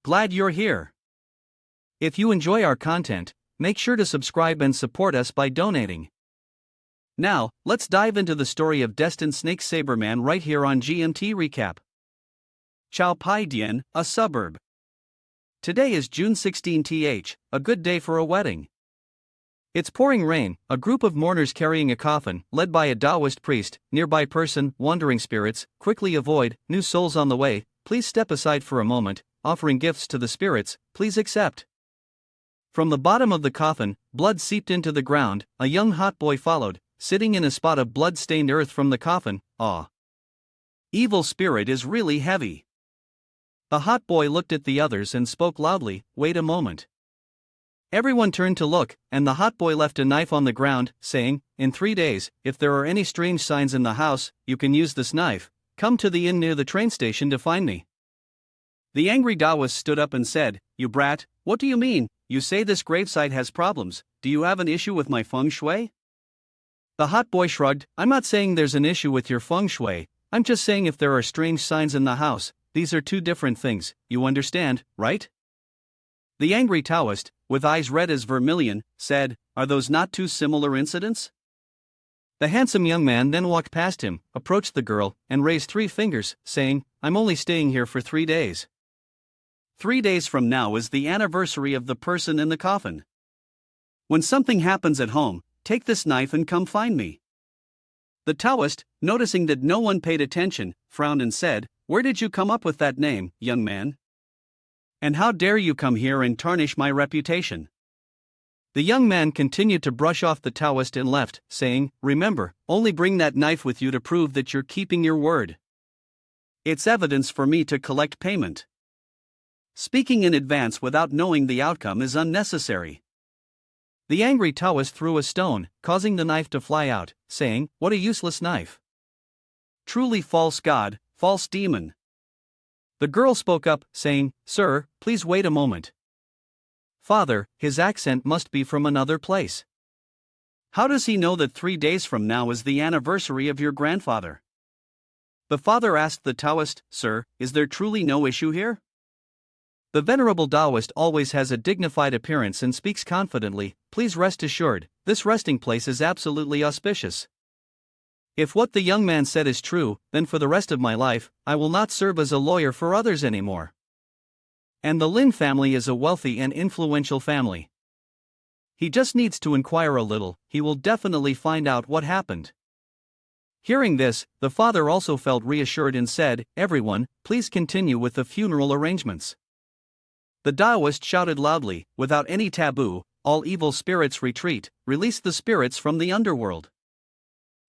Glad you're here. If you enjoy our content, make sure to subscribe and support us by donating. Now, let's dive into the story of Destined Snake Saberman right here on GMT Recap. Chao Pai Dien, a suburb. Today is June 16th, a good day for a wedding. It's pouring rain, a group of mourners carrying a coffin, led by a Taoist priest, nearby person, wandering spirits, quickly avoid, new souls on the way, please step aside for a moment, offering gifts to the spirits, please accept. From the bottom of the coffin, blood seeped into the ground, a young hot boy followed, sitting in a spot of blood-stained earth from the coffin, Evil spirit is really heavy. The hot boy looked at the others and spoke loudly, wait a moment. Everyone turned to look, and the hot boy left a knife on the ground, saying, in 3 days, if there are any strange signs in the house, you can use this knife, come to the inn near the train station to find me. The angry Taoist stood up and said, you brat, what do you mean? You say this gravesite has problems, do you have an issue with my feng shui? The hot boy shrugged, I'm not saying there's an issue with your feng shui, I'm just saying if there are strange signs in the house, these are two different things, you understand, right? The angry Taoist, with eyes red as vermilion, said, are those not two similar incidents? The handsome young man then walked past him, approached the girl, and raised 3 fingers, saying, I'm only staying here for 3 days. 3 days from now is the anniversary of the person in the coffin. When something happens at home, take this knife and come find me. The Taoist, noticing that no one paid attention, frowned and said, where did you come up with that name, young man? And how dare you come here and tarnish my reputation? The young man continued to brush off the Taoist and left, saying, remember, only bring that knife with you to prove that you're keeping your word. It's evidence for me to collect payment. Speaking in advance without knowing the outcome is unnecessary. The angry Taoist threw a stone, causing the knife to fly out, saying, what a useless knife. Truly false god, false demon. The girl spoke up, saying, sir, please wait a moment. Father, his accent must be from another place. How does he know that 3 days from now is the anniversary of your grandfather? The father asked the Taoist, sir, is there truly no issue here? The venerable Taoist always has a dignified appearance and speaks confidently, please rest assured, this resting place is absolutely auspicious. If what the young man said is true, then for the rest of my life, I will not serve as a lawyer for others anymore. And the Lin family is a wealthy and influential family. He just needs to inquire a little, he will definitely find out what happened. Hearing this, the father also felt reassured and said, everyone, please continue with the funeral arrangements. The Taoist shouted loudly, without any taboo, all evil spirits retreat, release the spirits from the underworld.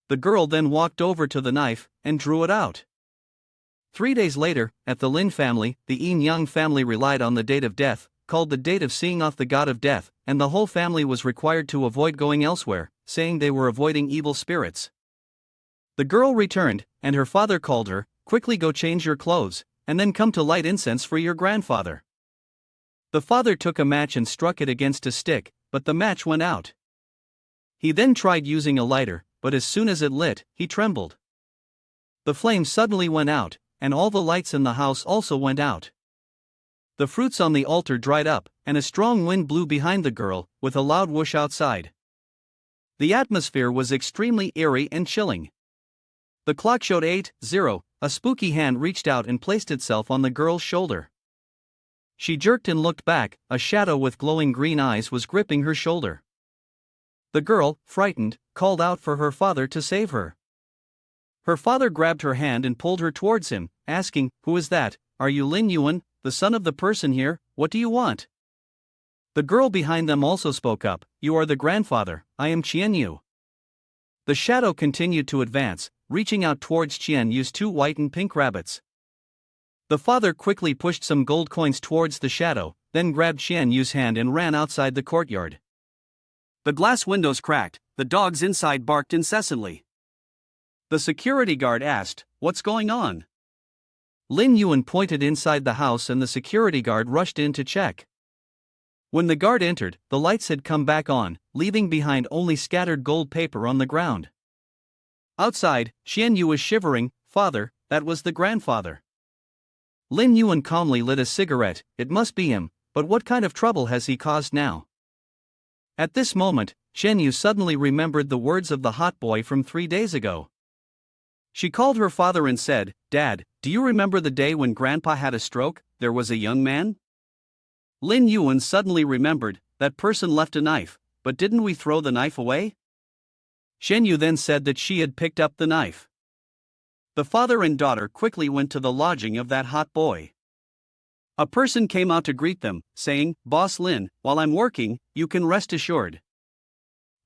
The girl then walked over to the knife, and drew it out. 3 days later, at the Lin family, the Yin-Yang family relied on the date of death, called the date of seeing off the god of death, and the whole family was required to avoid going elsewhere, saying they were avoiding evil spirits. The girl returned, and her father called her, quickly go change your clothes, and then come to light incense for your grandfather. The father took a match and struck it against a stick, but the match went out. He then tried using a lighter, but as soon as it lit, he trembled. The flame suddenly went out, and all the lights in the house also went out. The fruits on the altar dried up, and a strong wind blew behind the girl, with a loud whoosh outside. The atmosphere was extremely eerie and chilling. The clock showed 8:00, a spooky hand reached out and placed itself on the girl's shoulder. She jerked and looked back, a shadow with glowing green eyes was gripping her shoulder. The girl, frightened, called out for her father to save her. Her father grabbed her hand and pulled her towards him, asking, who is that? Are you Lin Yuan, the son of the person here? What do you want? The girl behind them also spoke up, you are the grandfather, I am Qian Yu. The shadow continued to advance, reaching out towards Qian Yu's 2 white and pink rabbits. The father quickly pushed some gold coins towards the shadow, then grabbed Qian Yu's hand and ran outside the courtyard. The glass windows cracked, the dogs inside barked incessantly. The security guard asked, what's going on? Lin Yuan pointed inside the house and the security guard rushed in to check. When the guard entered, the lights had come back on, leaving behind only scattered gold paper on the ground. Outside, Qian Yu was shivering, father, that was the grandfather. Lin Yuan calmly lit a cigarette. It must be him, but what kind of trouble has he caused now? At this moment, Shen Yu suddenly remembered the words of the hot boy from 3 days ago. She called her father and said, "Dad, do you remember the day when Grandpa had a stroke? There was a young man?" Lin Yuan suddenly remembered, that person left a knife, but didn't we throw the knife away? Shen Yu then said that she had picked up the knife. The father and daughter quickly went to the lodging of that hot boy. A person came out to greet them, saying, "Boss Lin, while I'm working, you can rest assured.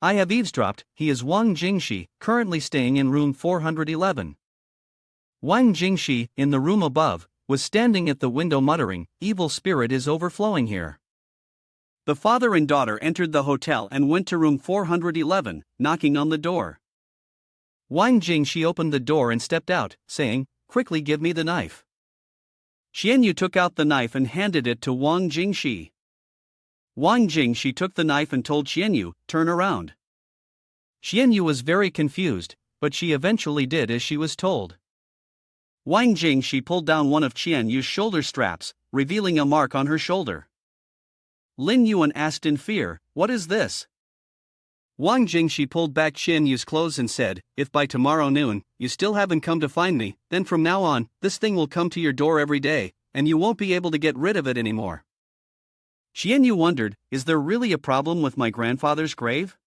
I have eavesdropped." He is Wang Jingxi, currently staying in room 411. Wang Jingxi, in the room above, was standing at the window muttering, "Evil spirit is overflowing here." The father and daughter entered the hotel and went to room 411, knocking on the door. Wang Jingxi opened the door and stepped out, saying, "Quickly give me the knife." Xianyu took out the knife and handed it to Wang Jingxi. Wang Jingxi took the knife and told Xianyu, "Turn around." Xianyu was very confused, but she eventually did as she was told. Wang Jingxi pulled down one of Xianyu's shoulder straps, revealing a mark on her shoulder. Lin Yuan asked in fear, "What is this?" Wang Jingxi pulled back Xianyu's clothes and said, "If by tomorrow noon, you still haven't come to find me, then from now on, this thing will come to your door every day, and you won't be able to get rid of it anymore." Xianyu wondered, "Is there really a problem with my grandfather's grave?"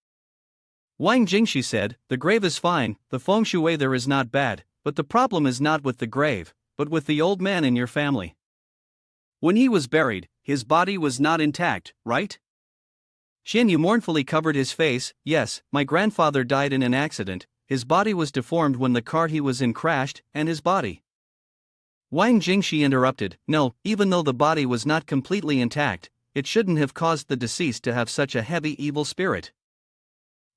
Wang Jingxi said, "The grave is fine, the feng shui there is not bad, but the problem is not with the grave, but with the old man in your family. When he was buried, his body was not intact, right?" Xianyu mournfully covered his face. "Yes, my grandfather died in an accident, his body was deformed when the car he was in crashed, and his body." Wang Jingxi interrupted, "No, even though the body was not completely intact, it shouldn't have caused the deceased to have such a heavy evil spirit.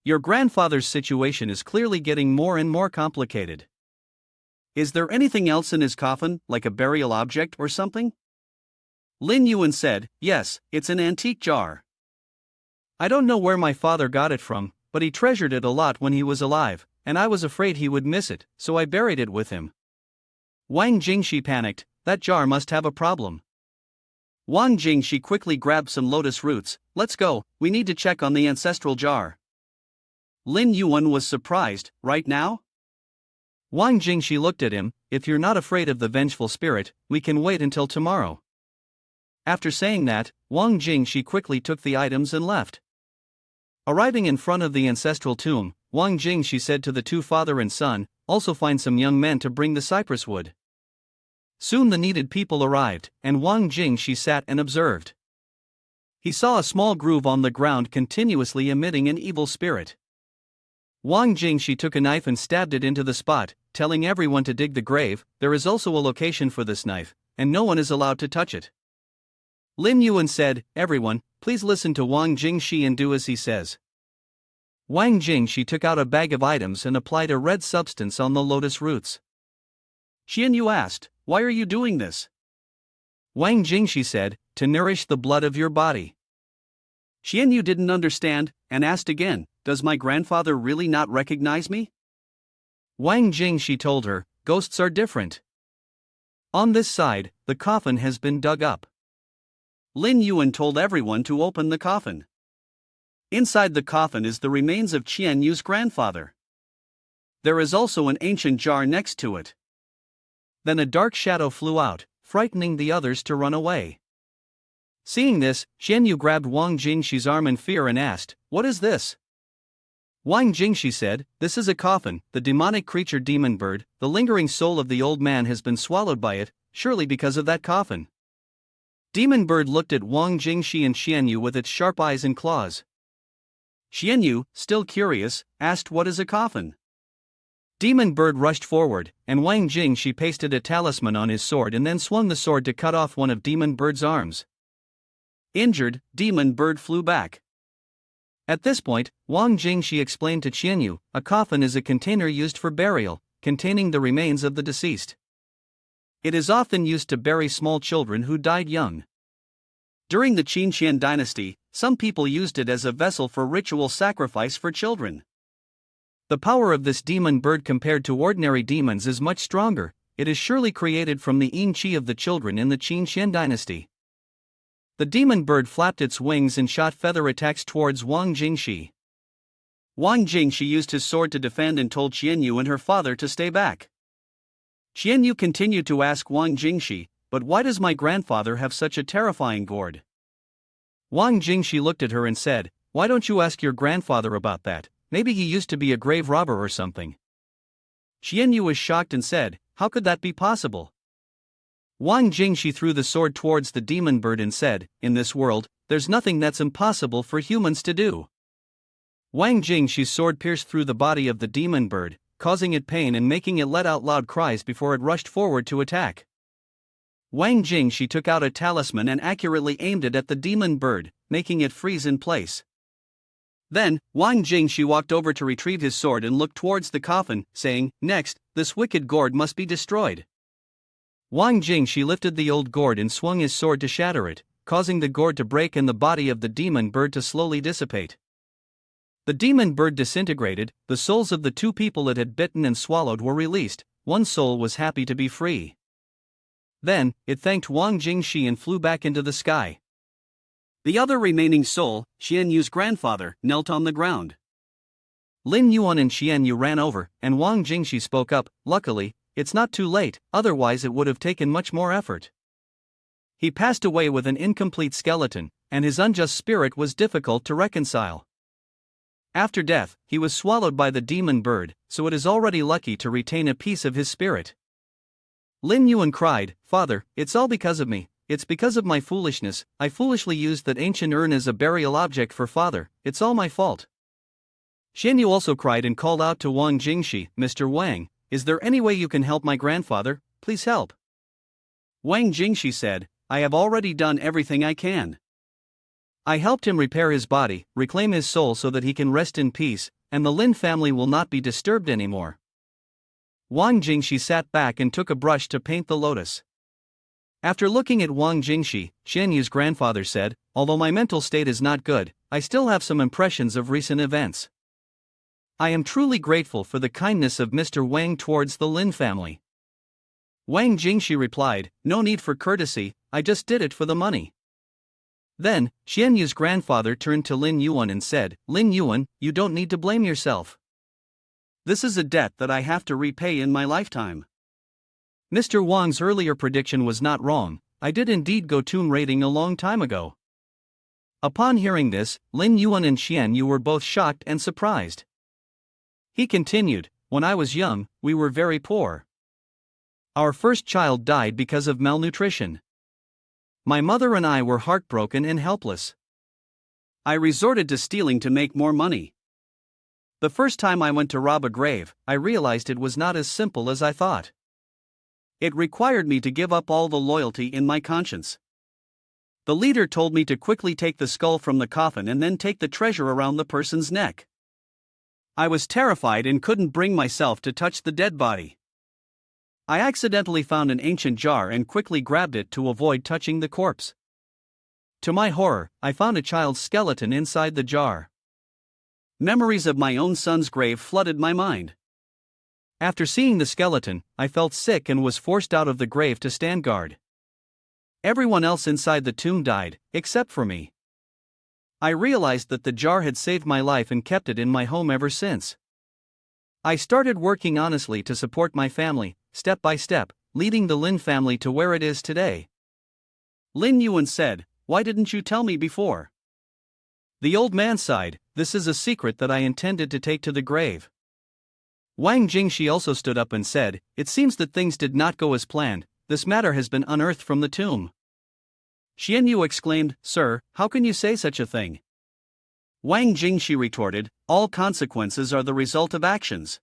Your grandfather's situation is clearly getting more and more complicated. Is there anything else in his coffin, like a burial object or something?" Lin Yuan said, "Yes, it's an antique jar. I don't know where my father got it from, but he treasured it a lot when he was alive, and I was afraid he would miss it, so I buried it with him." Wang Jingxi panicked, "That jar must have a problem." Wang Jingxi quickly grabbed some lotus roots. "Let's go, we need to check on the ancestral jar." Lin Yuan was surprised, "Right now?" Wang Jingxi looked at him, "If you're not afraid of the vengeful spirit, we can wait until tomorrow." After saying that, Wang Jingxi quickly took the items and left. Arriving in front of the ancestral tomb, Wang Jingxi said to the two father and son, "Also find some young men to bring the cypress wood." Soon the needed people arrived, and Wang Jingxi sat and observed. He saw a small groove on the ground continuously emitting an evil spirit. Wang Jingxi took a knife and stabbed it into the spot, telling everyone to dig the grave. There is also a location for this knife, and no one is allowed to touch it. Lin Yuan said, "Everyone, please listen to Wang Jingxi and do as he says." Wang Jingxi took out a bag of items and applied a red substance on the lotus roots. Xianyu asked, "Why are you doing this?" Wang Jingxi said, "To nourish the blood of your body." Xianyu didn't understand, and asked again, "Does my grandfather really not recognize me?" Wang Jingxi told her, "Ghosts are different. On this side, the coffin has been dug up." Lin Yuan told everyone to open the coffin. Inside the coffin is the remains of Qianyu's grandfather. There is also an ancient jar next to it. Then a dark shadow flew out, frightening the others to run away. Seeing this, Qianyu grabbed Wang Jingxi's arm in fear and asked, "What is this?" Wang Jingxi said, "This is a coffin, the demonic creature demon bird, the lingering soul of the old man has been swallowed by it, surely because of that coffin." Demon bird looked at Wang Jingxi and Xianyu with its sharp eyes and claws. Xianyu, still curious, asked, "What is a coffin?" Demon bird rushed forward, and Wang Jingxi pasted a talisman on his sword and then swung the sword to cut off one of demon bird's arms. Injured, demon bird flew back. At this point, Wang Jingxi explained to Qianyu, "A coffin is a container used for burial, containing the remains of the deceased. It is often used to bury small children who died young. During the Qin Qian dynasty, some people used it as a vessel for ritual sacrifice for children. The power of this demon bird compared to ordinary demons is much stronger. it is surely created from the yin qi of the children in the Qin Xian dynasty. The demon bird flapped its wings and shot feather attacks towards Wang Jingxi. Wang Jingxi used his sword to defend and told Qianyu and her father to stay back. Qianyu continued to ask Wang Jingxi, "But why does my grandfather have such a terrifying gourd?" Wang Jingxi looked at her and said, "Why don't you ask your grandfather about that? Maybe he used to be a grave robber or something." Qianyu was shocked and said, "How could that be possible?" Wang Jingxi threw the sword towards the demon bird and said, "In this world, there's nothing that's impossible for humans to do." Wang Jingxi's sword pierced through the body of the demon bird, causing it pain and making it let out loud cries before it rushed forward to attack. Wang Jingxi took out a talisman and accurately aimed it at the demon bird, making it freeze in place. Then, Wang Jingxi walked over to retrieve his sword and looked towards the coffin, saying, "Next, this wicked gourd must be destroyed." Wang Jingxi lifted the old gourd and swung his sword to shatter it, causing the gourd to break and the body of the demon bird to slowly dissipate. The demon bird disintegrated, the souls of the two people it had bitten and swallowed were released, one soul was happy to be free. Then, it thanked Wang Jingxi and flew back into the sky. The other remaining soul, Xianyu's grandfather, knelt on the ground. Lin Yuan and Xianyu ran over, and Wang Jingxi spoke up, "Luckily, it's not too late, otherwise it would have taken much more effort." He passed away with an incomplete skeleton, and his unjust spirit was difficult to reconcile. After death, he was swallowed by the demon bird, so it is already lucky to retain a piece of his spirit. Lin Yuan cried, "Father, it's all because of me, it's because of my foolishness, I foolishly used that ancient urn as a burial object for father, it's all my fault." Xianyu also cried and called out to Wang Jingxi, "Mr. Wang, is there any way you can help my grandfather? Please help." Wang Jingxi said, "I have already done everything I can. I helped him repair his body, reclaim his soul so that he can rest in peace, and the Lin family will not be disturbed anymore." Wang Jingxi sat back and took a brush to paint the lotus. After looking at Wang Jingxi, Xianyu's grandfather said, "Although my mental state is not good, I still have some impressions of recent events. I am truly grateful for the kindness of Mr. Wang towards the Lin family." Wang Jingxi replied, "No need for courtesy, I just did it for the money." Then, Xianyu's grandfather turned to Lin Yuan and said, "Lin Yuan, you don't need to blame yourself. This is a debt that I have to repay in my lifetime. Mr. Wang's earlier prediction was not wrong, I did indeed go tomb raiding a long time ago." Upon hearing this, Lin Yuan and Xianyu were both shocked and surprised. He continued, "When I was young, we were very poor. Our first child died because of malnutrition. My mother and I were heartbroken and helpless. I resorted to stealing to make more money. The first time I went to rob a grave, I realized it was not as simple as I thought. It required me to give up all the loyalty in my conscience. The leader told me to quickly take the skull from the coffin and then take the treasure around the person's neck. I was terrified and couldn't bring myself to touch the dead body. I accidentally found an ancient jar and quickly grabbed it to avoid touching the corpse. To my horror, I found a child's skeleton inside the jar. Memories of my own son's grave flooded my mind. After seeing the skeleton, I felt sick and was forced out of the grave to stand guard. Everyone else inside the tomb died, except for me. I realized that the jar had saved my life and kept it in my home ever since. I started working honestly to support my family, step by step, leading the Lin family to where it is today." Lin Yuan said, "Why didn't you tell me before?" The old man sighed, "This is a secret that I intended to take to the grave." Wang Jingxi also stood up and said, "It seems that things did not go as planned, this matter has been unearthed from the tomb." Xianyu exclaimed, "Sir, how can you say such a thing?" Wang Jingxi retorted, "All consequences are the result of actions.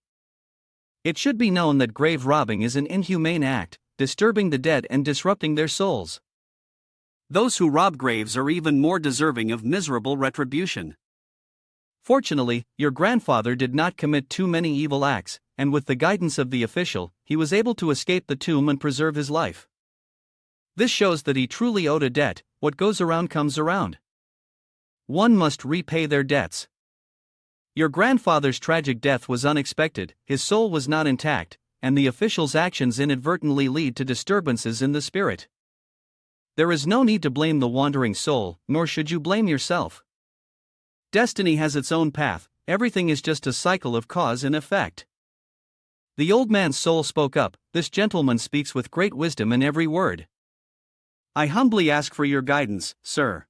It should be known that grave robbing is an inhumane act, disturbing the dead and disrupting their souls. Those who rob graves are even more deserving of miserable retribution. Fortunately, your grandfather did not commit too many evil acts, and with the guidance of the official, he was able to escape the tomb and preserve his life. This shows that he truly owed a debt, what goes around comes around. One must repay their debts. Your grandfather's tragic death was unexpected, his soul was not intact, and the official's actions inadvertently lead to disturbances in the spirit. There is no need to blame the wandering soul, nor should you blame yourself. Destiny has its own path, everything is just a cycle of cause and effect. The old man's soul spoke up. This gentleman speaks with great wisdom in every word. I humbly ask for your guidance, sir.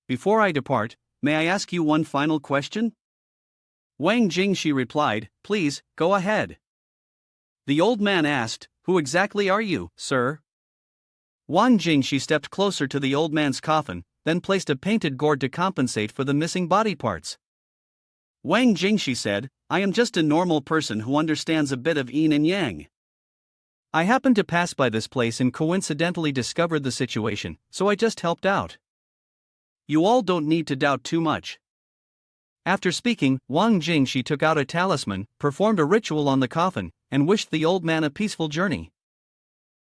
Before I depart, may I ask you one final question? Wang Jingshi replied, please, go ahead. The old man asked, who exactly are you, sir? Wang Jingshi stepped closer to the old man's coffin, then placed a painted gourd to compensate for the missing body parts. Wang Jingshi said, I am just a normal person who understands a bit of yin and yang. I happened to pass by this place and coincidentally discovered the situation, so I just helped out. You all don't need to doubt too much. After speaking, Wang Jingshi took out a talisman, performed a ritual on the coffin, and wished the old man a peaceful journey.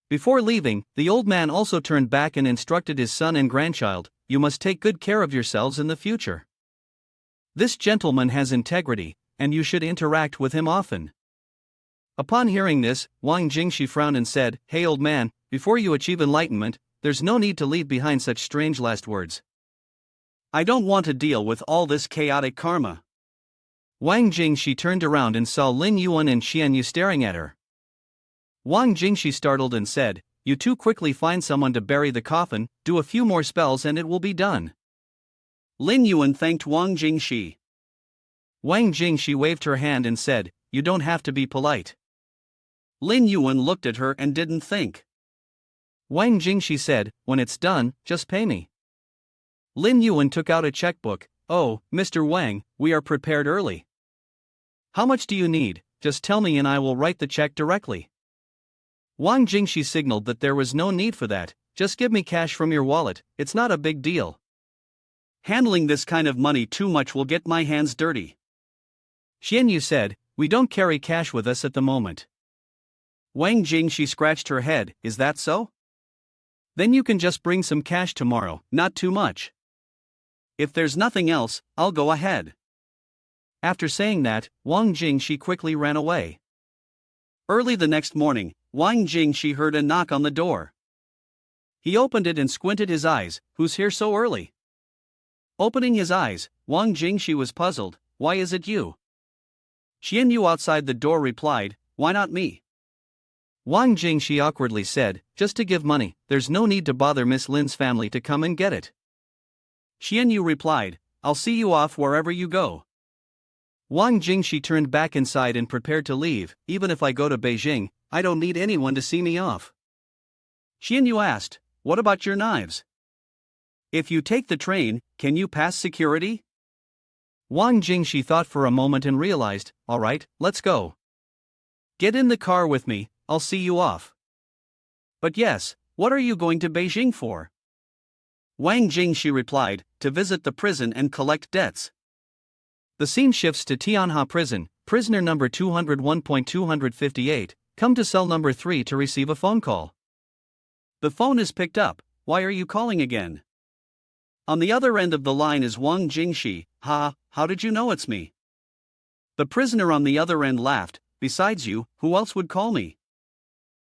Before leaving, the old man also turned back and instructed his son and grandchild, you must take good care of yourselves in the future. This gentleman has integrity, and you should interact with him often. Upon hearing this, Wang Jingshi frowned and said, hey old man, before you achieve enlightenment, there's no need to leave behind such strange last words. I don't want to deal with all this chaotic karma. Wang Jingshi turned around and saw Lin Yuan and Xian Yu staring at her. Wang Jingshi startled and said, you two quickly find someone to bury the coffin, do a few more spells and it will be done. Lin Yuan thanked Wang Jingshi. Wang Jingshi waved her hand and said, you don't have to be polite. Lin Yuan looked at her and didn't think. Wang Jingshi said, when it's done, just pay me. Lin Yuan took out a checkbook. Oh, Mr. Wang, we are prepared early. How much do you need? Just tell me and I will write the check directly. Wang Jingshi signaled that there was no need for that, just give me cash from your wallet, it's not a big deal. Handling this kind of money too much will get my hands dirty. Xian Yu said, we don't carry cash with us at the moment. Wang Jingshi scratched her head, is that so? Then you can just bring some cash tomorrow, not too much. If there's nothing else, I'll go ahead. After saying that, Wang Jingshi quickly ran away. Early the next morning, Wang Jingshi heard a knock on the door. He opened it and squinted his eyes, who's here so early? Opening his eyes, Wang Jingshi was puzzled, why is it you? Xian Yu outside the door replied, why not me? Wang Jingshi awkwardly said, just to give money, there's no need to bother Miss Lin's family to come and get it. Xian Yu replied, I'll see you off wherever you go. Wang Jingshi turned back inside and prepared to leave, even if I go to Beijing, I don't need anyone to see me off. Xian Yu asked, what about your knives? If you take the train, can you pass security? Wang Jingshi thought for a moment and realized, alright, let's go. Get in the car with me, I'll see you off. But yes, what are you going to Beijing for? Wang Jingshi replied, to visit the prison and collect debts. The scene shifts to Tianha prison, prisoner number 201.258, come to cell number 3 to receive a phone call. The phone is picked up, why are you calling again? On the other end of the line is Wang Jingshi, how did you know it's me? The prisoner on the other end laughed, besides you, who else would call me?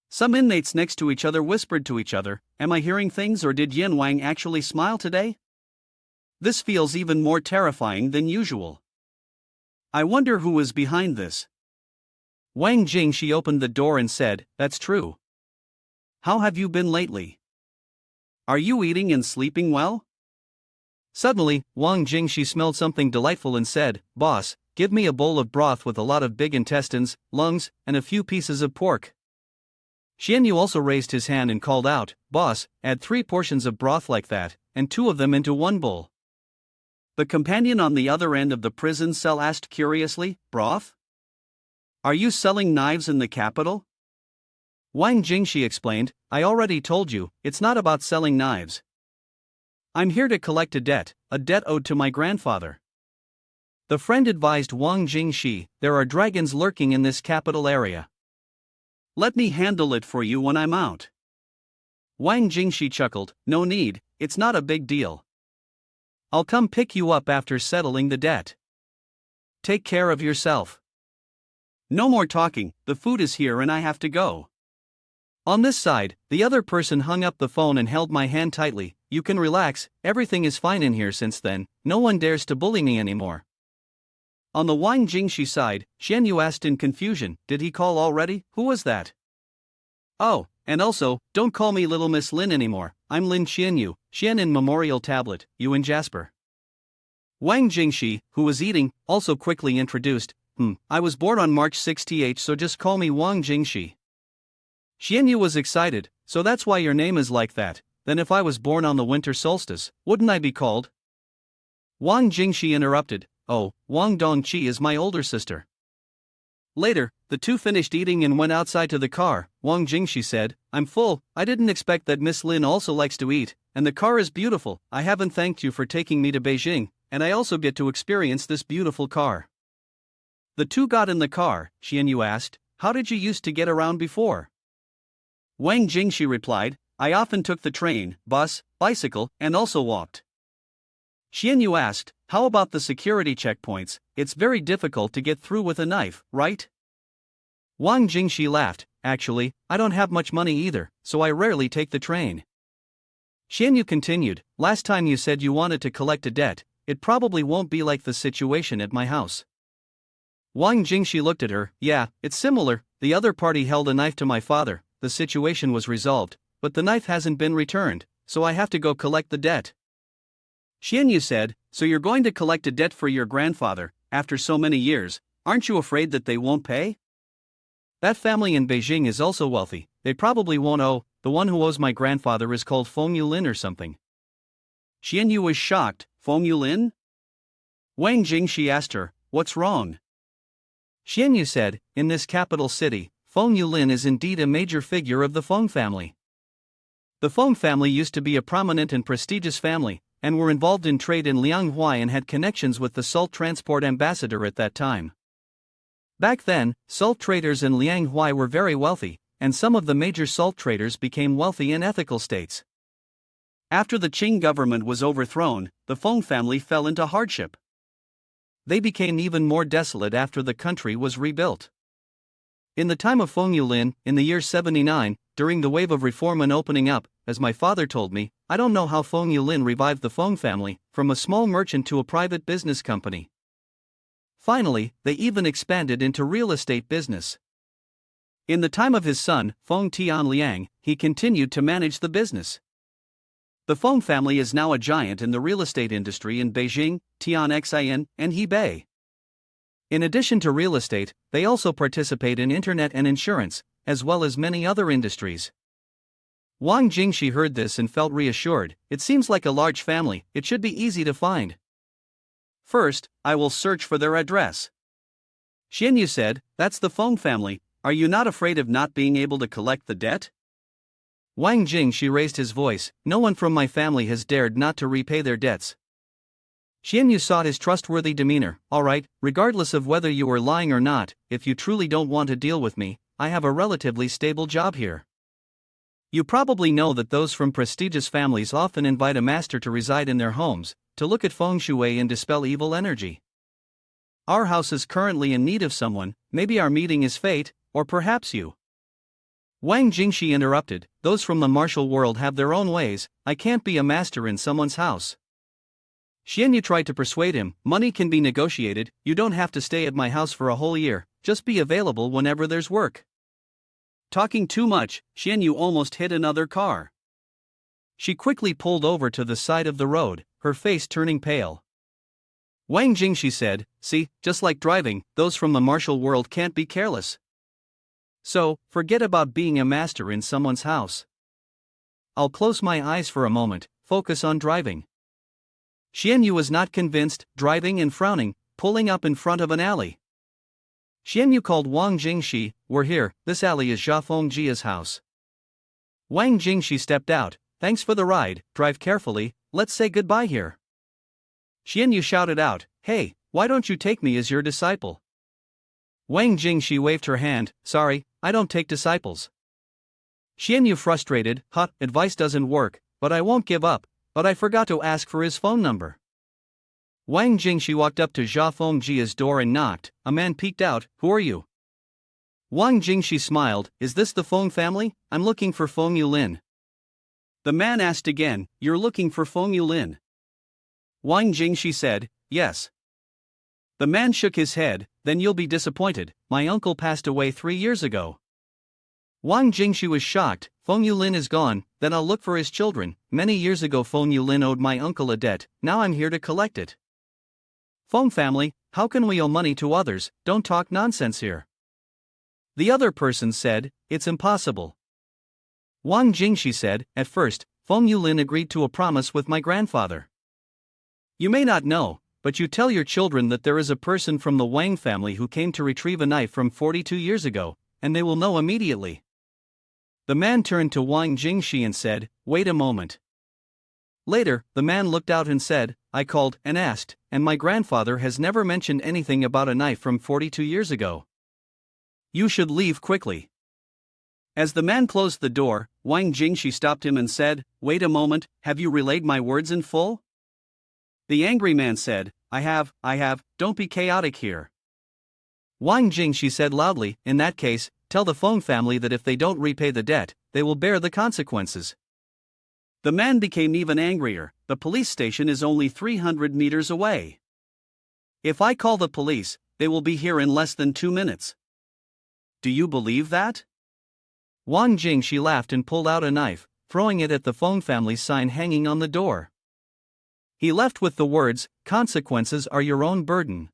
Some inmates next to each other whispered to each other, am I hearing things or did Yin Wang actually smile today? This feels even more terrifying than usual. I wonder who is behind this. Wang Jingshi opened the door and said, that's true. How have you been lately? Are you eating and sleeping well? Suddenly, Wang Jingshi smelled something delightful and said, boss, give me a bowl of broth with a lot of big intestines, lungs, and a few pieces of pork. Xian Yu also raised his hand and called out, boss, add 3 portions of broth like that, and 2 of them into one bowl. The companion on the other end of the prison cell asked curiously, broth? Are you selling knives in the capital? Wang Jingshi explained, I already told you, it's not about selling knives. I'm here to collect a debt owed to my grandfather. The friend advised Wang Jingshi, there are dragons lurking in this capital area. Let me handle it for you when I'm out. Wang Jingshi chuckled, no need, it's not a big deal. I'll come pick you up after settling the debt. Take care of yourself. No more talking, the food is here and I have to go. On this side, the other person hung up the phone and held my hand tightly. You can relax, everything is fine in here since then, no one dares to bully me anymore. On the Wang Jingxi side, Xianyu asked in confusion, did he call already? Who was that? Oh, and also, don't call me Little Miss Lin anymore, I'm Lin Xianyu, Xian in memorial tablet, you and Jasper. Wang Jingxi, who was eating, also quickly introduced, I was born on March 6th, so just call me Wang Jingxi. Xianyu was excited, so that's why your name is like that. Then if I was born on the winter solstice, wouldn't I be called? Wang Jingxi interrupted, oh, Wang Dongqi is my older sister. Later, the two finished eating and went outside to the car. Wang Jingxi said, I'm full, I didn't expect that Miss Lin also likes to eat, and the car is beautiful. I haven't thanked you for taking me to Beijing, and I also get to experience this beautiful car. The two got in the car. Xianyu asked, how did you used to get around before? Wang Jingxi replied, I often took the train, bus, bicycle, and also walked. Xianyu asked, how about the security checkpoints? It's very difficult to get through with a knife, right? Wang Jingxi laughed, actually, I don't have much money either, so I rarely take the train. Xianyu continued, last time you said you wanted to collect a debt, it probably won't be like the situation at my house. Wang Jingxi looked at her, yeah, it's similar, the other party held a knife to my father, the situation was resolved, but the knife hasn't been returned, so I have to go collect the debt. Xianyu said, so you're going to collect a debt for your grandfather, after so many years, aren't you afraid that they won't pay? That family in Beijing is also wealthy, they probably won't owe, the one who owes my grandfather is called Feng Yulin or something. Xianyu was shocked, Feng Yulin? Wang Jingxi asked her, what's wrong? Xianyu said, in this capital city, Feng Yulin is indeed a major figure of the Feng family. The Feng family used to be a prominent and prestigious family, and were involved in trade in Lianghua and had connections with the salt transport ambassador at that time. Back then, salt traders in Lianghua were very wealthy, and some of the major salt traders became wealthy in ethical states. After the Qing government was overthrown, the Feng family fell into hardship. They became even more desolate after the country was rebuilt. In the time of Feng Yulin, in the year 79, during the wave of reform and opening up, as my father told me, I don't know how Feng Yulin revived the Feng family, from a small merchant to a private business company. Finally, they even expanded into real estate business. In the time of his son, Feng Tianliang, he continued to manage the business. The Feng family is now a giant in the real estate industry in Beijing, Tianjin, and Hebei. In addition to real estate, they also participate in internet and insurance, as well as many other industries. Wang Jingxi heard this and felt reassured. It seems like a large family, it should be easy to find. First, I will search for their address. Xianyu said, that's the Feng family, are you not afraid of not being able to collect the debt? Wang Jingxi raised his voice, no one from my family has dared not to repay their debts. Xianyu sought his trustworthy demeanor, alright, regardless of whether you are lying or not, if you truly don't want to deal with me, I have a relatively stable job here. You probably know that those from prestigious families often invite a master to reside in their homes, to look at feng shui and dispel evil energy. Our house is currently in need of someone, maybe our meeting is fate, or perhaps you. Wang Jingxi interrupted, those from the martial world have their own ways, I can't be a master in someone's house. Xianyu tried to persuade him, money can be negotiated, you don't have to stay at my house for a whole year, just be available whenever there's work. Talking too much, Xianyu almost hit another car. She quickly pulled over to the side of the road, her face turning pale. Wang Jingxi said, see, just like driving, those from the martial world can't be careless. So, forget about being a master in someone's house. I'll close my eyes for a moment, focus on driving. Xianyu was not convinced, driving and frowning, pulling up in front of an alley. Xianyu called Wang Jingxi, we're here, this alley is Xia Fengjia's house. Wang Jingxi stepped out, thanks for the ride, drive carefully, let's say goodbye here. Xianyu shouted out, hey, why don't you take me as your disciple? Wang Jingxi waved her hand, sorry, I don't take disciples. Xianyu frustrated, advice doesn't work, but I won't give up, but I forgot to ask for his phone number. Wang Jingxi walked up to Xia Fengjia's door and knocked, a man peeked out, who are you? Wang Jingshi smiled. Is this the Feng family? I'm looking for Feng Yulin. The man asked again, You're looking for Feng Yulin? Wang Jingshi said, Yes. The man shook his head. Then you'll be disappointed, my uncle passed away 3 years ago. Wang Jingshi was shocked. Feng Yulin is gone, then I'll look for his children. Many years ago Feng Yulin owed my uncle a debt, now I'm here to collect it. Feng family, how can we owe money to others? Don't talk nonsense here. The other person said, It's impossible. Wang Jingshi said, At first, Feng Yulin agreed to a promise with my grandfather. You may not know, but you tell your children that there is a person from the Wang family who came to retrieve a knife from 42 years ago, and they will know immediately. The man turned to Wang Jingshi and said, Wait a moment. Later, the man looked out and said, I called and asked, and my grandfather has never mentioned anything about a knife from 42 years ago. You should leave quickly. As the man closed the door, Wang Jingshi stopped him and said, Wait a moment, have you relayed my words in full? The angry man said, I have, don't be chaotic here. Wang Jingshi said loudly, In that case, tell the Feng family that if they don't repay the debt, they will bear the consequences. The man became even angrier. The police station is only 300 meters away. If I call the police, they will be here in less than 2 minutes. Do you believe that? Wang Jingshi laughed and pulled out a knife, throwing it at the Feng family sign hanging on the door. He left with the words, Consequences are your own burden.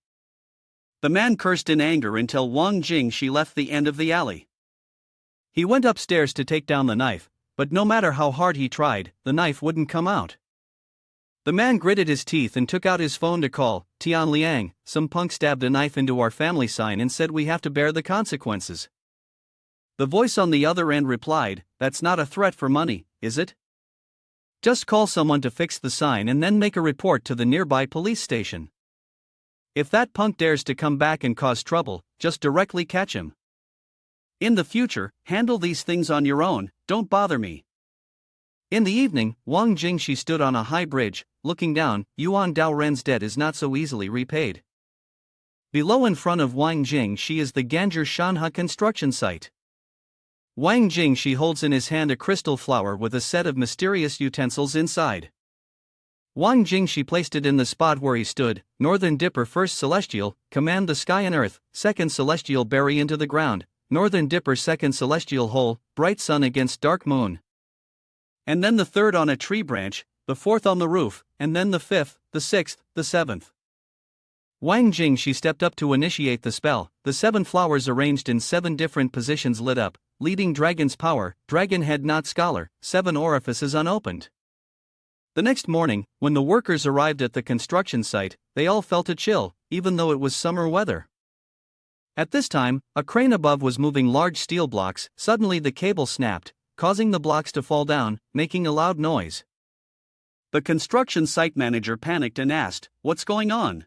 The man cursed in anger until Wang Jingshi left the end of the alley. He went upstairs to take down the knife, but no matter how hard he tried, the knife wouldn't come out. The man gritted his teeth and took out his phone to call, Tian Liang, some punk stabbed a knife into our family sign and said we have to bear the consequences. The voice on the other end replied, That's not a threat for money, is it? Just call someone to fix the sign and then make a report to the nearby police station. If that punk dares to come back and cause trouble, just directly catch him. In the future, handle these things on your own, don't bother me. In the evening, Wang Jingshi stood on a high bridge, looking down. Yuan Daoren's debt is not so easily repaid. Below in front of Wang Jingshi is the Ganjur Shanha construction site. Wang Jingshi holds in his hand a crystal flower with a set of mysterious utensils inside. Wang Jingshi placed it in the spot where he stood. Northern Dipper, first celestial, command the sky and earth. Second celestial, bury into the ground. Northern Dipper, second celestial, hole, bright sun against dark moon. And then the third on a tree branch, the fourth on the roof, and then the fifth, the sixth, the seventh. Wang Jingshi stepped up to initiate the spell. The 7 flowers arranged in 7 different positions lit up, leading dragon's power, dragon head not scholar, 7 orifices unopened. The next morning, when the workers arrived at the construction site, they all felt a chill, even though it was summer weather. At this time, a crane above was moving large steel blocks. Suddenly the cable snapped, causing the blocks to fall down, making a loud noise. The construction site manager panicked and asked, What's going on?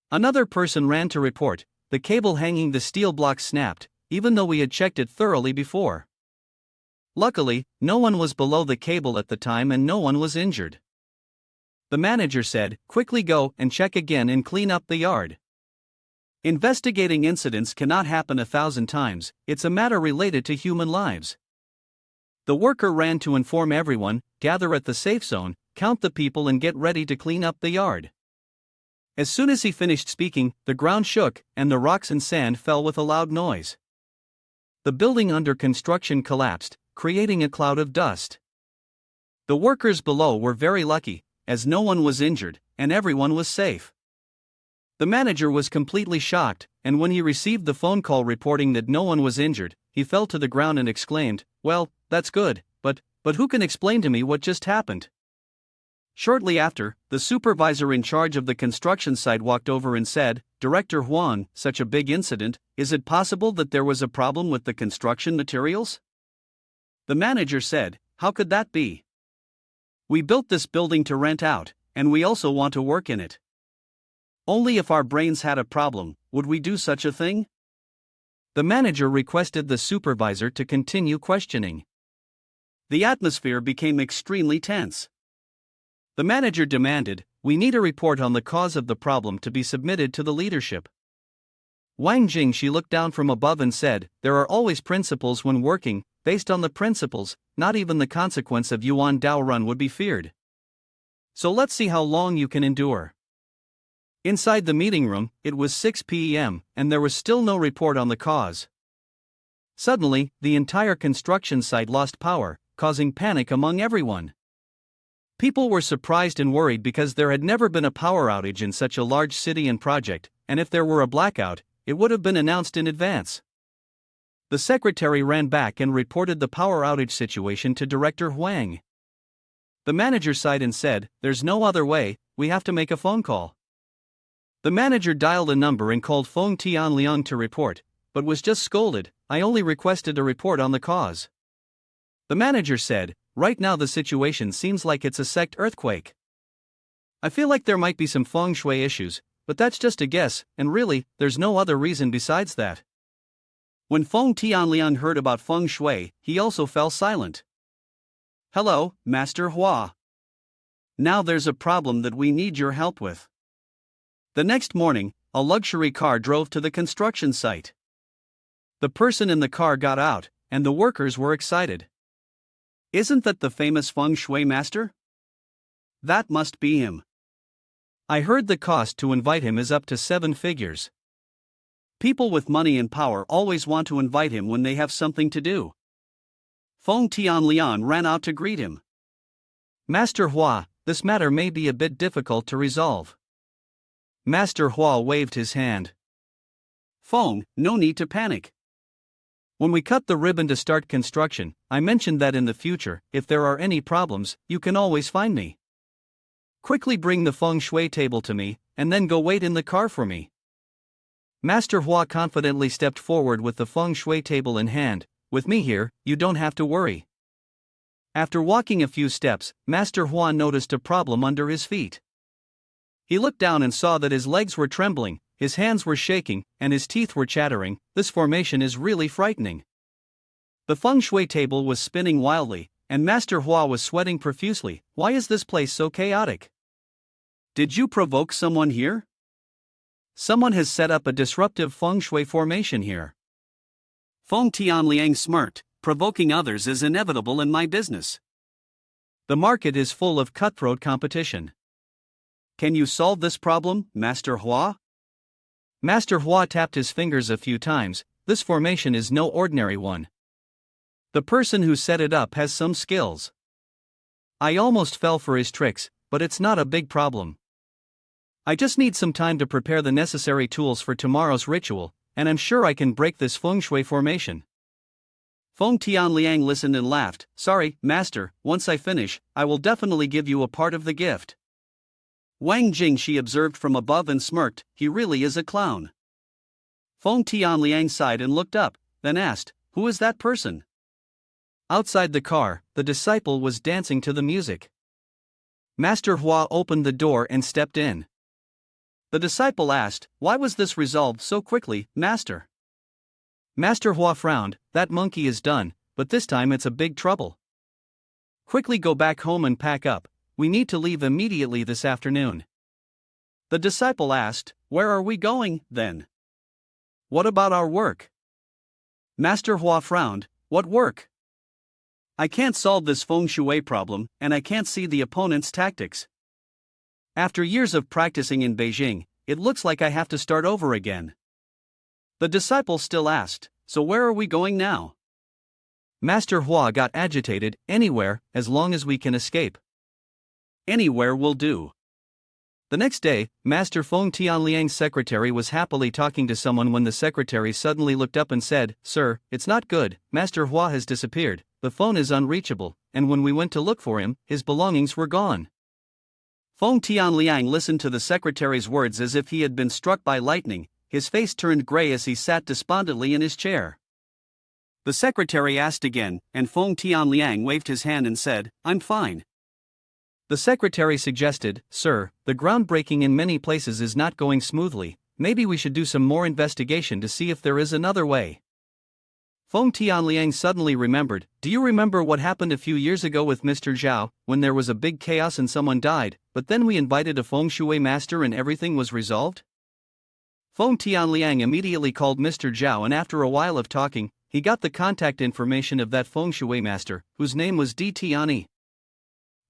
Another person ran to report, the cable hanging the steel blocks snapped, even though we had checked it thoroughly before. Luckily, no one was below the cable at the time and no one was injured. The manager said, Quickly go and check again and clean up the yard. Investigating incidents cannot happen 1,000 times, it's a matter related to human lives. The worker ran to inform everyone, gather at the safe zone, count the people and get ready to clean up the yard. As soon as he finished speaking, the ground shook, and the rocks and sand fell with a loud noise. The building under construction collapsed, creating a cloud of dust. The workers below were very lucky, as no one was injured, and everyone was safe. The manager was completely shocked, and when he received the phone call reporting that no one was injured, he fell to the ground and exclaimed, Well, that's good, but who can explain to me what just happened? Shortly after, the supervisor in charge of the construction site walked over and said, Director Huang, such a big incident, is it possible that there was a problem with the construction materials? The manager said, How could that be? We built this building to rent out, and we also want to work in it. Only if our brains had a problem, would we do such a thing? The manager requested the supervisor to continue questioning. The atmosphere became extremely tense. The manager demanded, We need a report on the cause of the problem to be submitted to the leadership. Wang Jing, she looked down from above and said, there are always principles when working, based on the principles, not even the consequence of Yuan Dao Run would be feared. So let's see how long you can endure. Inside the meeting room, it was 6 p.m., and there was still no report on the cause. Suddenly, the entire construction site lost power, causing panic among everyone. People were surprised and worried because there had never been a power outage in such a large city and project, and if there were a blackout, it would have been announced in advance. The secretary ran back and reported the power outage situation to Director Huang. The manager sighed and said, there's no other way, we have to make a phone call. The manager dialed a number and called Feng Tianliang to report, but was just scolded, I only requested a report on the cause. The manager said, right now the situation seems like it's a sect earthquake. I feel like there might be some feng shui issues, but that's just a guess, and really, there's no other reason besides that. When Feng Tianliang heard about feng shui, he also fell silent. Hello, Master Hua. Now there's a problem that we need your help with. The next morning, a luxury car drove to the construction site. The person in the car got out, and the workers were excited. Isn't that the famous feng shui master? That must be him. I heard the cost to invite him is up to 7 figures. People with money and power always want to invite him when they have something to do. Feng Tianliang ran out to greet him. Master Hua, this matter may be a bit difficult to resolve. Master Hua waved his hand. Feng, no need to panic. When we cut the ribbon to start construction, I mentioned that in the future, if there are any problems, you can always find me. Quickly bring the feng shui table to me, and then go wait in the car for me. Master Hua confidently stepped forward with the feng shui table in hand. With me here, you don't have to worry. After walking a few steps, Master Hua noticed a problem under his feet. He looked down and saw that his legs were trembling, his hands were shaking, and his teeth were chattering. This formation is really frightening. The feng shui table was spinning wildly, and Master Hua was sweating profusely. Why is this place so chaotic? Did you provoke someone here? Someone has set up a disruptive feng shui formation here. Feng Tianliang smirked, provoking others is inevitable in my business. The market is full of cutthroat competition. Can you solve this problem, Master Hua? Master Hua tapped his fingers a few times. This formation is no ordinary one. The person who set it up has some skills. I almost fell for his tricks, but it's not a big problem. I just need some time to prepare the necessary tools for tomorrow's ritual, and I'm sure I can break this feng shui formation. Feng Tianliang listened and laughed. Sorry, Master, once I finish, I will definitely give you a part of the gift. Wang Jing, she observed from above and smirked, he really is a clown. Feng Tianliang sighed and looked up, then asked, who is that person? Outside the car, the disciple was dancing to the music. Master Hua opened the door and stepped in. The disciple asked, why was this resolved so quickly, Master? Master Hua frowned, that monkey is done, but this time it's a big trouble. Quickly go back home and pack up, we need to leave immediately this afternoon. The disciple asked, where are we going, then? What about our work? Master Hua frowned, what work? I can't solve this feng shui problem, and I can't see the opponent's tactics. After years of practicing in Beijing, it looks like I have to start over again. The disciple still asked, so where are we going now? Master Hua got agitated, anywhere, as long as we can escape. Anywhere will do. The next day, Master Feng Tianliang's secretary was happily talking to someone when the secretary suddenly looked up and said, Sir, it's not good, Master Hua has disappeared, the phone is unreachable, and when we went to look for him, his belongings were gone. Feng Tianliang listened to the secretary's words as if he had been struck by lightning, his face turned gray as he sat despondently in his chair. The secretary asked again, and Feng Tianliang waved his hand and said, I'm fine. The secretary suggested, Sir, the groundbreaking in many places is not going smoothly, maybe we should do some more investigation to see if there is another way. Feng Tianliang suddenly remembered, do you remember what happened a few years ago with Mr. Zhao, when there was a big chaos and someone died, but then we invited a feng shui master and everything was resolved? Feng Tianliang immediately called Mr. Zhao, and after a while of talking, he got the contact information of that feng shui master, whose name was Di Tianyi.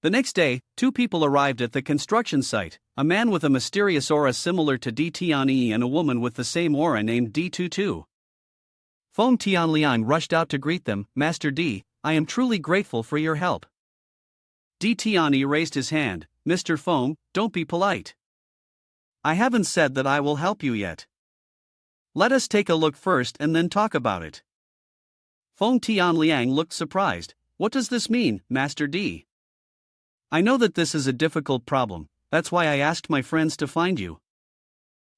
The next day, two people arrived at the construction site, a man with a mysterious aura similar to Di Tianyi and a woman with the same aura named Di Tutu. Feng Tianliang rushed out to greet them. Master Di, I am truly grateful for your help. Di Tianyi raised his hand. Mr. Feng, don't be polite. I haven't said that I will help you yet. Let us take a look first and then talk about it. Feng Tianliang looked surprised. What does this mean, Master Di? I know that this is a difficult problem, that's why I asked my friends to find you.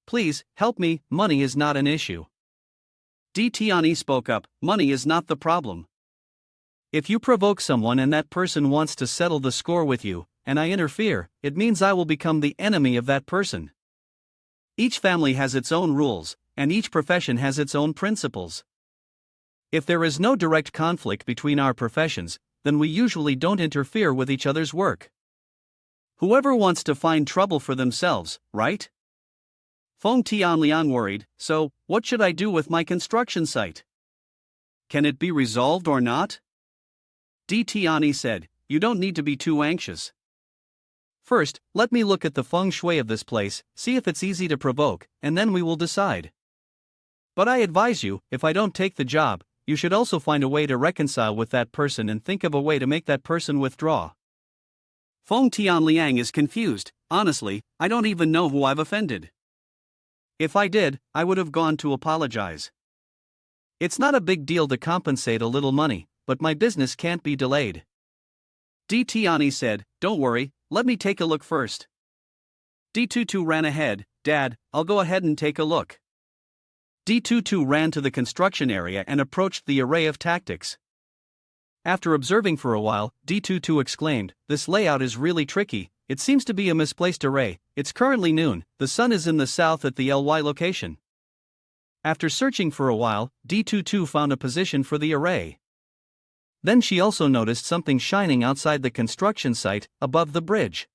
Please, help me, money is not an issue. Di Tianyi spoke up. Money is not the problem. If you provoke someone and that person wants to settle the score with you, and I interfere, it means I will become the enemy of that person. Each family has its own rules, and each profession has its own principles. If there is no direct conflict between our professions, then we usually don't interfere with each other's work. Whoever wants to find trouble for themselves, right? Feng Tianliang worried. So, what should I do with my construction site? Can it be resolved or not? Di Tianyi said, you don't need to be too anxious. First, let me look at the feng shui of this place, see if it's easy to provoke, and then we will decide. But I advise you, if I don't take the job, you should also find a way to reconcile with that person and think of a way to make that person withdraw. Feng Tianliang is confused. Honestly, I don't even know who I've offended. If I did, I would have gone to apologize. It's not a big deal to compensate a little money, but my business can't be delayed. Di Tianyi said, don't worry, let me take a look first. Di Tutu ran ahead. Dad, I'll go ahead and take a look. Di Tutu ran to the construction area and approached the array of tactics. After observing for a while, Di Tutu exclaimed, this layout is really tricky, it seems to be a misplaced array. It's currently noon, the sun is in the south at the LY location. After searching for a while, Di Tutu found a position for the array. Then she also noticed something shining outside the construction site, above the bridge.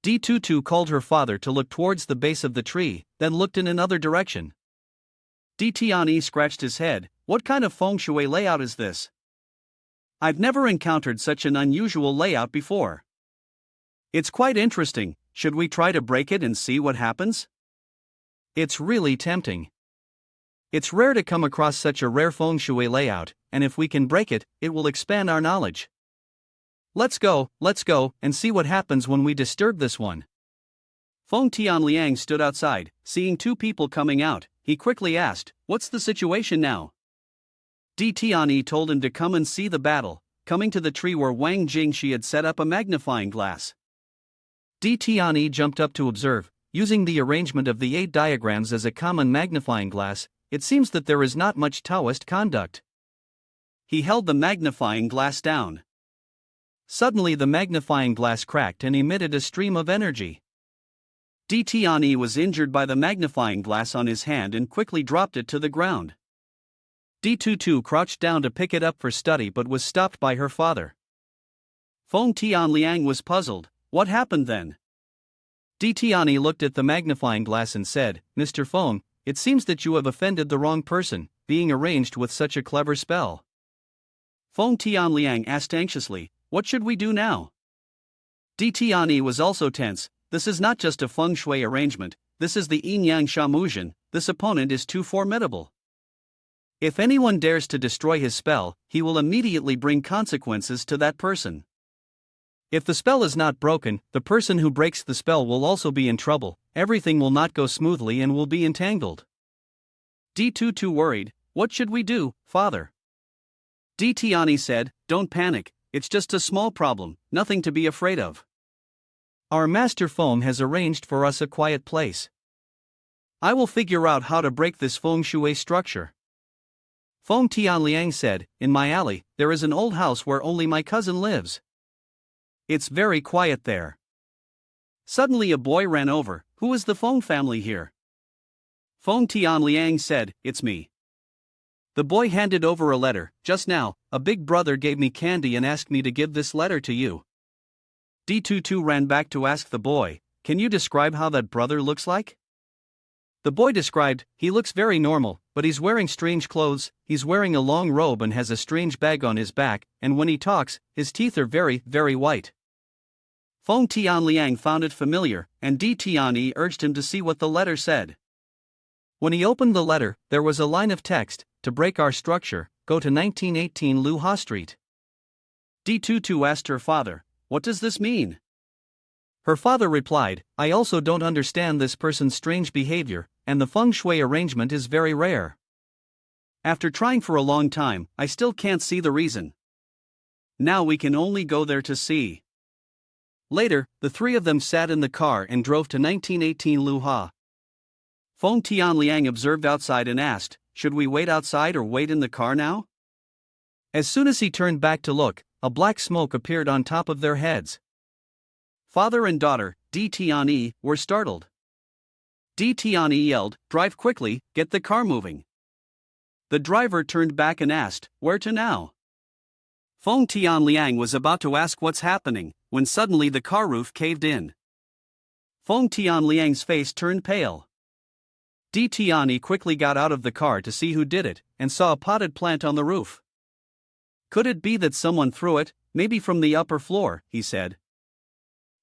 Di Tutu called her father to look towards the base of the tree, then looked in another direction. Di Tianyi scratched his head. What kind of feng shui layout is this? I've never encountered such an unusual layout before. It's quite interesting. Should we try to break it and see what happens? It's really tempting. It's rare to come across such a rare feng shui layout, and if we can break it, it will expand our knowledge. Let's go, and see what happens when we disturb this one. Feng Tianliang stood outside, seeing two people coming out. He quickly asked, what's the situation now? Di Tianyi told him to come and see the battle. Coming to the tree where Wang Jingxi had set up a magnifying glass. Di Tianyi jumped up to observe. Using the arrangement of the 8 diagrams as a common magnifying glass, it seems that there is not much Taoist conduct. He held the magnifying glass down. Suddenly the magnifying glass cracked and emitted a stream of energy. Di Tianyi was injured by the magnifying glass on his hand and quickly dropped it to the ground. Di Tutu crouched down to pick it up for study but was stopped by her father. Feng Tianliang was puzzled. What happened then? Di Tianyi looked at the magnifying glass and said, Mr. Feng, it seems that you have offended the wrong person, being arranged with such a clever spell. Feng Tianliang asked anxiously, what should we do now? Di Tianyi was also tense. This is not just a feng shui arrangement, this is the yin-yang shamujin, this opponent is too formidable. If anyone dares to destroy his spell, he will immediately bring consequences to that person. If the spell is not broken, the person who breaks the spell will also be in trouble, everything will not go smoothly and will be entangled. Di Tutu worried, what should we do, father? Di Tianyi said, don't panic, it's just a small problem, nothing to be afraid of. Our master Feng has arranged for us a quiet place. I will figure out how to break this feng shui structure. Feng Tianliang said, in my alley, there is an old house where only my cousin lives. It's very quiet there. Suddenly a boy ran over. Who is the Feng family here? Feng Tianliang said, it's me. The boy handed over a letter. Just now, a big brother gave me candy and asked me to give this letter to you. Di Tutu ran back to ask the boy, can you describe how that brother looks like? The boy described, "He looks very normal, but he's wearing strange clothes, he's wearing a long robe and has a strange bag on his back, and when he talks, his teeth are very, very white." Feng Tianliang found it familiar, and Di Tianyi urged him to see what the letter said. When he opened the letter, there was a line of text: "To break our structure, go to 1918 Lu Ha Street." Di Tutu asked her father, "What does this mean?" Her father replied, "I also don't understand this person's strange behavior, and the feng shui arrangement is very rare. After trying for a long time, I still can't see the reason. Now we can only go there to see." Later, the three of them sat in the car and drove to 1918 Lu Ha. Feng Tianliang observed outside and asked, "Should we wait outside or wait in the car now?" As soon as he turned back to look, a black smoke appeared on top of their heads. Father and daughter, Di Tianyi, were startled. Di Tianyi yelled, "Drive quickly, get the car moving." The driver turned back and asked, "Where to now?" Feng Tianliang was about to ask what's happening, when suddenly the car roof caved in. Feng Tianliang's face turned pale. Di Tianyi quickly got out of the car to see who did it, and saw a potted plant on the roof. "Could it be that someone threw it, maybe from the upper floor?" he said.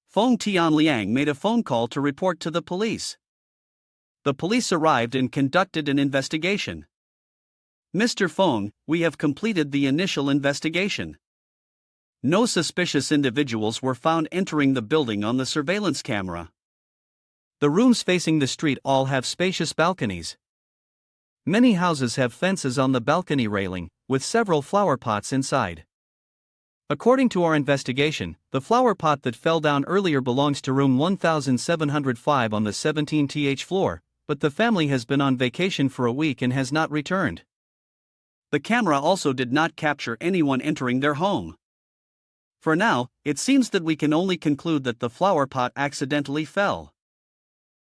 Feng Tianliang made a phone call to report to the police. The police arrived and conducted an investigation. "Mr. Feng, we have completed the initial investigation. No suspicious individuals were found entering the building on the surveillance camera. The rooms facing the street all have spacious balconies. Many houses have fences on the balcony railing, with several flower pots inside. According to our investigation, the flower pot that fell down earlier belongs to room 1705 on the 17th floor, but the family has been on vacation for a week and has not returned. The camera also did not capture anyone entering their home. For now, it seems that we can only conclude that the flower pot accidentally fell."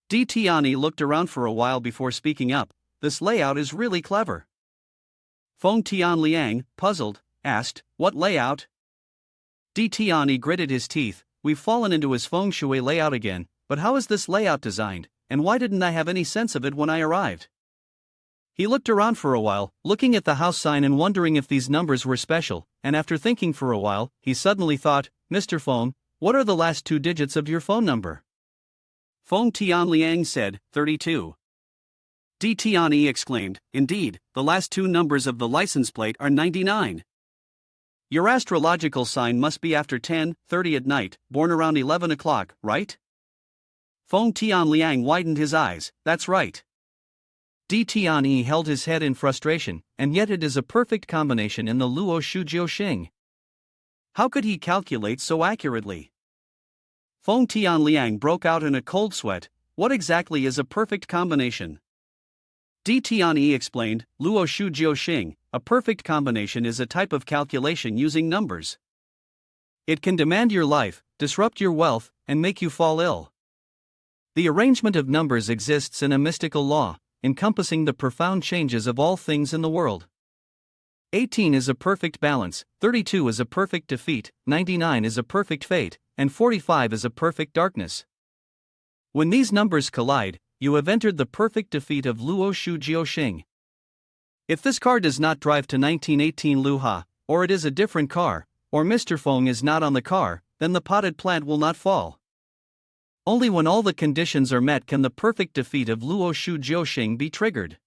Di Tianyi looked around for a while before speaking up. "This layout is really clever." Feng Tianliang, puzzled, asked, "What layout?" Di Tianyi gritted his teeth. "We've fallen into his feng shui layout again, but how is this layout designed, and why didn't I have any sense of it when I arrived?" He looked around for a while, looking at the house sign and wondering if these numbers were special, and after thinking for a while, he suddenly thought, "Mr. Feng, what are the last two digits of your phone number?" Feng Tianliang said, 32. Di Tianyi exclaimed, "Indeed, the last two numbers of the license plate are 99. Your astrological sign must be after 10:30 at night, born around 11 o'clock, right?" Feng Tianliang widened his eyes. "That's right." Di Tianyi held his head in frustration, "And yet it is a perfect combination in the Luo Shujiu Xing. How could he calculate so accurately?" Feng Tianliang broke out in a cold sweat. "What exactly is a perfect combination?" Di Tianyi explained, "Luo Shujiu Xing, a perfect combination is a type of calculation using numbers. It can demand your life, disrupt your wealth, and make you fall ill. The arrangement of numbers exists in a mystical law, encompassing the profound changes of all things in the world. 18 is a perfect balance, 32 is a perfect defeat, 99 is a perfect fate, and 45 is a perfect darkness. When these numbers collide, you have entered the perfect defeat of Luo Shujiu Xing. If this car does not drive to 1918 Lu Ha, or it is a different car, or Mr. Feng is not on the car, then the potted plant will not fall. Only when all the conditions are met can the perfect defeat of Luo Shujiu Xing be triggered.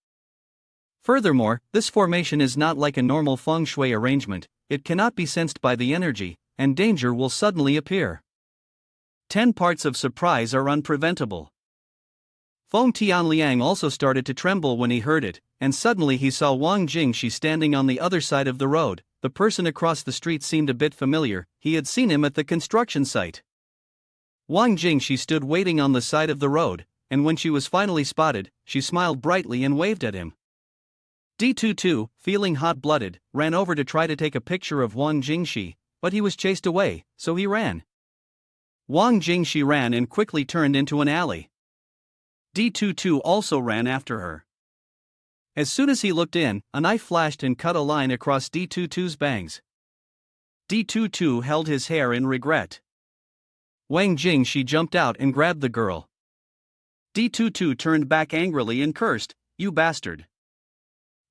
Furthermore, this formation is not like a normal feng shui arrangement, it cannot be sensed by the energy, and danger will suddenly appear. 10 parts of surprise are unpreventable." Feng Tianliang also started to tremble when he heard it, and suddenly he saw Wang Jingshi standing on the other side of the road. The person across the street seemed a bit familiar, he had seen him at the construction site. Wang Jingshi stood waiting on the side of the road, and when she was finally spotted, she smiled brightly and waved at him. Di Tutu, feeling hot-blooded, ran over to try to take a picture of Wang Jingshi, but he was chased away, so he ran. Wang Jingshi ran and quickly turned into an alley. Di Tutu also ran after her. As soon as he looked in, a knife flashed and cut a line across Di Tutu's bangs. Di Tutu held his hair in regret. Wang Jingshi jumped out and grabbed the girl. D22 turned back angrily and cursed, "You bastard."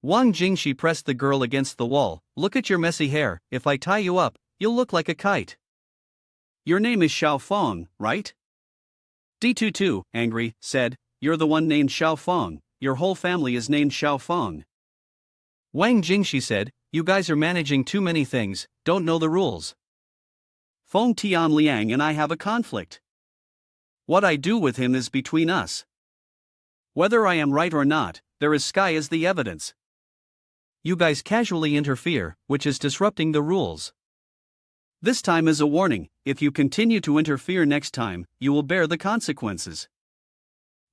Wang Jingshi pressed the girl against the wall. "Look at your messy hair, if I tie you up, you'll look like a kite." "Your name is Xiaofeng, right?" D22, angry, said, "You're the one named Xiaofeng, your whole family is named Xiaofeng." Wang Jingshi said, "You guys are managing too many things, don't know the rules. Feng Tianliang and I have a conflict. What I do with him is between us. Whether I am right or not, there is sky as the evidence. You guys casually interfere, which is disrupting the rules. This time is a warning, if you continue to interfere next time, you will bear the consequences."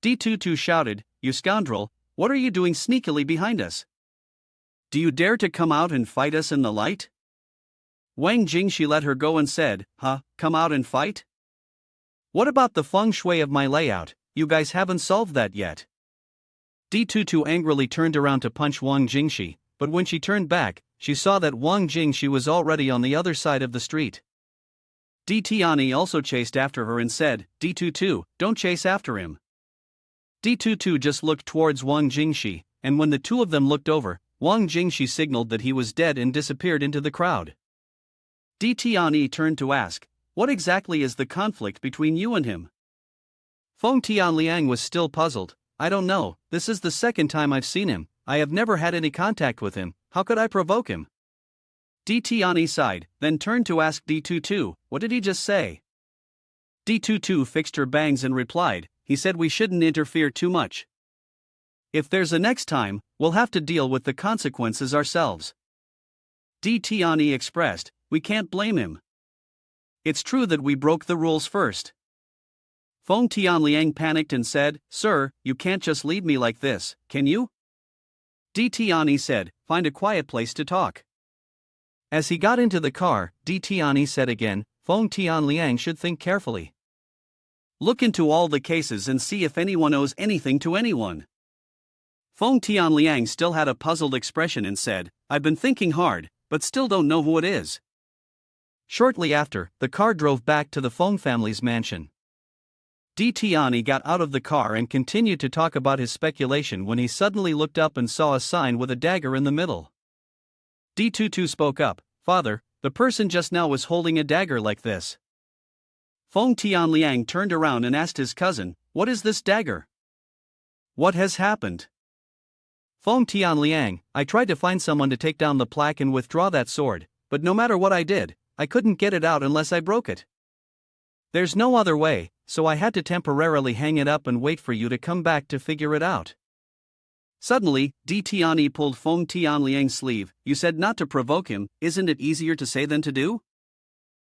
D22 shouted, "You scoundrel, what are you doing sneakily behind us? Do you dare to come out and fight us in the light?" Wang Jingshi let her go and said, "Come out and fight? What about the feng shui of my layout? You guys haven't solved that yet." D22 angrily turned around to punch Wang Jingshi, but when she turned back, she saw that Wang Jingshi was already on the other side of the street. D Tiani also chased after her and said, "D22, don't chase after him." D22 just looked towards Wang Jingshi, and when the two of them looked over, Wang Jingshi signaled that he was dead and disappeared into the crowd. D Tiani turned to ask, "What exactly is the conflict between you and him?" Feng Tianliang was still puzzled. "I don't know, this is the second time I've seen him, I have never had any contact with him, how could I provoke him?" D Tiani sighed, then turned to ask D22, "What did he just say?" D22 fixed her bangs and replied, "He said we shouldn't interfere too much. If there's a next time, we'll have to deal with the consequences ourselves." D Tiani expressed, "We can't blame him. It's true that we broke the rules first." Feng Tianliang panicked and said, "Sir, you can't just leave me like this, can you?" D Tiani said, "Find a quiet place to talk." As he got into the car, D Tiani said again, "Feng Tianliang should think carefully. Look into all the cases and see if anyone owes anything to anyone." Feng Tianliang still had a puzzled expression and said, "I've been thinking hard, but still don't know who it is." Shortly after, the car drove back to the Feng family's mansion. D Tiani got out of the car and continued to talk about his speculation when he suddenly looked up and saw a sign with a dagger in the middle. D22 spoke up, "Father, the person just now was holding a dagger like this." Feng Tianliang turned around and asked his cousin, "What is this dagger? What has happened?" "Feng Tianliang, I tried to find someone to take down the plaque and withdraw that sword, but no matter what I did, I couldn't get it out unless I broke it. There's no other way, so I had to temporarily hang it up and wait for you to come back to figure it out." Suddenly, D Tiani pulled Feng Tianliang's sleeve. "You said not to provoke him, isn't it easier to say than to do?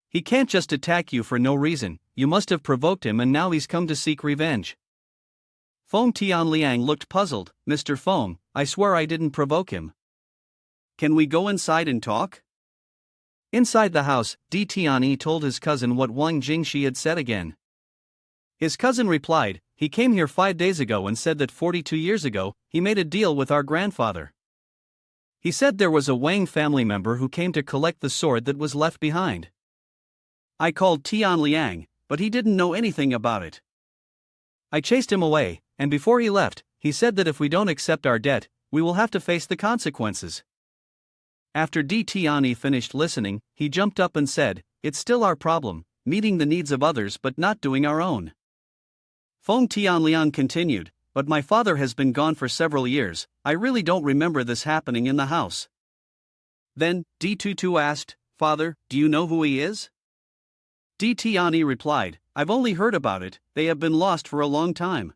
He can't just attack you for no reason, you must have provoked him and now he's come to seek revenge." Feng Tianliang looked puzzled. "Mr. Feng, I swear I didn't provoke him. Can we go inside and talk?" Inside the house, D Tiani told his cousin what Wang Jingshi had said again. His cousin replied, "He came here 5 days ago and said that 42 years ago, he made a deal with our grandfather. He said there was a Wang family member who came to collect the sword that was left behind. I called Tianliang, but he didn't know anything about it. I chased him away, and before he left, he said that if we don't accept our debt, we will have to face the consequences." After D Tiani finished listening, he jumped up and said, "It's still our problem, meeting the needs of others but not doing our own." Feng Tianliang continued, "But my father has been gone for several years, I really don't remember this happening in the house." Then, D22 asked, "Father, do you know who he is?" D Tiani replied, "I've only heard about it, they have been lost for a long time."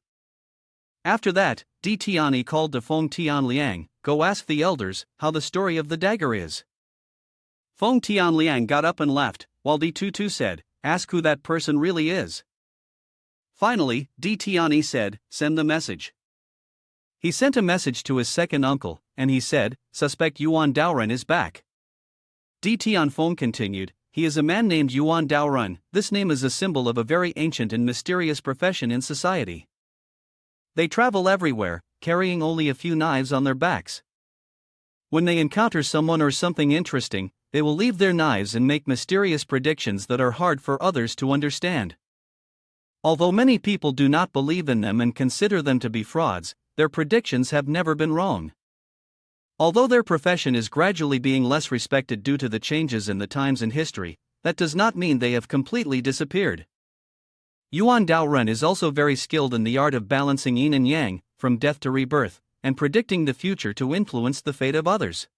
After that, D Tiani called to Feng Tianliang, "Go ask the elders how the story of the dagger is." Feng Tianliang got up and left, while D22 said, "Ask who that person really is." Finally, D Tiani said, "Send the message." He sent a message to his second uncle, and he said, "Suspect Yuan Daoren is back." D Tianfeng continued, "He is a man named Yuan Daoren. This name is a symbol of a very ancient and mysterious profession in society. They travel everywhere, carrying only a few knives on their backs. When they encounter someone or something interesting, they will leave their knives and make mysterious predictions that are hard for others to understand. Although many people do not believe in them and consider them to be frauds, their predictions have never been wrong. Although their profession is gradually being less respected due to the changes in the times and history, that does not mean they have completely disappeared. Yuan Daoren is also very skilled in the art of balancing yin and yang, from death to rebirth, and predicting the future to influence the fate of others.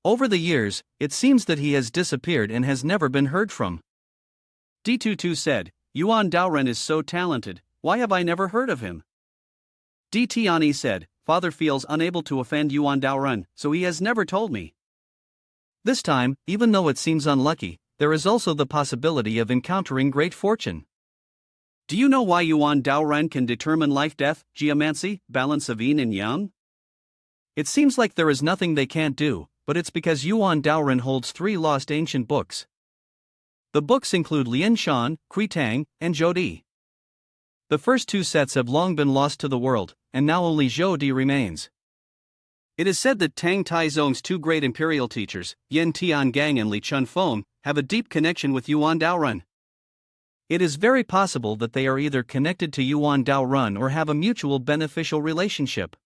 Over the years, it seems that he has disappeared and has never been heard from. D22 said, Yuan Daoren is so talented, why have I never heard of him? D Tiani said, Father feels unable to offend Yuan Daoren, so he has never told me. This time, even though it seems unlucky, there is also the possibility of encountering great fortune. Do you know why Yuan Daoren can determine life-death, geomancy, balance of yin and yang? It seems like there is nothing they can't do, but it's because Yuan Daoren holds 3 lost ancient books. The books include Lian Shan, Kui Tang, and Zhou Di. The first 2 sets have long been lost to the world, and now only Zhou Di remains. It is said that Tang Taizong's 2 great imperial teachers, Yen Tiangang and Li Chunfeng, have a deep connection with Yuan Daoren. It is very possible that they are either connected to Yuan Daoren or have a mutual beneficial relationship.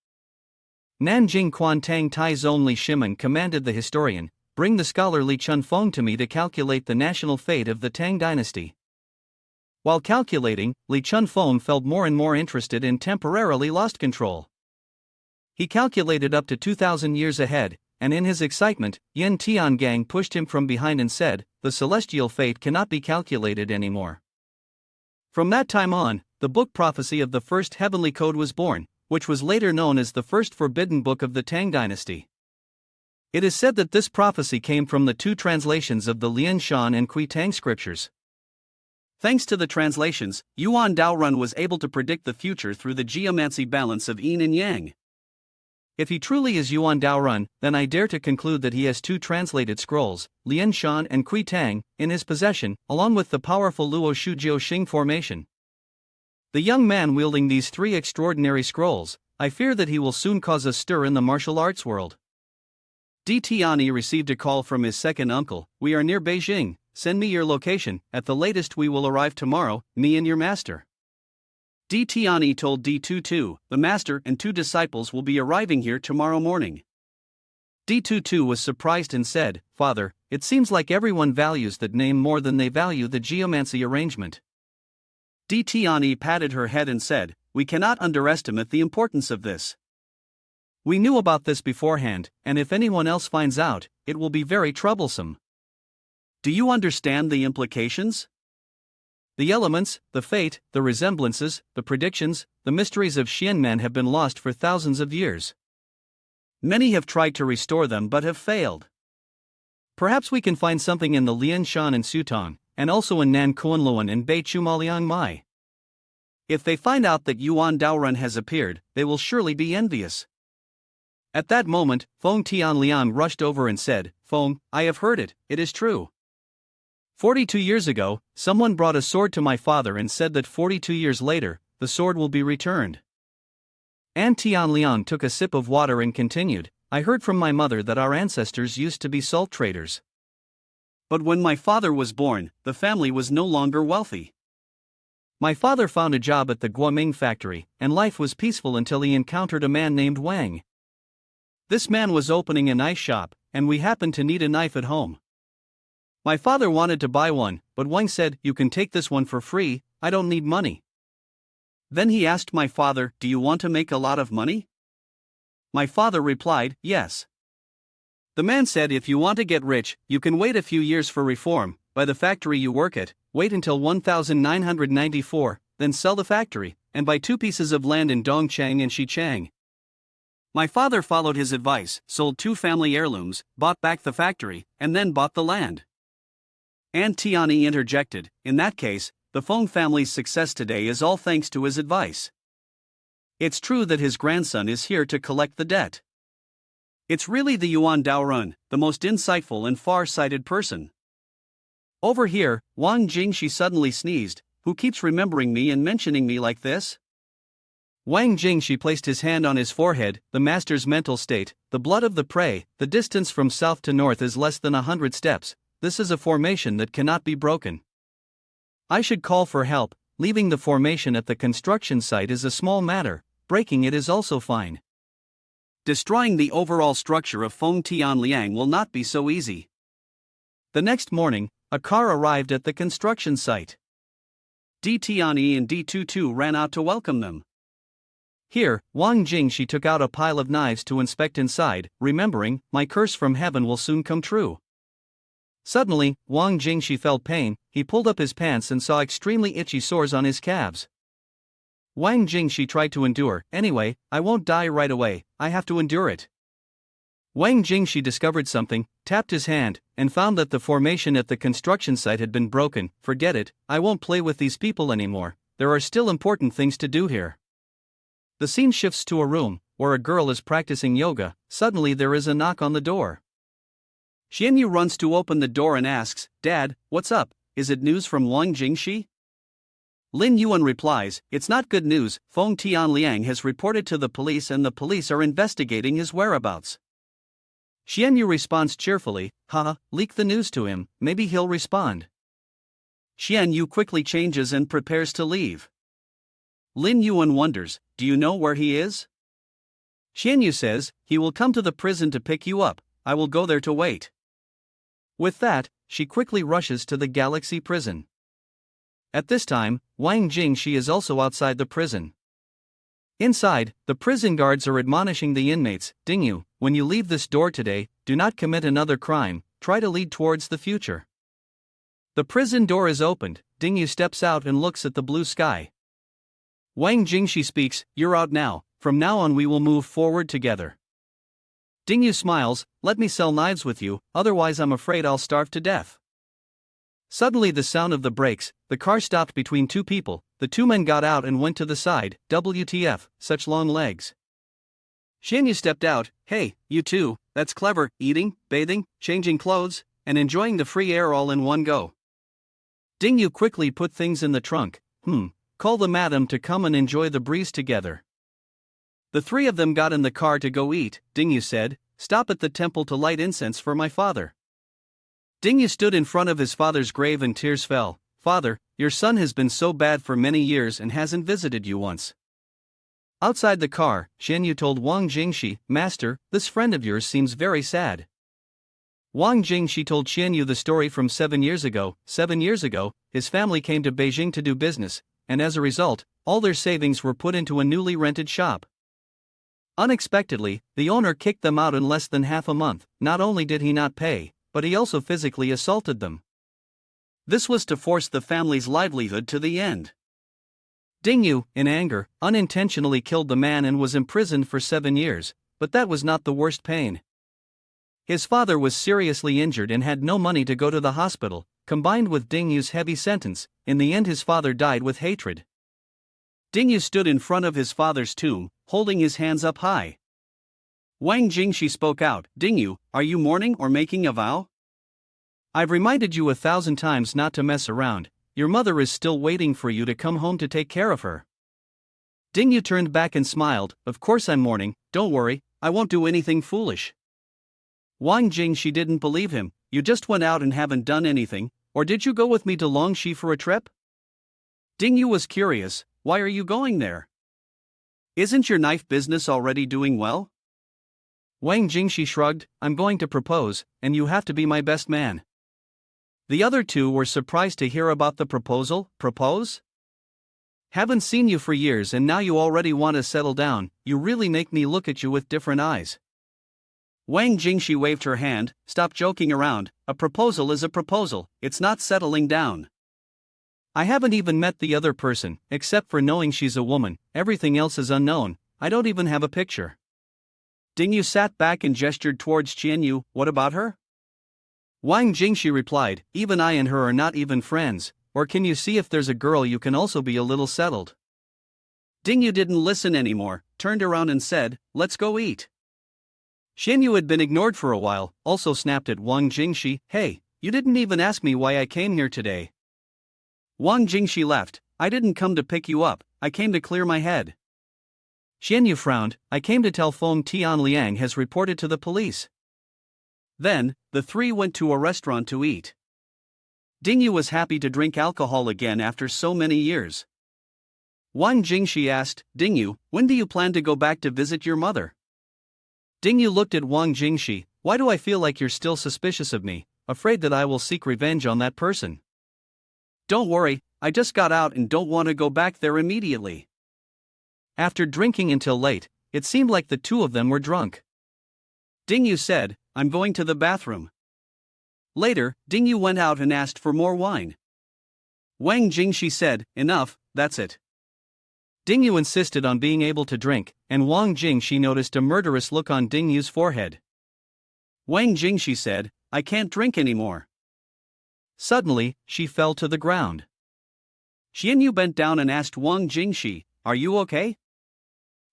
Nanjing Quan Tang Taizong Li Shimen commanded the historian, bring the scholar Li Chunfeng to me to calculate the national fate of the Tang dynasty. While calculating, Li Chunfeng felt more and more interested and temporarily lost control. He calculated up to 2,000 years ahead, and in his excitement, Yen Tiangang pushed him from behind and said, the celestial fate cannot be calculated anymore. From that time on, the book Prophecy of the First Heavenly Code was born, which was later known as the First Forbidden Book of the Tang Dynasty. It is said that this prophecy came from the 2 translations of the Lian Shan and Kui Tang scriptures. Thanks to the translations, Yuan Daoren was able to predict the future through the geomancy balance of yin and yang. If he truly is Yuan Daoren, then I dare to conclude that he has 2 translated scrolls, Lian Shan and Kui Tang, in his possession, along with the powerful Luo Shujiao Xing formation. The young man wielding these 3 extraordinary scrolls, I fear that he will soon cause a stir in the martial arts world. D Tiani received a call from his second uncle, we are near Beijing, send me your location, at the latest we will arrive tomorrow, me and your master. D Tiani told D22, the master and 2 disciples will be arriving here tomorrow morning. D22 was surprised and said, Father, it seems like everyone values that name more than they value the geomancy arrangement. D Tiani patted her head and said, we cannot underestimate the importance of this. We knew about this beforehand, and if anyone else finds out, it will be very troublesome. Do you understand the implications? The elements, the fate, the resemblances, the predictions, the mysteries of Xianmen have been lost for thousands of years. Many have tried to restore them but have failed. Perhaps we can find something in the Lian Shan and Sutong, and also in Nan Kunluan and Bei Chumaliang Mai. If they find out that Yuan Daoren has appeared, they will surely be envious. At that moment, Feng Tianliang rushed over and said, Feng, I have heard it, it is true. 42 years ago, someone brought a sword to my father and said that 42 years later, the sword will be returned. An Tianliang took a sip of water and continued, I heard from my mother that our ancestors used to be salt traders. But when my father was born, the family was no longer wealthy. My father found a job at the Guoming factory, and life was peaceful until he encountered a man named Wang. This man was opening a knife shop, and we happened to need a knife at home. My father wanted to buy one, but Wang said, you can take this one for free, I don't need money. Then he asked my father, do you want to make a lot of money? My father replied, yes. The man said, if you want to get rich, you can wait a few years for reform, by the factory you work at, wait until 1994, then sell the factory, and buy 2 pieces of land in Dongchang and Xichang. My father followed his advice, sold 2 family heirlooms, bought back the factory, and then bought the land. An Tiani interjected, in that case, the Feng family's success today is all thanks to his advice. It's true that his grandson is here to collect the debt. It's really the Yuan Daoren, the most insightful and far-sighted person. Over here, Wang Jingxi suddenly sneezed, who keeps remembering me and mentioning me like this? Wang Jingxi placed his hand on his forehead, the master's mental state, the blood of the prey, the distance from south to north is less than 100 steps, this is a formation that cannot be broken. I should call for help, leaving the formation at the construction site is a small matter, breaking it is also fine. Destroying the overall structure of Feng Tianliang will not be so easy. The next morning, a car arrived at the construction site. D Tianyi and D Tutu ran out to welcome them. Here, Wang Jingxi took out a pile of knives to inspect inside, remembering, my curse from heaven will soon come true. Suddenly, Wang Jingxi felt pain. He pulled up his pants and saw extremely itchy sores on his calves. Wang Jingxi tried to endure. Anyway, I won't die right away, I have to endure it. Wang Jingxi discovered something, tapped his hand, and found that the formation at the construction site had been broken. Forget it, I won't play with these people anymore, there are still important things to do here. The scene shifts to a room, where a girl is practicing yoga. Suddenly there is a knock on the door. Xianyu runs to open the door and asks, Dad, what's up, is it news from Wang Jingxi? Lin Yuan replies, it's not good news, Feng Tianliang has reported to the police and the police are investigating his whereabouts. Xianyu responds cheerfully, haha, leak the news to him, maybe he'll respond. Xianyu quickly changes and prepares to leave. Lin Yuan wonders, do you know where he is? Xianyu says, he will come to the prison to pick you up, I will go there to wait. With that, she quickly rushes to the Galaxy prison. At this time, Wang Jingxi is also outside the prison. Inside, the prison guards are admonishing the inmates, Dingyu, when you leave this door today, do not commit another crime, try to lead towards the future. The prison door is opened, Dingyu steps out and looks at the blue sky. Wang Jingxi speaks, you're out now, from now on we will move forward together. Dingyu smiles, let me sell knives with you, otherwise I'm afraid I'll starve to death. Suddenly the sound of the brakes, the car stopped between two people, the two men got out and went to the side, WTF, such long legs. Xianyu stepped out, hey, you two, that's clever, eating, bathing, changing clothes, and enjoying the free air all in one go. Dingyu quickly put things in the trunk, call the madam to come and enjoy the breeze together. The three of them got in the car to go eat, Dingyu said, stop at the temple to light incense for my father. Dingyu stood in front of his father's grave and tears fell. Father, your son has been so bad for many years and hasn't visited you once. Outside the car, Xianyu told Wang Jingxi, Master, this friend of yours seems very sad. Wang Jingxi told Xianyu the story from 7 years ago. 7 years ago, his family came to Beijing to do business, and as a result, all their savings were put into a newly rented shop. Unexpectedly, the owner kicked them out in less than half a month. Not only did he not pay, but he also physically assaulted them. This was to force the family's livelihood to the end. Dingyu, in anger, unintentionally killed the man and was imprisoned for 7 years, but that was not the worst pain. His father was seriously injured and had no money to go to the hospital. Combined with Dingyu's heavy sentence, in the end his father died with hatred. Dingyu stood in front of his father's tomb, holding his hands up high. Wang Jingxi spoke out, Dingyu, are you mourning or making a vow? I've reminded you 1,000 times not to mess around, your mother is still waiting for you to come home to take care of her. Dingyu turned back and smiled, of course I'm mourning, don't worry, I won't do anything foolish. Wang Jingxi didn't believe him, you just went out and haven't done anything, or did you go with me to Longxi for a trip? Dingyu was curious, why are you going there? Isn't your knife business already doing well? Wang Jingxi shrugged, I'm going to propose, and you have to be my best man. The other two were surprised to hear about the proposal. Propose? Haven't seen you for years and now you already want to settle down, you really make me look at you with different eyes. Wang Jingxi waved her hand, stop joking around, a proposal is a proposal, it's not settling down. I haven't even met the other person, except for knowing she's a woman, everything else is unknown, I don't even have a picture. Dingyu sat back and gestured towards Qianyu, what about her? Wang Jingxi replied, even I and her are not even friends, or can you see if there's a girl you can also be a little settled? Dingyu didn't listen anymore, turned around and said, let's go eat. Qianyu had been ignored for a while, also snapped at Wang Jingxi, hey, you didn't even ask me why I came here today. Wang Jingxi left, I didn't come to pick you up, I came to clear my head. Qianyu frowned, I came to tell Feng Tianliang has reported to the police. Then, the three went to a restaurant to eat. Dingyu was happy to drink alcohol again after so many years. Wang Jingxi asked, Dingyu, when do you plan to go back to visit your mother? Dingyu looked at Wang Jingxi. Why do I feel like you're still suspicious of me, afraid that I will seek revenge on that person? Don't worry, I just got out and don't want to go back there immediately. After drinking until late, it seemed like the two of them were drunk. Dingyu said, I'm going to the bathroom. Later, Dingyu went out and asked for more wine. Wang Jingxi said, enough, that's it. Dingyu insisted on being able to drink, and Wang Jingxi noticed a murderous look on Dingyu's forehead. Wang Jingxi said, I can't drink anymore. Suddenly, she fell to the ground. Xianyu bent down and asked Wang Jingxi, are you okay?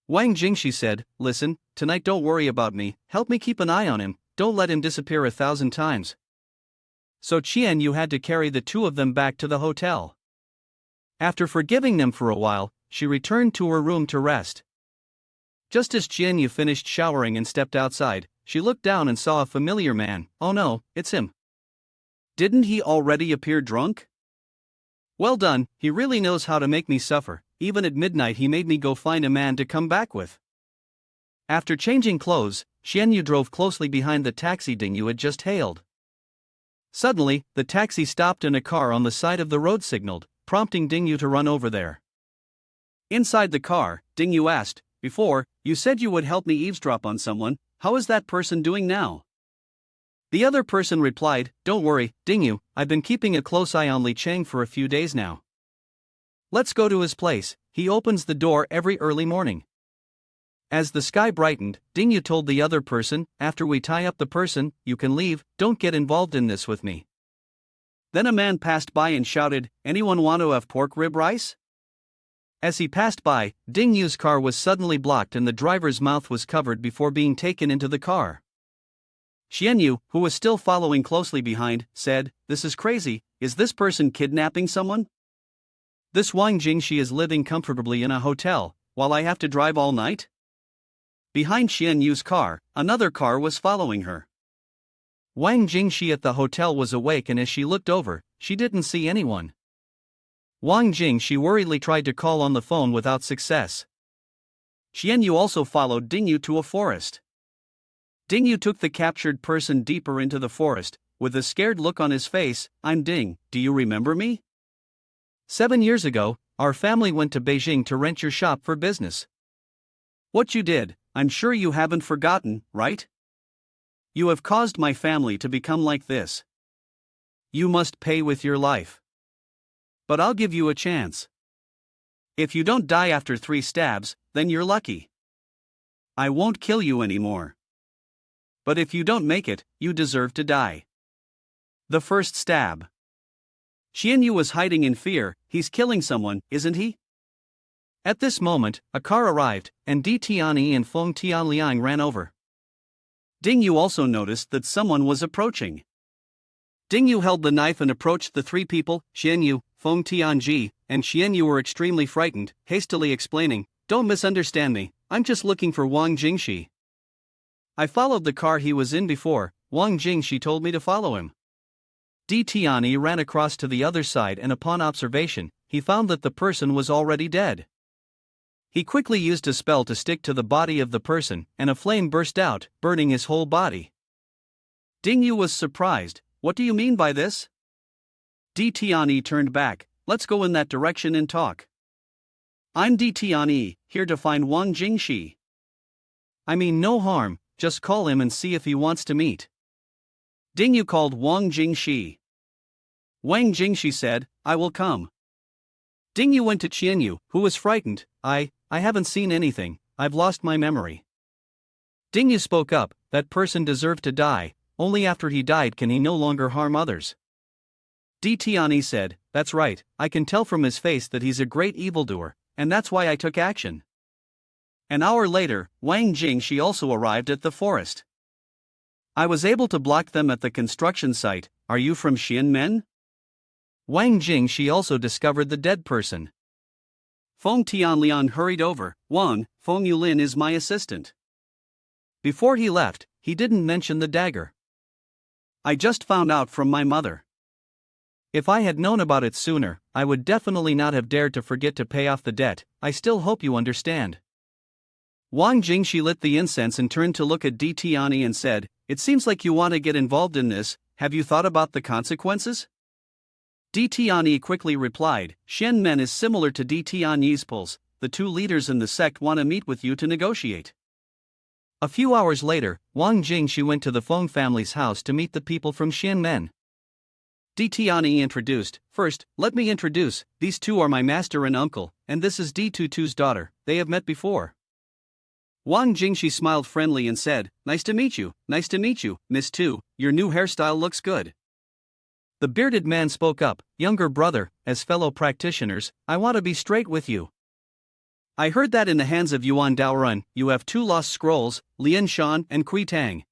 Wang Jingxi said, listen, tonight don't worry about me, help me keep an eye on him, don't let him disappear 1,000 times. So Xianyu had to carry the two of them back to the hotel. After forgiving them for a while, she returned to her room to rest. Just as Xianyu finished showering and stepped outside, she looked down and saw a familiar man. Oh no, it's him. Didn't he already appear drunk? Well done, he really knows how to make me suffer. Even at midnight he made me go find a man to come back with. After changing clothes, Xianyu drove closely behind the taxi Dingyu had just hailed. Suddenly, the taxi stopped and a car on the side of the road signaled, prompting Dingyu to run over there. Inside the car, Dingyu asked, before, you said you would help me eavesdrop on someone, how is that person doing now? The other person replied, don't worry, Dingyu, I've been keeping a close eye on Li Cheng for a few days now. Let's go to his place, he opens the door every early morning. As the sky brightened, Dingyu told the other person, after we tie up the person, you can leave, don't get involved in this with me. Then a man passed by and shouted, anyone want to have pork rib rice? As he passed by, Dingyu's car was suddenly blocked and the driver's mouth was covered before being taken into the car. Xianyu, who was still following closely behind, said, this is crazy, is this person kidnapping someone? This Wang Jingxi is living comfortably in a hotel, while I have to drive all night? Behind Xianyu's car, another car was following her. Wang Jingxi at the hotel was awake and as she looked over, she didn't see anyone. Wang Jingxi worriedly tried to call on the phone without success. Xianyu also followed Dingyu to a forest. Dingyu took the captured person deeper into the forest, with a scared look on his face, I'm Ding, do you remember me? 7 years ago, our family went to Beijing to rent your shop for business. What you did, I'm sure you haven't forgotten, right? You have caused my family to become like this. You must pay with your life. But I'll give you a chance. If you don't die after 3 stabs, then you're lucky. I won't kill you anymore. But if you don't make it, you deserve to die. The first stab. Xianyu was hiding in fear, he's killing someone, isn't he? At this moment, a car arrived, and Di Tianyi and Feng Tianliang ran over. Dingyu also noticed that someone was approaching. Dingyu held the knife and approached the 3 people, Xianyu, Feng Tianji, and Xianyu were extremely frightened, hastily explaining, don't misunderstand me, I'm just looking for Wang Jingxi. I followed the car he was in before, Wang Jingxi told me to follow him. Di Tianyi ran across to the other side and upon observation, he found that the person was already dead. He quickly used a spell to stick to the body of the person, and a flame burst out, burning his whole body. Dingyu was surprised, what do you mean by this? Di Tianyi turned back, let's go in that direction and talk. I'm Di Tianyi, here to find Wang Jingxi. I mean no harm, just call him and see if he wants to meet. Dingyu called Wang Jingxi. Wang Jingxi said, I will come. Dingyu went to Qianyu, who was frightened, I haven't seen anything, I've lost my memory. Dingyu spoke up, that person deserved to die, only after he died can he no longer harm others. Di Tianyi said, that's right, I can tell from his face that he's a great evildoer, and that's why I took action. An hour later, Wang Jingxi also arrived at the forest. I was able to block them at the construction site, are you from Xianmen? Wang Jingxi also discovered the dead person. Feng Tianlian hurried over, Wang, Feng Yulin is my assistant. Before he left, he didn't mention the dagger. I just found out from my mother. If I had known about it sooner, I would definitely not have dared to forget to pay off the debt. I still hope you understand. Wang Jingshi lit the incense and turned to look at Di Tianyi and said, "It seems like you want to get involved in this. Have you thought about the consequences?" Di Tianyi quickly replied, "Shen Men is similar to Di Tianyi's pulse. The two leaders in the sect want to meet with you to negotiate." A few hours later, Wang Jingshi went to the Feng family's house to meet the people from Shen Men. Di Tianyi introduced, "First, let me introduce, these two are my master and uncle, and this is Di Tutu's daughter. They have met before." Wang Jingshi smiled friendly and said, nice to meet you, Miss Tu, your new hairstyle looks good." The bearded man spoke up, "Younger brother, as fellow practitioners, I want to be straight with you. I heard that in the hands of Yuan Daorun, you have two lost scrolls, Lian Shan and Kui Tang."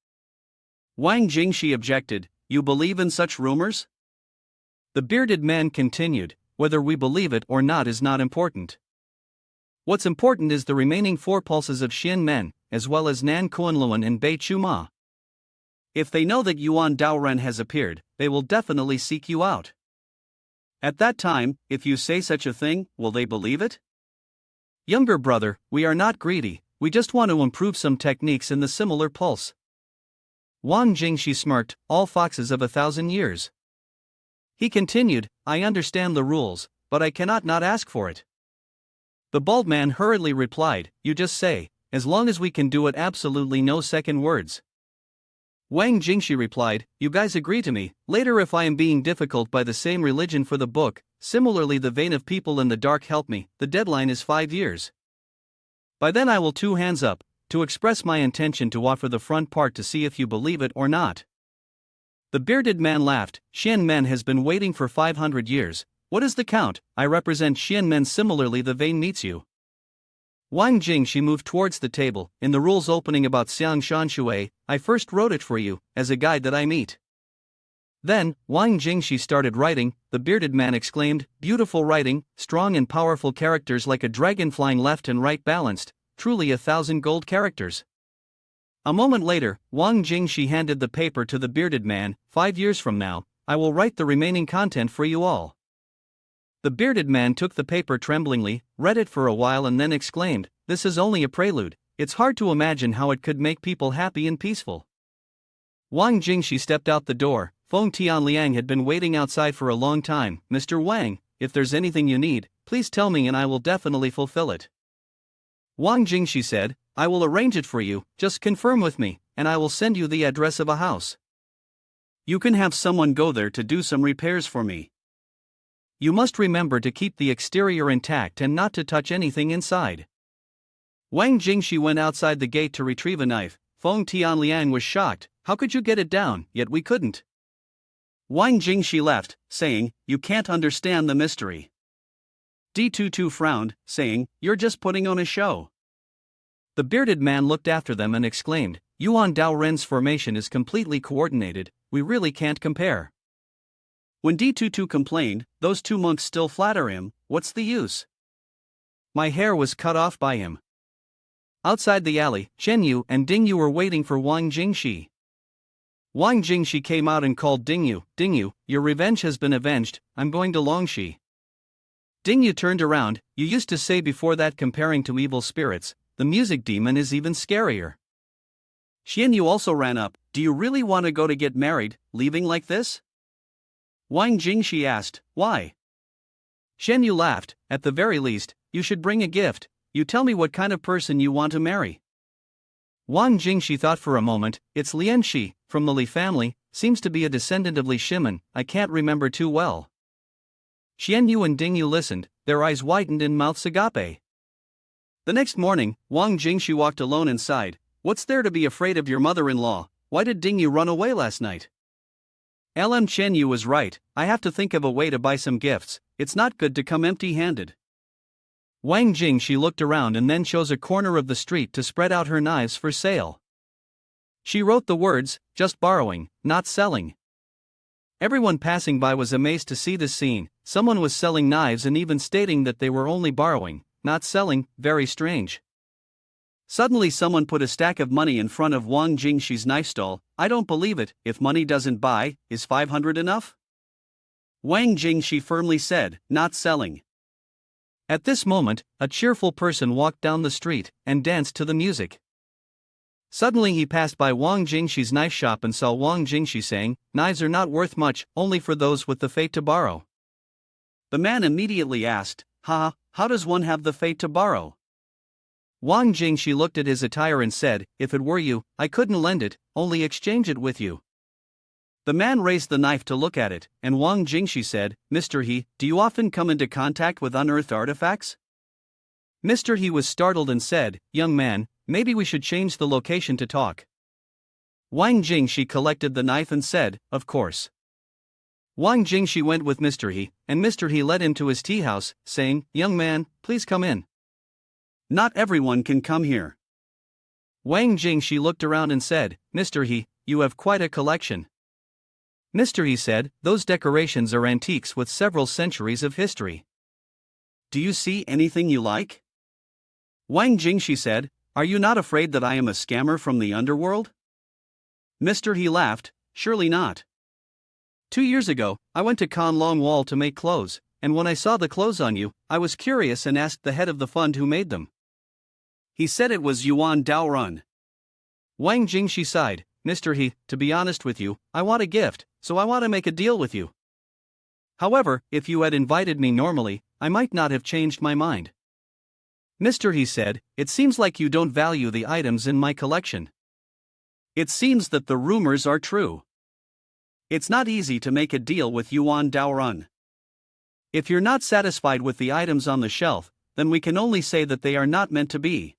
Wang Jingshi objected, "You believe in such rumors?" The bearded man continued, "Whether we believe it or not is not important. What's important is the remaining four pulses of Shen Men, as well as Nan Kunluan and Bei Chuma. If they know that Yuan Daoren has appeared, they will definitely seek you out. At that time, if you say such a thing, will they believe it? Younger brother, we are not greedy, we just want to improve some techniques in the similar pulse." Wang Jingshi smirked, "All foxes of 1,000 years." He continued, "I understand the rules, but I cannot not ask for it." The bald man hurriedly replied, "You just say, as long as we can do it, absolutely no second words." Wang Jingshi replied, "You guys agree to me, later if I am being difficult by the same religion for the book, similarly the vein of people in the dark help me, the deadline is 5 years. By then I will two hands up, to express my intention to offer the front part to see if you believe it or not." The bearded man laughed, "Shen Men has been waiting for 500 years, what is the count? I represent Shen Men, similarly the vein meets you." Wang Jingshi moved towards the table, "In the rules opening about Xiang Shanshui, I first wrote it for you, as a guide that I meet." Then, Wang Jingshi started writing. The bearded man exclaimed, "Beautiful writing, strong and powerful characters like a dragon flying left and right balanced, truly 1,000 gold characters." A moment later, Wang Jingshi handed the paper to the bearded man, 5 years from now, I will write the remaining content for you all." The bearded man took the paper tremblingly, read it for a while and then exclaimed, "This is only a prelude, it's hard to imagine how it could make people happy and peaceful." Wang Jingshi stepped out the door. Feng Tianliang had been waiting outside for a long time. "Mr. Wang, if there's anything you need, please tell me and I will definitely fulfill it." Wang Jingshi said, "I will arrange it for you, just confirm with me, and I will send you the address of a house. You can have someone go there to do some repairs for me. You must remember to keep the exterior intact and not to touch anything inside." Wang Jingshi went outside the gate to retrieve a knife. Feng Tianliang was shocked, "How could you get it down, yet we couldn't?" Wang Jingshi left, saying, "You can't understand the mystery." Di Tutu frowned, saying, "You're just putting on a show." The bearded man looked after them and exclaimed, "Yuan Daoren's formation is completely coordinated, we really can't compare." When Di Tutu complained, "Those two monks still flatter him, what's the use? My hair was cut off by him." Outside the alley, Chen Yu and Ding Yu were waiting for Wang Jingshi. Wang Jingshi came out and called Ding Yu, your revenge has been avenged, I'm going to Longxi. Ding Yu turned around, "You used to say before that comparing to evil spirits, the music demon is even scarier." Chen Yu also ran up, "Do you really want to go to get married, leaving like this?" Wang Jingshi asked, "Why?" Chen Yu laughed, "At the very least, you should bring a gift, you tell me what kind of person you want to marry." Wang Jingshi thought for a moment, "It's Lian Shi, from the Li family, seems to be a descendant of Li Shimen, I can't remember too well." Chen Yu and Ding Yu listened, their eyes widened and mouths agape. The next morning, Wang Jingshi walked alone inside. "What's there to be afraid of your mother-in-law? Why did Ding Yu run away last night?" LM Chen Yu was right, I have to think of a way to buy some gifts, it's not good to come empty-handed. Wang Jingshi looked around and then chose a corner of the street to spread out her knives for sale. She wrote the words, "Just borrowing, not selling." Everyone passing by was amazed to see this scene, someone was selling knives and even stating that they were only borrowing, not selling, very strange. Suddenly someone put a stack of money in front of Wang Jingshi's knife stall. "I don't believe it, if money doesn't buy, is 500 enough?" Wang Jingshi firmly said, not selling. At this moment, a cheerful person walked down the street and danced to the music. Suddenly he passed by Wang Jingshi's knife shop and saw Wang Jingshi saying, "Knives are not worth much, only for those with the fate to borrow." The man immediately asked, how does one have the fate to borrow?" Wang Jingshi looked at his attire and said, "If it were you, I couldn't lend it, only exchange it with you." The man raised the knife to look at it, and Wang Jingshi said, "Mr. He, do you often come into contact with unearthed artifacts?" Mr. He was startled and said, "Young man, maybe we should change the location to talk." Wang Jingshi collected the knife and said, "Of course." Wang Jingshi went with Mr. He, and Mr. He led him to his tea house, saying, "Young man, please come in. Not everyone can come here." Wang Jingshi looked around and said, "Mr. He, you have quite a collection." Mr. He said, "Those decorations are antiques with several centuries of history. Do you see anything you like?" Wang Jingshi said, "Are you not afraid that I am a scammer from the underworld?" Mr. He laughed, "Surely not. 2 years ago, I went to Konlong Wall to make clothes, and when I saw the clothes on you, I was curious and asked the head of the fund who made them. He said it was Yuan Daorun." Wang Jingshi sighed, "Mr. He, to be honest with you, I want a gift, so I want to make a deal with you. However, if you had invited me normally, I might not have changed my mind." Mr. He said, "It seems like you don't value the items in my collection. It seems that the rumors are true. It's not easy to make a deal with Yuan Daorun. If you're not satisfied with the items on the shelf, then we can only say that they are not meant to be."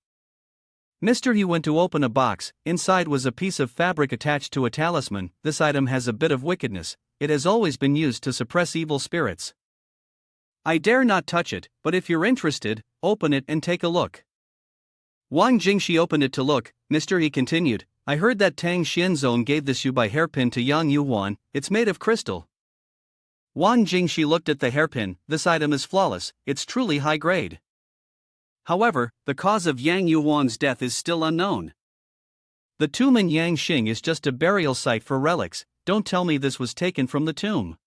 Mr. He went to open a box. Inside was a piece of fabric attached to a talisman. "This item has a bit of wickedness. It has always been used to suppress evil spirits. I dare not touch it, but if you're interested, open it and take a look." Wang Jingshi opened it to look. Mr. He continued, "I heard that Tang Xianzong gave this you by hairpin to Yang Yuan. It's made of crystal." Wang Jingshi looked at the hairpin. "This item is flawless, it's truly high grade. However, the cause of Yang Yuan's death is still unknown. The tomb in Yangxing is just a burial site for relics. Don't tell me this was taken from the tomb."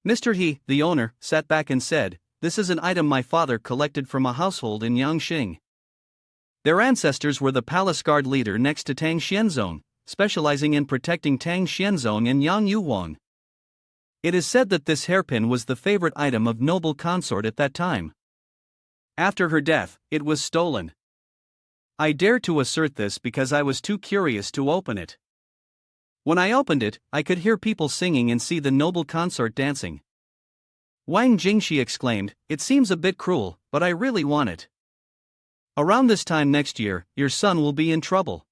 Mr. He, the owner, sat back and said, "This is an item my father collected from a household in Yangxing. Their ancestors were the palace guard leader next to Tang Xianzong, specializing in protecting Tang Xianzong and Yang Yuan. It is said that this hairpin was the favorite item of noble consort at that time. After her death, it was stolen. I dare to assert this because I was too curious to open it. When I opened it, I could hear people singing and see the noble consort dancing." Wang Jingshi exclaimed, "It seems a bit cruel, but I really want it. Around this time next year, your son will be in trouble.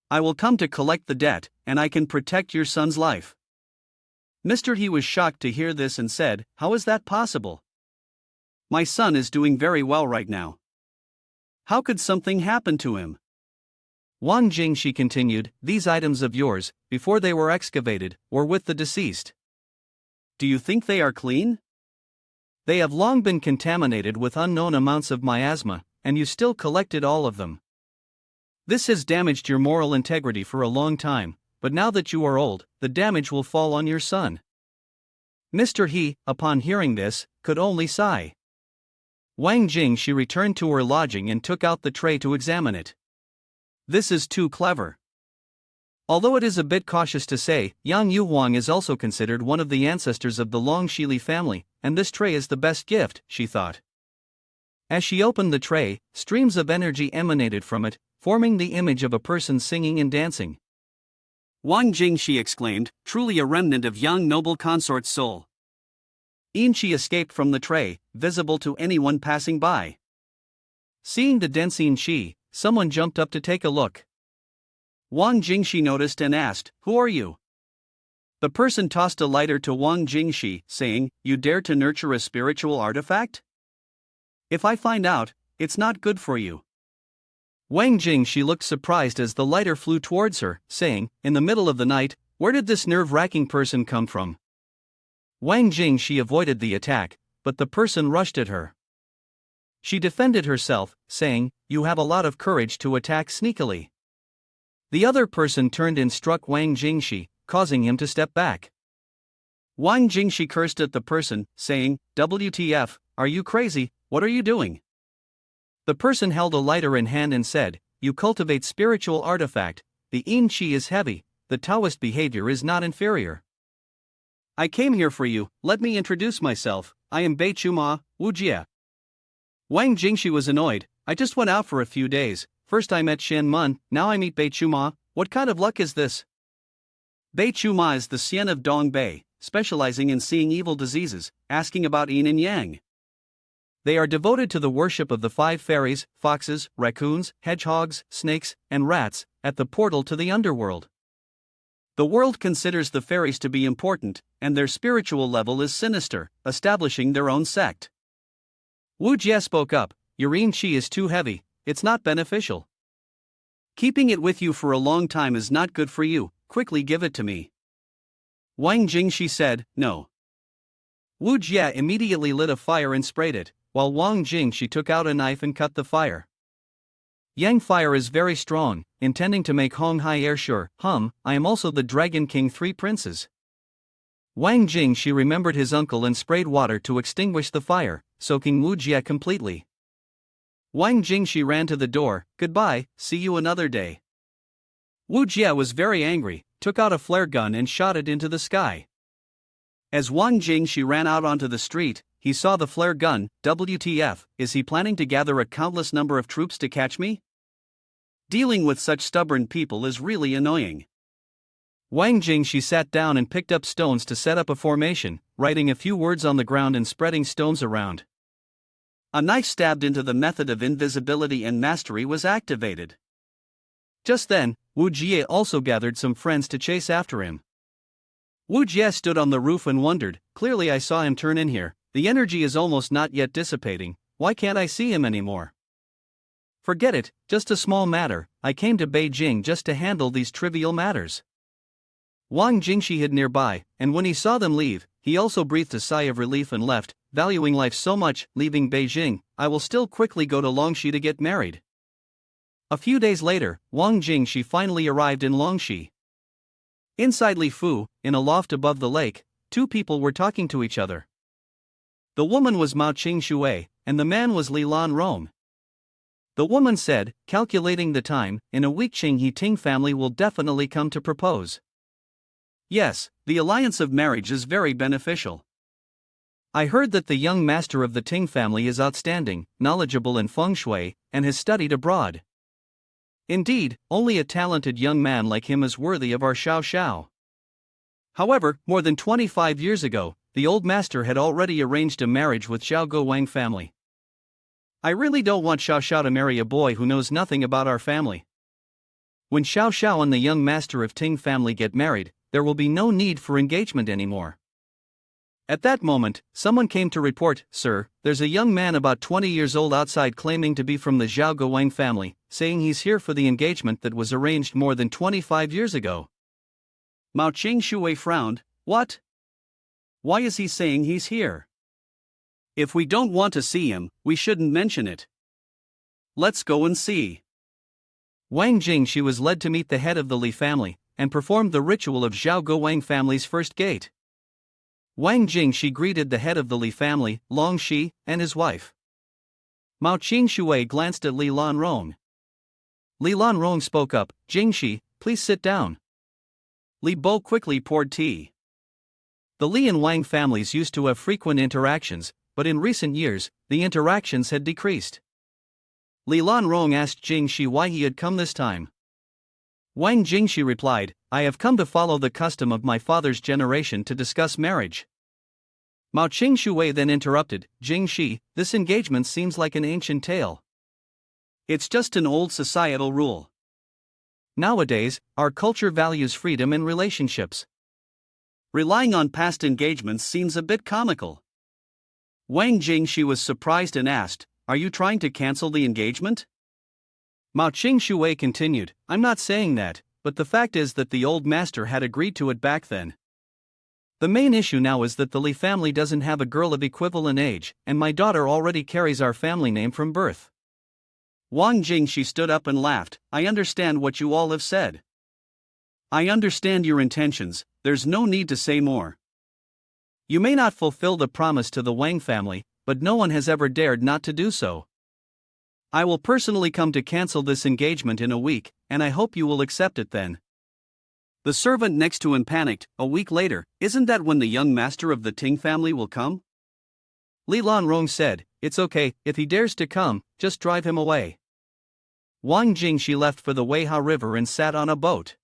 I will come to collect the debt, and I can protect your son's life." Mr. He was shocked to hear this and said, "How is that possible? My son is doing very well right now. How could something happen to him?" Wang Jingshi continued, "These items of yours, before they were excavated, were with the deceased. Do you think they are clean? They have long been contaminated with unknown amounts of miasma, and you still collected all of them. This has damaged your moral integrity for a long time, but now that you are old, the damage will fall on your son." Mr. He, upon hearing this, could only sigh. Wang Jingshi returned to her lodging and took out the tray to examine it. "This is too clever." Although it is a bit cautious to say, Yang Yuan is also considered one of the ancestors of the Longshili family, and this tray is the best gift, she thought. As she opened the tray, streams of energy emanated from it, forming the image of a person singing and dancing. Wang Jingshi exclaimed, "Truly a remnant of young noble consort's soul." She escaped from the tray, visible to anyone passing by. Seeing the dancing Shi, someone jumped up to take a look. Wang Jingshi noticed and asked, "Who are you?" The person tossed a lighter to Wang Jingshi, saying, "You dare to nurture a spiritual artifact? If I find out, it's not good for you." Wang Jingshi looked surprised as the lighter flew towards her, saying, "In the middle of the night, where did this nerve-wracking person come from?" Wang Jingshi avoided the attack, but the person rushed at her. She defended herself, saying, "You have a lot of courage to attack sneakily." The other person turned and struck Wang Jingshi, causing him to step back. Wang Jingshi cursed at the person, saying, "WTF, are you crazy, what are you doing?" The person held a lighter in hand and said, "You cultivate spiritual artifact, the yin qi is heavy, the Taoist behavior is not inferior. I came here for you, let me introduce myself, I am Bei Chuma, Wu Jie." Wang Jingshi was annoyed, "I just went out for a few days, first I met Shen Mun, now I meet Bei Chuma, what kind of luck is this?" Bei Chuma is the Xian of Dong Bei, specializing in seeing evil diseases, asking about yin and yang. They are devoted to the worship of the 5 fairies, foxes, raccoons, hedgehogs, snakes, and rats, at the portal to the underworld. The world considers the fairies to be important, and their spiritual level is sinister, establishing their own sect. Wu Jie spoke up, "Your yin qi is too heavy, it's not beneficial. Keeping it with you for a long time is not good for you, quickly give it to me." Wang Jingshi said, "No." Wu Jie immediately lit a fire and sprayed it, while Wang Jingshi took out a knife and cut the fire. Yang fire is very strong, intending to make Hong Hai air sure, I am also the Dragon King 3 princes. Wang Jingshi remembered his uncle and sprayed water to extinguish the fire, soaking Wu Jie completely. Wang Jingshi ran to the door, "Goodbye, see you another day." Wu Jie was very angry, took out a flare gun and shot it into the sky. As Wang Jingshi ran out onto the street, he saw the flare gun. "WTF, is he planning to gather a countless number of troops to catch me? Dealing with such stubborn people is really annoying." Wang Jingshi sat down and picked up stones to set up a formation, writing a few words on the ground and spreading stones around. A knife stabbed into the method of invisibility and mastery was activated. Just then, Wu Jie also gathered some friends to chase after him. Wu Jie stood on the roof and wondered, "Clearly I saw him turn in here, the energy is almost not yet dissipating, why can't I see him anymore? Forget it, just a small matter, I came to Beijing just to handle these trivial matters." Wang Jingshi hid nearby, and when he saw them leave, he also breathed a sigh of relief and left, valuing life so much. "Leaving Beijing, I will still quickly go to Longxi to get married." A few days later, Wang Jingshi finally arrived in Longxi. Inside Li Fu, in a loft above the lake, 2 people were talking to each other. The woman was Mao Qing Shui, and the man was Li Lan Rong. The woman said, "Calculating the time, in a week Qing He Ting family will definitely come to propose. Yes, the alliance of marriage is very beneficial. I heard that the young master of the Ting family is outstanding, knowledgeable in feng shui, and has studied abroad. Indeed, only a talented young man like him is worthy of our Xiao Xiao." However, more than 25 years ago, the old master had already arranged a marriage with Xiao Guowang family. "I really don't want Xiao Xiao to marry a boy who knows nothing about our family. When Xiao Xiao and the young master of Ting family get married, there will be no need for engagement anymore." At that moment, someone came to report, "Sir, there's a young man about 20 years old outside claiming to be from the Xiao Guowang family, saying he's here for the engagement that was arranged more than 25 years ago." Mao Qing Shui frowned, "What? Why is he saying he's here? If we don't want to see him, we shouldn't mention it. Let's go and see." Wang Jingshi was led to meet the head of the Li family, and performed the ritual of Xiao Guowang family's first gate. Wang Jingshi greeted the head of the Li family, Long Shi, and his wife. Mao Qing Shui glanced at Li Lan Rong. Li Lan Rong spoke up, "Jingshi, please sit down." Li Bo quickly poured tea. The Li and Wang families used to have frequent interactions, but in recent years, the interactions had decreased. Li Lan Rong asked Jingshi why he had come this time. Wang Jingshi replied, "I have come to follow the custom of my father's generation to discuss marriage." Mao Qing Shui then interrupted, "Jingshi, this engagement seems like an ancient tale. It's just an old societal rule. Nowadays, our culture values freedom in relationships. Relying on past engagements seems a bit comical." Wang Jingshi was surprised and asked, "Are you trying to cancel the engagement?" Mao Qing Shui continued, "I'm not saying that, but the fact is that the old master had agreed to it back then. The main issue now is that the Li family doesn't have a girl of equivalent age, and my daughter already carries our family name from birth." Wang Jingshi stood up and laughed, "I understand what you all have said. I understand your intentions, there's no need to say more. You may not fulfill the promise to the Wang family, but no one has ever dared not to do so. I will personally come to cancel this engagement in a week, and I hope you will accept it then. The servant next to him panicked. A week later, isn't that when the young master of the Ting family will come? Li Lanrong said, it's okay, if he dares to come, just drive him away. Wang Jingxi left for the Weiha River and sat on a boat.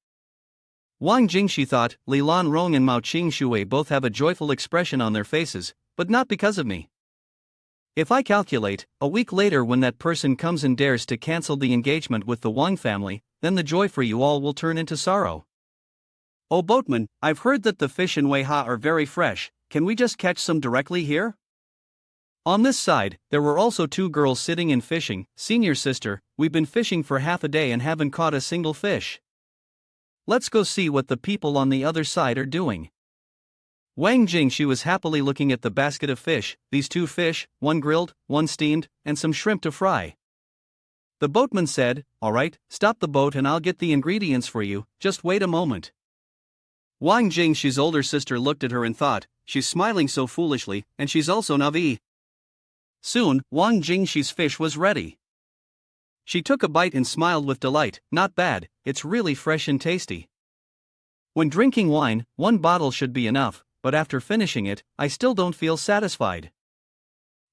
Wang Jingxi thought, Li Lanrong and Mao Qingshui both have a joyful expression on their faces, but not because of me. If I calculate, a week later when that person comes and dares to cancel the engagement with the Wang family, then the joy for you all will turn into sorrow. Oh boatman, I've heard that the fish in Weiha are very fresh, can we just catch some directly here? On this side, there were also two girls sitting and fishing. Senior sister, we've been fishing for half a day and haven't caught a single fish. Let's go see what the people on the other side are doing. Wang Jingxi was happily looking at the basket of fish, these two fish, one grilled, one steamed, and some shrimp to fry. The boatman said, alright, stop the boat and I'll get the ingredients for you, just wait a moment. Wang Jingxi's older sister looked at her and thought, she's smiling so foolishly, and she's also naive. Soon, Wang Jingxi's fish was ready. She took a bite and smiled with delight, not bad, it's really fresh and tasty. When drinking wine, one bottle should be enough, but after finishing it, I still don't feel satisfied.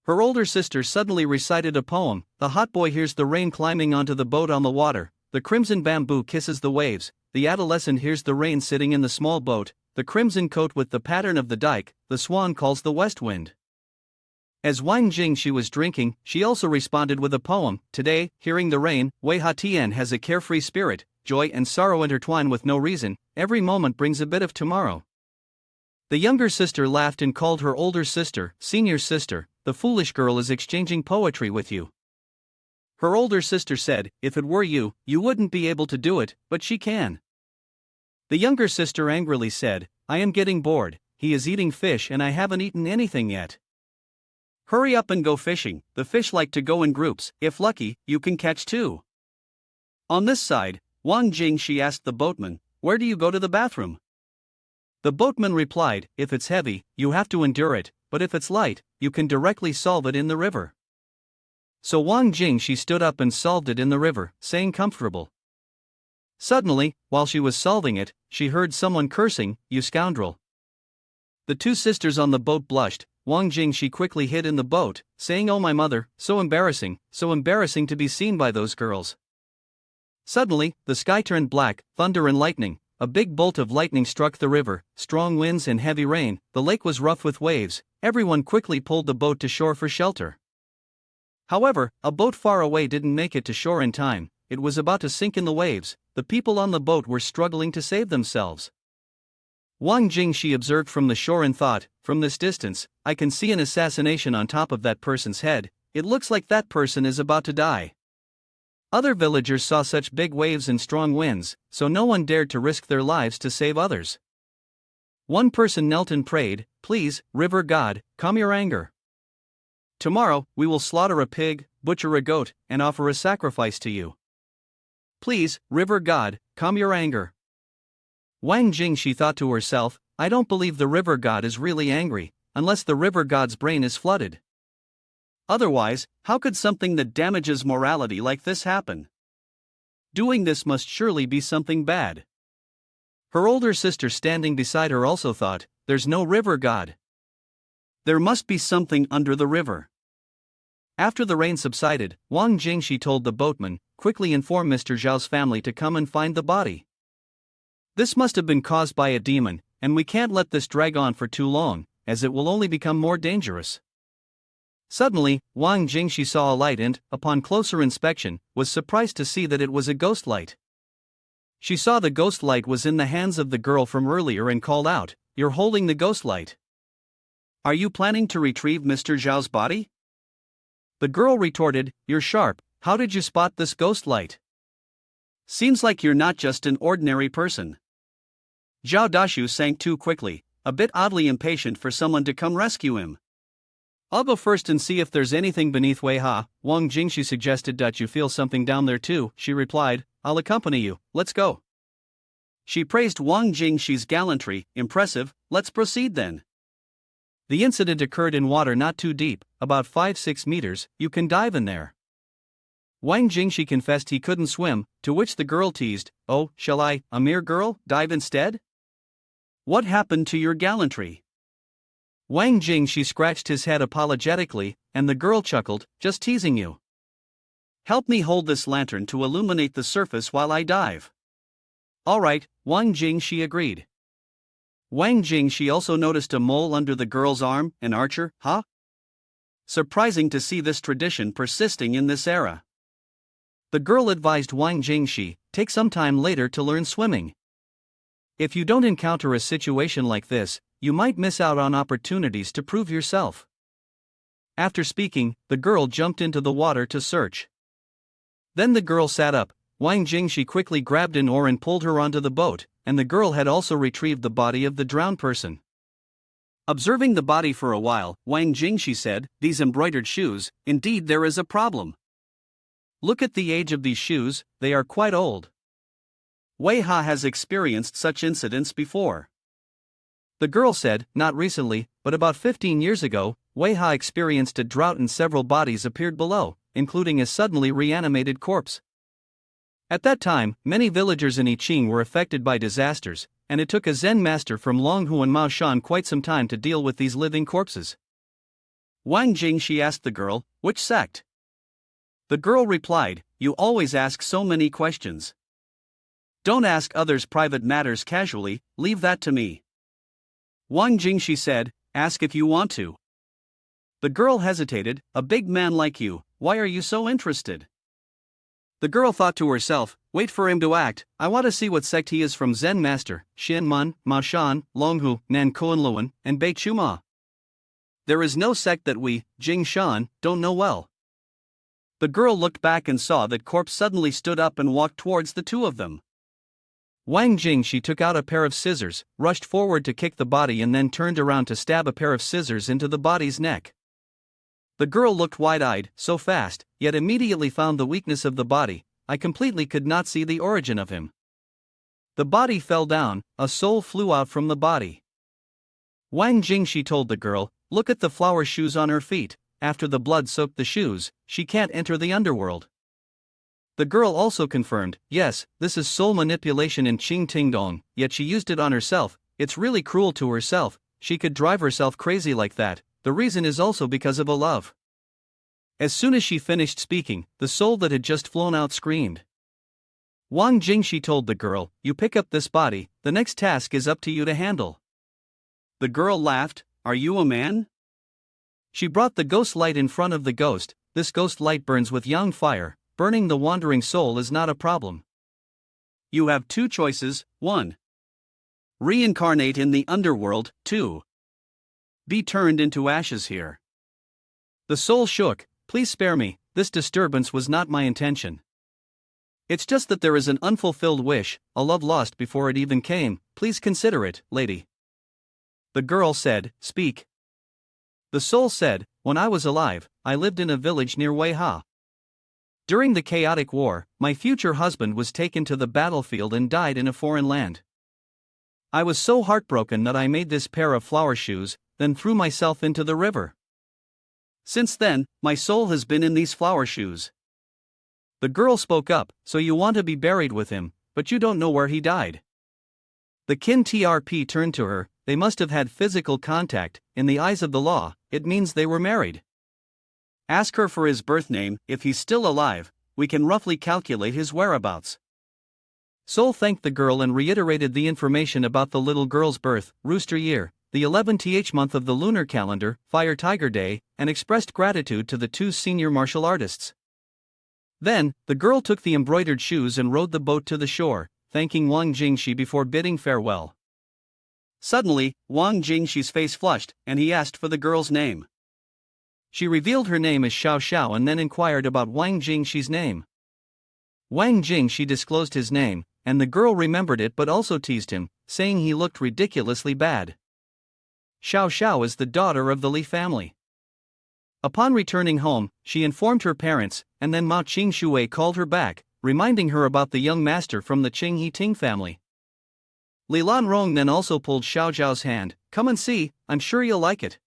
Her older sister suddenly recited a poem. The hot boy hears the rain climbing onto the boat on the water, the crimson bamboo kisses the waves, the adolescent hears the rain sitting in the small boat, the crimson coat with the pattern of the dike, the swan calls the west wind. As Wang Jingxi was drinking, she also responded with a poem. Today, hearing the rain, Wei Ha Tian has a carefree spirit, joy and sorrow intertwine with no reason, every moment brings a bit of tomorrow. The younger sister laughed and called her older sister, senior sister, the foolish girl is exchanging poetry with you. Her older sister said, if it were you, you wouldn't be able to do it, but she can. The younger sister angrily said, I am getting bored, he is eating fish and I haven't eaten anything yet. Hurry up and go fishing, the fish like to go in groups, if lucky, you can catch two. On this side, Wang Jingxi asked the boatman, where do you go to the bathroom? The boatman replied, if it's heavy, you have to endure it, but if it's light, you can directly solve it in the river. So Wang Jingxi stood up and solved it in the river, saying comfortable. Suddenly, while she was solving it, she heard someone cursing, you scoundrel. The two sisters on the boat blushed. Wang Jingxi quickly hid in the boat, saying, oh my mother, so embarrassing to be seen by those girls. Suddenly, the sky turned black, thunder and lightning, a big bolt of lightning struck the river, strong winds and heavy rain, the lake was rough with waves, everyone quickly pulled the boat to shore for shelter. However, a boat far away didn't make it to shore in time, it was about to sink in the waves, the people on the boat were struggling to save themselves. Wang Jingxi observed from the shore and thought, from this distance, I can see an assassination on top of that person's head, it looks like that person is about to die. Other villagers saw such big waves and strong winds, so no one dared to risk their lives to save others. One person knelt and prayed, please, river god, calm your anger. Tomorrow, we will slaughter a pig, butcher a goat, and offer a sacrifice to you. Please, river god, calm your anger. Wang Jingxi thought to herself, I don't believe the river god is really angry, unless the river god's brain is flooded. Otherwise, how could something that damages morality like this happen? Doing this must surely be something bad. Her older sister standing beside her also thought, there's no river god. There must be something under the river. After the rain subsided, Wang Jingxi told the boatman, quickly inform Mr. Zhao's family to come and find the body. This must have been caused by a demon, and we can't let this drag on for too long, as it will only become more dangerous. Suddenly, Wang Jingxi saw a light and, upon closer inspection, was surprised to see that it was a ghost light. She saw the ghost light was in the hands of the girl from earlier and called out, you're holding the ghost light. Are you planning to retrieve Mr. Zhao's body? The girl retorted, you're sharp, how did you spot this ghost light? Seems like you're not just an ordinary person. Zhao Dashu sank too quickly, a bit oddly impatient for someone to come rescue him. I'll go first and see if there's anything beneath Weiha. Wang Jingxi suggested that you feel something down there too, she replied, I'll accompany you, let's go. She praised Wang Jingxi's gallantry, impressive, let's proceed then. The incident occurred in water not too deep, about 5-6 meters, you can dive in there. Wang Jingshi confessed he couldn't swim, to which the girl teased, "Oh, shall I, a mere girl, dive instead? What happened to your gallantry?" Wang Jingshi scratched his head apologetically, and the girl chuckled, "Just teasing you. Help me hold this lantern to illuminate the surface while I dive." "All right," Wang Jingshi agreed. Wang Jingshi also noticed a mole under the girl's arm. An archer, huh? Surprising to see this tradition persisting in this era. The girl advised Wang Jingshi, take some time later to learn swimming. If you don't encounter a situation like this, you might miss out on opportunities to prove yourself. After speaking, the girl jumped into the water to search. Then the girl sat up. Wang Jingshi quickly grabbed an oar and pulled her onto the boat, and the girl had also retrieved the body of the drowned person. Observing the body for a while, Wang Jingshi said, "These embroidered shoes, indeed there is a problem. Look at the age of these shoes, they are quite old." Wei Ha has experienced such incidents before. The girl said, "Not recently, but about 15 years ago, Wei Ha experienced a drought and several bodies appeared below, including a suddenly reanimated corpse. At that time, many villagers in Iqing were affected by disasters, and it took a Zen master from Longhu and Maoshan quite some time to deal with these living corpses." Wang Jingshi asked the girl, "Which sect?" The girl replied, "You always ask so many questions. Don't ask others private matters casually, leave that to me." Wang Jingshi said, "Ask if you want to." The girl hesitated, "A big man like you, why are you so interested?" The girl thought to herself, "Wait for him to act, I want to see what sect he is from. Zen master, Shinmun, Maoshan, Longhu, Nankoanluan, and Beichuma. There is no sect that we, Jingshan, don't know well." The girl looked back and saw that corpse suddenly stood up and walked towards the two of them. Wang Jingshi took out a pair of scissors, rushed forward to kick the body and then turned around to stab a pair of scissors into the body's neck. The girl looked wide-eyed, so fast, yet immediately found the weakness of the body. I completely could not see the origin of him. The body fell down, a soul flew out from the body. Wang Jingshi told the girl, "Look at the flower shoes on her feet. After the blood soaked the shoes, she can't enter the underworld." The girl also confirmed, "Yes, this is soul manipulation in Qing Tingdong, yet she used it on herself. It's really cruel to herself, she could drive herself crazy like that. The reason is also because of a love." As soon as she finished speaking, the soul that had just flown out screamed. Wang Jingshi told the girl, "You pick up this body, the next task is up to you to handle." The girl laughed, "Are you a man?" She brought the ghost light in front of the ghost. This ghost light burns with yang fire, burning the wandering soul is not a problem. You have two choices: 1. Reincarnate in the underworld, 2. Be turned into ashes here. The soul shook, "Please spare me, this disturbance was not my intention. It's just that there is an unfulfilled wish, a love lost before it even came, please consider it, lady." The girl said, "Speak." The soul said, "When I was alive, I lived in a village near Weiha. During the chaotic war, my future husband was taken to the battlefield and died in a foreign land. I was so heartbroken that I made this pair of flower shoes, then threw myself into the river. Since then, my soul has been in these flower shoes." The girl spoke up, "So you want to be buried with him, but you don't know where he died." The kin TRP turned to her, "They must have had physical contact. In the eyes of the law, it means they were married. Ask her for his birth name, if he's still alive, we can roughly calculate his whereabouts." Soul thanked the girl and reiterated the information about the little girl's birth, rooster year, the 11th month of the lunar calendar, Fire Tiger Day, and expressed gratitude to the two senior martial artists. Then, the girl took the embroidered shoes and rowed the boat to the shore, thanking Wang Jingshi before bidding farewell. Suddenly, Wang Jingshi's face flushed, and he asked for the girl's name. She revealed her name as Xiao Xiao and then inquired about Wang Jingshi's name. Wang Jingshi disclosed his name, and the girl remembered it but also teased him, saying he looked ridiculously bad. Xiao Xiao is the daughter of the Li family. Upon returning home, she informed her parents, and then Mao Qing called her back, reminding her about the young master from the Qing He Ting family. Li Lanrong then also pulled Xiao Zhao's hand, "Come and see, I'm sure you'll like it."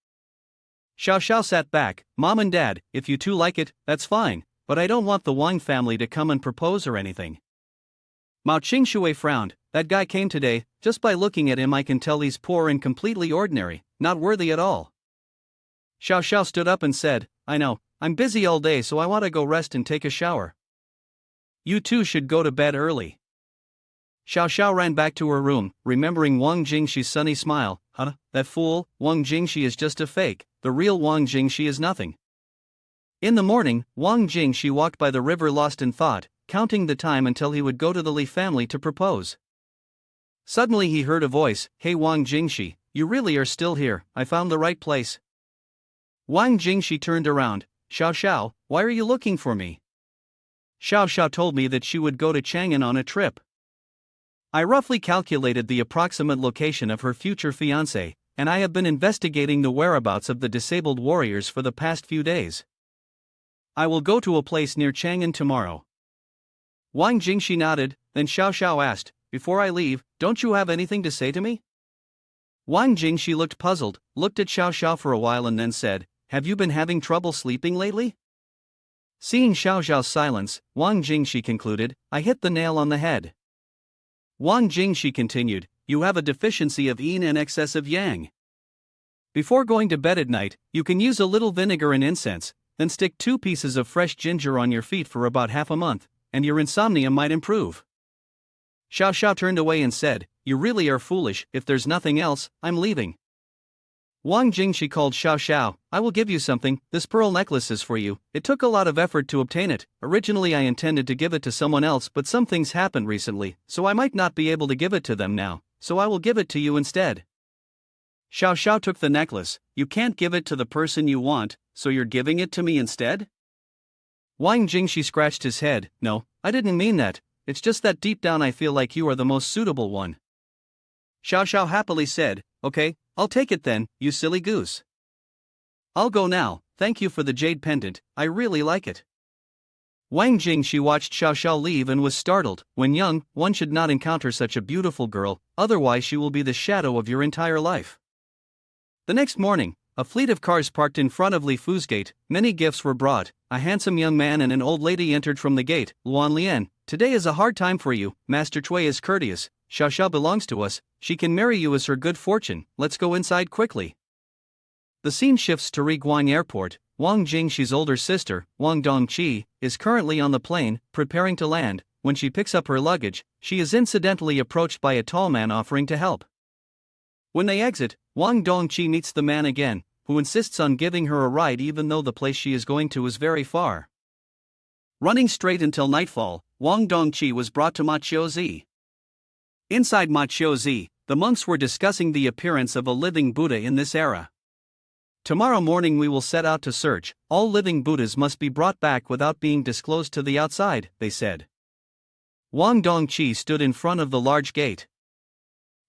Xiao Xiao sat back. Mom and Dad, if you two like it, that's fine, but I don't want the Wang family to come and propose or anything. Mao Qingshui frowned. That guy came today. Just by looking at him I can tell he's poor and completely ordinary, not worthy at all. Xiao Xiao stood up and said, I know, I'm busy all day so I want to go rest and take a shower. You two should go to bed early. Xiao Xiao ran back to her room, remembering Wang Jingxi's sunny smile. That fool, Wang Jingxi is just a fake, the real Wang Jingxi is nothing. In the morning, Wang Jingxi walked by the river lost in thought, counting the time until he would go to the Li family to propose. Suddenly he heard a voice, Hey Wang Jingxi, you really are still here, I found the right place. Wang Jingxi turned around. Xiao Xiao, why are you looking for me? Xiao Xiao told me that she would go to Chang'an on a trip. I roughly calculated the approximate location of her future fiancé, and I have been investigating the whereabouts of the disabled warriors for the past few days. I will go to a place near Chang'an tomorrow. Wang Jingxi nodded, then Xiao Xiao asked, Before I leave, don't you have anything to say to me? Wang Jingxi looked puzzled, looked at Xiao Xiao for a while and then said, Have you been having trouble sleeping lately? Seeing Xiao Xiao's silence, Wang Jingxi concluded, I hit the nail on the head. Wang Jingxi continued, You have a deficiency of yin and excess of yang. Before going to bed at night, you can use a little vinegar and incense, then stick 2 pieces of fresh ginger on your feet for about half a month, and your insomnia might improve. Xiao Xiao turned away and said, You really are foolish, if there's nothing else, I'm leaving. Wang Jingxi called Xiao Xiao, I will give you something, this pearl necklace is for you, it took a lot of effort to obtain it, originally I intended to give it to someone else but some things happened recently, so I might not be able to give it to them now, so I will give it to you instead. Xiao Xiao took the necklace, You can't give it to the person you want, so you're giving it to me instead? Wang Jingxi scratched his head, No, I didn't mean that, it's just that deep down I feel like you are the most suitable one. Xiao Xiao happily said, Okay, I'll take it then, you silly goose. I'll go now, thank you for the jade pendant, I really like it. Wang Jingxi watched Xiao Xiao leave and was startled. When young, one should not encounter such a beautiful girl, otherwise she will be the shadow of your entire life. The next morning, a fleet of cars parked in front of Li Fu's gate, many gifts were brought, a handsome young man and an old lady entered from the gate. Luan Lian, today is a hard time for you, Master Cui is courteous, Xiao Xiao belongs to us, she can marry you as her good fortune, let's go inside quickly. The scene shifts to Riguang Airport. Wang Jingxi's older sister, Wang Dongqi, is currently on the plane, preparing to land. When she picks up her luggage, she is incidentally approached by a tall man offering to help. When they exit, Wang Dongqi meets the man again, who insists on giving her a ride even though the place she is going to is very far. Running straight until nightfall, Wang Dongqi was brought to Ma Qiuzi. Inside Ma Qiuzi, the monks were discussing the appearance of a living Buddha in this era. Tomorrow morning we will set out to search, all living Buddhas must be brought back without being disclosed to the outside, they said. Wang Dongqi stood in front of the large gate.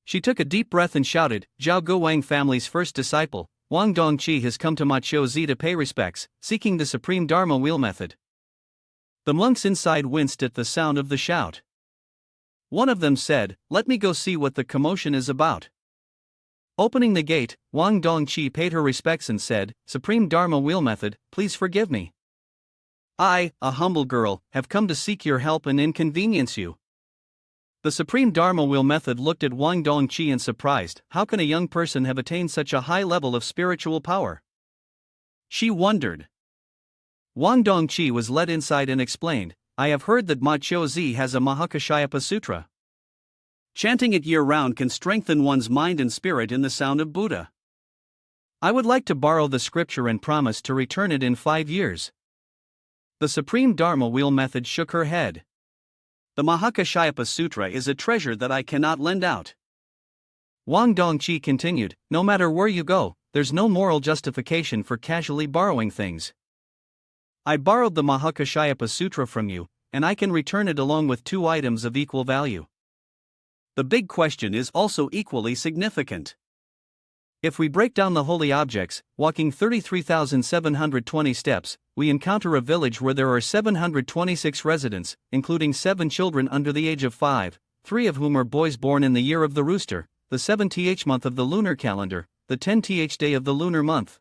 She took a deep breath and shouted, Zhao Guowang family's first disciple, Wang Dongqi has come to Ma Qiuzi to pay respects, seeking the supreme Dharma wheel method. The monks inside winced at the sound of the shout. One of them said, Let me go see what the commotion is about. Opening the gate, Wang Dongqi paid her respects and said, Supreme Dharma wheel method, please forgive me. I, a humble girl, have come to seek your help and inconvenience you. The Supreme Dharma wheel method looked at Wang Dongqi in surprised. How can a young person have attained such a high level of spiritual power? She wondered. Wang Dongqi was led inside and explained, I have heard that Ma Qiuzi has a Mahakashayapa Sutra. Chanting it year-round can strengthen one's mind and spirit in the sound of Buddha. I would like to borrow the scripture and promise to return it in 5 years. The Supreme Dharma wheel method shook her head. The Mahakashayapa Sutra is a treasure that I cannot lend out. Wang Dongqi continued, No matter where you go, there's no moral justification for casually borrowing things. I borrowed the Mahakashayapa Sutra from you, and I can return it along with 2 items of equal value. The big question is also equally significant. If we break down the holy objects, walking 33,720 steps, we encounter a village where there are 726 residents, including 7 children under the age of 5, 3 of whom are boys born in the year of the rooster, the 7th month of the lunar calendar, the 10th day of the lunar month.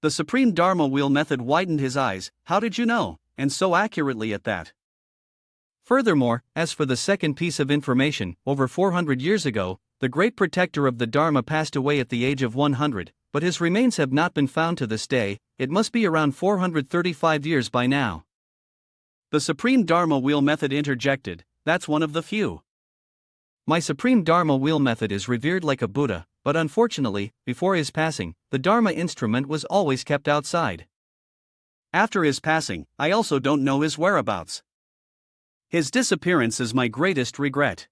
The Supreme Dharma Wheel method widened his eyes. How did you know, and so accurately at that? Furthermore, as for the second piece of information, over 400 years ago, the great protector of the Dharma passed away at the age of 100, but his remains have not been found to this day. It must be around 435 years by now. The Supreme Dharma Wheel method interjected, that's one of the few. My Supreme Dharma Wheel method is revered like a Buddha, but unfortunately, before his passing, the Dharma instrument was always kept outside. After his passing, I also don't know his whereabouts. His disappearance is my greatest regret.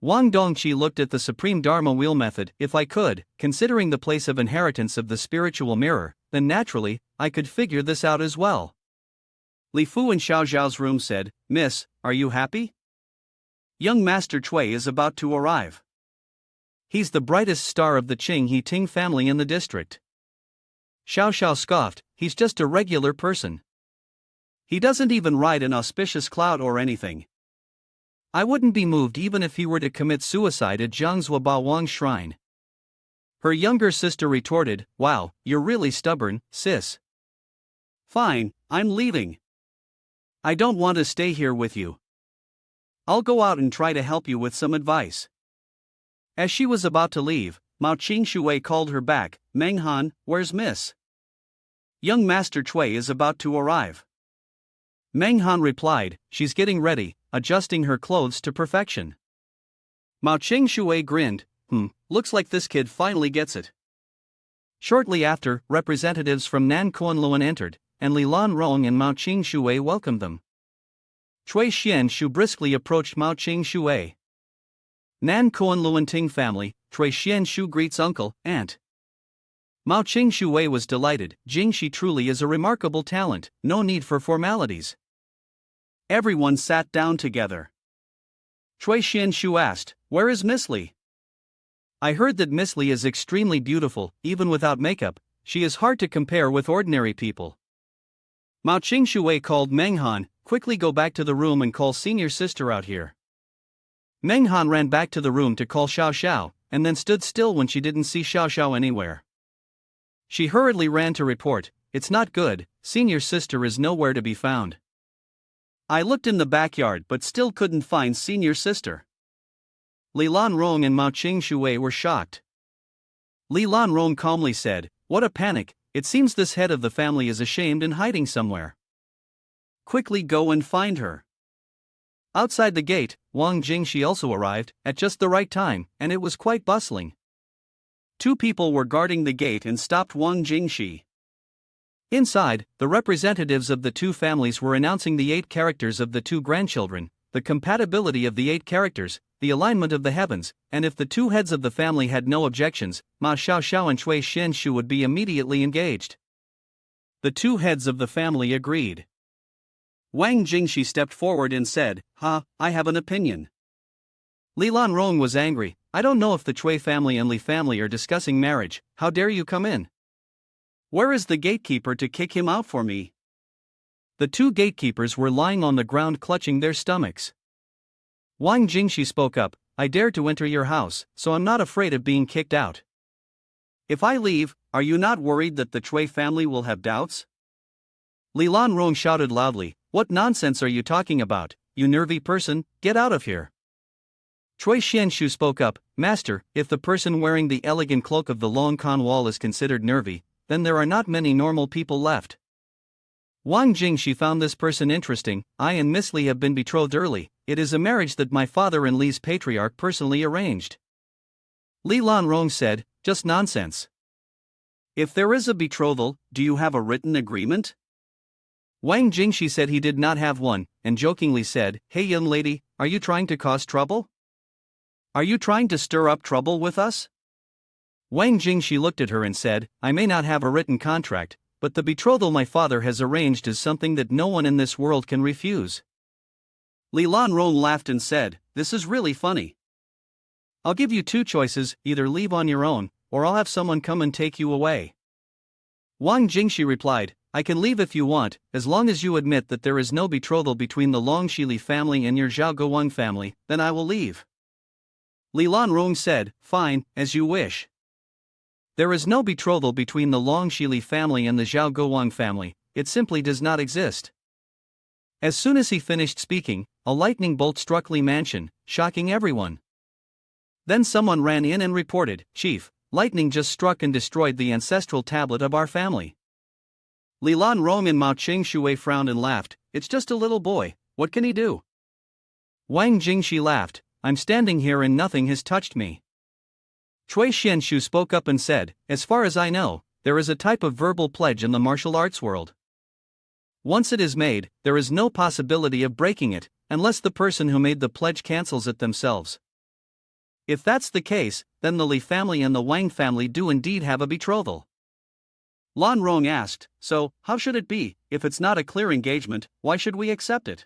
Wang Dongqi looked at the Supreme Dharma Wheel method. If I could, considering the place of inheritance of the spiritual mirror, then naturally, I could figure this out as well. Li Fu in Xiao Zhao's room said, Miss, are you happy? Young Master Cui is about to arrive. He's the brightest star of the Qing He Ting family in the district. Xiao Xiao scoffed, he's just a regular person. He doesn't even ride an auspicious cloud or anything. I wouldn't be moved even if he were to commit suicide at Jiangzhou Bawang Shrine. Her younger sister retorted, wow, you're really stubborn, sis. Fine, I'm leaving. I don't want to stay here with you. I'll go out and try to help you with some advice. As she was about to leave, Mao Qing called her back, Meng Han, where's Miss? Young Master Cui is about to arrive. Meng Han replied, she's getting ready, adjusting her clothes to perfection. Mao Qing grinned, looks like this kid finally gets it. Shortly after, representatives from Nan Kuanluan entered, and Li Lan Rong and Mao Qing welcomed them. Cui Xianshu briskly approached Mao Qing. Nan Kuanluan Ting family, Cui Xianshu greets uncle, aunt. Mao Qing was delighted. Jingxi truly is a remarkable talent, no need for formalities. Everyone sat down together. Cui Xianshu asked, where is Miss Li? I heard that Miss Li is extremely beautiful, even without makeup. She is hard to compare with ordinary people. Mao Qing called Meng Han, quickly go back to the room and call senior sister out here. Meng Han ran back to the room to call Xiao Xiao, and then stood still when she didn't see Xiao Xiao anywhere. She hurriedly ran to report, it's not good, senior sister is nowhere to be found. I looked in the backyard but still couldn't find senior sister. Li Lan Rong and Mao Qing were shocked. Li Lan Rong calmly said, what a panic, it seems this head of the family is ashamed and hiding somewhere. Quickly go and find her. Outside the gate, Wang Jingxi also arrived, at just the right time, and it was quite bustling. Two people were guarding the gate and stopped Wang Jingxi. Inside, the representatives of the two families were announcing the 8 characters of the 2 grandchildren, the compatibility of the 8 characters, the alignment of the heavens, and if the 2 heads of the family had no objections, Ma Xiaoxiao and Cui Xianshu would be immediately engaged. The 2 heads of the family agreed. Wang Jingxi stepped forward and said, I have an opinion. Li Lan Rong was angry, I don't know if the Cui family and Li family are discussing marriage, how dare you come in? Where is the gatekeeper to kick him out for me? The 2 gatekeepers were lying on the ground clutching their stomachs. Wang Jingxi spoke up, I dare to enter your house, so I'm not afraid of being kicked out. If I leave, are you not worried that the Cui family will have doubts? Li Lan Rong shouted loudly, what nonsense are you talking about, you nervy person, get out of here. Cui Xianshu spoke up, Master, if the person wearing the elegant cloak of the Long Con Wall is considered nervy, then there are not many normal people left. Wang Jingxi found this person interesting, I and Miss Li have been betrothed early, it is a marriage that my father and Li's patriarch personally arranged. Li Lan Rong said, just nonsense. If there is a betrothal, do you have a written agreement? Wang Jingxi said he did not have one, and jokingly said, hey young lady, are you trying to cause trouble? Are you trying to stir up trouble with us? Wang Jingxi looked at her and said, I may not have a written contract, but the betrothal my father has arranged is something that no one in this world can refuse. Li Lan Rong laughed and said, this is really funny. I'll give you 2 choices, either leave on your own, or I'll have someone come and take you away. Wang Jingxi replied, I can leave if you want, as long as you admit that there is no betrothal between the Longxili family and your Zhao Guowang family, then I will leave. Li Lan Rong said, fine, as you wish. There is no betrothal between the Longshili family and the Zhao Guowang family, it simply does not exist. As soon as he finished speaking, a lightning bolt struck Li Mansion, shocking everyone. Then someone ran in and reported, "Chief, lightning just struck and destroyed the ancestral tablet of our family." Li Lanrong and Mao Qingshui frowned and laughed, "It's just a little boy, what can he do?" Wang Jingxi laughed, "I'm standing here and nothing has touched me." Cui Xianshu spoke up and said, "As far as I know, there is a type of verbal pledge in the martial arts world. Once it is made, there is no possibility of breaking it, unless the person who made the pledge cancels it themselves. If that's the case, then the Li family and the Wang family do indeed have a betrothal." Lan Rong asked, "So, how should it be? If it's not a clear engagement, why should we accept it?"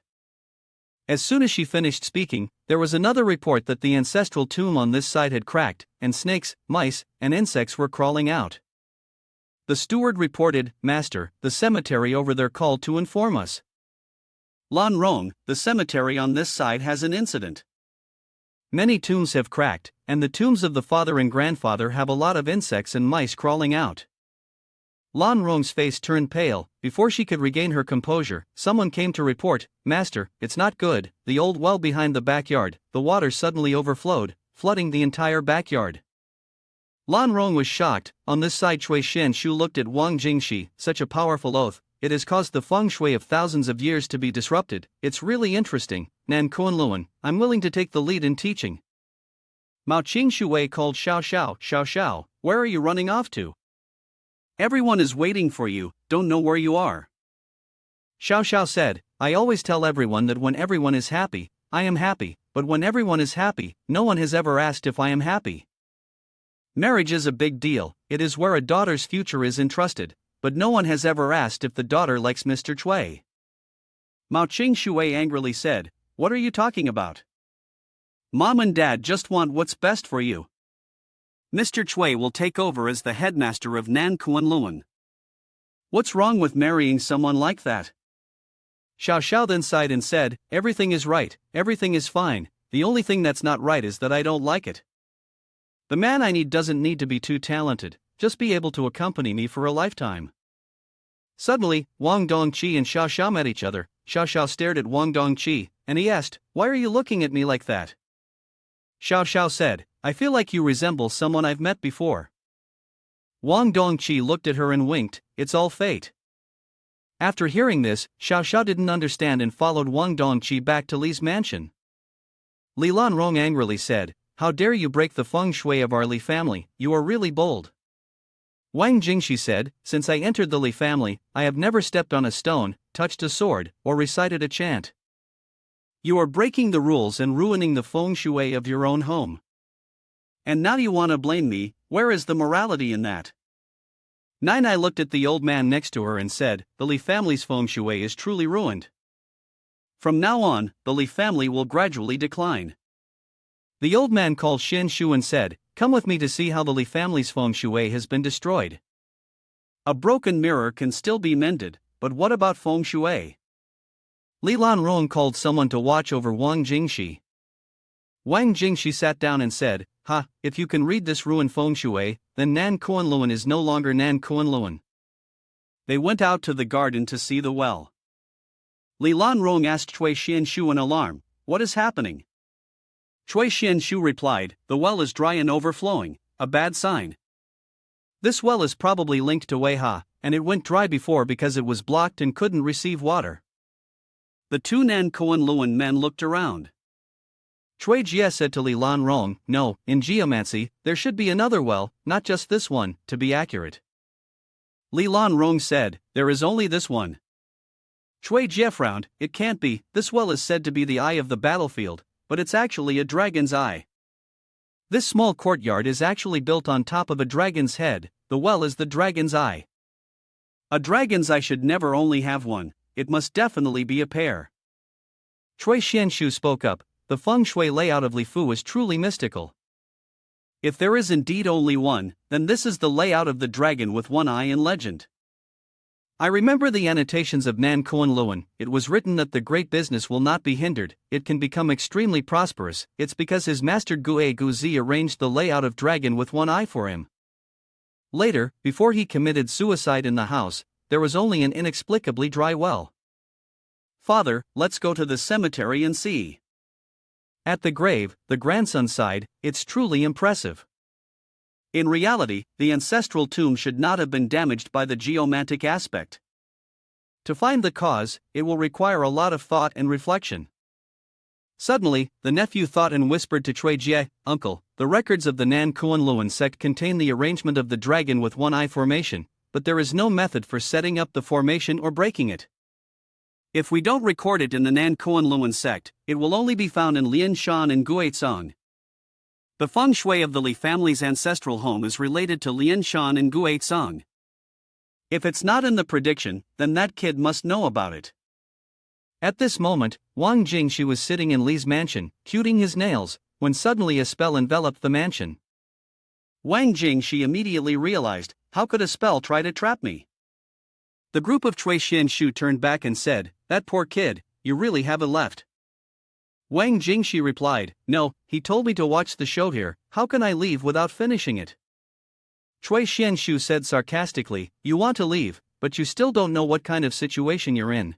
As soon as she finished speaking, there was another report that the ancestral tomb on this side had cracked, and snakes, mice, and insects were crawling out. The steward reported, "Master, the cemetery over there called to inform us." "Lan Rong, the cemetery on this side has an incident. Many tombs have cracked, and the tombs of the father and grandfather have a lot of insects and mice crawling out." Lan Rong's face turned pale. Before she could regain her composure, someone came to report, "Master, it's not good, the old well behind the backyard, the water suddenly overflowed, flooding the entire backyard." Lan Rong was shocked. On this side, Cui Xianshu looked at Wang Jingxi, "Such a powerful oath, it has caused the feng shui of thousands of years to be disrupted, it's really interesting, Nan Kunluan, I'm willing to take the lead in teaching." Mao Qingshui called Xiao Xiao, "Where are you running off to? Everyone is waiting for you, don't know where you are." Xiao Xiao said, "I always tell everyone that when everyone is happy, I am happy, but when everyone is happy, no one has ever asked if I am happy. Marriage is a big deal, it is where a daughter's future is entrusted, but no one has ever asked if the daughter likes Mr. Cui." Mao Qingshui angrily said, "What are you talking about? Mom and Dad just want what's best for you. Mr. Cui will take over as the headmaster of Nan Kunluan. What's wrong with marrying someone like that?" Xiao Xiao then sighed and said, "Everything is right, everything is fine, the only thing that's not right is that I don't like it. The man I need doesn't need to be too talented, just be able to accompany me for a lifetime." Suddenly, Wang Dongqi and Xiao Xiao met each other. Xiao Xiao stared at Wang Dongqi, and he asked, "Why are you looking at me like that?" Xiao Xiao said, "I feel like you resemble someone I've met before." Wang Dongqi looked at her and winked, "It's all fate." After hearing this, Xiao Xiao didn't understand and followed Wang Dongqi back to Li's mansion. Li Lanrong angrily said, "How dare you break the feng shui of our Li family, you are really bold." Wang Jingxi said, "Since I entered the Li family, I have never stepped on a stone, touched a sword, or recited a chant. You are breaking the rules and ruining the feng shui of your own home. And now you want to blame me, where is the morality in that?" Nai looked at the old man next to her and said, "The Li family's feng shui is truly ruined. From now on, the Li family will gradually decline." The old man called Xin Shu and said, "Come with me to see how the Li family's feng shui has been destroyed. A broken mirror can still be mended, but what about feng shui?" Li Lanrong called someone to watch over Wang Jingxi. Wang Jingxi sat down and said, "Ha, if you can read this ruined feng shui, then Nan Kunluan is no longer Nan Kunluan." They went out to the garden to see the well. Li Lanrong asked Cui Xianshu in alarm, "What is happening?" Cui Xianshu replied, "The well is dry and overflowing, a bad sign. This well is probably linked to Weiha, and it went dry before because it was blocked and couldn't receive water." The two Nan Kunluan men looked around. Cui Jie said to Li Lanrong, "No, in geomancy, there should be another well, not just this one, to be accurate." Li Lanrong said, "There is only this one." Cui Jie frowned, "It can't be, this well is said to be the eye of the battlefield, but it's actually a dragon's eye. This small courtyard is actually built on top of a dragon's head, the well is the dragon's eye. A dragon's eye should never only have one, it must definitely be a pair." Cui Xianshu spoke up, "The feng shui layout of Li Fu is truly mystical. If there is indeed only one, then this is the layout of the dragon with one eye in legend. I remember the annotations of Nan Kunluan, it was written that the great business will not be hindered, it can become extremely prosperous, it's because his master Gue Guzi arranged the layout of dragon with one eye for him." Later, before he committed suicide in the house, there was only an inexplicably dry well. "Father, let's go to the cemetery and see." At the grave, the grandson sighed, "It's truly impressive." In reality, the ancestral tomb should not have been damaged by the geomantic aspect. To find the cause, it will require a lot of thought and reflection. Suddenly, the nephew thought and whispered to Chui Jie, "Uncle, the records of the Nan Kuan Luan sect contain the arrangement of the dragon with one eye formation, but there is no method for setting up the formation or breaking it. If we don't record it in the Nan Kuan Luan sect, it will only be found in Lian Shan and Guizhong. The feng shui of the Li family's ancestral home is related to Lian Shan and Guizhong. If it's not in the prediction, then that kid must know about it." At this moment, Wang Jingshi was sitting in Li's mansion, cuting his nails, when suddenly a spell enveloped the mansion. Wang Jingshi immediately realized, how could a spell try to trap me? The group of Cui Xianshu turned back and said, "That poor kid, you really haven't left." Wang Jingshi replied, "No, he told me to watch the show here, how can I leave without finishing it?" Cui Xianshu said sarcastically, "You want to leave, but you still don't know what kind of situation you're in."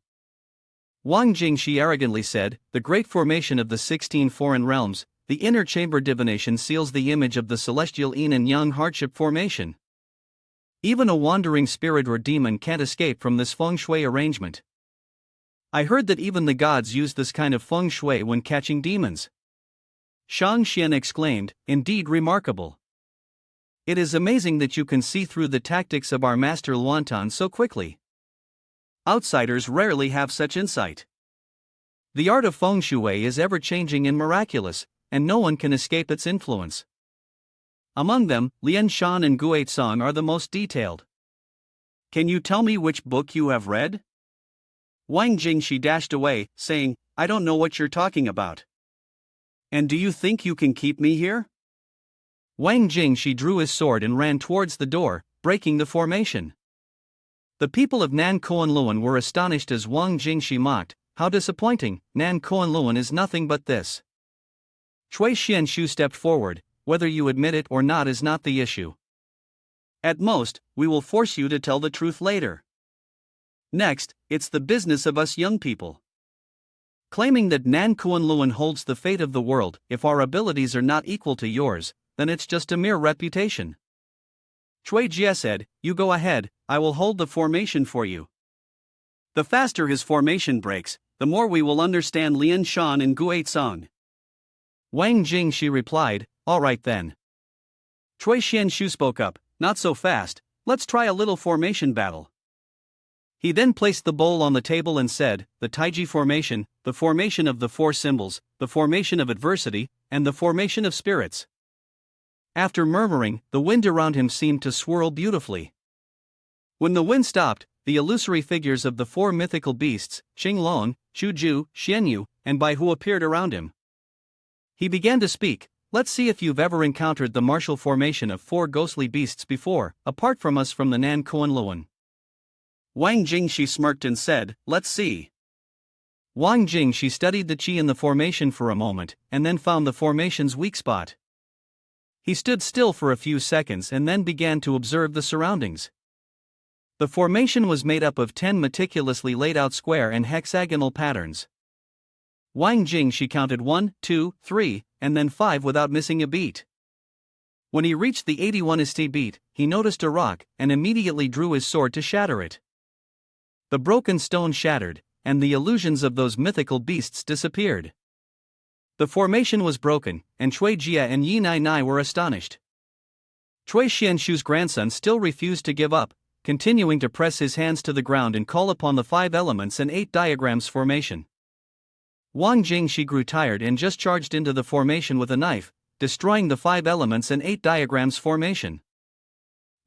Wang Jingshi arrogantly said, "The great formation of the 16 foreign realms, the inner chamber divination seals the image of the celestial yin and yang hardship formation. Even a wandering spirit or demon can't escape from this feng shui arrangement. I heard that even the gods use this kind of feng shui when catching demons." Shang Xian exclaimed, "Indeed remarkable. It is amazing that you can see through the tactics of our master Luantan so quickly. Outsiders rarely have such insight. The art of feng shui is ever-changing and miraculous, and no one can escape its influence. Among them, Lian Shan and Guizhong are the most detailed. Can you tell me which book you have read?" Wang Jingshi dashed away, saying, "I don't know what you're talking about. And do you think you can keep me here?" Wang Jingshi drew his sword and ran towards the door, breaking the formation. The people of Nan Kuan Luan were astonished as Wang Jingshi mocked, "How disappointing, Nan Kuan Luan is nothing but this." Cui Xianshu stepped forward, "Whether you admit it or not is not the issue. At most, we will force you to tell the truth later. Next, it's the business of us young people. Claiming that Nan Kuan Luan holds the fate of the world, if our abilities are not equal to yours, then it's just a mere reputation." Cui Jie said, "You go ahead, I will hold the formation for you. The faster his formation breaks, the more we will understand Lian Shan and Guizhong." Wang Jingshi replied, "All right then." Cui Xianshu spoke up, "Not so fast, let's try a little formation battle." He then placed the bowl on the table and said, "The Taiji formation, the formation of the four symbols, the formation of adversity, and the formation of spirits." After murmuring, the wind around him seemed to swirl beautifully. When the wind stopped, the illusory figures of the four mythical beasts, Qinglong, Chuju, Xianyu, and Baihu appeared around him. He began to speak, "Let's see if you've ever encountered the martial formation of four ghostly beasts before, apart from us from the Nan Kuan Luan." Wang Jingshi smirked and said, "Let's see." Wang Jingshi studied the qi in the formation for a moment, and then found the formation's weak spot. He stood still for a few seconds and then began to observe the surroundings. The formation was made up of 10 meticulously laid out square and hexagonal patterns. Wang Jingshi counted 1, 2, 3, and then 5 without missing a beat. When he reached the 81st beat, he noticed a rock and immediately drew his sword to shatter it. The broken stone shattered, and the illusions of those mythical beasts disappeared. The formation was broken, and Cui Jie and Yi Nai Nai were astonished. Cui Xianshu's grandson still refused to give up, continuing to press his hands to the ground and call upon the 5 elements and 8 diagrams formation. Wang Jingshi grew tired and just charged into the formation with a knife, destroying the 5 elements and 8 diagrams formation.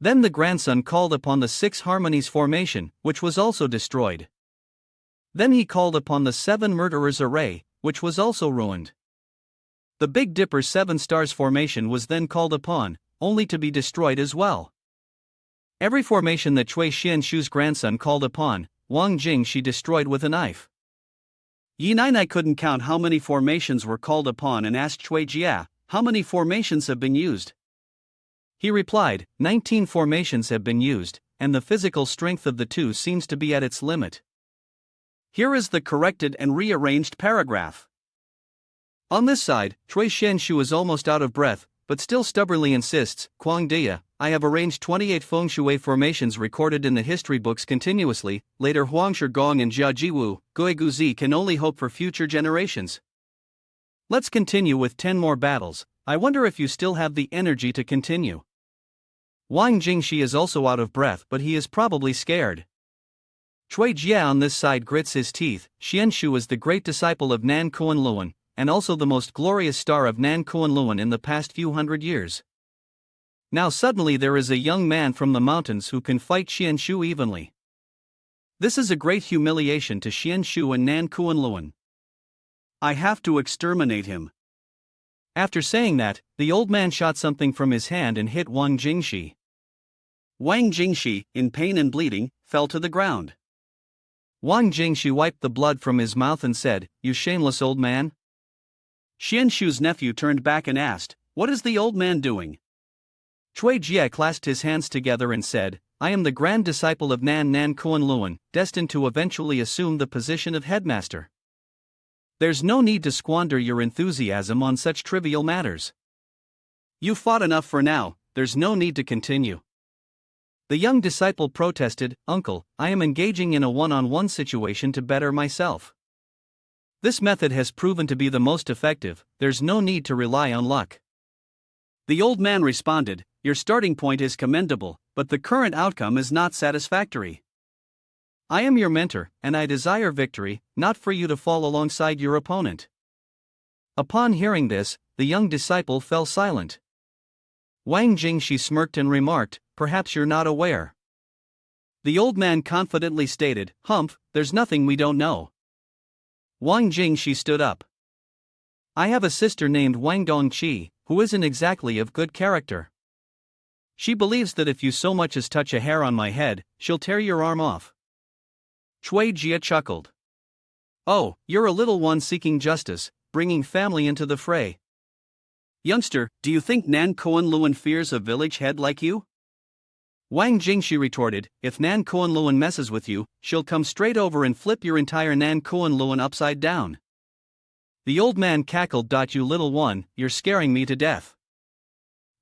Then the grandson called upon the 6 harmonies formation, which was also destroyed. Then he called upon the 7 murderers array, which was also ruined. The Big Dipper's 7 stars formation was then called upon, only to be destroyed as well. Every formation that Cui Xianshu's grandson called upon, Wang Jingshi destroyed with a knife. Yi Nai couldn't count how many formations were called upon and asked Cui Jie, "How many formations have been used?" He replied, 19 formations have been used, and the physical strength of the two seems to be at its limit. Here is the corrected and rearranged paragraph. On this side, Cui Xianshu is almost out of breath, but still stubbornly insists, Kuang Dia, I have arranged 28 feng shui formations recorded in the history books continuously, later Huangshi Gong and Jia Jiwu, Gui Guzi can only hope for future generations. Let's continue with 10 more battles. I wonder if you still have the energy to continue. Wang Jingxi is also out of breath, but he is probably scared. Cui Jia on this side grits his teeth. Xianshu is the great disciple of Nan Kuan-luan, and also the most glorious star of Nan Kuan-luan in the past few hundred years. Now suddenly there is a young man from the mountains who can fight Xianshu evenly. This is a great humiliation to Xianshu and Nan Kuan-luan. I have to exterminate him. After saying that, the old man shot something from his hand and hit Wang Jingxi. Wang Jingxi, in pain and bleeding, fell to the ground. Wang Jingxi wiped the blood from his mouth and said, You shameless old man. Xianshu's nephew turned back and asked, What is the old man doing? Cui Jia clasped his hands together and said, I am the grand disciple of Nan Kuan-luan, destined to eventually assume the position of headmaster. There's no need to squander your enthusiasm on such trivial matters. You fought enough for now, there's no need to continue. The young disciple protested, Uncle, I am engaging in a one-on-one situation to better myself. This method has proven to be the most effective, there's no need to rely on luck. The old man responded, Your starting point is commendable, but the current outcome is not satisfactory. I am your mentor, and I desire victory, not for you to fall alongside your opponent. Upon hearing this, the young disciple fell silent. Wang Jingxi smirked and remarked, Perhaps you're not aware. The old man confidently stated, Humph, there's nothing we don't know. Wang Jingxi stood up. I have a sister named Wang Dongqi, who isn't exactly of good character. She believes that if you so much as touch a hair on my head, she'll tear your arm off. Cui Jia chuckled. Oh, you're a little one seeking justice, bringing family into the fray. Youngster, do you think Nan Kuan-luan fears a village head like you? Wang Jingxi retorted, If Nan Kuan-luan messes with you, she'll come straight over and flip your entire Nan Kuan-luan upside down. The old man cackled. You little one, you're scaring me to death.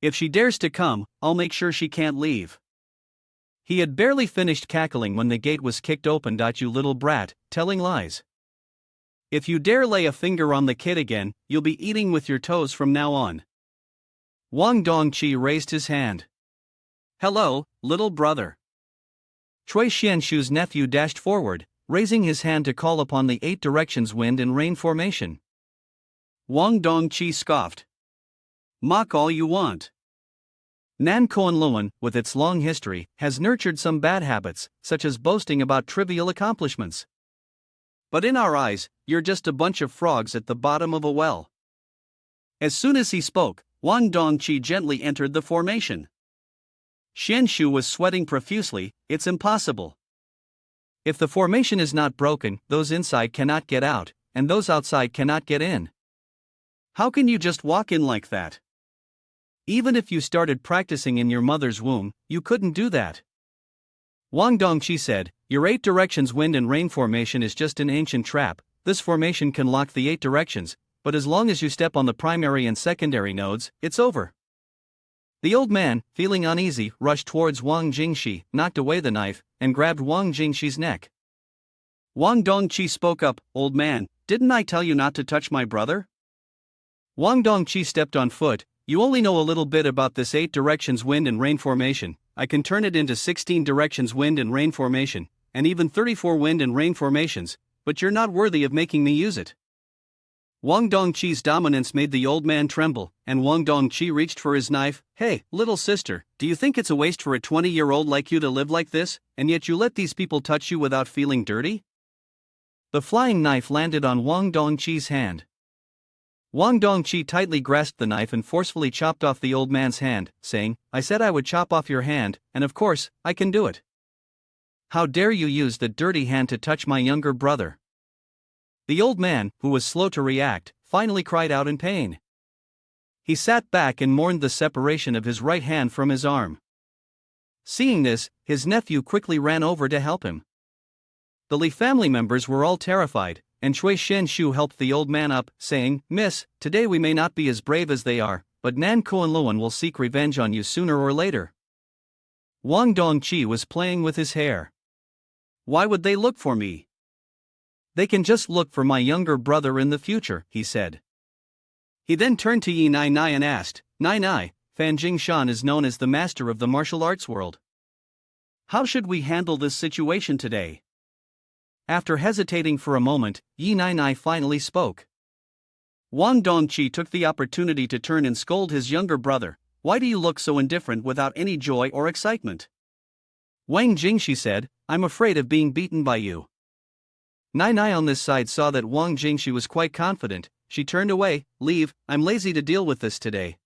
If she dares to come, I'll make sure she can't leave. He had barely finished cackling when the gate was kicked open. You little brat, telling lies. If you dare lay a finger on the kid again, you'll be eating with your toes from now on. Wang Dongqi raised his hand. Hello, little brother. Cui Xianshu's nephew dashed forward, raising his hand to call upon the 8 directions wind and rain formation. Wang Dongqi scoffed. Mock all you want. Nan Kuan-luan, with its long history, has nurtured some bad habits, such as boasting about trivial accomplishments. But in our eyes, you're just a bunch of frogs at the bottom of a well. As soon as he spoke, Wang Dongqi gently entered the formation. Xianshu was sweating profusely. It's impossible. If the formation is not broken, those inside cannot get out, and those outside cannot get in. How can you just walk in like that? Even if you started practicing in your mother's womb, you couldn't do that. Wang Dongqi said, Your 8 directions wind and rain formation is just an ancient trap. This formation can lock the 8 directions, but as long as you step on the primary and secondary nodes, it's over. The old man, feeling uneasy, rushed towards Wang Jingxi, knocked away the knife, and grabbed Wang Jingxi's neck. Wang Dongqi spoke up, Old man, didn't I tell you not to touch my brother? Wang Dongqi stepped on foot. You only know a little bit about this 8 directions wind and rain formation. I can turn it into 16 directions wind and rain formation, and even 34 wind and rain formations, but you're not worthy of making me use it. Wang Dongqi's dominance made the old man tremble, and Wang Dongqi reached for his knife. Hey, little sister, do you think it's a waste for a 20-year-old like you to live like this, and yet you let these people touch you without feeling dirty? The flying knife landed on Wang Dongqi's hand. Wang Dongqi tightly grasped the knife and forcefully chopped off the old man's hand, saying, I said I would chop off your hand, and of course, I can do it. How dare you use the dirty hand to touch my younger brother? The old man, who was slow to react, finally cried out in pain. He sat back and mourned the separation of his right hand from his arm. Seeing this, his nephew quickly ran over to help him. The Li family members were all terrified, and Chui Shen Shu helped the old man up, saying, "Miss, today we may not be as brave as they are, but Nan Koan will seek revenge on you sooner or later." Wang Dongqi was playing with his hair. "Why would they look for me? They can just look for my younger brother in the future," he said. He then turned to Yi Nai Nai and asked, "Nai Nai, Fan Jingshan is known as the master of the martial arts world. How should we handle this situation today?" After hesitating for a moment, Yi Nai Nai finally spoke. Wang Dongqi took the opportunity to turn and scold his younger brother. "Why do you look so indifferent without any joy or excitement?" "Wang Jingshi said, I'm afraid of being beaten by you." Nai Nai on this side saw that Wang Jingshi was quite confident. She turned away. "Leave, I'm lazy to deal with this today."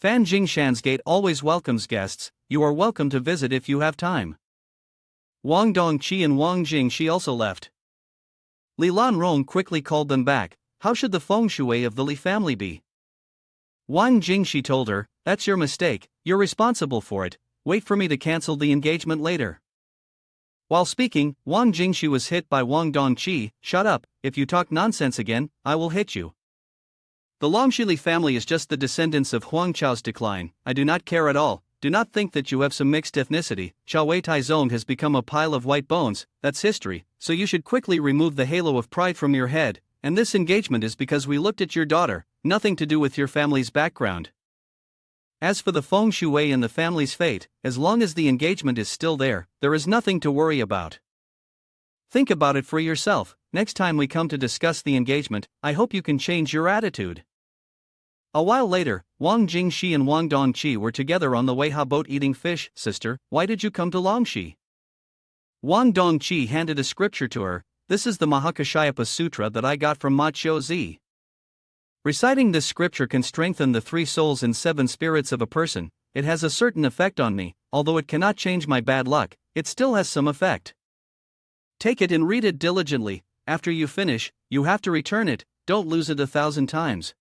Fan Jingshan's gate always welcomes guests. You are welcome to visit if you have time. Wang Dongqi and Wang Jingshi also left. Li Lanrong quickly called them back. How should the feng shui of the Li family be? Wang Jingshi told her, "That's your mistake, you're responsible for it, wait for me to cancel the engagement later." While speaking, Wang Jingshi was hit by Wang Dongqi. "Shut up, if you talk nonsense again, I will hit you. The Longshili family is just the descendants of Huang Chao's decline, I do not care at all. Do not think that you have some mixed ethnicity. Chao Wei Taizong has become a pile of white bones, that's history, so you should quickly remove the halo of pride from your head, and this engagement is because we looked at your daughter, nothing to do with your family's background. As for the feng shui and the family's fate, as long as the engagement is still there is nothing to worry about. Think about it for yourself, next time we come to discuss the engagement, I hope you can change your attitude." A while later, Wang Jingshi and Wang Dongqi were together on the Weiha boat eating fish. "Sister, why did you come to Longxi?" Wang Dongqi handed a scripture to her. "This is the Mahakashyapa Sutra that I got from Ma Qiu Zi. Reciting this scripture can strengthen the 3 souls and 7 spirits of a person. It has a certain effect on me, although it cannot change my bad luck, it still has some effect. Take it and read it diligently. After you finish, you have to return it, don't lose it 1,000 times.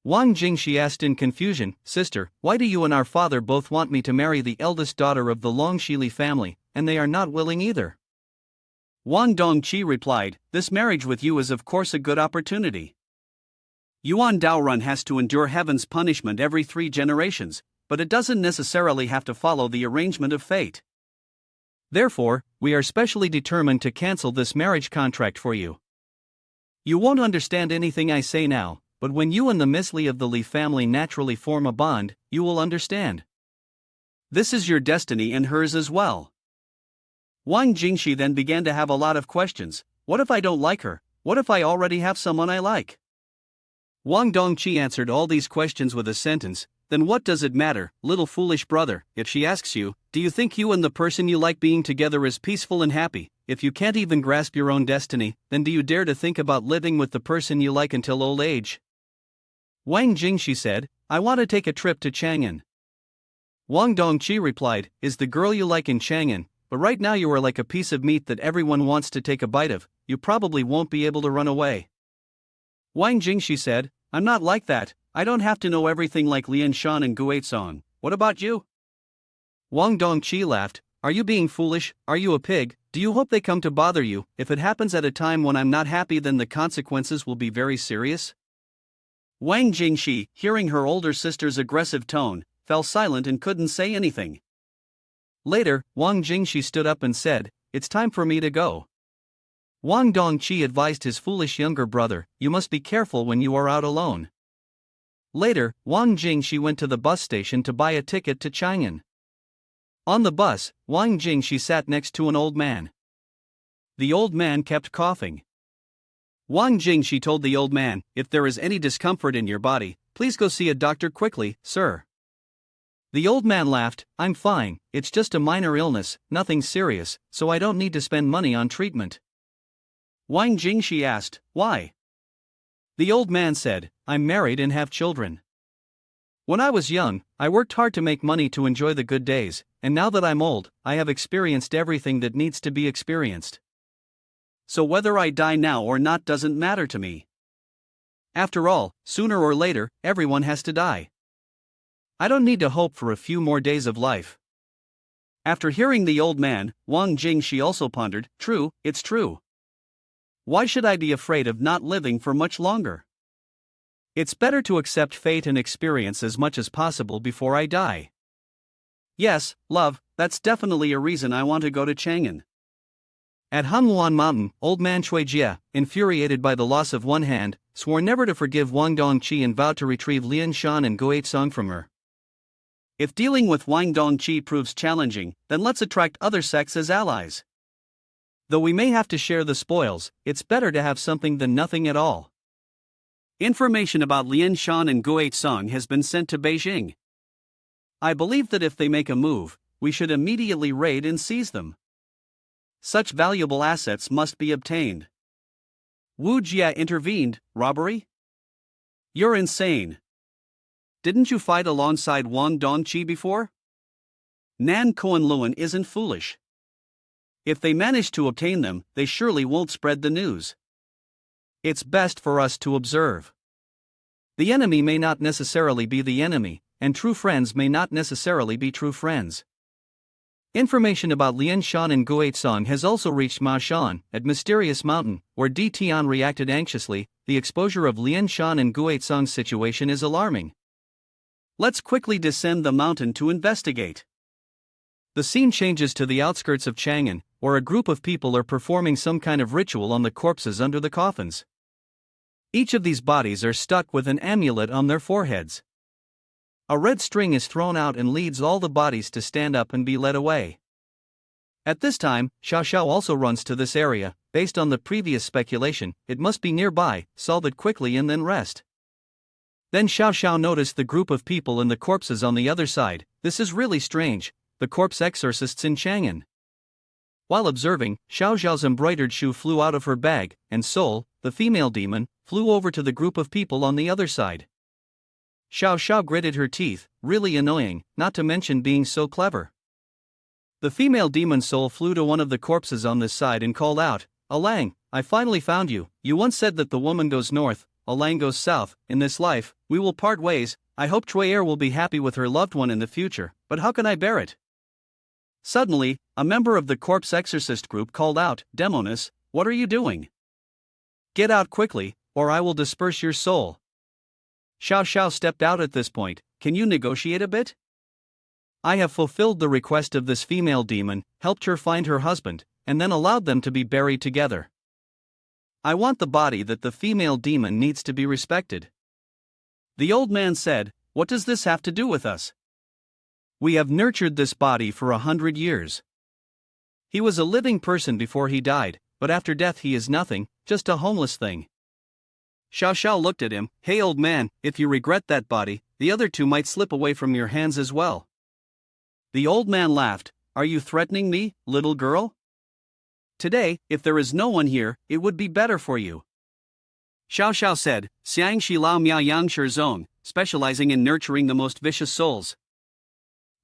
Wang Jingshi asked in confusion, "Sister, why do you and our father both want me to marry the eldest daughter of the Longshili family, and they are not willing either?" Wang Dongqi replied, "This marriage with you is of course a good opportunity. Yuan Daorun has to endure heaven's punishment every 3 generations, but it doesn't necessarily have to follow the arrangement of fate. Therefore, we are specially determined to cancel this marriage contract for you. You won't understand anything I say now, but when you and the Miss Li of the Li family naturally form a bond, you will understand. This is your destiny and hers as well." Wang Jingshi then began to have a lot of questions. What if I don't like her? What if I already have someone I like? Wang Dongqi answered all these questions with a sentence. "Then what does it matter, little foolish brother, if she asks you, do you think you and the person you like being together is peaceful and happy? If you can't even grasp your own destiny, then do you dare to think about living with the person you like until old age?" Wang Jingshi said, "I want to take a trip to Chang'an." Wang Dongqi replied, "Is the girl you like in Chang'an, but right now you are like a piece of meat that everyone wants to take a bite of, you probably won't be able to run away." Wang Jingshi said, "I'm not like that, I don't have to know everything like Lian Shan and Guizong. What about you?" Wang Dongqi laughed, "Are you being foolish? Are you a pig? Do you hope they come to bother you? If it happens at a time when I'm not happy, then the consequences will be very serious." Wang Jingshi, hearing her older sister's aggressive tone, fell silent and couldn't say anything. Later, Wang Jingshi stood up and said, "It's time for me to go." Wang Dongqi advised his foolish younger brother, "You must be careful when you are out alone." Later, Wang Jingshi went to the bus station to buy a ticket to Chang'an. On the bus, Wang Jingshi sat next to an old man. The old man kept coughing. Wang Jingshi told the old man, "If there is any discomfort in your body, please go see a doctor quickly, sir." The old man laughed, "I'm fine, it's just a minor illness, nothing serious, so I don't need to spend money on treatment." Wang Jingshi asked, "Why?" The old man said, "I'm married and have children. When I was young, I worked hard to make money to enjoy the good days, and now that I'm old, I have experienced everything that needs to be experienced. So whether I die now or not doesn't matter to me. After all, sooner or later, everyone has to die. I don't need to hope for a few more days of life. After hearing the old man, Wang Jingxi also pondered, true, it's true. Why should I be afraid of not living for much longer? It's better to accept fate and experience as much as possible before I die. Yes, love, that's definitely a reason I want to go to Chang'an. At Hengluan Mountain, old man Cui Jia, infuriated by the loss of one hand, swore never to forgive Wang Dongqi and vowed to retrieve Lian Shan and Guo Song from her. If dealing with Wang Dongqi proves challenging, then let's attract other sects as allies. Though we may have to share the spoils, it's better to have something than nothing at all. Information about Lian Shan and Guo Song has been sent to Beijing. I believe that if they make a move, we should immediately raid and seize them. Such valuable assets must be obtained. Wu Jia intervened, robbery? You're insane. Didn't you fight alongside Wang Dongqi before? Nan Kuan-Luan isn't foolish. If they manage to obtain them, they surely won't spread the news. It's best for us to observe. The enemy may not necessarily be the enemy, and true friends may not necessarily be true friends. Information about Lian Shan and Guo Song has also reached Ma Shan, at Mysterious Mountain, where Di Tian reacted anxiously. The exposure of Lian Shan and Guo Song's situation is alarming. Let's quickly descend the mountain to investigate. The scene changes to the outskirts of Chang'an, where a group of people are performing some kind of ritual on the corpses under the coffins. Each of these bodies are stuck with an amulet on their foreheads. A red string is thrown out and leads all the bodies to stand up and be led away. At this time, Xiao Xiao also runs to this area. Based on the previous speculation, it must be nearby. Solve it quickly and then rest. Then Xiao Xiao noticed the group of people and the corpses on the other side. This is really strange, the corpse exorcists in Chang'an. While observing, Xiao Xiao's embroidered shoe flew out of her bag, and Soul, the female demon, flew over to the group of people on the other side. Xiao Xiao gritted her teeth, really annoying, not to mention being so clever. The female demon Soul flew to one of the corpses on this side and called out, Alang, I finally found you. You once said that the woman goes north, Alang goes south. In this life, we will part ways. I hope Troyer will be happy with her loved one in the future, but how can I bear it? Suddenly, a member of the corpse exorcist group called out, Demoness, what are you doing? Get out quickly, or I will disperse your soul. Xiao Xiao stepped out at this point. Can you negotiate a bit? I have fulfilled the request of this female demon, helped her find her husband, and then allowed them to be buried together. I want the body that the female demon needs to be respected. The old man said, what does this have to do with us? We have nurtured this body for 100 years. He was a living person before he died, but after death he is nothing, just a homeless thing. Xiao Xiao looked at him, hey old man, if you regret that body, the other two might slip away from your hands as well. The old man laughed, are you threatening me, little girl? Today, if there is no one here, it would be better for you. Xiao Xiao said, Xiang Shi Lao Miao Yang Shi Zong, specializing in nurturing the most vicious souls.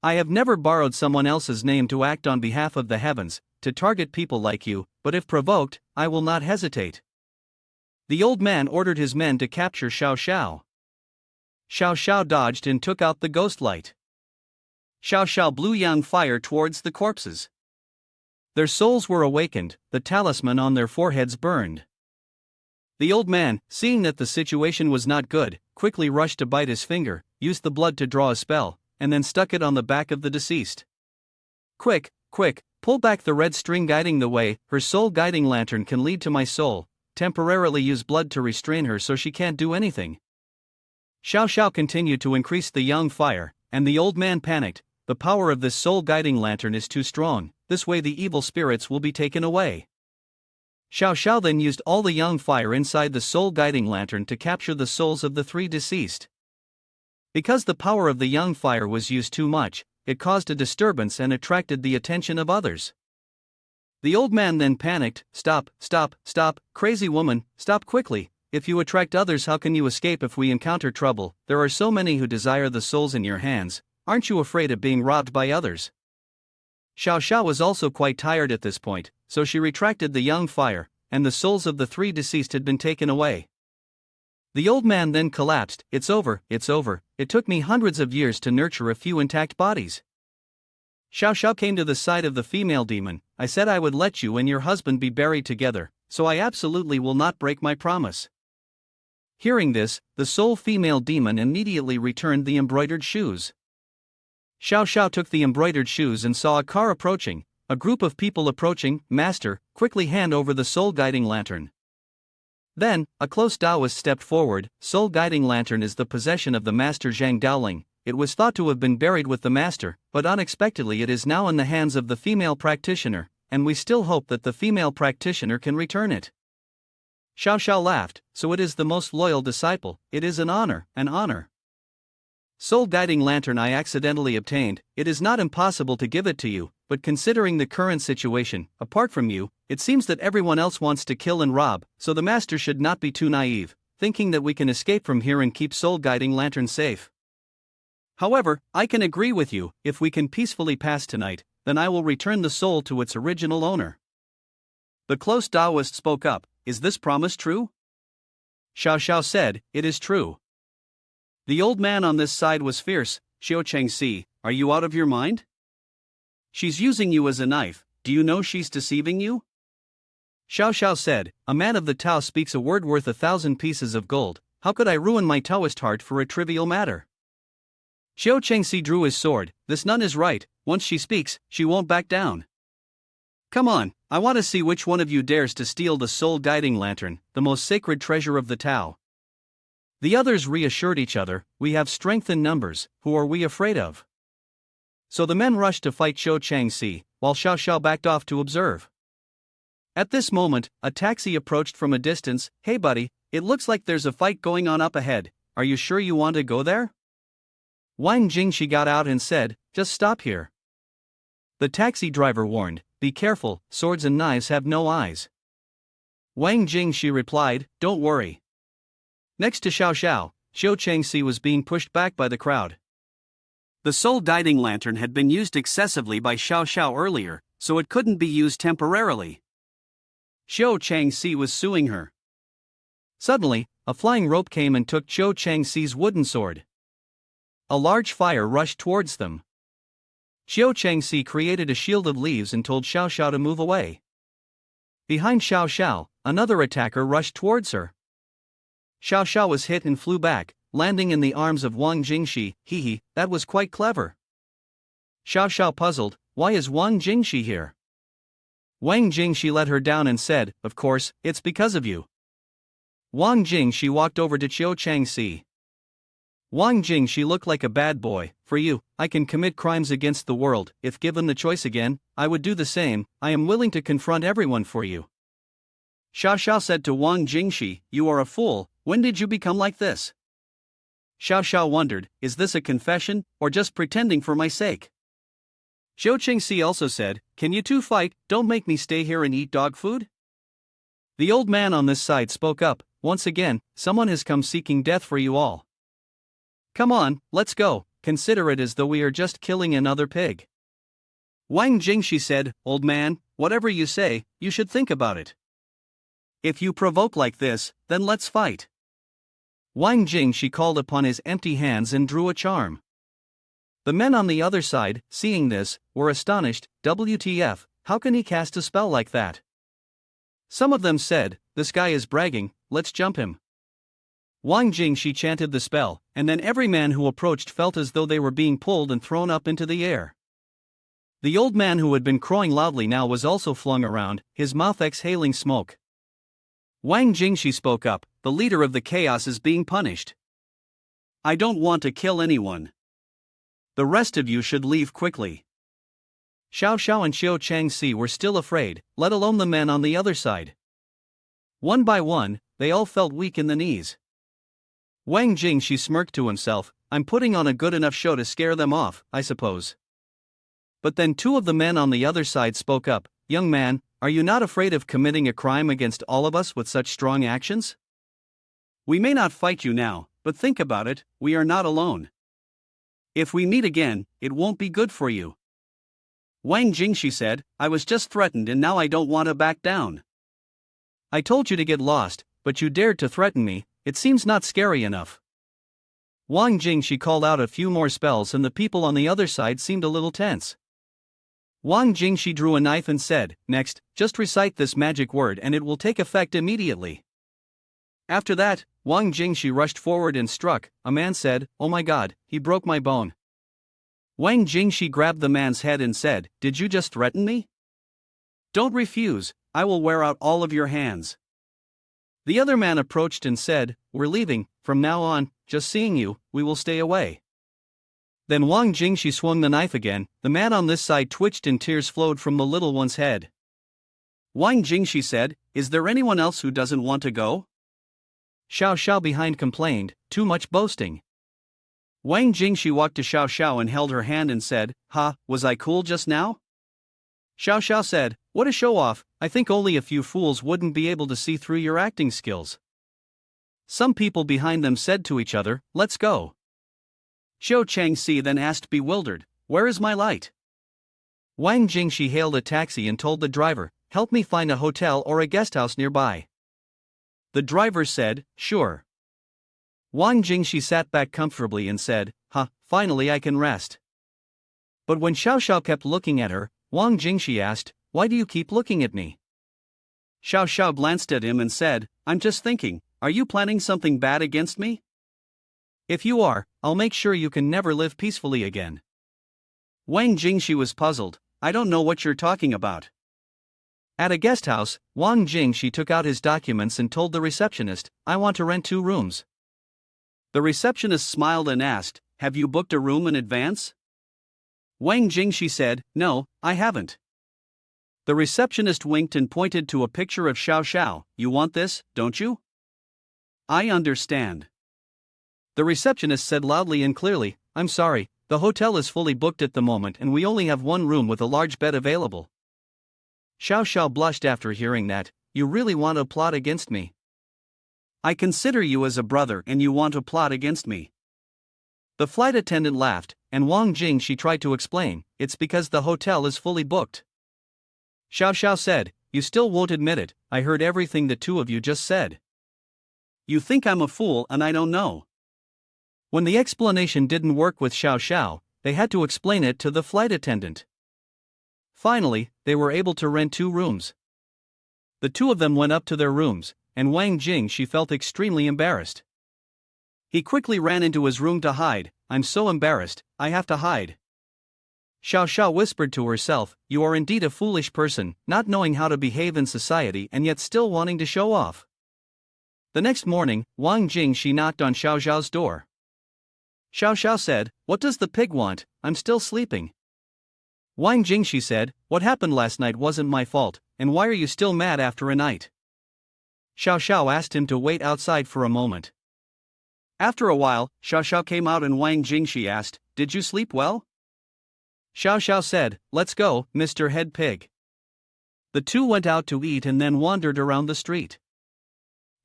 I have never borrowed someone else's name to act on behalf of the heavens, to target people like you, but if provoked, I will not hesitate. The old man ordered his men to capture Xiao Xiao. Xiao Xiao dodged and took out the ghost light. Xiao Xiao blew yang fire towards the corpses. Their souls were awakened, the talisman on their foreheads burned. The old man, seeing that the situation was not good, quickly rushed to bite his finger, used the blood to draw a spell, and then stuck it on the back of the deceased. Quick, quick, pull back the red string guiding the way, her soul guiding lantern can lead to my soul, temporarily use blood to restrain her so she can't do anything. Xiao Xiao continued to increase the yang fire, and the old man panicked, the power of this soul guiding lantern is too strong, this way the evil spirits will be taken away. Xiao Xiao then used all the yang fire inside the soul guiding lantern to capture the souls of the three deceased. Because the power of the yang fire was used too much, it caused a disturbance and attracted the attention of others. The old man then panicked, stop, stop, stop, crazy woman, stop quickly, if you attract others how can you escape if we encounter trouble, there are so many who desire the souls in your hands, aren't you afraid of being robbed by others? Xiao Xiao was also quite tired at this point, so she retracted the yang fire, and the souls of the three deceased had been taken away. The old man then collapsed. It's over, it's over. It took me hundreds of years to nurture a few intact bodies. Xiao Xiao came to the side of the female demon. I said I would let you and your husband be buried together, so I absolutely will not break my promise. Hearing this, the sole female demon immediately returned the embroidered shoes. Xiao Xiao took the embroidered shoes and saw a car approaching, a group of people approaching. Master, quickly hand over the soul guiding lantern. Then, a close Taoist stepped forward. Soul guiding lantern is the possession of the master Zhang Daoling. It was thought to have been buried with the master, but unexpectedly it is now in the hands of the female practitioner, and we still hope that the female practitioner can return it. Xiao Xiao laughed. So it is the most loyal disciple. It is an honor, an honor. Soul guiding lantern I accidentally obtained. It is not impossible to give it to you, but considering the current situation, apart from you, it seems that everyone else wants to kill and rob, so the master should not be too naive, thinking that we can escape from here and keep soul guiding lantern safe. However, I can agree with you. If we can peacefully pass tonight, then I will return the soul to its original owner. The close Taoist spoke up. Is this promise true? Xiao Xiao said, it is true. The old man on this side was fierce. Xiao Changxi, are you out of your mind? She's using you as a knife. Do you know she's deceiving you? Xiao Xiao said, a man of the Tao speaks a word worth 1,000 pieces of gold. How could I ruin my Taoist heart for a trivial matter? Xiao Changxi drew his sword. This nun is right. Once she speaks, she won't back down. Come on, I want to see which one of you dares to steal the soul guiding lantern, the most sacred treasure of the Tao. The others reassured each other, we have strength in numbers, who are we afraid of? So the men rushed to fight Xiao Changxi, while Xiao Xiao backed off to observe. At this moment, a taxi approached from a distance. Hey buddy, it looks like there's a fight going on up ahead. Are you sure you want to go there? Wang Jingxi got out and said, just stop here. The taxi driver warned, be careful, swords and knives have no eyes. Wang Jingxi replied, don't worry. Next to Xiao Xiao, Xiao Changxi was being pushed back by the crowd. The soul guiding lantern had been used excessively by Xiao Xiao earlier, so it couldn't be used temporarily. Xiao Changxi was suing her. Suddenly, a flying rope came and took Xiao Changxi's wooden sword. A large fire rushed towards them. Xiao Changxi created a shield of leaves and told Xiao Xiao to move away. Behind Xiao Xiao, another attacker rushed towards her. Xiao Xiao was hit and flew back, landing in the arms of Wang Jingxi. Hee, that was quite clever. Xiao Xiao puzzled, why is Wang Jingxi here? Wang Jingxi let her down and said, of course, it's because of you. Wang Jingxi walked over to Xiao Changxi. Wang Jingxi looked like a bad boy. For you, I can commit crimes against the world. If given the choice again, I would do the same. I am willing to confront everyone for you. Xiao Xiao said to Wang Jingxi, you are a fool. When did you become like this? Xiao Xiao wondered, is this a confession, or just pretending for my sake? Xiao Changxi also said, can you two fight? Don't make me stay here and eat dog food. The old man on this side spoke up, once again, someone has come seeking death for you all. Come on, let's go, consider it as though we are just killing another pig. Wang Jingxi said, old man, whatever you say, you should think about it. If you provoke like this, then let's fight. Wang Jingxi called upon his empty hands and drew a charm. The men on the other side, seeing this, were astonished. WTF, how can he cast a spell like that? Some of them said, this guy is bragging, let's jump him. Wang Jingxi chanted the spell, and then every man who approached felt as though they were being pulled and thrown up into the air. The old man who had been crowing loudly now was also flung around, his mouth exhaling smoke. Wang Jingxi spoke up, the leader of the chaos is being punished. I don't want to kill anyone. The rest of you should leave quickly. Xiao Xiao and Xiao Changxi were still afraid, let alone the men on the other side. One by one, they all felt weak in the knees. Wang Jingxi smirked to himself, I'm putting on a good enough show to scare them off, I suppose. But then two of the men on the other side spoke up, young man, are you not afraid of committing a crime against all of us with such strong actions? We may not fight you now, but think about it, we are not alone. If we meet again, it won't be good for you. Wang Jingxi said, I was just threatened and now I don't want to back down. I told you to get lost, but you dared to threaten me, it seems not scary enough. Wang Jingshi called out a few more spells and the people on the other side seemed a little tense. Wang Jingshi drew a knife and said, "Next, just recite this magic word and it will take effect immediately." After that, Wang Jingshi rushed forward and struck. A man said, "Oh my god, he broke my bone." Wang Jingshi grabbed the man's head and said, "Did you just threaten me? Don't refuse, I will wear out all of your hands." The other man approached and said, "We're leaving, from now on, just seeing you, we will stay away." Then Wang Jingshi swung the knife again, the man on this side twitched and tears flowed from the little one's head. Wang Jingshi said, "Is there anyone else who doesn't want to go?" Xiao Xiao behind complained, "Too much boasting." Wang Jingshi walked to Xiao Xiao and held her hand and said, "Ha, was I cool just now?" Xiao Xiao said, "What a show-off, I think only a few fools wouldn't be able to see through your acting skills." Some people behind them said to each other, "Let's go." Xiao Changxi then asked bewildered, "Where is my light?" Wang Jingshi hailed a taxi and told the driver, "Help me find a hotel or a guesthouse nearby." The driver said, "Sure." Wang Jingshi sat back comfortably and said, Finally I can rest." But when Xiao Xiao kept looking at her, Wang Jingshi asked, "Why do you keep looking at me?" Xiao Xiao glanced at him and said, "I'm just thinking, are you planning something bad against me? If you are, I'll make sure you can never live peacefully again." Wang Jingshi was puzzled, "I don't know what you're talking about." At a guest house, Wang Jingshi took out his documents and told the receptionist, "I want to rent 2 rooms." The receptionist smiled and asked, "Have you booked a room in advance?" Wang Jingshi said, "No, I haven't." The receptionist winked and pointed to a picture of Xiao Xiao. "You want this, don't you?" "I understand." The receptionist said loudly and clearly, "I'm sorry, the hotel is fully booked at the moment and we only have 1 room with a large bed available." Xiao Xiao blushed after hearing that. "You really want to plot against me? I consider you as a brother and you want to plot against me?" The flight attendant laughed, and Wang Jingshi tried to explain, "It's because the hotel is fully booked." Xiao Xiao said, "You still won't admit it, I heard everything the 2 of you just said. You think I'm a fool and I don't know." When the explanation didn't work with Xiao Xiao, they had to explain it to the flight attendant. Finally, they were able to rent 2 rooms. The 2 of them went up to their rooms, and Wang Jingshi felt extremely embarrassed. He quickly ran into his room to hide. "I'm so embarrassed, I have to hide." Xiao Xiao whispered to herself, "You are indeed a foolish person, not knowing how to behave in society and yet still wanting to show off." The next morning, Wang Jingshi knocked on Xiao Xiao's door. Xiao Xiao said, "What does the pig want? I'm still sleeping." Wang Jingshi said, "What happened last night wasn't my fault, and why are you still mad after a night?" Xiao Xiao asked him to wait outside for a moment. After a while, Xiao Xiao came out and Wang Jingshi asked, "Did you sleep well?" Xiao Xiao said, "Let's go, Mr. Head Pig." The 2 went out to eat and then wandered around the street.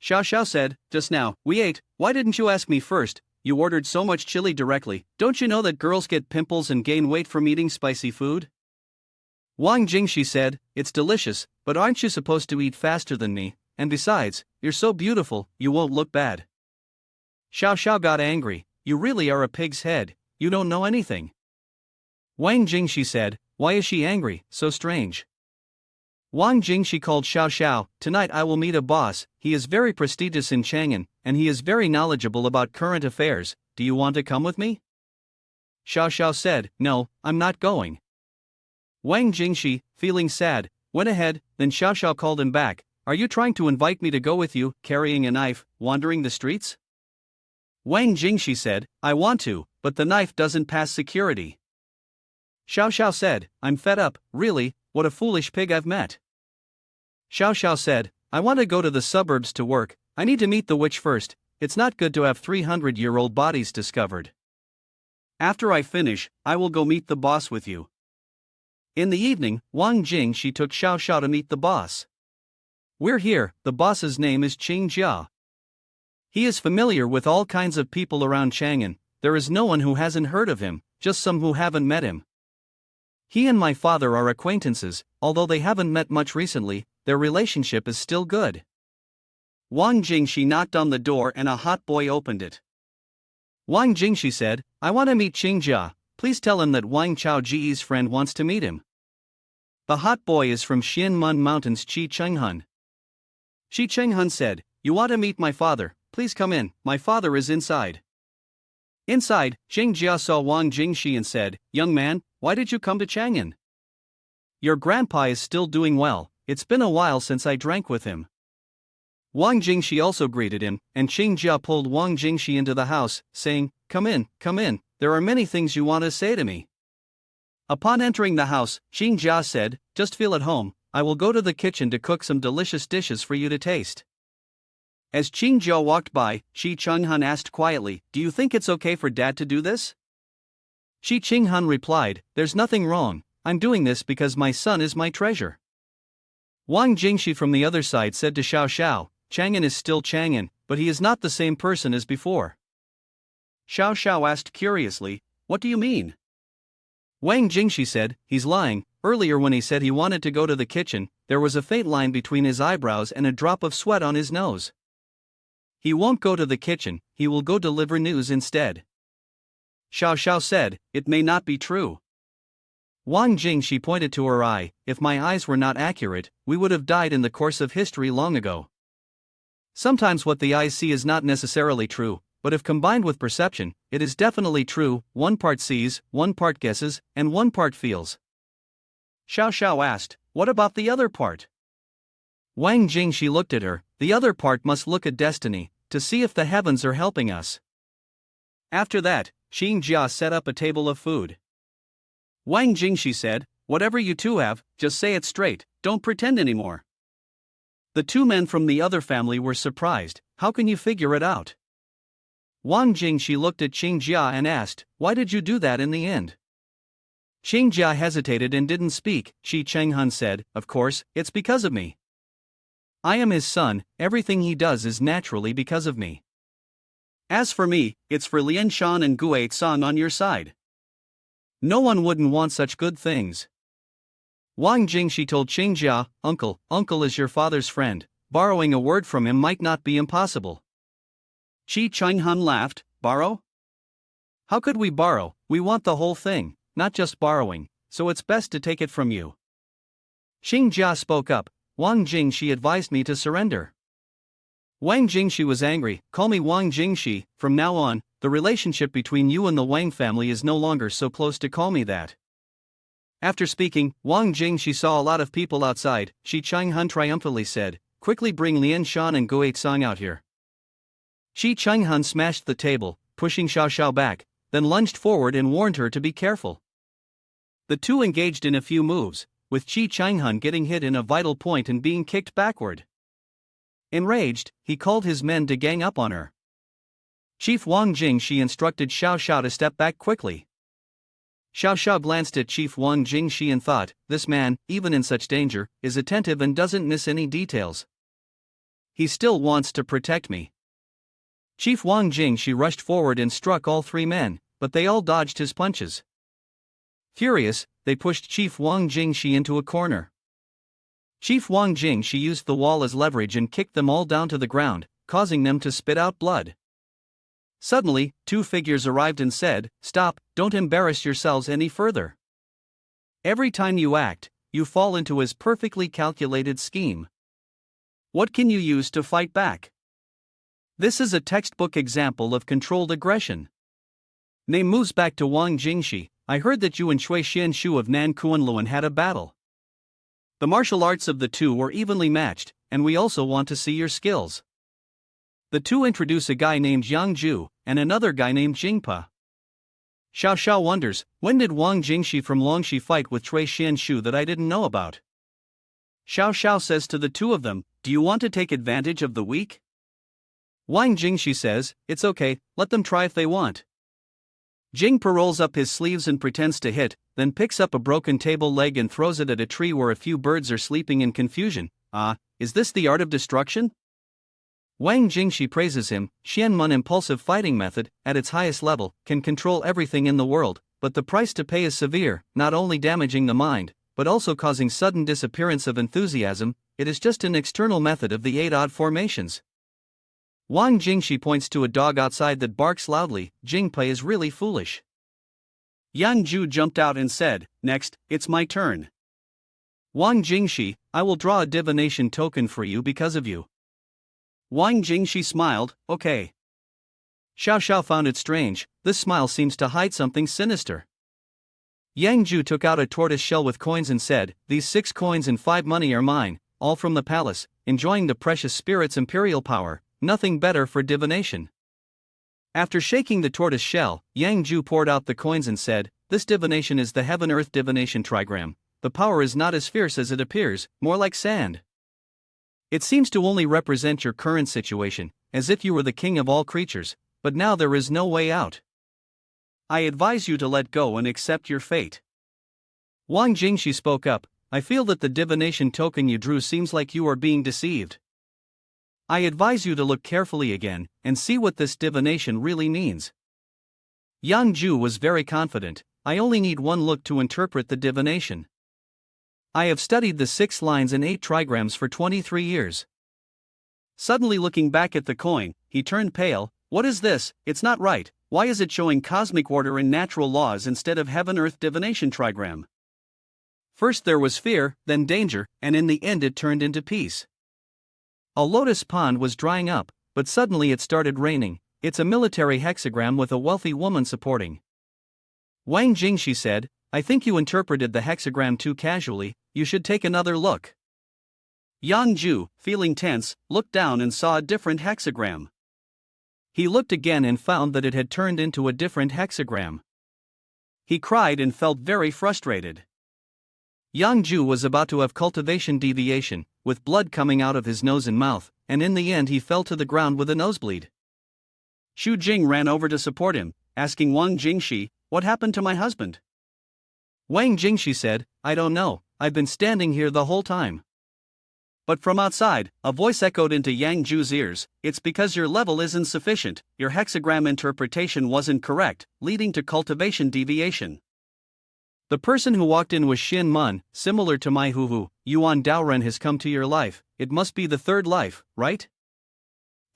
Xiao Xiao said, "Just now, we ate, why didn't you ask me first? You ordered so much chili directly, don't you know that girls get pimples and gain weight from eating spicy food?" Wang Jingshi said, "It's delicious, but aren't you supposed to eat faster than me, and besides, you're so beautiful, you won't look bad." Xiao Xiao got angry, "You really are a pig's head, you don't know anything." Wang Jingshi said, "Why is she angry, so strange?" Wang Jingshi called Xiao Xiao, "Tonight I will meet a boss, he is very prestigious in Chang'an, and he is very knowledgeable about current affairs, do you want to come with me?" Xiao Xiao said, "No, I'm not going." Wang Jingshi, feeling sad, went ahead, then Xiao Xiao called him back, "Are you trying to invite me to go with you, carrying a knife, wandering the streets?" Wang Jingshi said, "I want to, but the knife doesn't pass security." Xiao Xiao said, "I'm fed up, really, what a foolish pig I've met." Xiao Xiao said, "I want to go to the suburbs to work, I need to meet the witch first, it's not good to have 300-year-old bodies discovered. After I finish, I will go meet the boss with you." In the evening, Wang Jingshi took Xiao Xiao to meet the boss. "We're here, the boss's name is Qing Jia. He is familiar with all kinds of people around Chang'an, there is no one who hasn't heard of him, just some who haven't met him. He and my father are acquaintances, although they haven't met much recently, their relationship is still good." Wang Jingxi knocked on the door and a hot boy opened it. Wang Jingxi said, I want to meet Qingjia, please tell him that Wang Chaoji's friend wants to meet him. The hot boy is from Xianmen Mountains Qi Chenghun. Qi Chenghun said, you want to meet my father, please come in, my father is inside. Inside, Qingjia saw Wang Jingxi and said, young man, why did you come to Chang'an? Your grandpa is still doing well, it's been a while since I drank with him. Wang Jingxi also greeted him, and Qingjia pulled Wang Jingxi into the house, saying, come in, there are many things you want to say to me. Upon entering the house, Qingjia said, just feel at home, I will go to the kitchen to cook some delicious dishes for you to taste. As Qingjia walked by, Qi Chenghun asked quietly, do you think it's okay for Dad to do this? Qi Chenghun replied, there's nothing wrong, I'm doing this because my son is my treasure. Wang Jingxi from the other side said to Xiao Xiao, Chang'an is still Chang'an, but he is not the same person as before. Xiao Xiao asked curiously, what do you mean? Wang Jingxi said, he's lying, earlier when he said he wanted to go to the kitchen, there was a faint line between his eyebrows and a drop of sweat on his nose. He won't go to the kitchen, he will go deliver news instead. Xiao Xiao said, it may not be true. Wang Jingxi pointed to her eye, if my eyes were not accurate, we would have died in the course of history long ago. Sometimes what the eyes see is not necessarily true, but if combined with perception, it is definitely true, one part sees, one part guesses, and one part feels. Xiao Xiao asked, what about the other part? Wang Jingxi looked at her, the other part must look at destiny, to see if the heavens are helping us. After that, Qingjia set up a table of food. Wang Jingxi said, whatever you two have, just say it straight, don't pretend anymore. The two men from the other family were surprised, how can you figure it out? Wang Jingxi looked at Qingjia and asked, why did you do that in the end? Qingjia hesitated and didn't speak. Qi Chenghun said, of course, it's because of me. I am his son, everything he does is naturally because of me. As for me, it's for Lian Shan and Gue Tsang on your side. No one wouldn't want such good things. Wang Jingxi told Qingjia, Uncle is your father's friend, borrowing a word from him might not be impossible. Qi Chenghun laughed, borrow? How could we borrow? We want the whole thing, not just borrowing, so it's best to take it from you. Qingjia spoke up, Wang Jingxi advised me to surrender. Wang Jingxi was angry, call me Wang Jingxi, from now on, the relationship between you and the Wang family is no longer so close to call me that. After speaking, Wang Jingxi saw a lot of people outside. Qi Chenghun triumphantly said, quickly bring Lian Shan and Gue Tsang out here. Qi Chenghun smashed the table, pushing Xiao Xiao back, then lunged forward and warned her to be careful. The two engaged in a few moves, with Qi Chenghun getting hit in a vital point and being kicked backward. Enraged, he called his men to gang up on her. Chief Wang Jingxi instructed Xiao Xiao to step back quickly. Xiao Xiao glanced at Chief Wang Jingxi and thought, this man, even in such danger, is attentive and doesn't miss any details. He still wants to protect me. Chief Wang Jingxi rushed forward and struck all three men, but they all dodged his punches. Furious, they pushed Chief Wang Jingxi into a corner. Chief Wang Jingxi used the wall as leverage and kicked them all down to the ground, causing them to spit out blood. Suddenly, two figures arrived and said, stop, don't embarrass yourselves any further. Every time you act, you fall into his perfectly calculated scheme. What can you use to fight back? This is a textbook example of controlled aggression. Name moves back to Wang Jingxi, I heard that you and Shui Xianshu of Nan Kuanluan had a battle. The martial arts of the two were evenly matched, and we also want to see your skills. The two introduce a guy named Yang Ju, and another guy named Jingpa. Xiao Xiao wonders, when did Wang Jingxi from Longxi fight with Shui Xianshu that I didn't know about? Xiao Xiao says to the two of them, do you want to take advantage of the weak? Wang Jingxi says, it's okay, let them try if they want. Jingpa rolls up his sleeves and pretends to hit, then picks up a broken table leg and throws it at a tree where a few birds are sleeping in confusion. Is this the art of destruction? Wang Jingxi praises him. Xianmen impulsive fighting method, at its highest level, can control everything in the world, but the price to pay is severe, not only damaging the mind, but also causing sudden disappearance of enthusiasm. It is just an external method of the 8 odd formations. Wang Jingshi points to a dog outside that barks loudly. Jingpei is really foolish. Yang Ju jumped out and said, "Next, it's my turn. Wang Jingshi, I will draw a divination token for you because of you." Wang Jingshi smiled, "Okay." Xiao Xiao found it strange, this smile seems to hide something sinister. Yang Ju took out a tortoise shell with coins and said, "These 6 coins and 5 money are mine, all from the palace, enjoying the precious spirit's imperial power, nothing better for divination." After shaking the tortoise shell, Yang Ju poured out the coins and said, "This divination is the heaven-earth divination trigram. The power is not as fierce as it appears, more like sand. It seems to only represent your current situation, as if you were the king of all creatures, but now there is no way out. I advise you to let go and accept your fate." Wang Jingshi spoke up, "I feel that the divination token you drew seems like you are being deceived. I advise you to look carefully again, and see what this divination really means." Yang Ju was very confident, "I only need one look to interpret the divination. I have studied the 6 lines and 8 trigrams for 23 years. Suddenly looking back at the coin, he turned pale. "What is this? It's not right. Why is it showing cosmic order and natural laws instead of heaven-earth divination trigram?" First there was fear, then danger, and in the end it turned into peace. A lotus pond was drying up, but suddenly it started raining. It's a military hexagram with a wealthy woman supporting. Wang Jingshi said, "I think you interpreted the hexagram too casually, you should take another look." Yang Ju, feeling tense, looked down and saw a different hexagram. He looked again and found that it had turned into a different hexagram. He cried and felt very frustrated. Yang Ju was about to have cultivation deviation, with blood coming out of his nose and mouth, and in the end he fell to the ground with a nosebleed. Xu Jing ran over to support him, asking Wang Jingshi, "What happened to my husband?" Wang Jingshi said, "I don't know, I've been standing here the whole time." But from outside, a voice echoed into Yang Ju's ears, "It's because your level is insufficient, your hexagram interpretation wasn't correct, leading to cultivation deviation." The person who walked in was Xin Mun, similar to my Huhu. "Yuan Daoren has come to your life, it must be the 3rd life, right?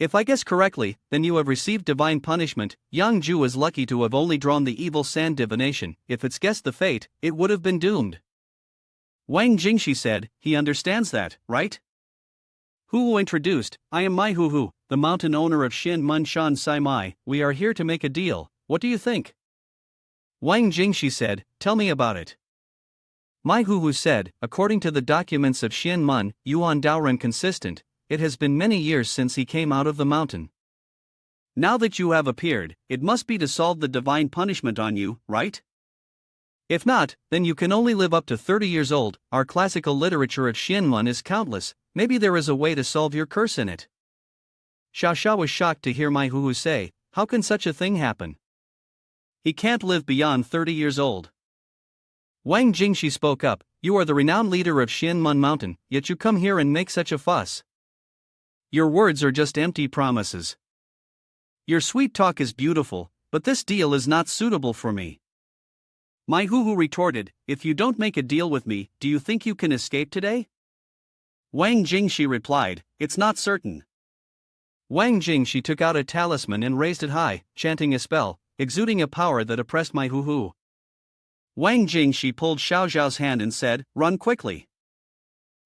If I guess correctly, then you have received divine punishment." Yang Ju is lucky to have only drawn the evil sand divination, if it's guessed the fate, it would have been doomed. Wang Jingshi said, "He understands that, right?" Huhu introduced, "I am Mai Huhu, the mountain owner of Xin Mun Shan Sai Mai. We are here to make a deal, what do you think?" Wang Jingshi said, "Tell me about it." Mai Huhu said, "According to the documents of Xin Mun, Yuan Daoren consistent, it has been many years since he came out of the mountain. Now that you have appeared, it must be to solve the divine punishment on you, right? If not, then you can only live up to 30 years old. Our classical literature of Xianmun is countless, maybe there is a way to solve your curse in it." Xiao Xiao was shocked to hear Mai Huhu say, "How can such a thing happen? He can't live beyond 30 years old." Wang Jingshi spoke up, "You are the renowned leader of Xianmun Mountain, yet you come here and make such a fuss. Your words are just empty promises. Your sweet talk is beautiful, but this deal is not suitable for me." Mai Huhu retorted, "If you don't make a deal with me, do you think you can escape today?" Wang Jingshi replied, "It's not certain." Wang Jingshi took out a talisman and raised it high, chanting a spell, exuding a power that oppressed Mai Huhu. Wang Jingshi pulled Xiao Zhao's hand and said, "Run quickly."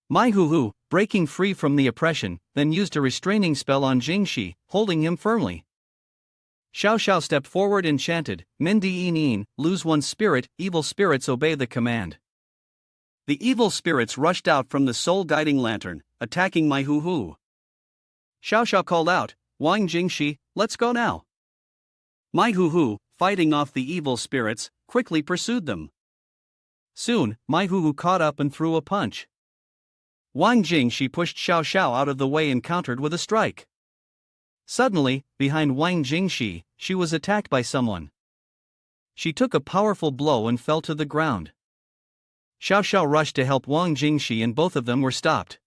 Mai Huhu, breaking free from the oppression, then used a restraining spell on Jingshi, holding him firmly. Xiao Xiao stepped forward and chanted, "Mindi Yin, lose one's spirit, evil spirits obey the command." The evil spirits rushed out from the soul-guiding lantern, attacking Mai Huhu. Xiao Xiao called out, "Wang Jingshi, let's go now." Mai Huhu, fighting off the evil spirits, quickly pursued them. Soon, Mai Huhu caught up and threw a punch. Wang Jingshi pushed Xiao Xiao out of the way and countered with a strike. Suddenly, behind Wang Jingshi, she was attacked by someone. She took a powerful blow and fell to the ground. Xiao Xiao rushed to help Wang Jingshi and both of them were stopped.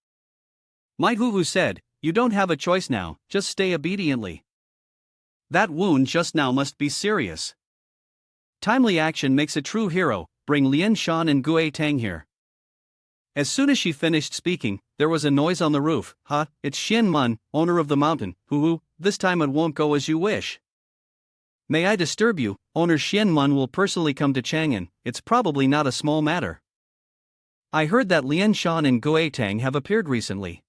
Mai Huhu said, "You don't have a choice now, just stay obediently. That wound just now must be serious. Timely action makes a true hero, bring Lian Shan and Gue Tang here." As soon as she finished speaking, there was a noise on the roof. It's Xian Mun, owner of the mountain. This time it won't go as you wish. May I disturb you? Owner Xian Mun will personally come to Chang'an. It's probably not a small matter. I heard that Lian Shan and Gui Tang have appeared recently.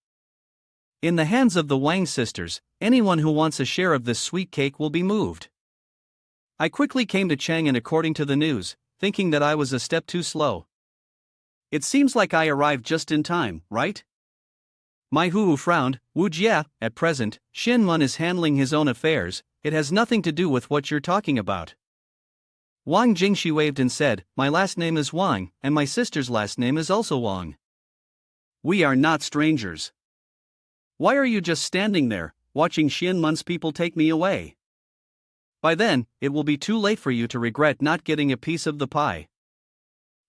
In the hands of the Wang sisters, anyone who wants a share of this sweet cake will be moved. I quickly came to Chang'an according to the news, thinking that I was a step too slow. It seems like I arrived just in time, right? My Hu frowned. Wu Jia, at present, Xian Mun is handling his own affairs, it has nothing to do with what you're talking about. Wang Jingxi waved and said, my last name is Wang, and my sister's last name is also Wang. We are not strangers. Why are you just standing there, watching Xian Mun's people take me away? By then, it will be too late for you to regret not getting a piece of the pie.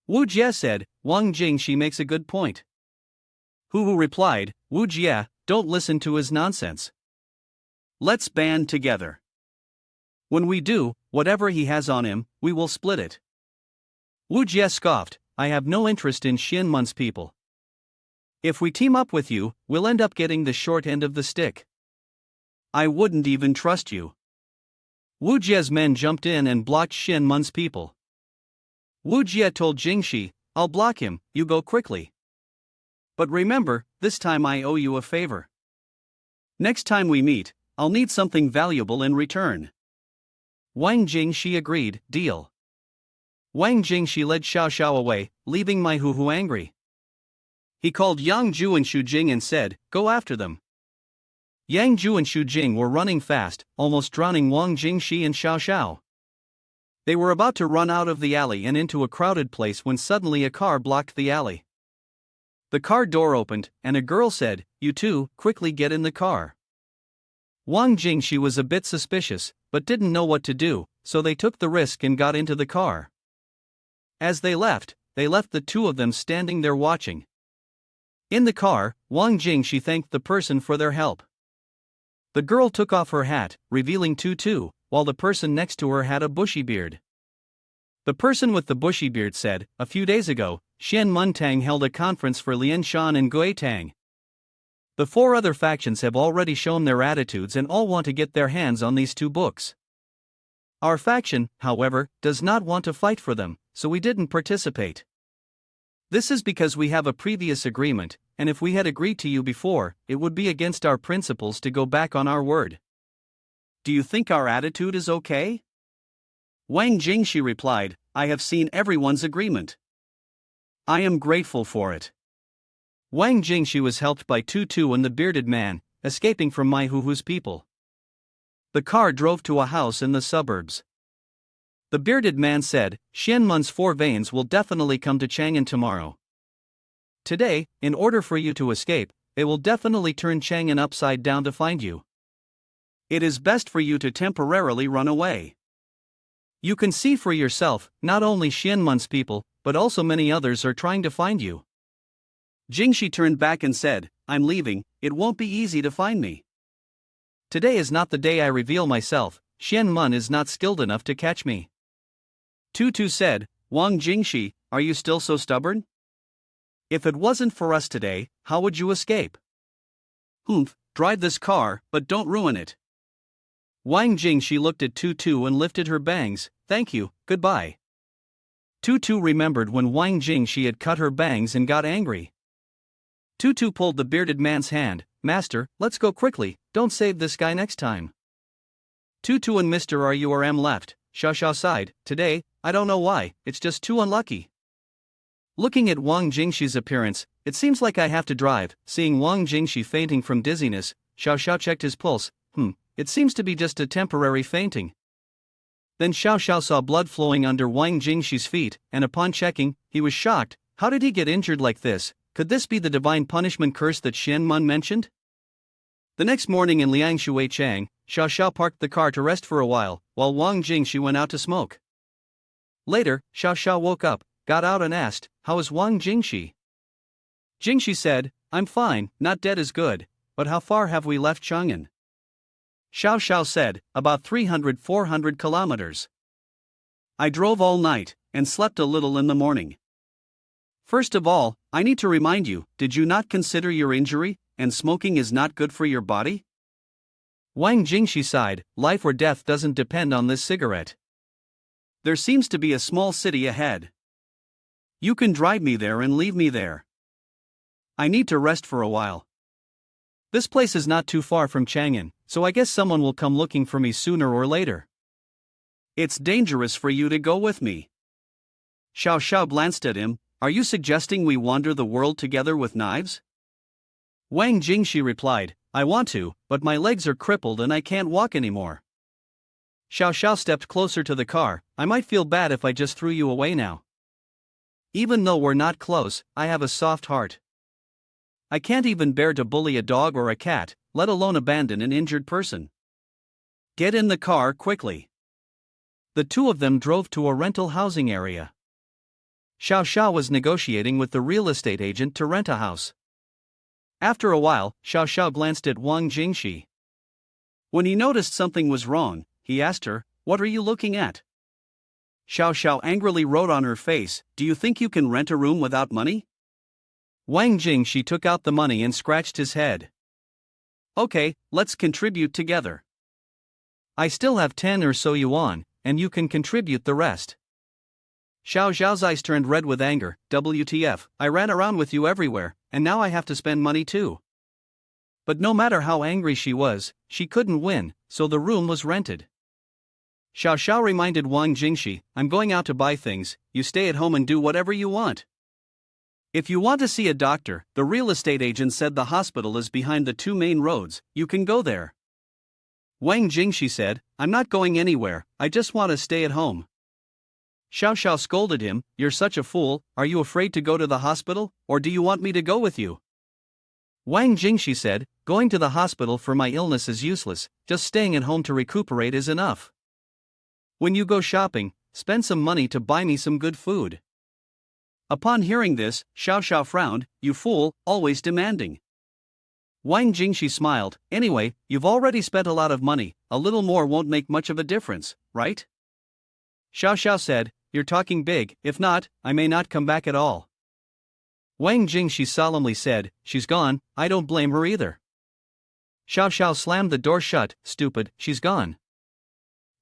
Wu Jia said, Wang Jingxi makes a good point. Hu replied, Wu Jia, don't listen to his nonsense. Let's band together. When we do, whatever he has on him, we will split it. Wu Jia scoffed, I have no interest in Xian Mun's people. If we team up with you, we'll end up getting the short end of the stick. I wouldn't even trust you. Wu Jia's men jumped in and blocked Xian Mun's people. Wu Jia told Jingxi, I'll block him, you go quickly. But remember, this time I owe you a favor. Next time we meet, I'll need something valuable in return. Wang Jingxi agreed, deal. Wang Jingxi led Xiao Xiao away, leaving my Hu angry. He called Yang Zhu and Xu Jing and said, go after them. Yang Zhu and Xu Jing were running fast, almost drowning Wang Jingxi and Xiao Xiao. They were about to run out of the alley and into a crowded place when suddenly a car blocked the alley. The car door opened, and a girl said, you two, quickly get in the car. Wang Jingxi was a bit suspicious, but didn't know what to do, so they took the risk and got into the car. As they left the two of them standing there watching. In the car, Wang Jingxi thanked the person for their help. The girl took off her hat, revealing Tutu, while the person next to her had a bushy beard. The person with the bushy beard said, a few days ago, Xian Mun Tang held a conference for Lian Shan and Gui Tang. The four other factions have already shown their attitudes and all want to get their hands on these two books. Our faction, however, does not want to fight for them, so we didn't participate. This is because we have a previous agreement, and if we had agreed to you before, it would be against our principles to go back on our word. Do you think our attitude is okay? Wang Jingxi replied, I have seen everyone's agreement. I am grateful for it. Wang Jingxi was helped by Tutu and the bearded man, escaping from my Hu's people. The car drove to a house in the suburbs. The bearded man said, Xian Mun's 4 veins will definitely come to Chang'an tomorrow. Today, in order for you to escape, they will definitely turn Chang'an upside down to find you. It is best for you to temporarily run away. You can see for yourself, not only Xian Mun's people, but also many others are trying to find you. Jingxi turned back and said, I'm leaving, it won't be easy to find me. Today is not the day I reveal myself, Xian Mun is not skilled enough to catch me. Tutu said, Wang Jingxi, are you still so stubborn? If it wasn't for us today, how would you escape? Drive this car, but don't ruin it. Wang Jingxi looked at Tutu and lifted her bangs, thank you, goodbye. Tutu remembered when Wang Jingxi had cut her bangs and got angry. Tutu pulled the bearded man's hand, Master, let's go quickly, don't save this guy next time. Tutu and Mr. RURM left. Xiao Xiao sighed, today, I don't know why, it's just too unlucky. Looking at Wang Jingxi's appearance, it seems like I have to drive. Seeing Wang Jingxi fainting from dizziness, Xiao Xiao checked his pulse. It seems to be just a temporary fainting. Then Xiao Xiao saw blood flowing under Wang Jingxi's feet, and upon checking, he was shocked. How did he get injured like this? Could this be the divine punishment curse that Xian Mun mentioned? The next morning in Liangshui Chang, Xiao Xiao parked the car to rest for a while Wang Jingxi went out to smoke. Later, Xiao Xiao woke up, got out and asked, how is Wang Jingxi? Jingxi said, I'm fine, not dead is good, but how far have we left Chang'an? Xiao Xiao said, about 300-400 kilometers. I drove all night, and slept a little in the morning. First of all, I need to remind you, did you not consider your injury, and smoking is not good for your body? Wang Jingxi sighed, life or death doesn't depend on this cigarette. There seems to be a small city ahead. You can drive me there and leave me there. I need to rest for a while. This place is not too far from Chang'an, so I guess someone will come looking for me sooner or later. It's dangerous for you to go with me. Xiao Xiao glanced at him. Are you suggesting we wander the world together with knives? Wang Jingxi replied, I want to, but my legs are crippled and I can't walk anymore. Xiao Xiao stepped closer to the car. I might feel bad if I just threw you away now. Even though we're not close, I have a soft heart. I can't even bear to bully a dog or a cat, let alone abandon an injured person. Get in the car quickly. The two of them drove to a rental housing area. Xiao Xiao was negotiating with the real estate agent to rent a house. After a while, Xiao Xiao glanced at Wang Jingxi. When he noticed something was wrong, he asked her, What are you looking at? Xiao Xiao angrily wrote on her face, Do you think you can rent a room without money? Wang Jingxi took out the money and scratched his head. Okay, let's contribute together. I still have 10 or so yuan, and you can contribute the rest. Xiao Xiao's eyes turned red with anger. WTF, I ran around with you everywhere, and now I have to spend money too. But no matter how angry she was, she couldn't win, so the room was rented. Xiao Xiao reminded Wang Jingxi, I'm going out to buy things, you stay at home and do whatever you want. If you want to see a doctor, the real estate agent said the hospital is behind the two main roads, you can go there. Wang Jingxi said, I'm not going anywhere, I just want to stay at home. Xiao Xiao scolded him, You're such a fool, are you afraid to go to the hospital, or do you want me to go with you? Wang Jingxi said, Going to the hospital for my illness is useless, just staying at home to recuperate is enough. When you go shopping, spend some money to buy me some good food. Upon hearing this, Xiao Xiao frowned, You fool, always demanding. Wang Jingxi smiled, Anyway, you've already spent a lot of money, a little more won't make much of a difference, right? Xiao Xiao said, You're talking big, if not, I may not come back at all. Wang Jingxi solemnly said, She's gone, I don't blame her either. Xiao Xiao slammed the door shut, Stupid, she's gone.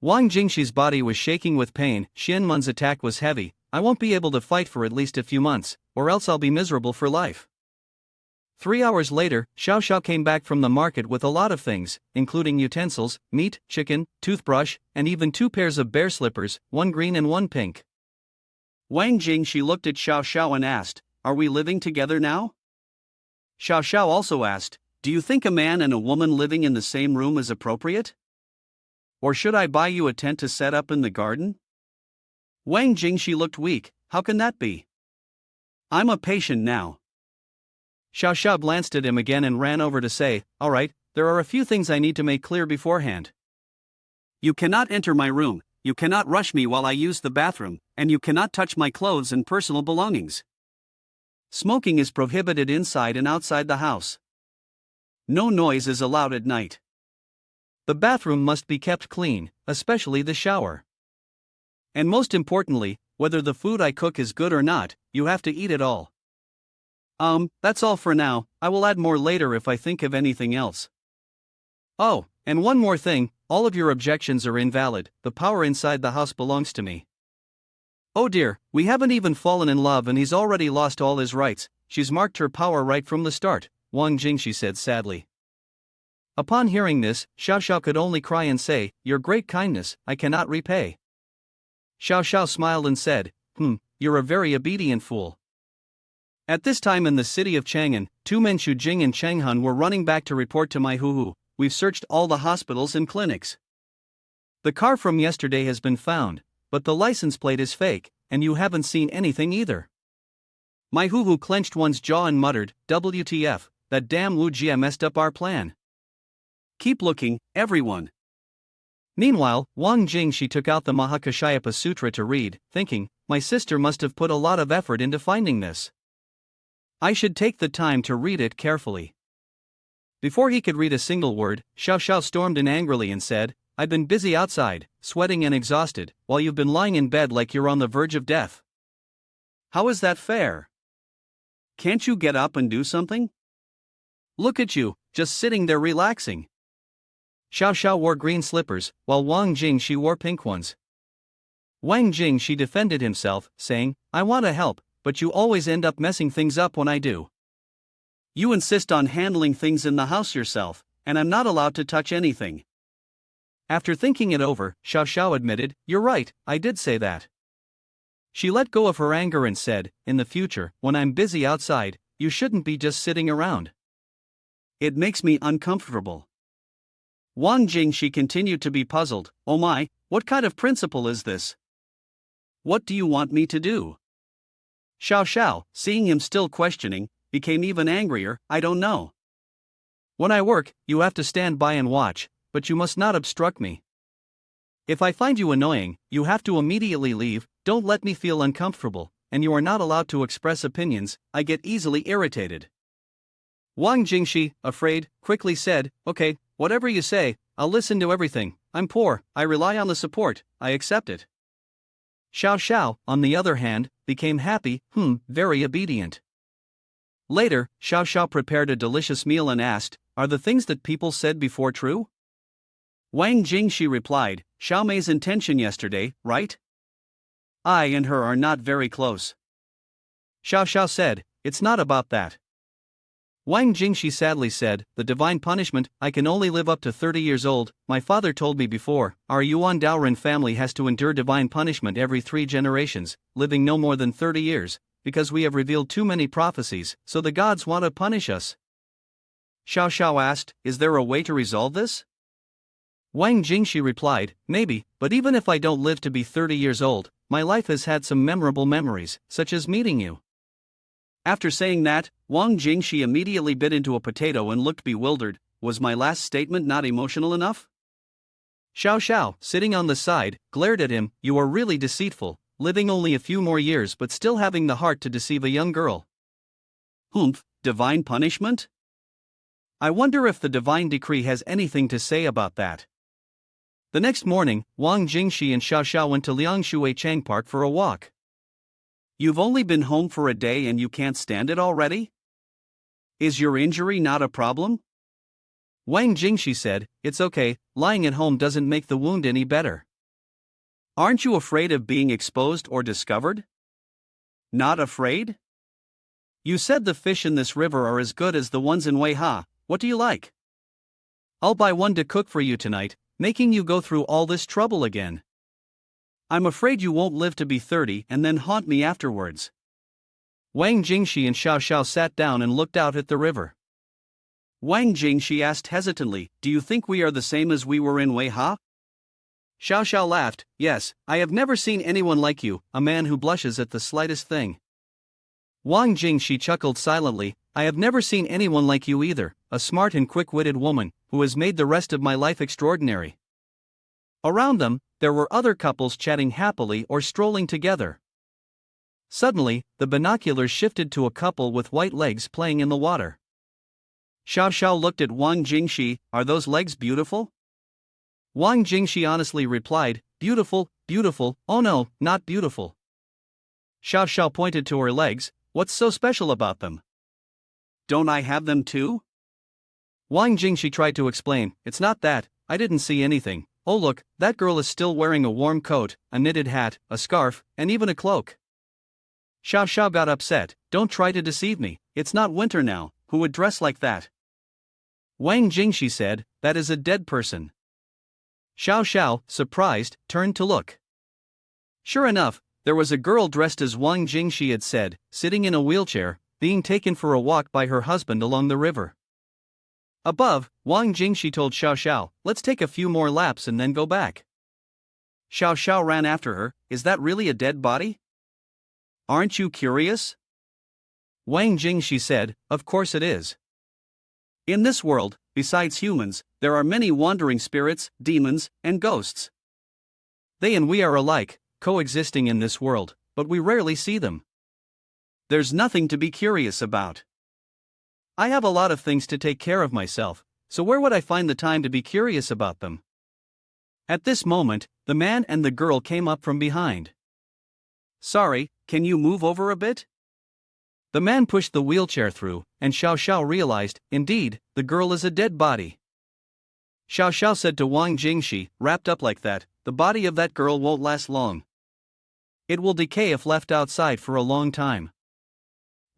Wang Jingxi's body was shaking with pain, Xianmen's attack was heavy, I won't be able to fight for at least a few months, or else I'll be miserable for life. 3 hours later, Xiao Xiao came back from the market with a lot of things, including utensils, meat, chicken, toothbrush, and even 2 pairs of bear slippers, one green and one pink. Wang Jingxi looked at Xiao Xiao and asked, Are we living together now? Xiao Xiao also asked, Do you think a man and a woman living in the same room is appropriate? Or should I buy you a tent to set up in the garden? Wang Jingxi looked weak, How can that be? I'm a patient now. Xiao Xiao glanced at him again and ran over to say, All right, there are a few things I need to make clear beforehand. You cannot enter my room, you cannot rush me while I use the bathroom, and you cannot touch my clothes and personal belongings. Smoking is prohibited inside and outside the house. No noise is allowed at night. The bathroom must be kept clean, especially the shower. And most importantly, whether the food I cook is good or not, you have to eat it all. That's all for now, I will add more later if I think of anything else. Oh, and one more thing, all of your objections are invalid, the power inside the house belongs to me. Oh dear, we haven't even fallen in love and he's already lost all his rights, she's marked her power right from the start, Wang Jingxi said sadly. Upon hearing this, Xiao Xiao could only cry and say, Your great kindness, I cannot repay. Xiao Xiao smiled and said, You're a very obedient fool. At this time in the city of Chang'an, 2 men Xu Jing and Cheng Hun were running back to report to my Hu. We've searched all the hospitals and clinics. The car from yesterday has been found, but the license plate is fake, and you haven't seen anything either. My Hu clenched one's jaw and muttered, WTF, that damn Wu Jia messed up our plan. Keep looking, everyone. Meanwhile, Wang Jingxi took out the Mahakashyapa Sutra to read, thinking, My sister must have put a lot of effort into finding this. I should take the time to read it carefully. Before he could read a single word, Xiao Xiao stormed in angrily and said, I've been busy outside, sweating and exhausted, while you've been lying in bed like you're on the verge of death. How is that fair? can't you get up and do something? Look at you, just sitting there relaxing. Xiao Xiao wore green slippers, while Wang Jingxi wore pink ones. Wang Jingxi defended himself, saying, I want to help, but you always end up messing things up when I do. You insist on handling things in the house yourself, and I'm not allowed to touch anything. After thinking it over, Xiao Xiao admitted, You're right, I did say that. She let go of her anger and said, In the future, when I'm busy outside, you shouldn't be just sitting around. It makes me uncomfortable. Wang Jingxi continued to be puzzled. Oh my, what kind of principle is this? What do you want me to do? Xiao Xiao, seeing him still questioning, became even angrier. I don't know. When I work, you have to stand by and watch, but you must not obstruct me. If I find you annoying, you have to immediately leave. Don't let me feel uncomfortable, and you are not allowed to express opinions. I get easily irritated. Wang Jingxi, afraid, quickly said, Okay, whatever you say, I'll listen to everything. I'm poor, I rely on the support, I accept it. Xiao Xiao, on the other hand, became happy, very obedient. Later, Xiao Xiao prepared a delicious meal and asked, Are the things that people said before true? Wang Jingxi replied, Xiao Mei's intention yesterday, right? I and her are not very close. Xiao Xiao said, It's not about that. Wang Jingxi sadly said, The divine punishment, I can only live up to 30 years old. My father told me before, our Yuan Daoren family has to endure divine punishment every 3 generations, living no more than 30 years, because we have revealed too many prophecies, so the gods want to punish us. Xiao Xiao asked, Is there a way to resolve this? Wang Jingxi replied, Maybe, but even if I don't live to be 30 years old, my life has had some memorable memories, such as meeting you. After saying that, Wang Jingxi immediately bit into a potato and looked bewildered. Was my last statement not emotional enough? Xiao Xiao, sitting on the side, glared at him. You are really deceitful, living only a few more years but still having the heart to deceive a young girl. Divine punishment? I wonder if the divine decree has anything to say about that. The next morning, Wang Jingxi and Xiao Xiao went to Liangshui Chang Park for a walk. You've only been home for a day and you can't stand it already? Is your injury not a problem? Wang Jingxi said, It's okay, lying at home doesn't make the wound any better. Aren't you afraid of being exposed or discovered? Not afraid? You said the fish in this river are as good as the ones in Weiha. What do you like? I'll buy one to cook for you tonight, making you go through all this trouble again. I'm afraid you won't live to be 30 and then haunt me afterwards. Wang Jingxi and Xiao Xiao sat down and looked out at the river. Wang Jingxi asked hesitantly, Do you think we are the same as we were in Weiha? Xiao Xiao laughed, Yes, I have never seen anyone like you, a man who blushes at the slightest thing. Wang Jingxi chuckled silently, I have never seen anyone like you either, a smart and quick-witted woman, who has made the rest of my life extraordinary. Around them, there were other couples chatting happily or strolling together. Suddenly, the binoculars shifted to a couple with white legs playing in the water. Xiao Xiao looked at Wang Jingxi, Are those legs beautiful? Wang Jingxi honestly replied, Beautiful, beautiful, oh no, not beautiful. Xiao Xiao pointed to her legs, What's so special about them? Don't I have them too? Wang Jingxi tried to explain, It's not that, I didn't see anything. Oh look, that girl is still wearing a warm coat, a knitted hat, a scarf, and even a cloak. Xiao Xiao got upset, Don't try to deceive me, it's not winter now, who would dress like that? Wang Jingxi said, That is a dead person. Xiao Xiao, surprised, turned to look. Sure enough, there was a girl dressed as Wang Jingxi had said, sitting in a wheelchair, being taken for a walk by her husband along the river. Above, Wang Jingxi told Xiao Xiao, Let's take a few more laps and then go back. Xiao Xiao ran after her, Is that really a dead body? Aren't you curious? Wang Jingxi said, Of course it is. In this world, besides humans, there are many wandering spirits, demons, and ghosts. They and we are alike, coexisting in this world, but we rarely see them. There's nothing to be curious about. I have a lot of things to take care of myself, so where would I find the time to be curious about them? At this moment, the man and the girl came up from behind. Sorry, can you move over a bit? The man pushed the wheelchair through, and Xiao Xiao realized, indeed, the girl is a dead body. Xiao Xiao said to Wang Jingxi, wrapped up like that, the body of that girl won't last long. It will decay if left outside for a long time.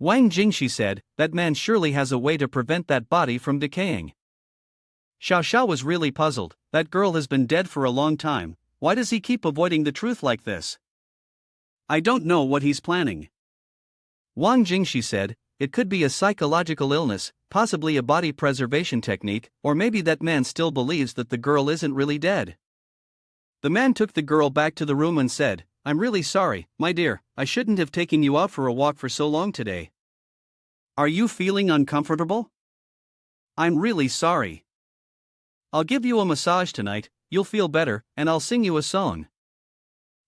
Wang Jingxi said, that man surely has a way to prevent that body from decaying. Xiao Xiao was really puzzled, that girl has been dead for a long time, why does he keep avoiding the truth like this? I don't know what he's planning. Wang Jingxi said, it could be a psychological illness, possibly a body preservation technique, or maybe that man still believes that the girl isn't really dead. The man took the girl back to the room and said, I'm really sorry, my dear, I shouldn't have taken you out for a walk for so long today. Are you feeling uncomfortable? I'm really sorry. I'll give you a massage tonight, you'll feel better, and I'll sing you a song.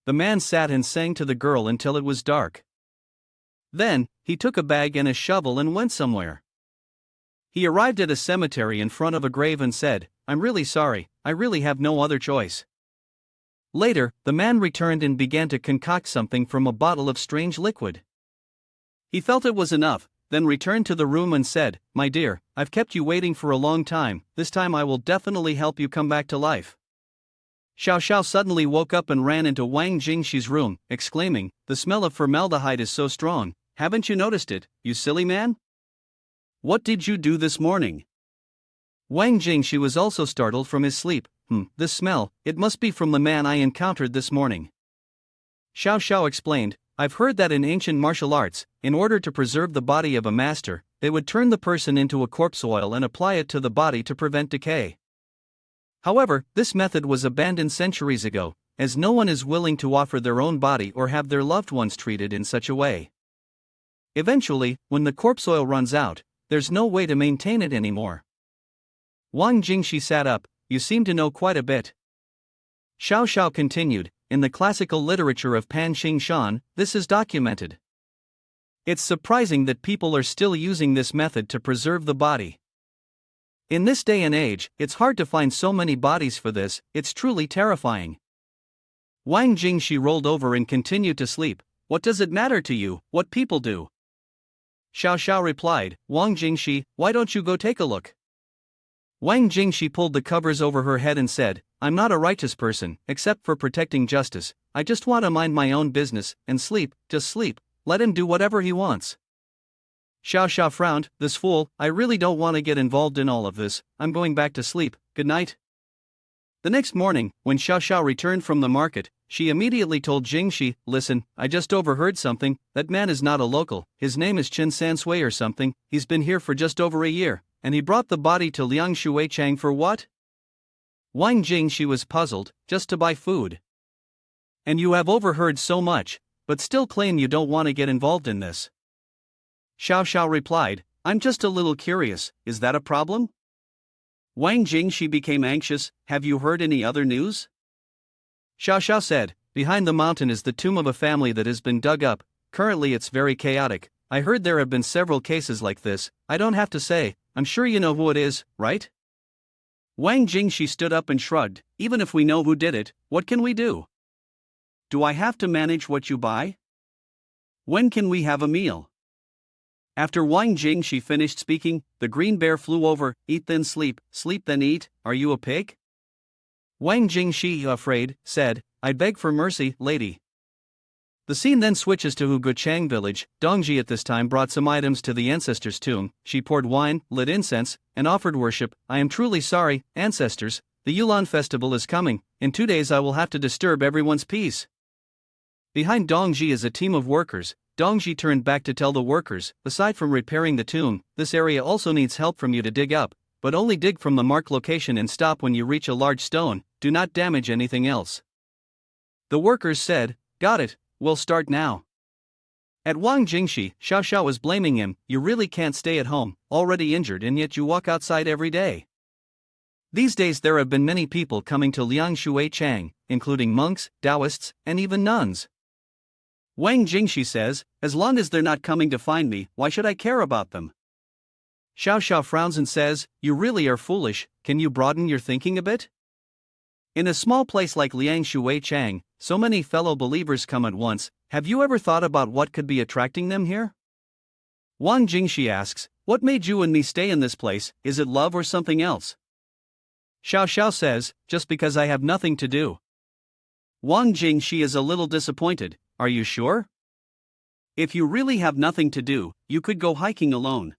The man sat and sang to the girl until it was dark. Then, he took a bag and a shovel and went somewhere. He arrived at a cemetery in front of a grave and said, I'm really sorry, I really have no other choice. Later, the man returned and began to concoct something from a bottle of strange liquid. He felt it was enough, then returned to the room and said, my dear, I've kept you waiting for a long time, this time I will definitely help you come back to life. Xiao Xiao suddenly woke up and ran into Wang Jingxi's room, exclaiming, the smell of formaldehyde is so strong, haven't you noticed it, you silly man? What did you do this morning? Wang Jingxi was also startled from his sleep. This smell, it must be from the man I encountered this morning. Xiao Xiao explained, I've heard that in ancient martial arts, in order to preserve the body of a master, they would turn the person into a corpse oil and apply it to the body to prevent decay. However, this method was abandoned centuries ago, as no one is willing to offer their own body or have their loved ones treated in such a way. Eventually, when the corpse oil runs out, there's no way to maintain it anymore. Wang Jingxi sat up, you seem to know quite a bit. Xiao Xiao continued, in the classical literature of Pan Xing Shan, this is documented. It's surprising that people are still using this method to preserve the body. In this day and age, it's hard to find so many bodies for this, it's truly terrifying. Wang Jingxi rolled over and continued to sleep. What does it matter to you, what people do? Xiao Xiao replied, Wang Jingxi, why don't you go take a look? Wang Jingxi pulled the covers over her head and said, I'm not a righteous person, except for protecting justice, I just want to mind my own business, and sleep, just sleep, let him do whatever he wants. Xiao Xiao frowned, this fool, I really don't want to get involved in all of this, I'm going back to sleep, good night. The next morning, when Xiao Xiao returned from the market, she immediately told Jingxi, listen, I just overheard something, that man is not a local, his name is Chen Sansui or something, he's been here for just over a year, and he brought the body to Liang Shuichang for what? Wang Jingxi was puzzled, just to buy food. And you have overheard so much, but still claim you don't want to get involved in this. Xiao Xiao replied, I'm just a little curious, is that a problem? Wang Jingxi became anxious, have you heard any other news? Xiao Xiao said, behind the mountain is the tomb of a family that has been dug up, currently it's very chaotic, I heard there have been several cases like this, I don't have to say, I'm sure you know who it is, right? Wang Jingxi stood up and shrugged, even if we know who did it, what can we do? Do I have to manage what you buy? When can we have a meal? After Wang Jingxi finished speaking, the green bear flew over, eat then sleep then eat, are you a pig? Wang Jingxi, afraid, said, I beg for mercy, lady. The scene then switches to Huguchang village. Dongji at this time brought some items to the ancestors' tomb, she poured wine, lit incense, and offered worship. I am truly sorry, ancestors, the Yulan festival is coming, in 2 days I will have to disturb everyone's peace. Behind Dongji is a team of workers. Dongji turned back to tell the workers, aside from repairing the tomb, this area also needs help from you to dig up, but only dig from the marked location and stop when you reach a large stone, do not damage anything else. The workers said, got it, we'll start now. At Wang Jingxi, Xiao Xiao was blaming him, you really can't stay at home, already injured and yet you walk outside every day. These days there have been many people coming to Liang Shuichang, including monks, Taoists, and even nuns. Wang Jingxi says, as long as they're not coming to find me, why should I care about them? Xiao Xiao frowns and says, you really are foolish, can you broaden your thinking a bit? In a small place like Liang Shuichang, so many fellow believers come at once, have you ever thought about what could be attracting them here? Wang Jingxi asks, "What made you and me stay in this place? Is it love or something else?" Xiao Xiao says, "Just because I have nothing to do." Wang Jingxi is a little disappointed. "Are you sure? If you really have nothing to do, you could go hiking alone.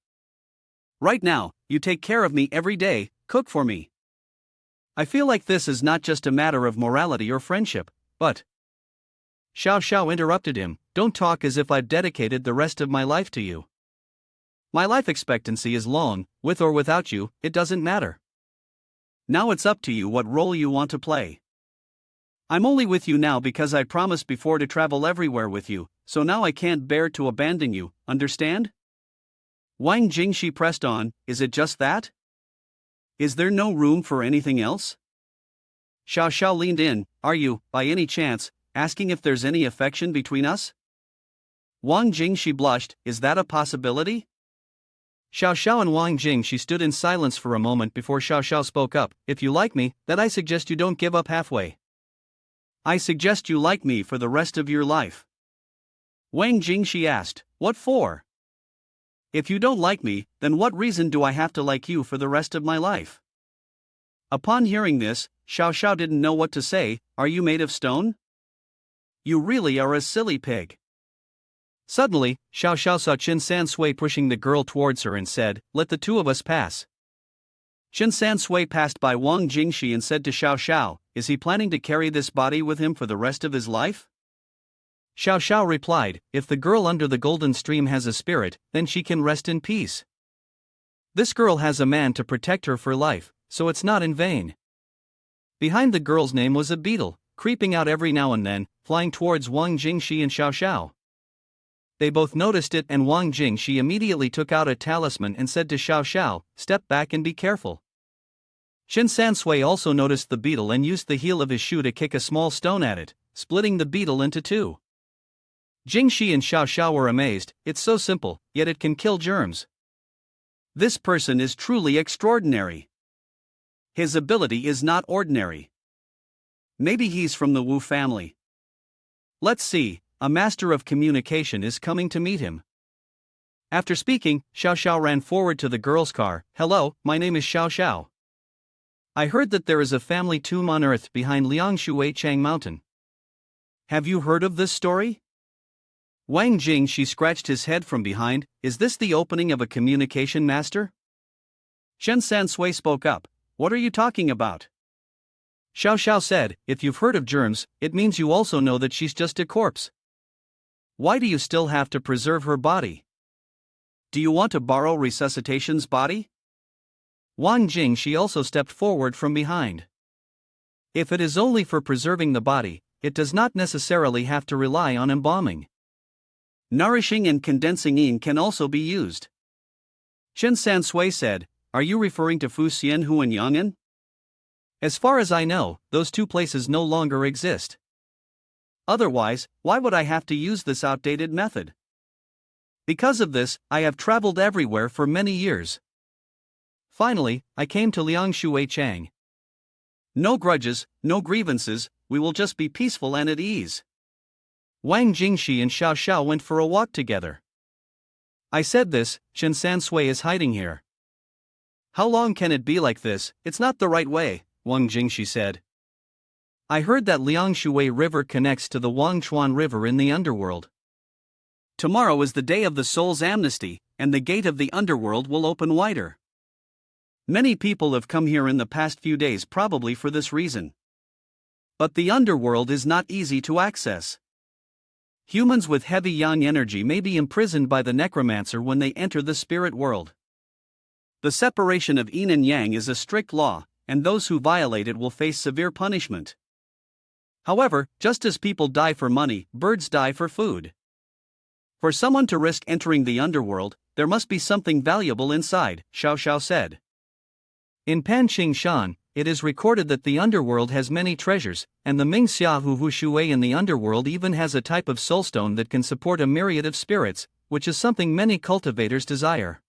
Right now, you take care of me every day, cook for me. I feel like this is not just a matter of morality or friendship, but..." Xiao Xiao interrupted him, "Don't talk as if I've dedicated the rest of my life to you. My life expectancy is long, with or without you, it doesn't matter. Now it's up to you what role you want to play. I'm only with you now because I promised before to travel everywhere with you, so now I can't bear to abandon you, understand?" Wang Jingxi pressed on, "Is it just that? Is there no room for anything else?" Xiao Xiao leaned in, "Are you, by any chance, asking if there's any affection between us?" Wang Jingxi blushed, "Is that a possibility?" Xiao Xiao and Wang Jingxi stood in silence for a moment before Xiao Xiao spoke up, "If you like me, then I suggest you don't give up halfway. I suggest you like me for the rest of your life." Wang Jingxi asked, "What for? If you don't like me, then what reason do I have to like you for the rest of my life?" Upon hearing this, Xiao Xiao didn't know what to say. "Are you made of stone? You really are a silly pig." Suddenly, Xiao Xiao saw Qin San Sui pushing the girl towards her and said, "Let the two of us pass." Qin San Sui passed by Wang Jingxi and said to Xiao Xiao, "Is he planning to carry this body with him for the rest of his life?" Xiao Xiao replied, "If the girl under the golden stream has a spirit, then she can rest in peace. This girl has a man to protect her for life, so it's not in vain." Behind the girl's name was a beetle, creeping out every now and then, flying towards Wang Jingxi and Xiao Xiao. They both noticed it, and Wang Jingxi immediately took out a talisman and said to Xiao Xiao, "Step back and be careful." Qin San Sui also noticed the beetle and used the heel of his shoe to kick a small stone at it, splitting the beetle into two. Jingxi and Xiao Xiao were amazed. "It's so simple, yet it can kill germs. This person is truly extraordinary. His ability is not ordinary. Maybe he's from the Wu family. Let's see, a master of communication is coming to meet him." After speaking, Xiao Xiao ran forward to the girl's car. "Hello, my name is Xiao Xiao. I heard that there is a family tomb on earth behind Liangshui Chang Mountain. Have you heard of this story?" Wang Jingxi scratched his head from behind. "Is this the opening of a communication master?" Qin San Sui spoke up. "What are you talking about?" Xiao Xiao said, "If you've heard of germs, it means you also know that she's just a corpse. Why do you still have to preserve her body? Do you want to borrow Resuscitation's body?" Wang Jingxi also stepped forward from behind. "If it is only for preserving the body, it does not necessarily have to rely on embalming. Nourishing and condensing yin can also be used." Qin San Sui said, "Are you referring to Fu Xianhu and Yang'an? As far as I know, those two places no longer exist. Otherwise, why would I have to use this outdated method? Because of this, I have traveled everywhere for many years. Finally, I came to Liangshui Chang. No grudges, no grievances, we will just be peaceful and at ease." Wang Jingxi and Xiao Xiao went for a walk together. "I said this, Qin San Sui is hiding here. How long can it be like this? It's not the right way," Wang Jingxi said. "I heard that Liangshui River connects to the Wangchuan River in the underworld. Tomorrow is the day of the soul's amnesty, and the gate of the underworld will open wider. Many people have come here in the past few days probably for this reason. But the underworld is not easy to access. Humans with heavy yang energy may be imprisoned by the necromancer when they enter the spirit world. The separation of yin and yang is a strict law, and those who violate it will face severe punishment. However, just as people die for money, birds die for food. For someone to risk entering the underworld, there must be something valuable inside," Xiao Xiao said. In Panqing Shan, it is recorded that the underworld has many treasures, and the Ming Xiahu Hu Shui in the underworld even has a type of soulstone that can support a myriad of spirits, which is something many cultivators desire.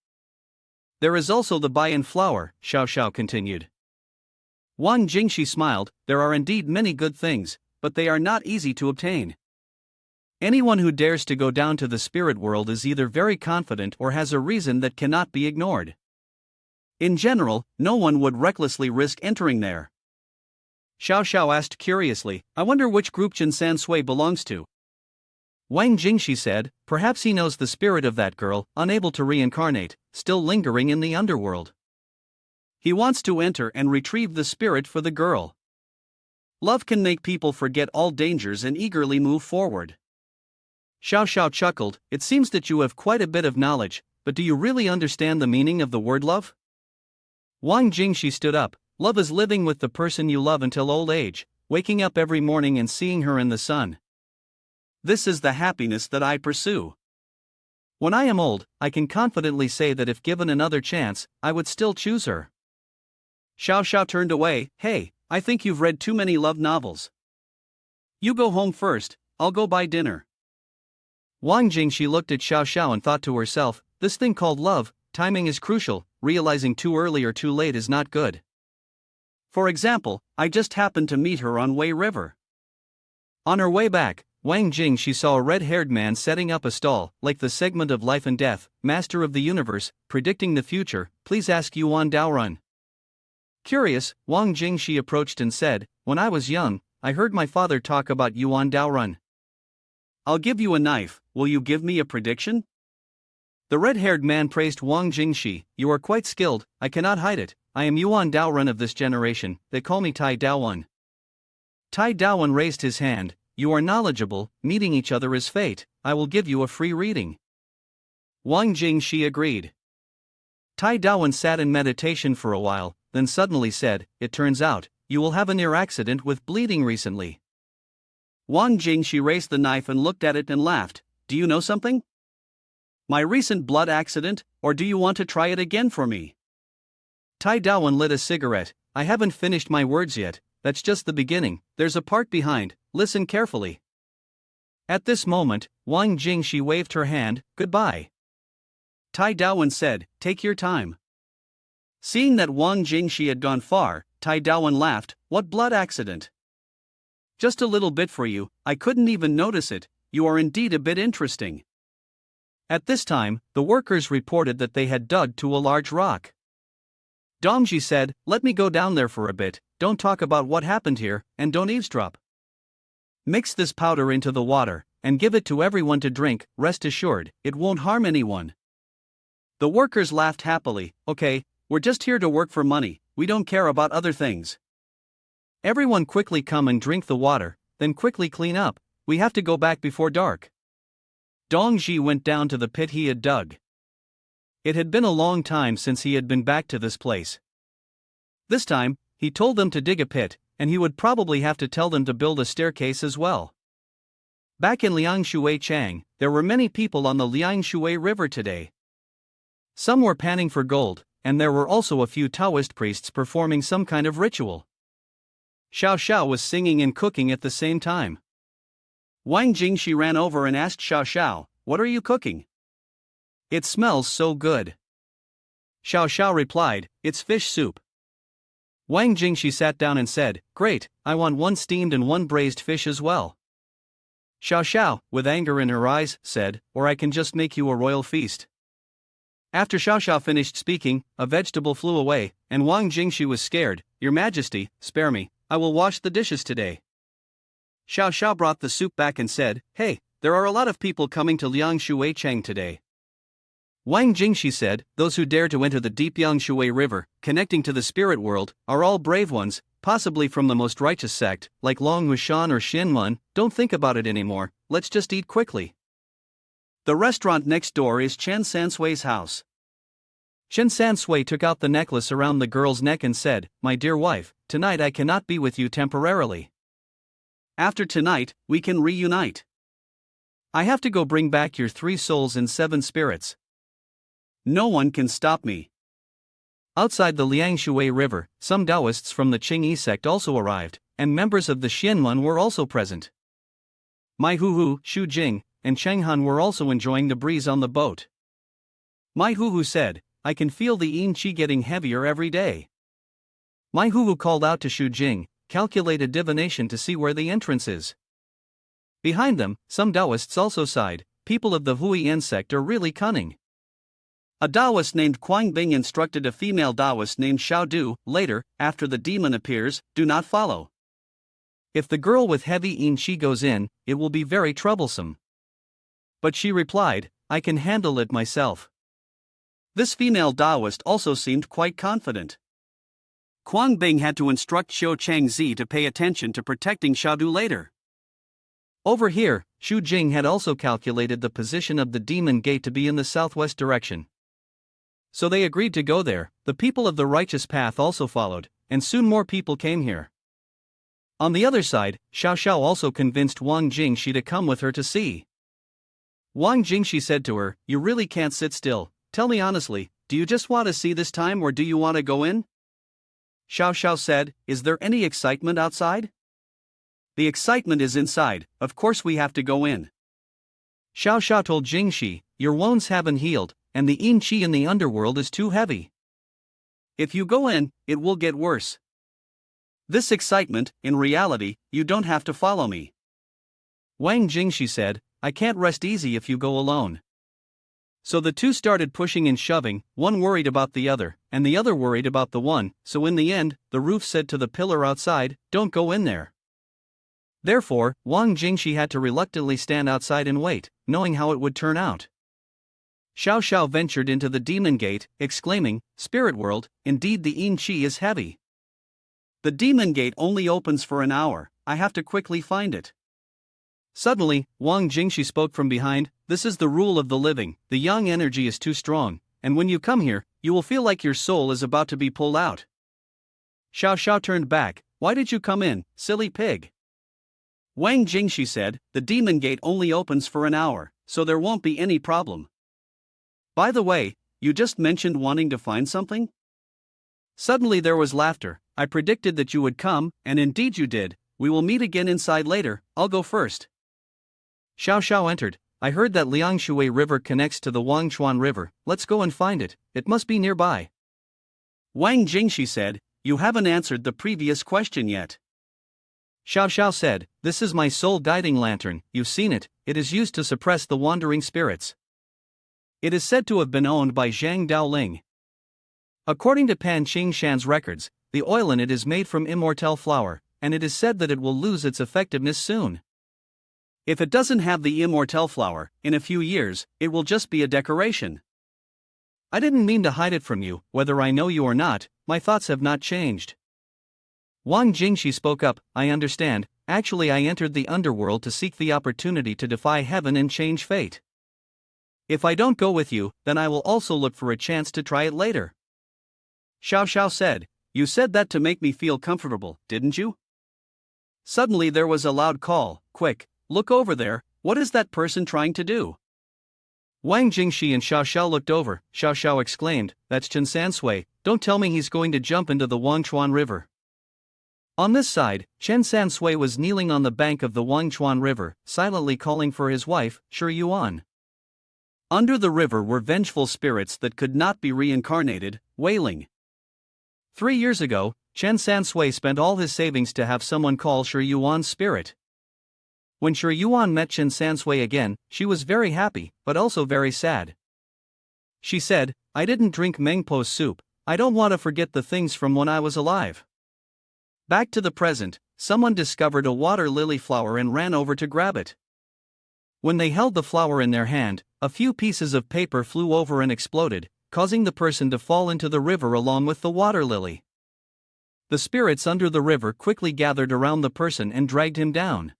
There is also the Bayan flower, Xiao Xiao continued. Wang Jingxi smiled. There are indeed many good things, but they are not easy to obtain. Anyone who dares to go down to the spirit world is either very confident or has a reason that cannot be ignored. In general, no one would recklessly risk entering there. Xiao Xiao asked curiously, I wonder which group Jin Sansui belongs to. Wang Jingxi said, perhaps he knows the spirit of that girl, unable to reincarnate, still lingering in the underworld. He wants to enter and retrieve the spirit for the girl. Love can make people forget all dangers and eagerly move forward. Xiao Xiao chuckled, it seems that you have quite a bit of knowledge, but do you really understand the meaning of the word love? Wang Jingxi stood up. Love is living with the person you love until old age, waking up every morning and seeing her in the sun. This is the happiness that I pursue. When I am old, I can confidently say that if given another chance, I would still choose her. Xiao Xiao turned away. Hey, I think you've read too many love novels. You go home first, I'll go buy dinner. Wang Jingxi looked at Xiao Xiao and thought to herself, this thing called love, timing is crucial, realizing too early or too late is not good. For example, I just happened to meet her on Wei River. On her way back, Wang Jingxi saw a red-haired man setting up a stall, like the segment of Life and Death, Master of the Universe, predicting the future, please ask Yuan Daorun. Curious, Wang Jingxi approached and said, when I was young, I heard my father talk about Yuan Daorun. I'll give you a knife, will you give me a prediction? The red-haired man praised Wang Jingxi, you are quite skilled, I cannot hide it, I am Yuan Daorun of this generation, they call me Tai Daowen. Tai Daowen raised his hand, you are knowledgeable, meeting each other is fate, I will give you a free reading. Wang Jingxi agreed. Tai Daowen sat in meditation for a while, then suddenly said, it turns out, you will have a near accident with bleeding recently. Wang Jingxi raised the knife and looked at it and laughed, do you know something? My recent blood accident, or do you want to try it again for me? Tai Daowen lit a cigarette, I haven't finished my words yet, that's just the beginning, there's a part behind, listen carefully. At this moment, Wang Jingxi waved her hand, goodbye. Tai Daowen said, take your time. Seeing that Wang Jingxi had gone far, Tai Daowen laughed, what blood accident? Just a little bit for you, I couldn't even notice it, you are indeed a bit interesting. At this time, the workers reported that they had dug to a large rock. Dongji said, let me go down there for a bit, don't talk about what happened here, and don't eavesdrop. Mix this powder into the water, and give it to everyone to drink, rest assured, it won't harm anyone. The workers laughed happily, okay, we're just here to work for money, we don't care about other things. Everyone quickly come and drink the water, then quickly clean up, we have to go back before dark. Dongji went down to the pit he had dug. It had been a long time since he had been back to this place. This time, he told them to dig a pit, and he would probably have to tell them to build a staircase as well. Back in Liangshui Chang, there were many people on the Liangshui River today. Some were panning for gold, and there were also a few Taoist priests performing some kind of ritual. Xiao Xiao was singing and cooking at the same time. Wang Jingxi ran over and asked Xiao Xiao, what are you cooking? It smells so good. Xiao Xiao replied, it's fish soup. Wang Jingxi sat down and said, great, I want one steamed and one braised fish as well. Xiao Xiao, with anger in her eyes, said, or I can just make you a royal feast. After Xiao Xiao finished speaking, a vegetable flew away, and Wang Jingxi was scared, Your Majesty, spare me, I will wash the dishes today. Xiao Xiao brought the soup back and said, hey, there are a lot of people coming to Liangshui Chang today. Wang Jingxi said, those who dare to enter the deep Yangshui River, connecting to the spirit world, are all brave ones, possibly from the most righteous sect, like Long Wushan or Xinmun, don't think about it anymore, let's just eat quickly. The restaurant next door is Chen Sansui's house. Chen Sansui took out the necklace around the girl's neck and said, my dear wife, tonight I cannot be with you temporarily. After tonight, we can reunite. I have to go bring back your 3 souls and 7 spirits. No one can stop me. Outside the Liangshui River, some Taoists from the Qingyi sect also arrived, and members of the Xianmun were also present. Mai Huhu, Xu Jing, and Cheng Han were also enjoying the breeze on the boat. Mai Huhu said, I can feel the yin qi getting heavier every day. Mai Huhu called out to Xu Jing, calculate a divination to see where the entrance is. Behind them, some Taoists also sighed, people of the Hui insect are really cunning. A Taoist named Quang Bing instructed a female Taoist named Xiao Du, later, after the demon appears, do not follow. If the girl with heavy yin qi goes in, it will be very troublesome. But she replied, I can handle it myself. This female Taoist also seemed quite confident. Quang Bing had to instruct Xiu Changzi to pay attention to protecting Xiao Du later. Over here, Xu Jing had also calculated the position of the demon gate to be in the southwest direction. So they agreed to go there. The people of the righteous path also followed, and soon more people came here. On the other side, Xiao Xiao also convinced Wang Jingxi to come with her to see. Wang Jingxi said to her, you really can't sit still, tell me honestly, do you just want to see this time or do you want to go in? Xiao Xiao said, is there any excitement outside? The excitement is inside, of course we have to go in. Xiao Xiao told Jingxi, your wounds haven't healed, and the yin qi in the underworld is too heavy. If you go in, it will get worse. This excitement, in reality, you don't have to follow me. Wang Jingxi said, I can't rest easy if you go alone. So the two started pushing and shoving, one worried about the other, and the other worried about the one, so in the end, the roof said to the pillar outside, don't go in there. Therefore, Wang Jingxi had to reluctantly stand outside and wait, knowing how it would turn out. Xiao Xiao ventured into the demon gate, exclaiming, Spirit world, indeed the yin qi is heavy. The demon gate only opens for an hour, I have to quickly find it. Suddenly, Wang Jingxi spoke from behind, this is the rule of the living, the yang energy is too strong, and when you come here, you will feel like your soul is about to be pulled out. Xiao Xiao turned back, why did you come in, silly pig? Wang Jingxi said, the demon gate only opens for an hour, so there won't be any problem. By the way, you just mentioned wanting to find something? Suddenly there was laughter, I predicted that you would come, and indeed you did, we will meet again inside later, I'll go first. Xiao Xiao entered, I heard that Liangshui River connects to the Wangchuan River, let's go and find it, it must be nearby. Wang Jingxi said, you haven't answered the previous question yet. Xiao Xiao said, this is my soul guiding lantern, you've seen it, it is used to suppress the wandering spirits. It is said to have been owned by Zhang Daoling. According to Pan Qingshan's records, the oil in it is made from immortelle flower, and it is said that it will lose its effectiveness soon. If it doesn't have the immortelle flower, in a few years, it will just be a decoration. I didn't mean to hide it from you, whether I know you or not, my thoughts have not changed. Wang Jingxi spoke up, I understand, actually I entered the underworld to seek the opportunity to defy heaven and change fate. If I don't go with you, then I will also look for a chance to try it later. Xiao Xiao said, you said that to make me feel comfortable, didn't you? Suddenly there was a loud call, quick, look over there, what is that person trying to do? Wang Jingxi and Xiao Xiao looked over, Xiao Xiao exclaimed, that's Chen Sansui, don't tell me he's going to jump into the Wangchuan River. On this side, Chen Sansui was kneeling on the bank of the Wangchuan River, silently calling for his wife, Shi Yuan. Under the river were vengeful spirits that could not be reincarnated, wailing. 3 years ago, Chen Sansui spent all his savings to have someone call Shi Yuan's spirit. When Shi Yuan met Chen Sansui again, she was very happy, but also very sad. She said, I didn't drink Mengpo's soup, I don't want to forget the things from when I was alive. Back to the present, someone discovered a water lily flower and ran over to grab it. When they held the flower in their hand, a few pieces of paper flew over and exploded, causing the person to fall into the river along with the water lily. The spirits under the river quickly gathered around the person and dragged him down.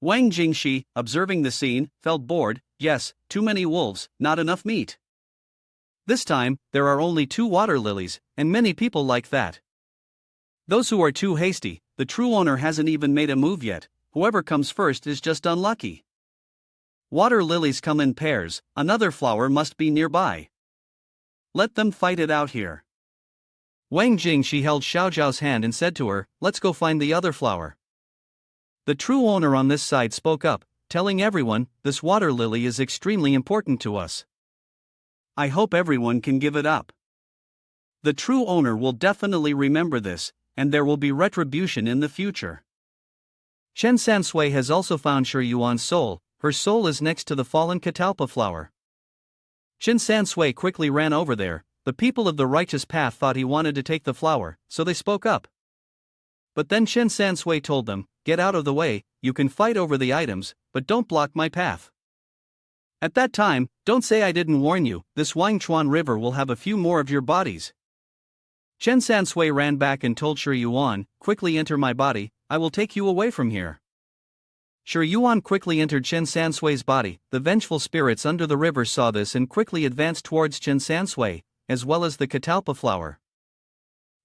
Wang Jingxi, observing the scene, felt bored, yes, too many wolves, not enough meat. This time, there are only 2 water lilies, and many people like that. Those who are too hasty, the true owner hasn't even made a move yet, whoever comes first is just unlucky. Water lilies come in pairs, another flower must be nearby. Let them fight it out here. Wang Jingxi held Xiao Zhao's hand and said to her, let's go find the other flower. The true owner on this side spoke up, telling everyone, this water lily is extremely important to us. I hope everyone can give it up. The true owner will definitely remember this, and there will be retribution in the future. Chen Sansui has also found Shi Yuan's soul. Her soul is next to the fallen catalpa flower. Chen Sansui quickly ran over there. The people of the righteous path thought he wanted to take the flower, so they spoke up. But then Chen Sansui told them, "Get out of the way, you can fight over the items, but don't block my path." At that time, "Don't say I didn't warn you, this Wangchuan river will have a few more of your bodies." Chen Sansui ran back and told Shi Yuan, "Quickly enter my body, I will take you away from here." Shi Yuan quickly entered Chen Sansui's body. The vengeful spirits under the river saw this and quickly advanced towards Chen Sansui, as well as the catalpa flower.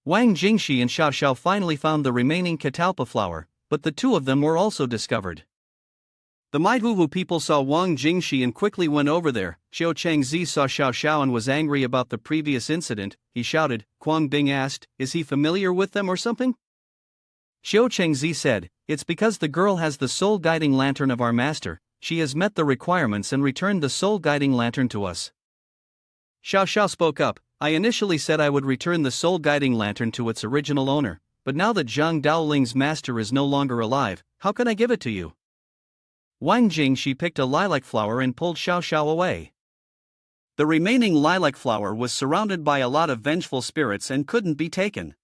Wang Jingxi and Xiao Xiao finally found the remaining catalpa flower, but the two of them were also discovered. The Maihuhu people saw Wang Jingxi and quickly went over there. Xiao Chengzi saw Xiao Xiao and was angry about the previous incident. He shouted. Quang Bing asked, "Is he familiar with them or something?" Xiao Chengzi said, "It's because the girl has the soul guiding lantern of our master. She has met the requirements and returned the soul guiding lantern to us." Xiao Xiao spoke up. "I initially said I would return the soul guiding lantern to its original owner, but now that Zhang Daoling's master is no longer alive, how can I give it to you?" Wang Jingxi picked a lilac flower and pulled Xiao Xiao away. The remaining lilac flower was surrounded by a lot of vengeful spirits and couldn't be taken.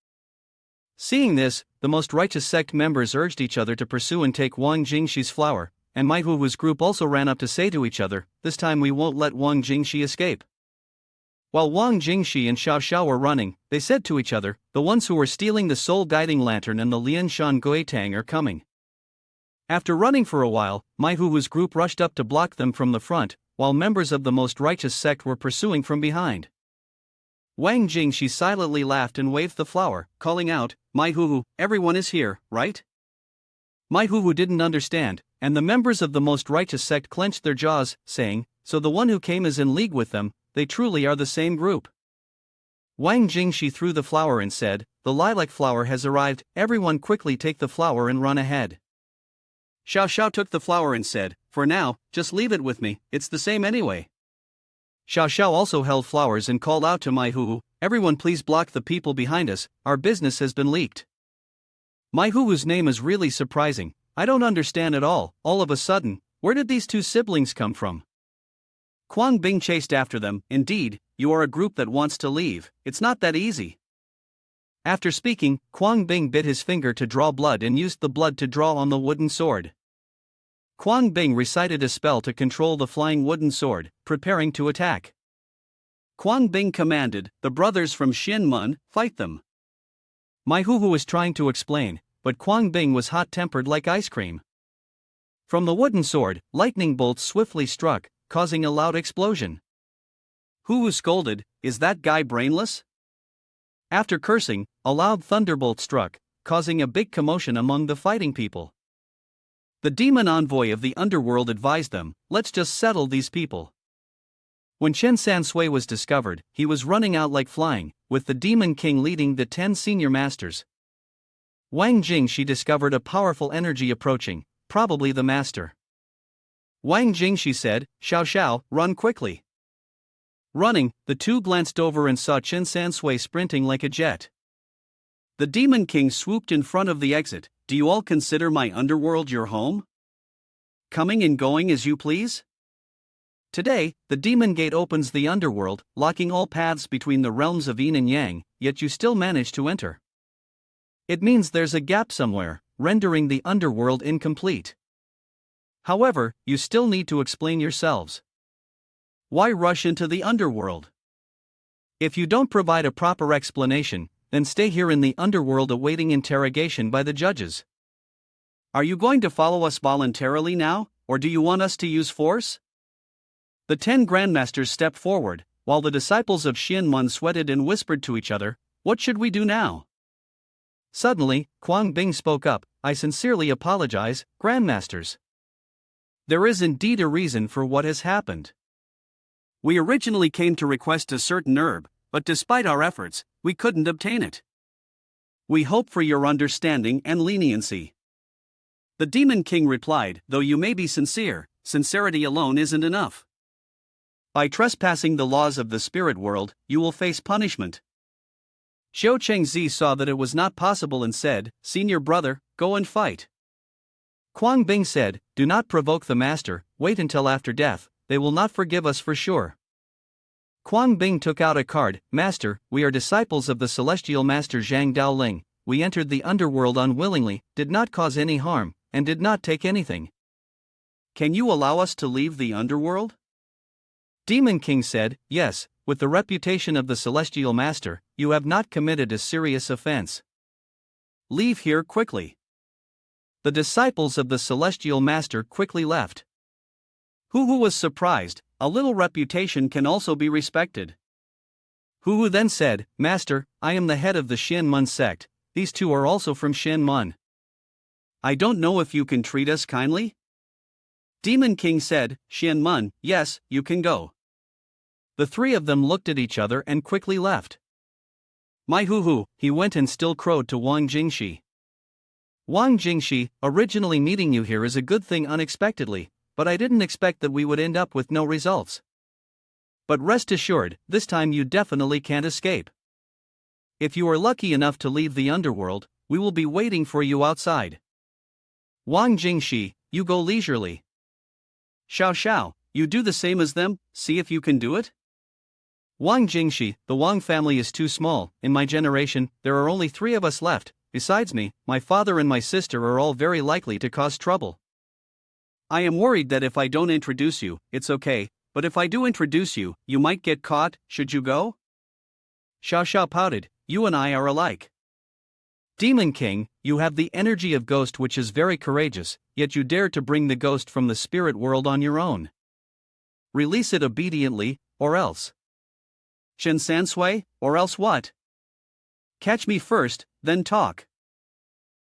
Seeing this, the most righteous sect members urged each other to pursue and take Wang Jingxi's flower, and Maihuhu's group also ran up to say to each other, "This time we won't let Wang Jingxi escape." While Wang Jingxi and Xiao Xiao were running, they said to each other, "The ones who were stealing the soul guiding lantern and the Lianshan Guitang are coming." After running for a while, Maihuhu's group rushed up to block them from the front, while members of the most righteous sect were pursuing from behind. Wang Jingxi silently laughed and waved the flower, calling out, "Maihuhu, everyone is here, right?" Maihuhu didn't understand, and the members of the most righteous sect clenched their jaws, saying, "So the one who came is in league with them, they truly are the same group." Wang Jingxi threw the flower and said, "The lilac flower has arrived, everyone quickly take the flower and run ahead." Xiao Xiao took the flower and said, "For now, just leave it with me, it's the same anyway." Xiao Xiao also held flowers and called out to Maihuhu, "Everyone please block the people behind us, our business has been leaked." Maihuhu's name is really surprising. I don't understand at all of a sudden, where did these two siblings come from? Quang Bing chased after them. "Indeed, you are a group that wants to leave, it's not that easy." After speaking, Quang Bing bit his finger to draw blood and used the blood to draw on the wooden sword. Quang Bing recited a spell to control the flying wooden sword, preparing to attack. Quang Bing commanded, "The brothers from Xinmen, fight them." Maihuhu was trying to explain, but Quang Bing was hot-tempered like ice cream. From the wooden sword, lightning bolts swiftly struck, causing a loud explosion. Huhu scolded, "Is that guy brainless?" After cursing, a loud thunderbolt struck, causing a big commotion among the fighting people. The demon envoy of the underworld advised them, "Let's just settle these people." When Chen Sansui was discovered, he was running out like flying, with the demon king leading the 10 senior masters. Wang Jingxi discovered a powerful energy approaching, probably the master. Wang Jingxi said, "Xiao Xiao, run quickly." Running, the two glanced over and saw Chen Sansui sprinting like a jet. The demon king swooped in front of the exit. "Do you all consider my underworld your home? Coming and going as you please?" Today, the demon gate opens the underworld, locking all paths between the realms of yin and yang, yet you still manage to enter. It means there's a gap somewhere, rendering the underworld incomplete. However, you still need to explain yourselves. Why rush into the underworld? If you don't provide a proper explanation, then stay here in the underworld awaiting interrogation by the judges. Are you going to follow us voluntarily now, or do you want us to use force? The 10 grandmasters stepped forward, while the disciples of Xianmen sweated and whispered to each other, "What should we do now?" Suddenly, Quang Bing spoke up, "I sincerely apologize, grandmasters. There is indeed a reason for what has happened. We originally came to request a certain herb, but despite our efforts, we couldn't obtain it. We hope for your understanding and leniency." The Demon King replied, "Though you may be sincere, sincerity alone isn't enough. By trespassing the laws of the spirit world, you will face punishment." Xiao Chengzi saw that it was not possible and said, "Senior brother, go and fight." Quang Bing said, "Do not provoke the master, wait until after death, they will not forgive us for sure." Quang Bing took out a card. "Master, we are disciples of the celestial master Zhang Daoling. We entered the underworld unwillingly, did not cause any harm, and did not take anything. Can you allow us to leave the underworld?" Demon King said, "Yes, with the reputation of the celestial master, you have not committed a serious offense. Leave here quickly." The disciples of the celestial master quickly left. Hu was surprised. A little reputation can also be respected. Hu then said, "Master, I am the head of the Shen Mun sect. These two are also from Shen Mun. I don't know if you can treat us kindly?" Demon King said, "Shen Mun, yes, you can go." The three of them looked at each other and quickly left. "My Hu," he went and still crowed to Wang Jingxi. "Wang Jingxi, originally meeting you here is a good thing unexpectedly, but I didn't expect that we would end up with no results. But rest assured, this time you definitely can't escape. If you are lucky enough to leave the underworld, we will be waiting for you outside. Wang Jingxi, you go leisurely. Xiao, you do the same as them, see if you can do it?" Wang Jingxi, "The Wang family is too small. In my generation, there are only 3 of us left. Besides me, my father and my sister are all very likely to cause trouble. I am worried that if I don't introduce you, it's okay, but if I do introduce you, you might get caught. Should you go?" Xiao pouted, "You and I are alike. Demon King, you have the energy of ghost which is very courageous, yet you dare to bring the ghost from the spirit world on your own. Release it obediently, or else. Shen Sansui, or else what? Catch me first, then talk."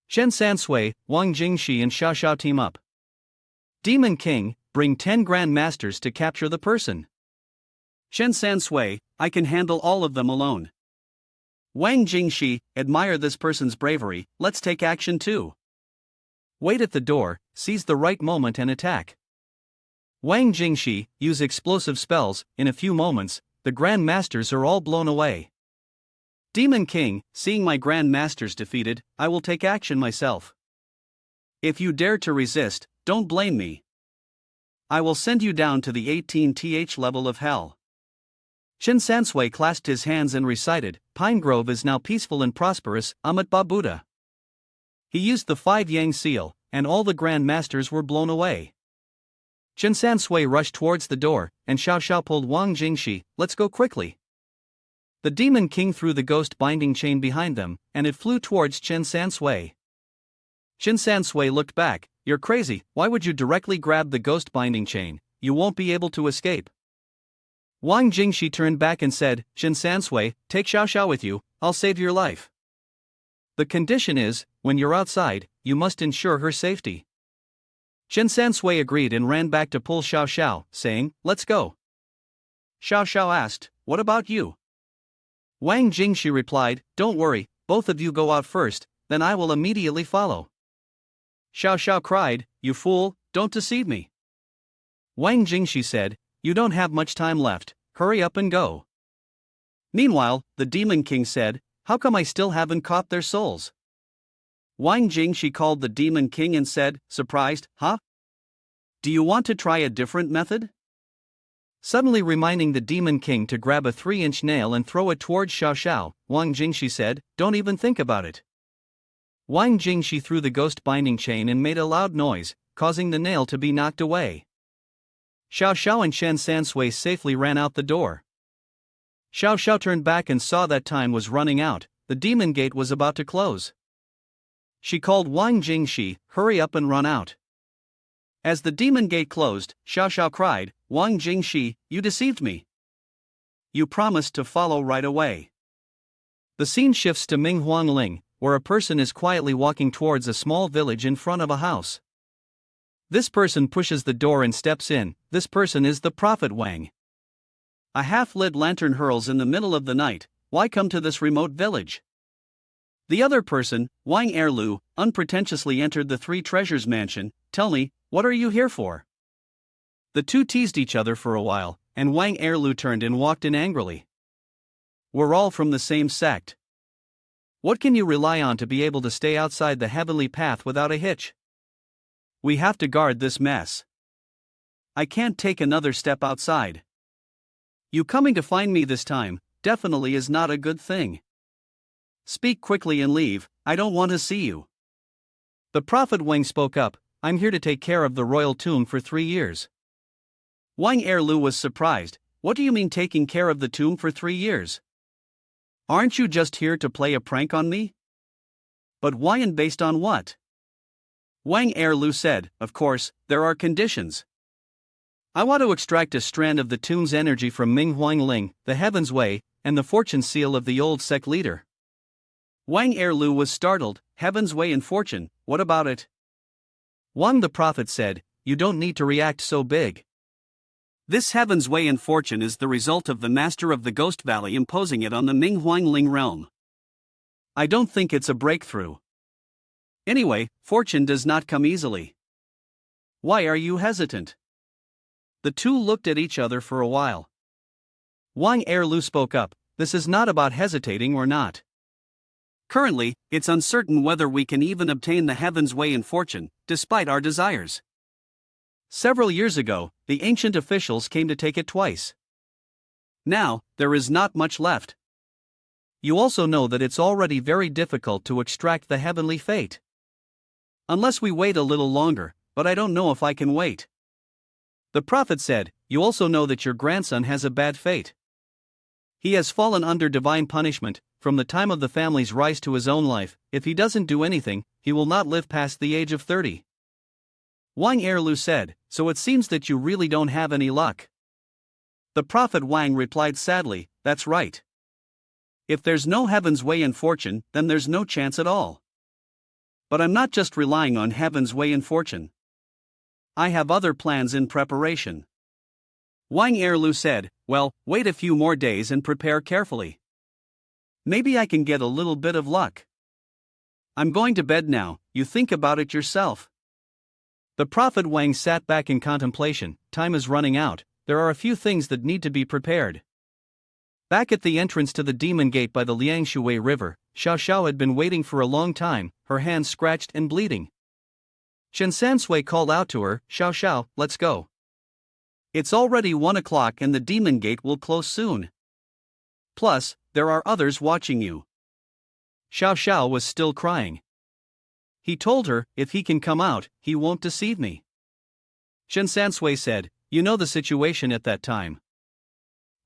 Shen Sansui, Wang Jingxi and Xiao team up. Demon King, bring 10 Grand Masters to capture the person. Shen Sansui, I can handle all of them alone. Wang Jingxi, admire this person's bravery, let's take action too. Wait at the door, seize the right moment and attack. Wang Jingxi, use explosive spells. In a few moments, the Grand Masters are all blown away. Demon King, seeing my Grand Masters defeated, I will take action myself. If you dare to resist, don't blame me. I will send you down to the 18th level of hell. Shen Sansui clasped his hands and recited, "Pine Grove is now peaceful and prosperous, Amat Ba Buddha." He used the 5 Yang seal, and all the Grand Masters were blown away. Shen Sansui rushed towards the door, and Xiao pulled Wang Jingxi, "Let's go quickly." The Demon King threw the ghost binding chain behind them, and it flew towards Shen Sansui. Shen Sansui looked back, "You're crazy, why would you directly grab the ghost binding chain? You won't be able to escape." Wang Jingxi turned back and said, "Shen Sansui, take Xiao with you, I'll save your life. The condition is, when you're outside, you must ensure her safety." Shen Sansui agreed and ran back to pull Xiao, saying, "Let's go." Xiao asked, "What about you?" Wang Jingxi replied, "Don't worry, both of you go out first, then I will immediately follow." Xiao cried, "You fool, don't deceive me." Wang Jingxi said, "You don't have much time left, hurry up and go." Meanwhile, the Demon King said, "How come I still haven't caught their souls?" Wang Jingxi called the Demon King and said, surprised, "Huh? Do you want to try a different method?" Suddenly reminding the Demon King to grab a 3-inch nail and throw it towards Xiao, Wang Jingxi said, "Don't even think about it." Wang Jingxi threw the ghost binding chain and made a loud noise, causing the nail to be knocked away. Xiao and Shen Sansui safely ran out the door. Xiao turned back and saw that time was running out, the demon gate was about to close. She called Wang Jingxi, "Hurry up and run out." As the demon gate closed, Xiao cried, "Wang Jingxi, you deceived me. You promised to follow right away." The scene shifts to Minghuangling, where a person is quietly walking towards a small village in front of a house. This person pushes the door and steps in. This person is the Prophet Wang. A half-lit lantern hurls in the middle of the night. Why come to this remote village? The other person, Wang Erlu, unpretentiously entered the Three Treasures mansion. Tell me, what are you here for? The two teased each other for a while, and Wang Erlu turned and walked in angrily. We're all from the same sect. What can you rely on to be able to stay outside the heavenly path without a hitch? We have to guard this mess. I can't take another step outside. You coming to find me this time definitely is not a good thing. Speak quickly and leave, I don't want to see you. The prophet Wang spoke up, I'm here to take care of the royal tomb for 3 years. Wang Erlu was surprised, what do you mean taking care of the tomb for 3 years? Aren't you just here to play a prank on me? But why and based on what? Wang Erlu said, of course, there are conditions. I want to extract a strand of the tomb's energy from Ming Huangling, the Heaven's Way, and the fortune seal of the old sect leader. Wang Erlu was startled, Heaven's Way and fortune, what about it? Wang the prophet said, you don't need to react so big. This Heaven's Way and fortune is the result of the master of the Ghost Valley imposing it on the Ming Huangling realm. I don't think it's a breakthrough. Anyway, fortune does not come easily. Why are you hesitant? The two looked at each other for a while. Wang Erlu spoke up, this is not about hesitating or not. Currently, it's uncertain whether we can even obtain the Heaven's Way and fortune, despite our desires. Several years ago, the ancient officials came to take it twice. Now, there is not much left. You also know that it's already very difficult to extract the heavenly fate. Unless we wait a little longer, but I don't know if I can wait. The prophet said, you also know that your grandson has a bad fate. He has fallen under divine punishment, from the time of the family's rise to his own life. If he doesn't do anything, he will not live past the age of 30. Wang Erlu said, so it seems that you really don't have any luck. The prophet Wang replied sadly, that's right. If there's no Heaven's Way and fortune, then there's no chance at all. But I'm not just relying on Heaven's Way and fortune. I have other plans in preparation. Wang Erlu said, well, wait a few more days and prepare carefully. Maybe I can get a little bit of luck. I'm going to bed now, you think about it yourself. The prophet Wang sat back in contemplation, time is running out, there are a few things that need to be prepared. Back at the entrance to the demon gate by the Liangshui River, Xiao Xiao had been waiting for a long time, her hands scratched and bleeding. Chen Sansui called out to her, Xiao Xiao, let's go. It's already 1 o'clock and the demon gate will close soon. Plus, there are others watching you. Xiao Xiao was still crying. He told her, if he can come out, he won't deceive me. Chen Sansui said, you know the situation at that time.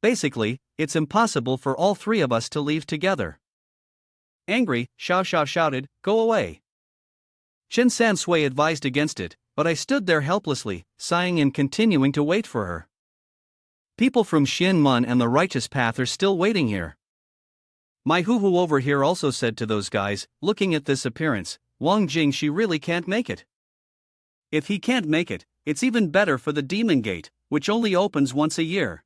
Basically, it's impossible for all 3 of us to leave together. Angry, Xiao Xiao shouted, go away. Chen Sansui advised against it, but I stood there helplessly, sighing and continuing to wait for her. People from Xin Mun and the righteous path are still waiting here. My hoo-hoo over here also said to those guys, looking at this appearance, Wang Jing she really can't make it. If he can't make it, it's even better for the demon gate, which only opens once a year.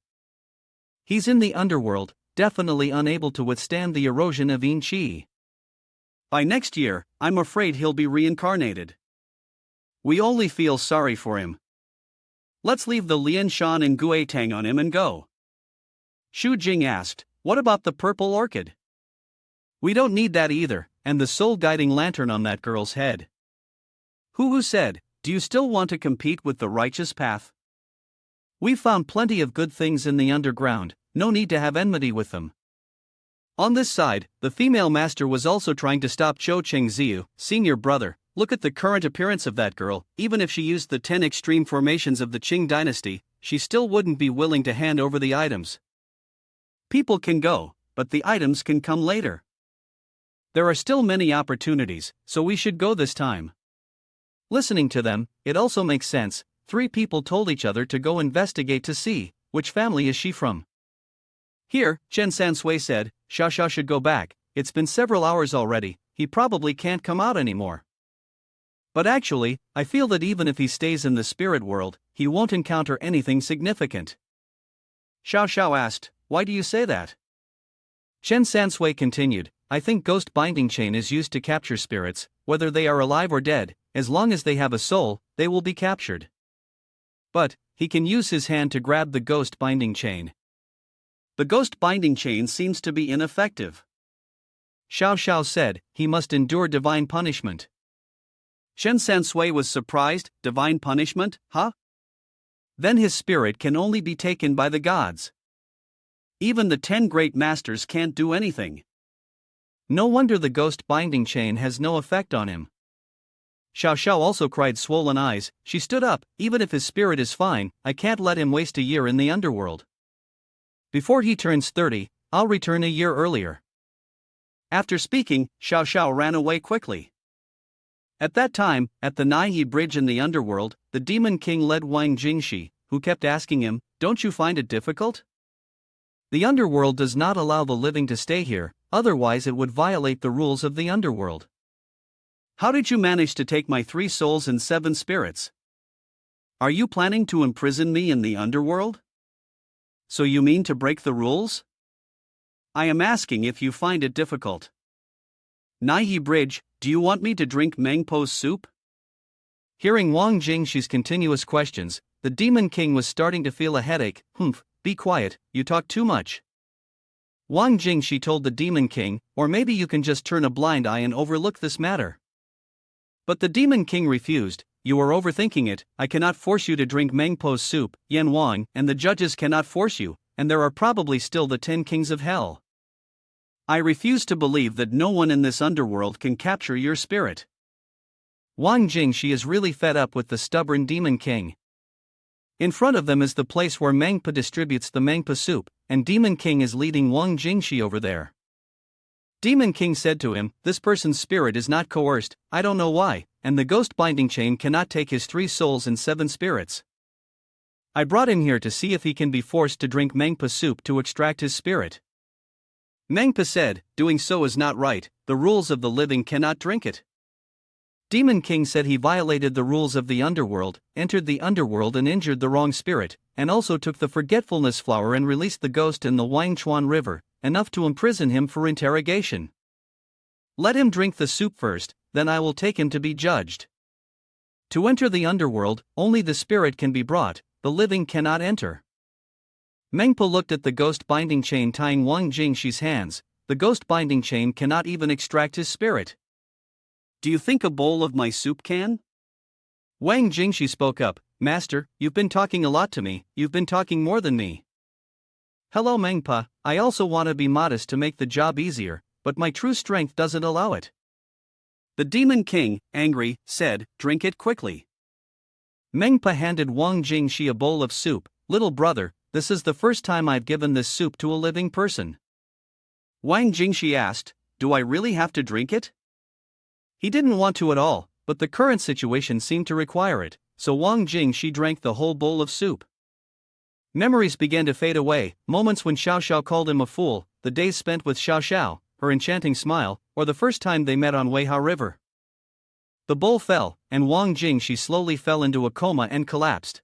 He's in the underworld, definitely unable to withstand the erosion of Yin Qi. By next year, I'm afraid he'll be reincarnated. We only feel sorry for him. Let's leave the Lian Shan and Gue Tang on him and go. Xu Jing asked, what about the purple orchid? We don't need that either, and the soul guiding lantern on that girl's head. Hu said, do you still want to compete with the righteous path? We've found plenty of good things in the underground, no need to have enmity with them. On this side, the female master was also trying to stop Zhou Chengziu, senior brother. Look at the current appearance of that girl, even if she used the 10 extreme formations of the Qing dynasty, she still wouldn't be willing to hand over the items. People can go, but the items can come later. There are still many opportunities, so we should go this time. Listening to them, it also makes sense. 3 people told each other to go investigate to see, which family is she from. Here, Chen Sansui said, Xiao Xiao should go back, it's been several hours already, he probably can't come out anymore. But actually, I feel that even if he stays in the spirit world, he won't encounter anything significant. Xiao Xiao asked, why do you say that? Chen Sansui continued, I think ghost binding chain is used to capture spirits, whether they are alive or dead, as long as they have a soul, they will be captured. But, he can use his hand to grab the ghost binding chain. The ghost binding chain seems to be ineffective. Xiao Xiao said, he must endure divine punishment. Shen Sansui was surprised. Divine punishment, huh? Then his spirit can only be taken by the gods. Even the 10 great masters can't do anything. No wonder the ghost binding chain has no effect on him. Xiao Xiao also cried swollen eyes. She stood up. Even if his spirit is fine, I can't let him waste a year in the underworld. Before he turns 30, I'll return a year earlier. After speaking, Xiao Xiao ran away quickly. At that time, at the Naihe Bridge in the underworld, the Demon King led Wang Jingxi, who kept asking him, "Don't you find it difficult? The underworld does not allow the living to stay here, otherwise it would violate the rules of the underworld. How did you manage to take my 3 souls and 7 spirits? Are you planning to imprison me in the underworld? So you mean to break the rules? I am asking if you find it difficult. Naihe Bridge, do you want me to drink Mengpo's soup?" Hearing Wang Jingxi's continuous questions, the Demon King was starting to feel a headache. "Humph, be quiet, you talk too much." Wang Jingxi told the Demon King, "Or maybe you can just turn a blind eye and overlook this matter." But the Demon King refused. "You are overthinking it. I cannot force you to drink Mengpo's soup, Yan Wang, and the judges cannot force you, and there are probably still the 10 kings of hell. I refuse to believe that no one in this underworld can capture your spirit." Wang Jingxi is really fed up with the stubborn Demon King. In front of them is the place where Mengpa distributes the Mengpa soup, and Demon King is leading Wang Jingxi over there. Demon King said to him, "This person's spirit is not coerced, I don't know why, and the ghost binding chain cannot take his 3 souls and 7 spirits. I brought him here to see if he can be forced to drink Mengpa soup to extract his spirit." Mengpa said, "Doing so is not right, the rules of the living cannot drink it." Demon King said he violated the rules of the underworld, entered the underworld and injured the wrong spirit, and also took the forgetfulness flower and released the ghost in the Wangchuan River, enough to imprison him for interrogation. Let him drink the soup first, then I will take him to be judged. To enter the underworld, only the spirit can be brought, the living cannot enter. Mengpa looked at the ghost binding chain tying Wang Jingxi's hands. The ghost binding chain cannot even extract his spirit. "Do you think a bowl of my soup can?" Wang Jingxi spoke up, "Master, you've been talking a lot to me, you've been talking more than me." "Hello Mengpa, I also want to be modest to make the job easier, but my true strength doesn't allow it." The Demon King, angry, said, "Drink it quickly." Mengpa handed Wang Jingxi a bowl of soup. "Little brother, this is the first time I've given this soup to a living person." Wang Jingxi asked, "Do I really have to drink it?" He didn't want to at all, but the current situation seemed to require it, so Wang Jingxi drank the whole bowl of soup. Memories began to fade away, moments when Xiao Xiao called him a fool, the days spent with Xiao Xiao, her enchanting smile, or the first time they met on Weihua River. The bowl fell, and Wang Jingxi slowly fell into a coma and collapsed.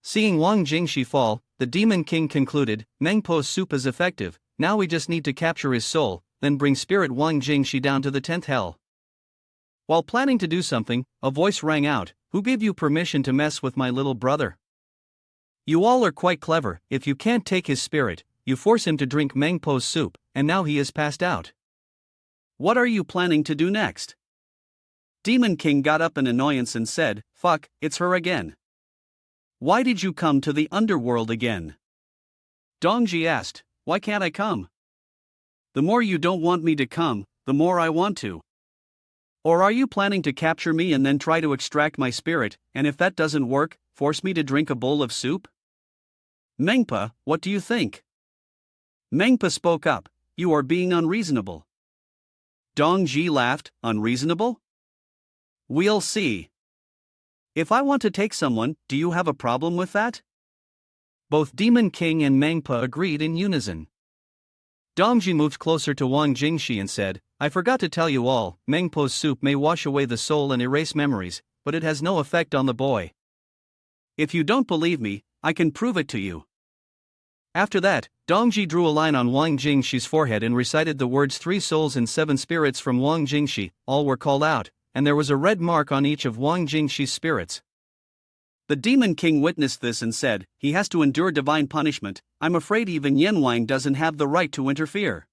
Seeing Wang Jingxi fall, the Demon King concluded, "Mengpo's soup is effective, now we just need to capture his soul, then bring spirit Wang Jingxi down to the 10th hell." While planning to do something, a voice rang out, "Who gave you permission to mess with my little brother? You all are quite clever. If you can't take his spirit, you force him to drink Mengpo's soup, and now he is passed out. What are you planning to do next?" Demon King got up in annoyance and said, "Fuck, it's her again. Why did you come to the underworld again?" Dongji asked, "Why can't I come?" "The more you don't want me to come, the more I want to. Or are you planning to capture me and then try to extract my spirit, and if that doesn't work, force me to drink a bowl of soup?" "Mengpa, what do you think?" Mengpa spoke up, "You are being unreasonable." Dongji laughed, "Unreasonable? We'll see. If I want to take someone, do you have a problem with that?" Both Demon King and Mengpa agreed in unison. Dongji moved closer to Wang Jingxi and said, "I forgot to tell you all, Mengpo's soup may wash away the soul and erase memories, but it has no effect on the boy. If you don't believe me, I can prove it to you." After that, Dongji drew a line on Wang Jingxi's forehead and recited the words 3 souls and 7 spirits from Wang Jingxi. All were called out, and there was a red mark on each of Wang Jingxi's spirits. The Demon King witnessed this and said, "He has to endure divine punishment. I'm afraid even Yan Wang doesn't have the right to interfere."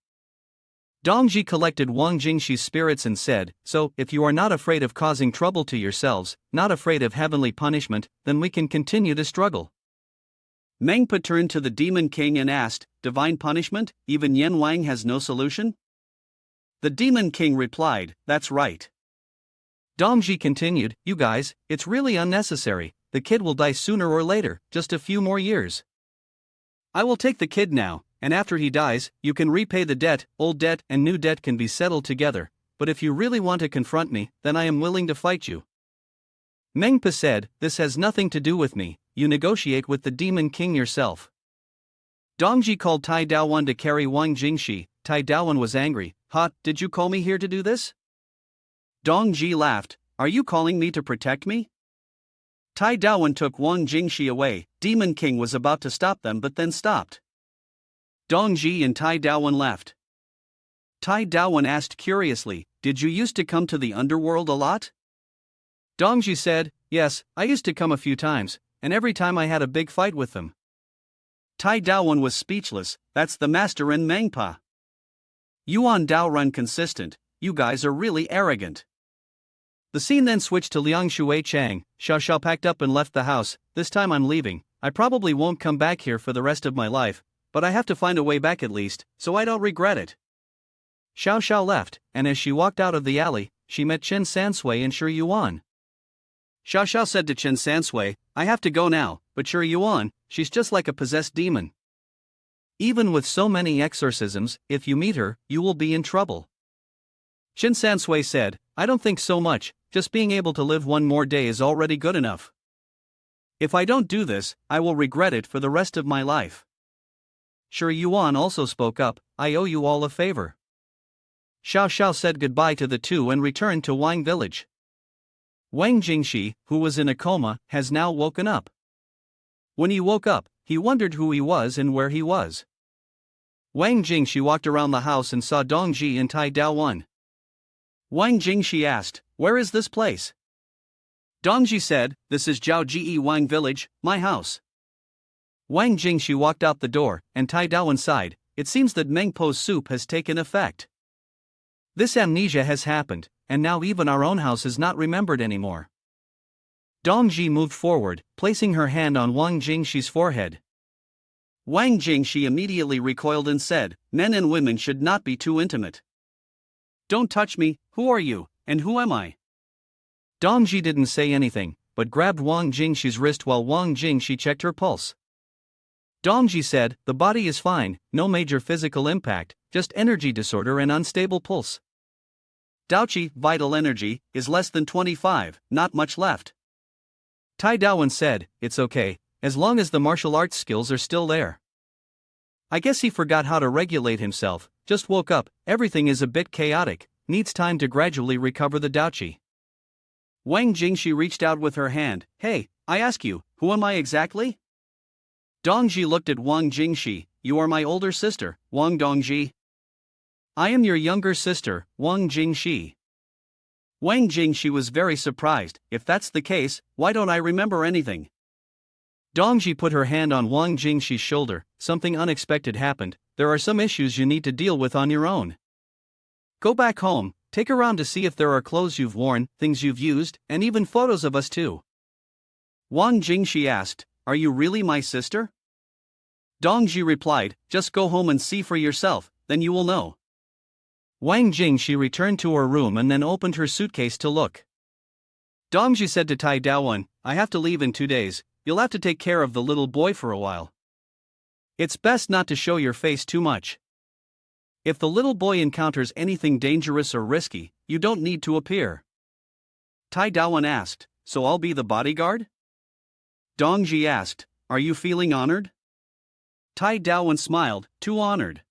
Dongji collected Wang Jingxi's spirits and said, "So, if you are not afraid of causing trouble to yourselves, not afraid of heavenly punishment, then we can continue to struggle." Mengpa turned to the Demon King and asked, "Divine punishment? Even Yen Wang has no solution?" The Demon King replied, "That's right." Dongji continued, "You guys, it's really unnecessary, the kid will die sooner or later, just a few more years. I will take the kid now, and after he dies, you can repay the debt, old debt and new debt can be settled together, but if you really want to confront me, then I am willing to fight you." Mengpa said, "This has nothing to do with me, you negotiate with the Demon King yourself." Dongji called Tai Daowan to carry Wang Jingxi. Tai Daowan was angry. "Ha, did you call me here to do this?" Dongji laughed, "Are you calling me to protect me?" Tai Daowan took Wang Jingxi away. Demon King was about to stop them but then stopped. Dongji and Tai Daowan left. Tai Daowan asked curiously, "Did you used to come to the underworld a lot?" Dongji said, "Yes, I used to come a few times, and every time I had a big fight with them." Tai Daowan was speechless. "That's the master in Mengpa. Yuan Dao run consistent, you guys are really arrogant." The scene then switched to Liang Shui Chang. "Xiao Xiao packed up and left the house. This time I'm leaving. I probably won't come back here for the rest of my life, but I have to find a way back at least, so I don't regret it." Xiao Xiao left, and as she walked out of the alley, she met Chen Sansui and Shi Yuan. Xiao Xiao said to Chen Sansui, "I have to go now, but Shi Yuan, she's just like a possessed demon. Even with so many exorcisms, if you meet her, you will be in trouble." Chen Sansui said, "I don't think so much, just being able to live one more day is already good enough. If I don't do this, I will regret it for the rest of my life." Shi Yuan also spoke up, "I owe you all a favor." Xiao Xiao said goodbye to the two and returned to Wang village. Wang Jingxi, who was in a coma, has now woken up. When he woke up, he wondered who he was and where he was. Wang Jingxi walked around the house and saw Dongji and Tai Daowan. Wang Jingxi asked, "Where is this place?" Dongji said, "This is Jiao Ji Wang village, my house." Wang Jingxi walked out the door, and Tai Daowan sighed. "It seems that Mengpo's soup has taken effect. This amnesia has happened, and now even our own house is not remembered anymore." Dongji moved forward, placing her hand on Wang Jingxi's forehead. Wang Jingxi immediately recoiled and said, "Men and women should not be too intimate. Don't touch me, who are you, and who am I?" Dongji didn't say anything, but grabbed Wang Jingxi's wrist while Wang Jingxi checked her pulse. Dongji said, "The body is fine, no major physical impact, just energy disorder and unstable pulse. Daoqi, vital energy, is less than 25, not much left." Tai Daowan said, "It's okay, as long as the martial arts skills are still there. I guess he forgot how to regulate himself, just woke up, everything is a bit chaotic, needs time to gradually recover the Daoqi." Wang Jingxi reached out with her hand. "Hey, I ask you, who am I exactly?" Dongji looked at Wang Jingxi. "You are my older sister, Wang Dongji." "I am your younger sister, Wang Jingxi." Wang Jingxi was very surprised. "If that's the case, why don't I remember anything?" Dongji put her hand on Wang Jingxi's shoulder. "Something unexpected happened, there are some issues you need to deal with on your own. Go back home, take around to see if there are clothes you've worn, things you've used, and even photos of us too." Wang Jingxi asked, "Are you really my sister?" Dongji replied, "Just go home and see for yourself, then you will know." Wang Jingxi returned to her room and then opened her suitcase to look. Dongji said to Tai Daowan, "I have to leave in 2 days, you'll have to take care of the little boy for a while. It's best not to show your face too much. If the little boy encounters anything dangerous or risky, you don't need to appear." Tai Daowan asked, "So I'll be the bodyguard?" Dongji asked, "Are you feeling honored?" Tai Daowan smiled, "Too honored."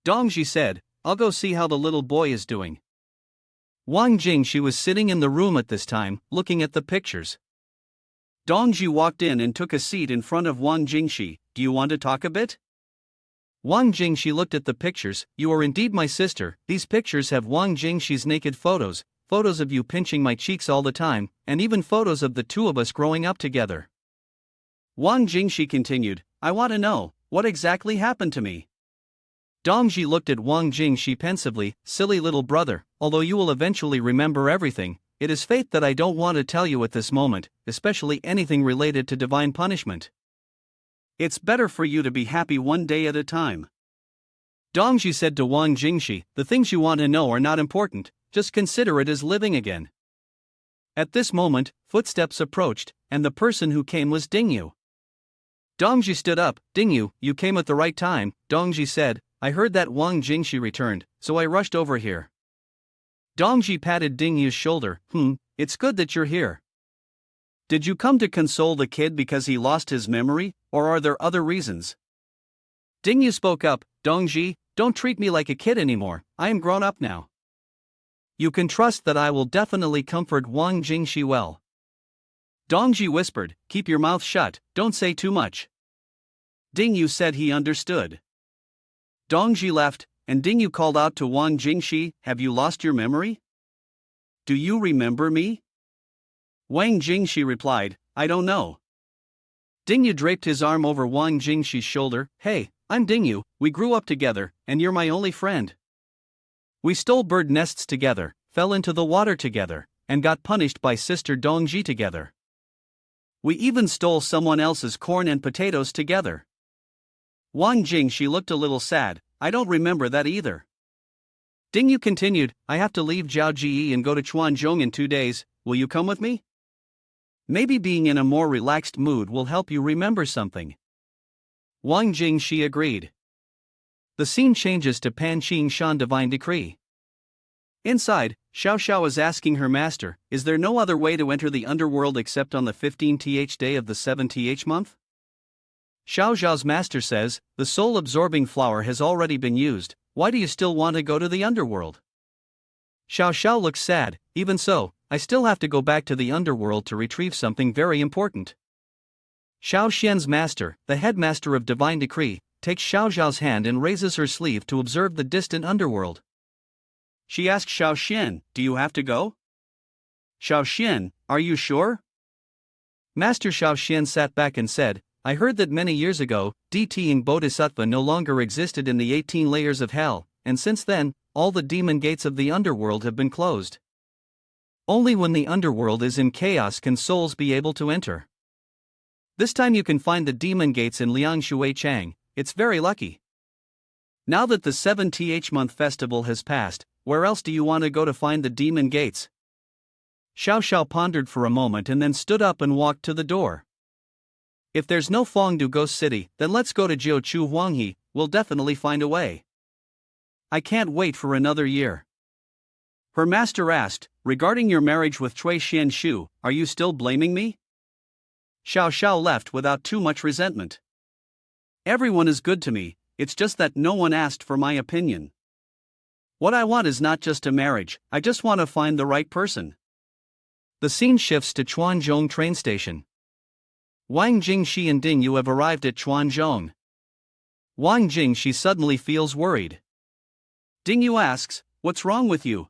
Dongji said, "I'll go see how the little boy is doing." Wang Jingxi was sitting in the room at this time, looking at the pictures. Dongji walked in and took a seat in front of Wang Jingxi. "Do you want to talk a bit?" Wang Jingxi looked at the pictures. "You are indeed my sister." These pictures have Wang Jingxi's naked photos, photos of you pinching my cheeks all the time, and even photos of the two of us growing up together. Wang Jingxi continued, "I want to know, what exactly happened to me?" Dongji looked at Wang Jingshi pensively. Silly little brother, although you will eventually remember everything, it is fate that I don't want to tell you at this moment, especially anything related to divine punishment. It's better for you to be happy one day at a time. Dongji said to Wang Jingshi, the things you want to know are not important, just consider it as living again. At this moment, footsteps approached, and the person who came was Dingyu. Dongji stood up. Dingyu, you came at the right time, Dongji said. I heard that Wang Jingshi returned, so I rushed over here. Dongji patted Dingyu's shoulder. It's good that you're here. Did you come to console the kid because he lost his memory, or are there other reasons? Dingyu spoke up. Dongji, don't treat me like a kid anymore, I am grown up now. You can trust that I will definitely comfort Wang Jingshi well. Dongji whispered, keep your mouth shut, don't say too much. Dingyu said he understood. Dongji left, and Dingyu called out to Wang Jingshi, have you lost your memory? Do you remember me? Wang Jingshi replied, I don't know. Dingyu draped his arm over Wang Jingshi's shoulder. Hey, I'm Dingyu, we grew up together, and you're my only friend. We stole bird nests together, fell into the water together, and got punished by Sister Dongji together. We even stole someone else's corn and potatoes together. Wang Jingshi looked a little sad. I don't remember that either. Dingyu continued, I have to leave Jiaoji and go to Chuanzhong in 2 days, will you come with me? Maybe being in a more relaxed mood will help you remember something. Wang Jingshi agreed. The scene changes to Pan Qing Shan Divine Decree. Inside, Xiao Xiao is asking her master, is there no other way to enter the underworld except on the 15th day of the 7th month? Xiao Xiao's master says, the soul-absorbing flower has already been used, why do you still want to go to the underworld? Xiao Xiao looks sad, even so, I still have to go back to the underworld to retrieve something very important. Xiao Xian's master, the headmaster of Divine Decree, takes Xiao Xiao's hand and raises her sleeve to observe the distant underworld. She asks Xiao Xian, do you have to go? Xiao Xian, are you sure? Master Xiao Xian sat back and said, I heard that many years ago, DTing Bodhisattva no longer existed in the 18 layers of hell, and since then, all the demon gates of the underworld have been closed. Only when the underworld is in chaos can souls be able to enter. This time you can find the demon gates in Liangshui Chang, it's very lucky. Now that the 7th month festival has passed, where else do you want to go to find the demon gates? Xiao Xiao pondered for a moment and then stood up and walked to the door. If there's no Fengdu Ghost City, then let's go to Jiuchu Huanghe, we'll definitely find a way. I can't wait for another year. Her master asked, regarding your marriage with Cui Xianshu, are you still blaming me? Xiao Xiao left without too much resentment. Everyone is good to me, it's just that no one asked for my opinion. What I want is not just a marriage, I just want to find the right person. The scene shifts to Chuanzhong train station. Wang Jingshi and Dingyu have arrived at Chuanzhong. Wang Jingshi suddenly feels worried. Dingyu asks, what's wrong with you?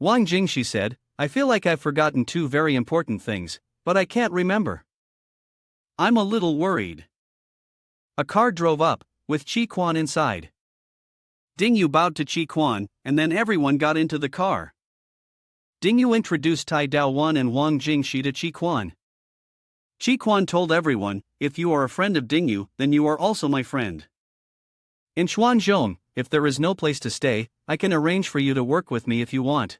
Wang Jingshi said, I feel like I've forgotten 2 very important things, but I can't remember. I'm a little worried. A car drove up, with Qi Quan inside. Dingyu bowed to Qi Quan, and then everyone got into the car. Dingyu introduced Tai Daowan and Wang Jingshi to Qi Quan. Qi Quan told everyone, if you are a friend of Dingyu, then you are also my friend. In Chuanzhong, if there is no place to stay, I can arrange for you to work with me if you want.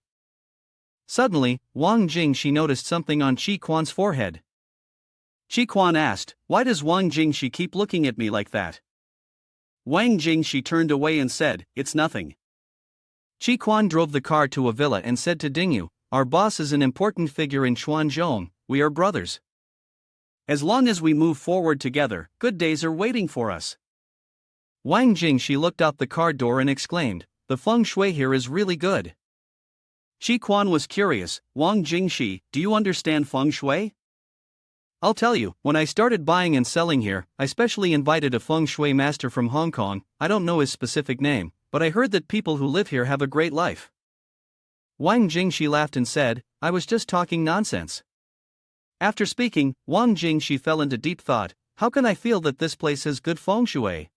Suddenly, Wang Jingshi noticed something on Qi Quan's forehead. Qi Quan asked, why does Wang Jingshi keep looking at me like that? Wang Jingshi turned away and said, it's nothing. Qi Quan drove the car to a villa and said to Dingyu, our boss is an important figure in Chuanzhong, we are brothers. As long as we move forward together, good days are waiting for us. Wang Jingshi looked out the car door and exclaimed, the feng shui here is really good. Qi Quan was curious, Wang Jingshi, do you understand feng shui? I'll tell you, when I started buying and selling here, I specially invited a feng shui master from Hong Kong, I don't know his specific name, but I heard that people who live here have a great life. Wang Jingshi laughed and said, I was just talking nonsense. After speaking, Wang Jingshi fell into deep thought, how can I feel that this place has good feng shui?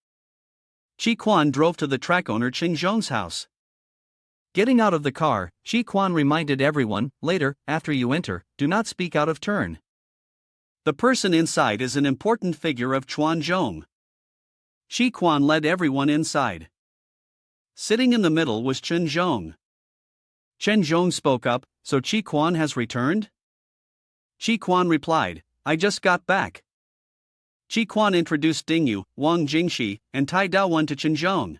Chi Quan drove to the track owner Chen Zhong's house. Getting out of the car, Chi Quan reminded everyone, later, after you enter, do not speak out of turn. The person inside is an important figure of Chuan Zhong. Chi Quan led everyone inside. Sitting in the middle was Chen Zhong. Chen Zhong spoke up, so Chi Quan has returned? Chi Quan replied, I just got back. Chi Quan introduced Ding Yu, Wang Jingxi, and Tai Daowen to Chen Zhong.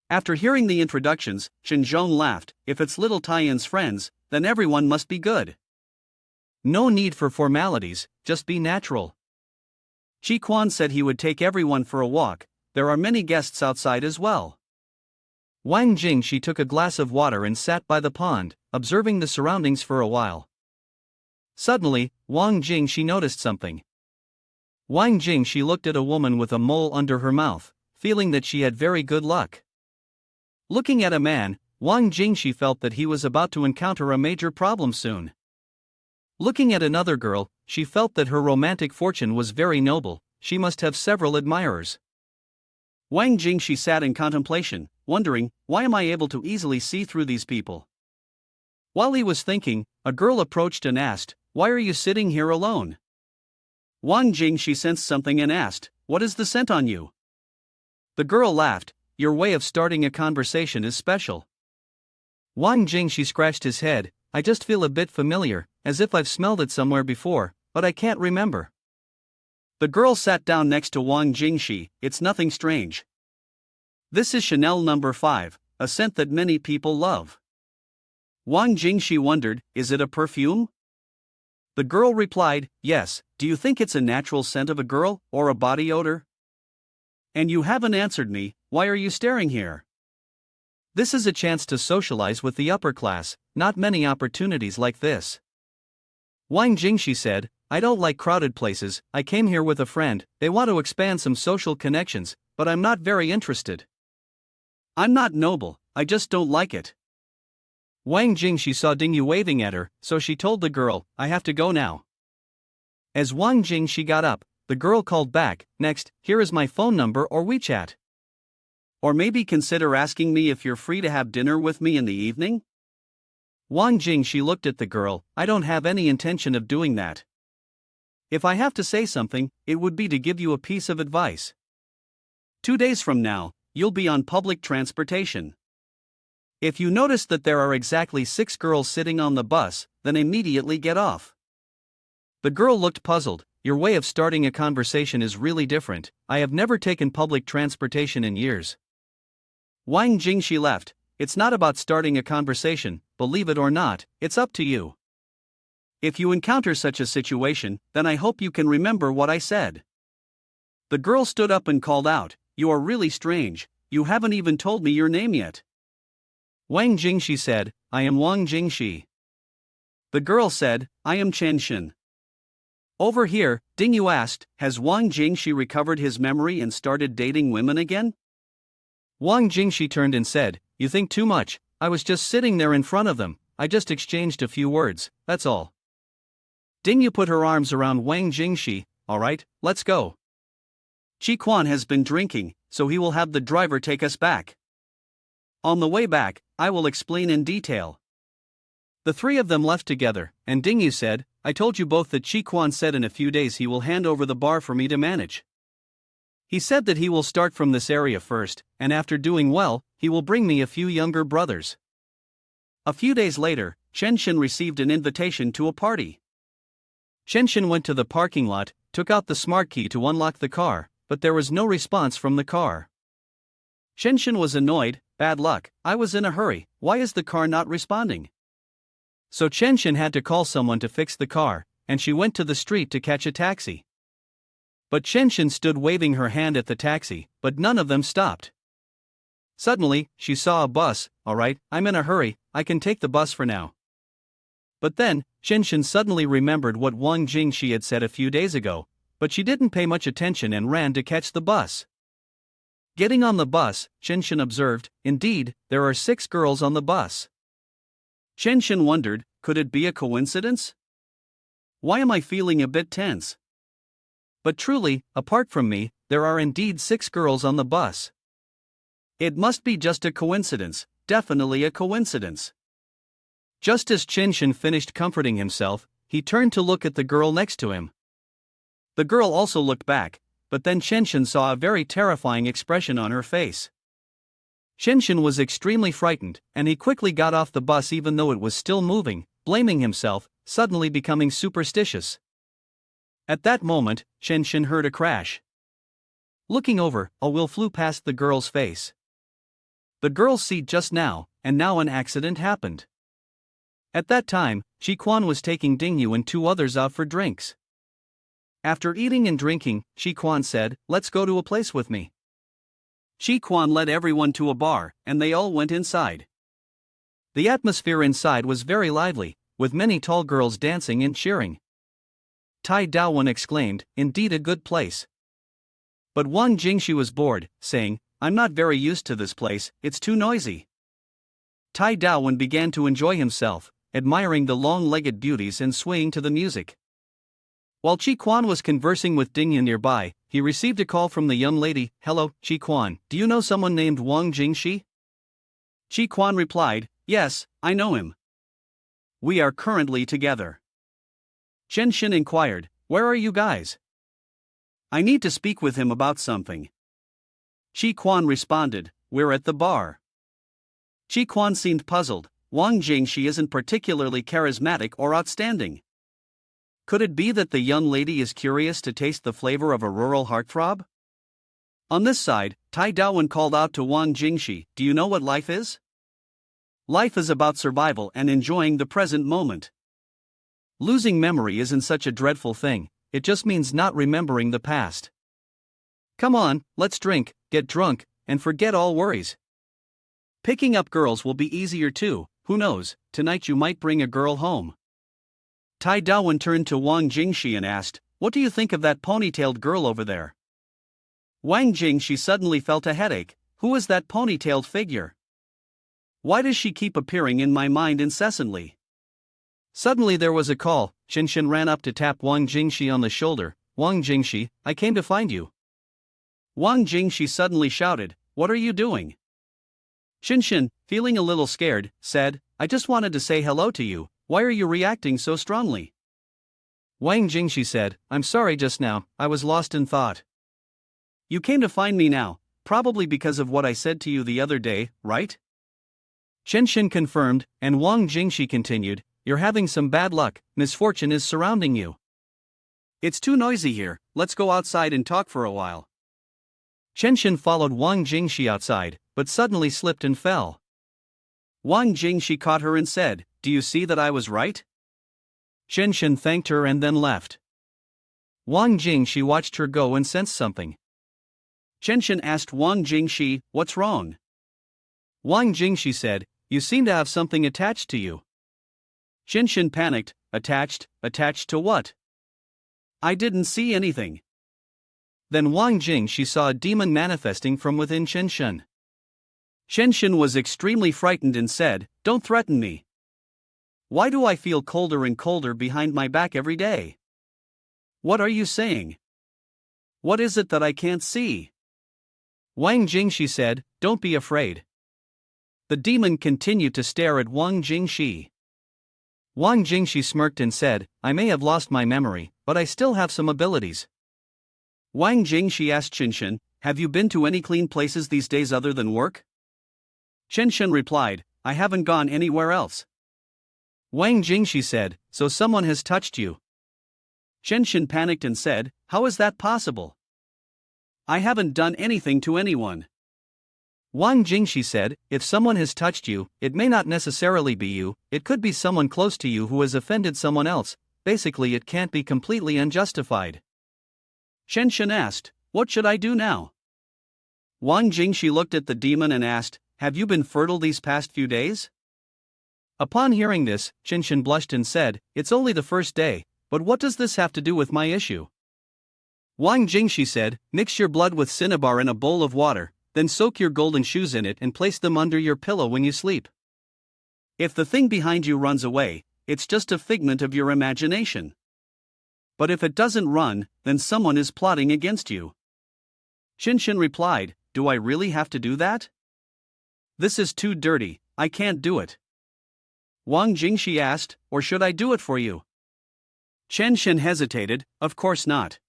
After hearing the introductions, Chen Zhong laughed, if it's little Tai Yin's friends, then everyone must be good. No need for formalities, just be natural. Chi Quan said he would take everyone for a walk, there are many guests outside as well. Wang Jingxi took a glass of water and sat by the pond, observing the surroundings for a while. Suddenly, Wang Jingxi noticed something. Wang Jingxi looked at a woman with a mole under her mouth, feeling that she had very good luck. Looking at a man, Wang Jingxi felt that he was about to encounter a major problem soon. Looking at another girl, she felt that her romantic fortune was very noble, she must have several admirers. Wang Jingxi sat in contemplation, wondering, why am I able to easily see through these people? While he was thinking, a girl approached and asked, why are you sitting here alone? Wang Jingxi sensed something and asked, what is the scent on you? The girl laughed, your way of starting a conversation is special. Wang Jingxi scratched his head, I just feel a bit familiar, as if I've smelled it somewhere before, but I can't remember. The girl sat down next to Wang Jingxi, it's nothing strange. This is Chanel No. 5, a scent that many people love. Wang Jingxi wondered, is it a perfume? The girl replied, yes, do you think it's a natural scent of a girl, or a body odor? And you haven't answered me, why are you staring here? This is a chance to socialize with the upper class, not many opportunities like this. Wang Jingxi said, I don't like crowded places, I came here with a friend, they want to expand some social connections, but I'm not very interested. I'm not noble, I just don't like it. Wang Jingxi saw Ding Yu waving at her, so she told the girl, I have to go now. As Wang Jingxi got up, the girl called back, next, here is my phone number or WeChat. Or maybe consider asking me if you're free to have dinner with me in the evening? Wang Jingxi looked at the girl, I don't have any intention of doing that. If I have to say something, it would be to give you a piece of advice. 2 days from now, you'll be on public transportation. If you notice that there are exactly 6 girls sitting on the bus, then immediately get off. The girl looked puzzled, your way of starting a conversation is really different, I have never taken public transportation in years. Wang Jingxi left, it's not about starting a conversation, believe it or not, it's up to you. If you encounter such a situation, then I hope you can remember what I said. The girl stood up and called out, you are really strange, you haven't even told me your name yet. Wang Jingxi said, I am Wang Jingxi. The girl said, I am Chen Shen. Over here, Ding Yu asked, has Wang Jingxi recovered his memory and started dating women again? Wang Jingxi turned and said, you think too much, I was just sitting there in front of them, I just exchanged a few words, that's all. Ding Yu put her arms around Wang Jingxi, alright, let's go. Chi Quan has been drinking, so he will have the driver take us back. On the way back, I will explain in detail. The 3 of them left together, and Ding Yu said, I told you both that Chi Quan said in a few days he will hand over the bar for me to manage. He said that he will start from this area first, and after doing well, he will bring me a few younger brothers. A few days later, Chen Shen received an invitation to a party. Chen Shen went to the parking lot, took out the smart key to unlock the car, but there was no response from the car. Chen Shen was annoyed, bad luck, I was in a hurry, why is the car not responding? So Chen Shen had to call someone to fix the car, and she went to the street to catch a taxi. But Chen Shen stood waving her hand at the taxi, but none of them stopped. Suddenly, she saw a bus, alright, I'm in a hurry, I can take the bus for now. But then, Chen Shen suddenly remembered what Wang Jingxi had said a few days ago, but she didn't pay much attention and ran to catch the bus. Getting on the bus, Chen Shen observed, indeed, there are 6 girls on the bus. Chen Shen wondered, could it be a coincidence? Why am I feeling a bit tense? But truly, apart from me, there are indeed 6 girls on the bus. It must be just a coincidence, definitely a coincidence. Just as Qinshan finished comforting himself, he turned to look at the girl next to him. The girl also looked back, but then Qinshan saw a very terrifying expression on her face. Qinshan was extremely frightened, and he quickly got off the bus even though it was still moving, blaming himself, suddenly becoming superstitious. At that moment, Qinshan heard a crash. Looking over, a will flew past the girl's face. The girl's seat just now, and now an accident happened. At that time, Ji Quan was taking Dingyu and two others out for drinks. After eating and drinking, Ji Quan said, "Let's go to a place with me." Ji Quan led everyone to a bar, and they all went inside. The atmosphere inside was very lively, with many tall girls dancing and cheering. Tai Daowen exclaimed, "Indeed a good place." But Wang Jingxi was bored, saying, "I'm not very used to this place, it's too noisy." Tai Daowen began to enjoy himself, admiring the long-legged beauties and swaying to the music. While Ji Quan was conversing with Dingyu nearby, he received a call from the young lady. "Hello, Ji Quan, do you know someone named Wang Jingxi?" Ji Quan replied, "Yes, I know him. We are currently together." Qinshan inquired, "Where are you guys?" "I need to speak with him about something." Ji Quan responded, "We're at the bar." Ji Quan seemed puzzled. Wang Jingxi isn't particularly charismatic or outstanding. Could it be that the young lady is curious to taste the flavor of a rural heartthrob? On this side, Tai Daowen called out to Wang Jingxi, "Do you know what life is? Life is about survival and enjoying the present moment. Losing memory isn't such a dreadful thing, it just means not remembering the past. Come on, let's drink, get drunk, and forget all worries. Picking up girls will be easier too, who knows, tonight you might bring a girl home." Tai Daowen turned to Wang Jingxi and asked, "What do you think of that ponytailed girl over there?" Wang Jingxi suddenly felt a headache. Who is that ponytailed figure? Why does she keep appearing in my mind incessantly? Suddenly there was a call. Qinshan ran up to tap Wang Jingxi on the shoulder. "Wang Jingxi, I came to find you." Wang Jingxi suddenly shouted, "What are you doing?" Qinshan, feeling a little scared, said, "I just wanted to say hello to you. Why are you reacting so strongly?" Wang Jingxi said, "I'm sorry just now, I was lost in thought." "You came to find me now, probably because of what I said to you the other day, right?" Qinshan confirmed, and Wang Jingxi continued, "You're having some bad luck, misfortune is surrounding you. It's too noisy here, let's go outside and talk for a while." Qinshan followed Wang Jingxi outside, but suddenly slipped and fell. Wang Jingxi caught her and said, "Do you see that I was right?" Qinshan thanked her and then left. Wang Jingxi watched her go and sensed something. Qinshan asked Wang Jingxi, "What's wrong?" Wang Jingxi said, "You seem to have something attached to you." Qinshan panicked, "Attached? Attached to what? I didn't see anything." Then Wang Jingxi saw a demon manifesting from within Qinshan. Qinshan was extremely frightened and said, "Don't threaten me. Why do I feel colder and colder behind my back every day? What are you saying? What is it that I can't see?" Wang Jingxi said, "Don't be afraid." The demon continued to stare at Wang Jingxi. Wang Jingxi smirked and said, "I may have lost my memory, but I still have some abilities." Wang Jingxi asked Qinshan, "Have you been to any clean places these days other than work?" Qinshan replied, "I haven't gone anywhere else." Wang Jingxi said, "So someone has touched you?" Qinshan panicked and said, "How is that possible? I haven't done anything to anyone." Wang Jingxi said, "If someone has touched you, it may not necessarily be you, it could be someone close to you who has offended someone else, basically it can't be completely unjustified." Qinshan asked, "What should I do now?" Wang Jingxi looked at the demon and asked, "Have you been fertile these past few days?" Upon hearing this, Qinshan blushed and said, "It's only the first day, but what does this have to do with my issue?" Wang Jingxi said, "Mix your blood with cinnabar in a bowl of water, then soak your golden shoes in it and place them under your pillow when you sleep. If the thing behind you runs away, it's just a figment of your imagination. But if it doesn't run, then someone is plotting against you." Qinshan replied, "Do I really have to do that?" This is too dirty, I can't do it. Wang Jingxi asked, or should I do it for you? Chen Shen hesitated, of course not.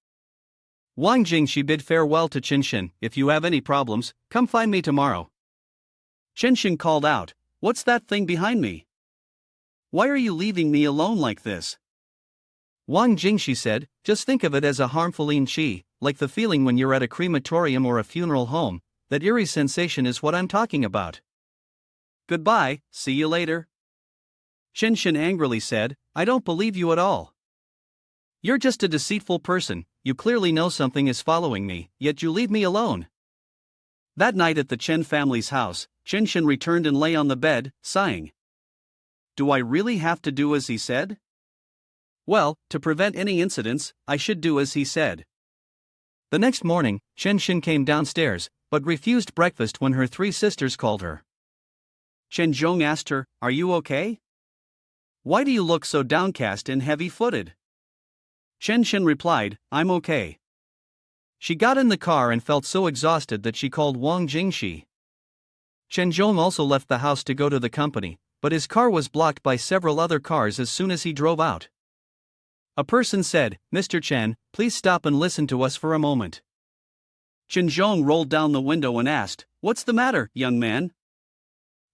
Wang Jingxi bid farewell to Chen Shen. If you have any problems, come find me tomorrow. Chen Shen called out, what's that thing behind me? Why are you leaving me alone like this? Wang Jingxi said, just think of it as a harmful yin qi, like the feeling when you're at a crematorium or a funeral home. That eerie sensation is what I'm talking about. Goodbye, see you later. Chen Shen angrily said, I don't believe you at all. You're just a deceitful person, you clearly know something is following me, yet you leave me alone. That night at the Chen family's house, Chen Shen returned and lay on the bed, sighing. Do I really have to do as he said? Well, to prevent any incidents, I should do as he said. The next morning, Chen Shen came downstairs, but refused breakfast when her three sisters called her. Chen Zhong asked her, are you okay? Why do you look so downcast and heavy-footed? Chen Shen replied, I'm okay. She got in the car and felt so exhausted that she called Wang Jingxi. Chen Zhong also left the house to go to the company, but his car was blocked by several other cars as soon as he drove out. A person said, Mr. Chen, please stop and listen to us for a moment. Chen Zhong rolled down the window and asked, what's the matter, young man?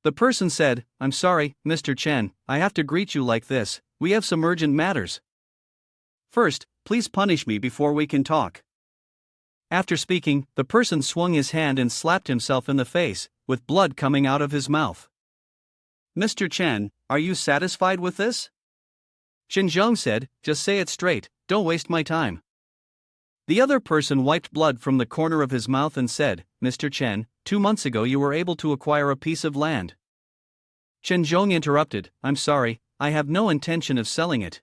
The person said, I'm sorry, Mr. Chen, I have to greet you like this, we have some urgent matters. First, please punish me before we can talk. After speaking, the person swung his hand and slapped himself in the face, with blood coming out of his mouth. Mr. Chen, are you satisfied with this? Chen Zhong said, just say it straight, don't waste my time. The other person wiped blood from the corner of his mouth and said, Mr. Chen, 2 months ago you were able to acquire a piece of land. Chen Zhong interrupted, I'm sorry, I have no intention of selling it.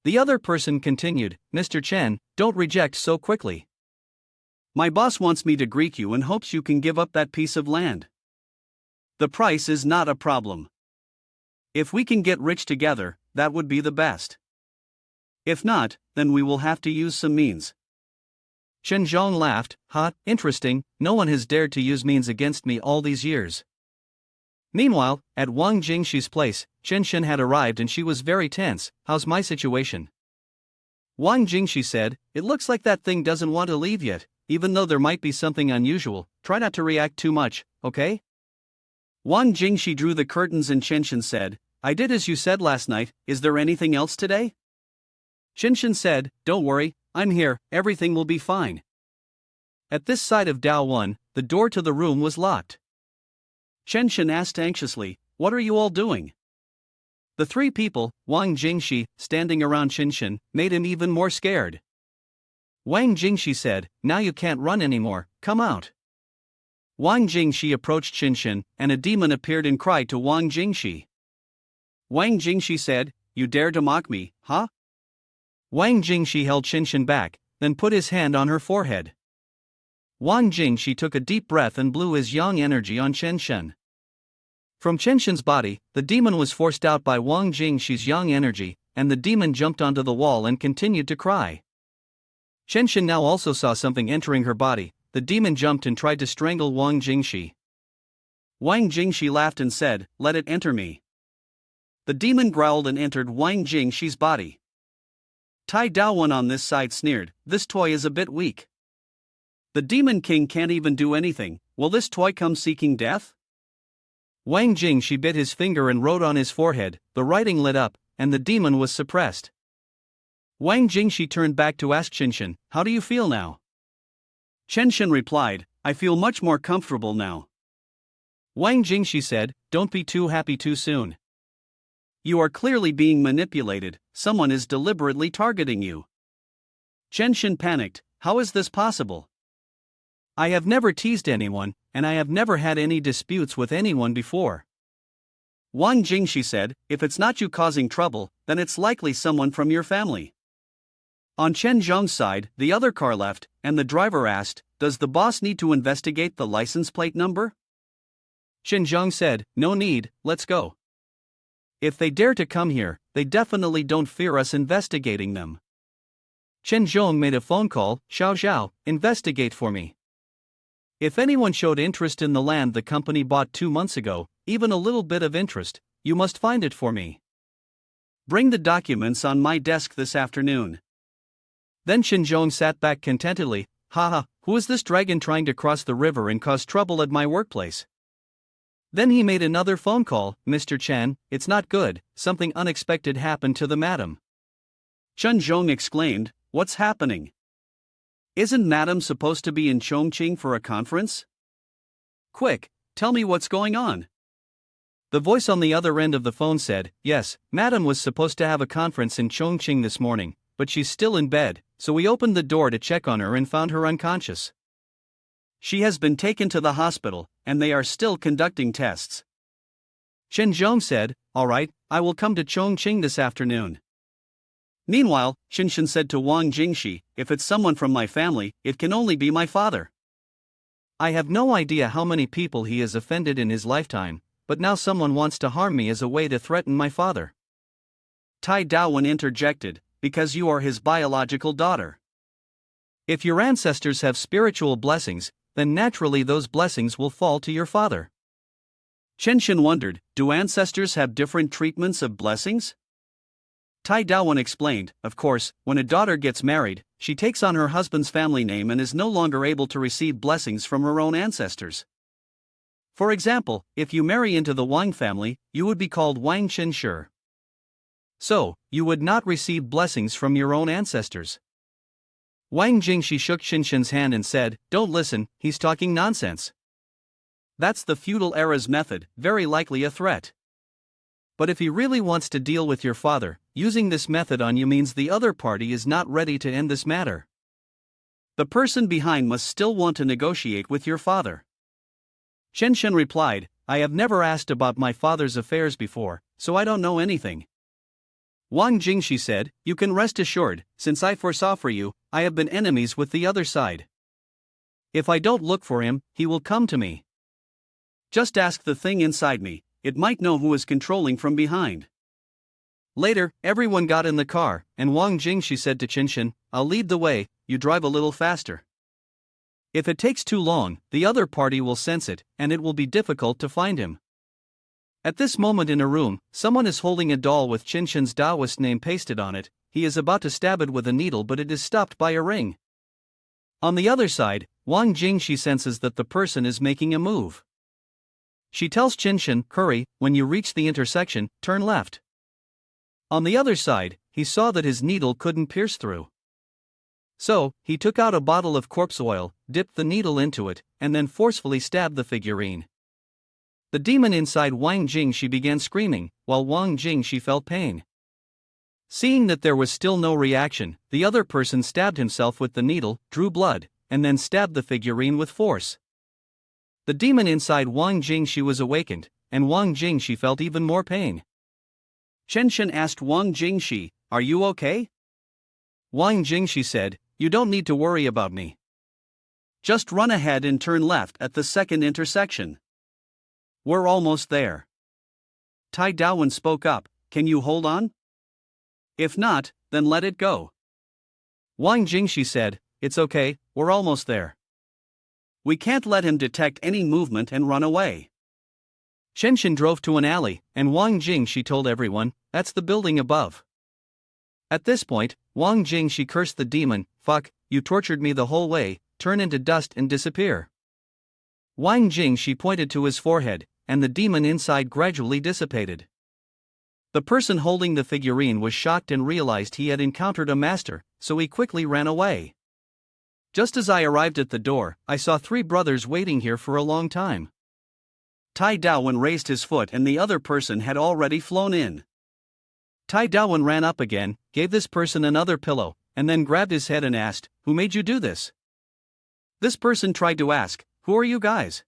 The other person continued, Mr. Chen, don't reject so quickly. My boss wants me to greet you and hopes you can give up that piece of land. The price is not a problem. If we can get rich together, that would be the best. If not, then we will have to use some means. Chen Zhong laughed, interesting, no one has dared to use means against me all these years. Meanwhile, at Wang Jingxi's place, Chen Shen had arrived and she was very tense. How's my situation? Wang Jingxi said, it looks like that thing doesn't want to leave yet, even though there might be something unusual, try not to react too much, okay? Wang Jingxi drew the curtains and Chen Shen said, I did as you said last night, is there anything else today? Chen Shen said, don't worry, I'm here, everything will be fine. At this side of Dao 1, the door to the room was locked. Chen Shen asked anxiously, what are you all doing? The three people, Wang Jingxi, standing around Chen Shen, made him even more scared. Wang Jingxi said, now you can't run anymore, come out. Wang Jingxi approached Chen Shen, and a demon appeared and cried to Wang Jingxi. Wang Jingxi said, you dare to mock me, huh? Wang Jingxi held Chen Shen back, then put his hand on her forehead. Wang Jingxi took a deep breath and blew his yang energy on Chen Shen. From Chen Shen's body, the demon was forced out by Wang Jingxi's yang energy, and the demon jumped onto the wall and continued to cry. Chen Shen now also saw something entering her body. The demon jumped and tried to strangle Wang Jingxi. Wang Jingxi laughed and said, let it enter me. The demon growled and entered Wang Jingxi's body. Tai Daowen on this side sneered, this toy is a bit weak. The demon king can't even do anything, will this toy come seeking death? Wang Jingxi bit his finger and wrote on his forehead, the writing lit up, and the demon was suppressed. Wang Jingxi turned back to ask Chen Shen, how do you feel now? Chen Shen replied, I feel much more comfortable now. Wang Jingxi said, don't be too happy too soon. You are clearly being manipulated, someone is deliberately targeting you. Chen Shen panicked, how is this possible? I have never teased anyone, and I have never had any disputes with anyone before. Wang Jingxi said, if it's not you causing trouble, then it's likely someone from your family. On Chen Zhong's side, the other car left, and the driver asked, does the boss need to investigate the license plate number? Chen Zhong said, no need, let's go. If they dare to come here, they definitely don't fear us investigating them. Chen Zhong made a phone call, Xiao Xiao, investigate for me. If anyone showed interest in the land the company bought 2 months ago, even a little bit of interest, you must find it for me. Bring the documents on my desk this afternoon. Then Shinjong sat back contentedly. Haha, who is this dragon trying to cross the river and cause trouble at my workplace? Then he made another phone call. Mr. Chen, it's not good, something unexpected happened to the madam. Shinjong exclaimed, what's happening? Isn't madam supposed to be in Chongqing for a conference? Quick, tell me what's going on. The voice on the other end of the phone said, yes, madam was supposed to have a conference in Chongqing this morning, but she's still in bed, so we opened the door to check on her and found her unconscious. She has been taken to the hospital, and they are still conducting tests. Shinjong said, all right, I will come to Chongqing this afternoon. Meanwhile, Shinshin said to Wang Jingshi, if it's someone from my family, it can only be my father. I have no idea how many people he has offended in his lifetime, but now someone wants to harm me as a way to threaten my father. Tai Dawen interjected, because you are his biological daughter. If your ancestors have spiritual blessings, then naturally those blessings will fall to your father. Chenshin wondered, do ancestors have different treatments of blessings? Tai Dawen explained, of course, when a daughter gets married, she takes on her husband's family name and is no longer able to receive blessings from her own ancestors. For example, if you marry into the Wang family, you would be called Wang Qinshi. So, you would not receive blessings from your own ancestors. Wang Jingshi shook Shinshin's hand and said, don't listen, he's talking nonsense. That's the feudal era's method, very likely a threat. But if he really wants to deal with your father, using this method on you means the other party is not ready to end this matter. The person behind must still want to negotiate with your father. Shenshin replied, I have never asked about my father's affairs before, so I don't know anything. Wang Jingshi said, you can rest assured, since I foresaw for you, I have been enemies with the other side. If I don't look for him, he will come to me. Just ask the thing inside me, it might know who is controlling from behind. Later, everyone got in the car, and Wang Jingshi said to Qinshin, I'll lead the way, you drive a little faster. If it takes too long, the other party will sense it, and it will be difficult to find him. At this moment in a room, someone is holding a doll with Qinshin's Taoist name pasted on it. He is about to stab it with a needle, but it is stopped by a ring. On the other side, Wang Jingshi senses that the person is making a move. She tells Qinshin, hurry, when you reach the intersection, turn left. On the other side, he saw that his needle couldn't pierce through. So, he took out a bottle of corpse oil, dipped the needle into it, and then forcefully stabbed the figurine. The demon inside Wang Jingshi began screaming, while Wang Jingshi felt pain. Seeing that there was still no reaction, the other person stabbed himself with the needle, drew blood, and then stabbed the figurine with force. The demon inside Wang Jingshi was awakened, and Wang Jingshi felt even more pain. Chenshin asked Wang Jingshi, are you okay? Wang Jingshi said, you don't need to worry about me. Just run ahead and turn left at the second intersection. We're almost there. Tai Dawen spoke up, can you hold on? If not, then let it go. Wang Jingshi said, it's okay, we're almost there. We can't let him detect any movement and run away. Chenshin drove to an alley, and Wang Jingshi told everyone, that's the building above. At this point, Wang Jingshi cursed the demon, fuck, you tortured me the whole way, turn into dust and disappear. Wang Jingshi pointed to his forehead, and the demon inside gradually dissipated. The person holding the figurine was shocked and realized he had encountered a master, so he quickly ran away. Just as I arrived at the door, I saw 3 brothers waiting here for a long time. Tai Dawen raised his foot and the other person had already flown in. Tai Dawen ran up again, gave this person another pillow, and then grabbed his head and asked, who made you do this? This person tried to ask, who are you guys?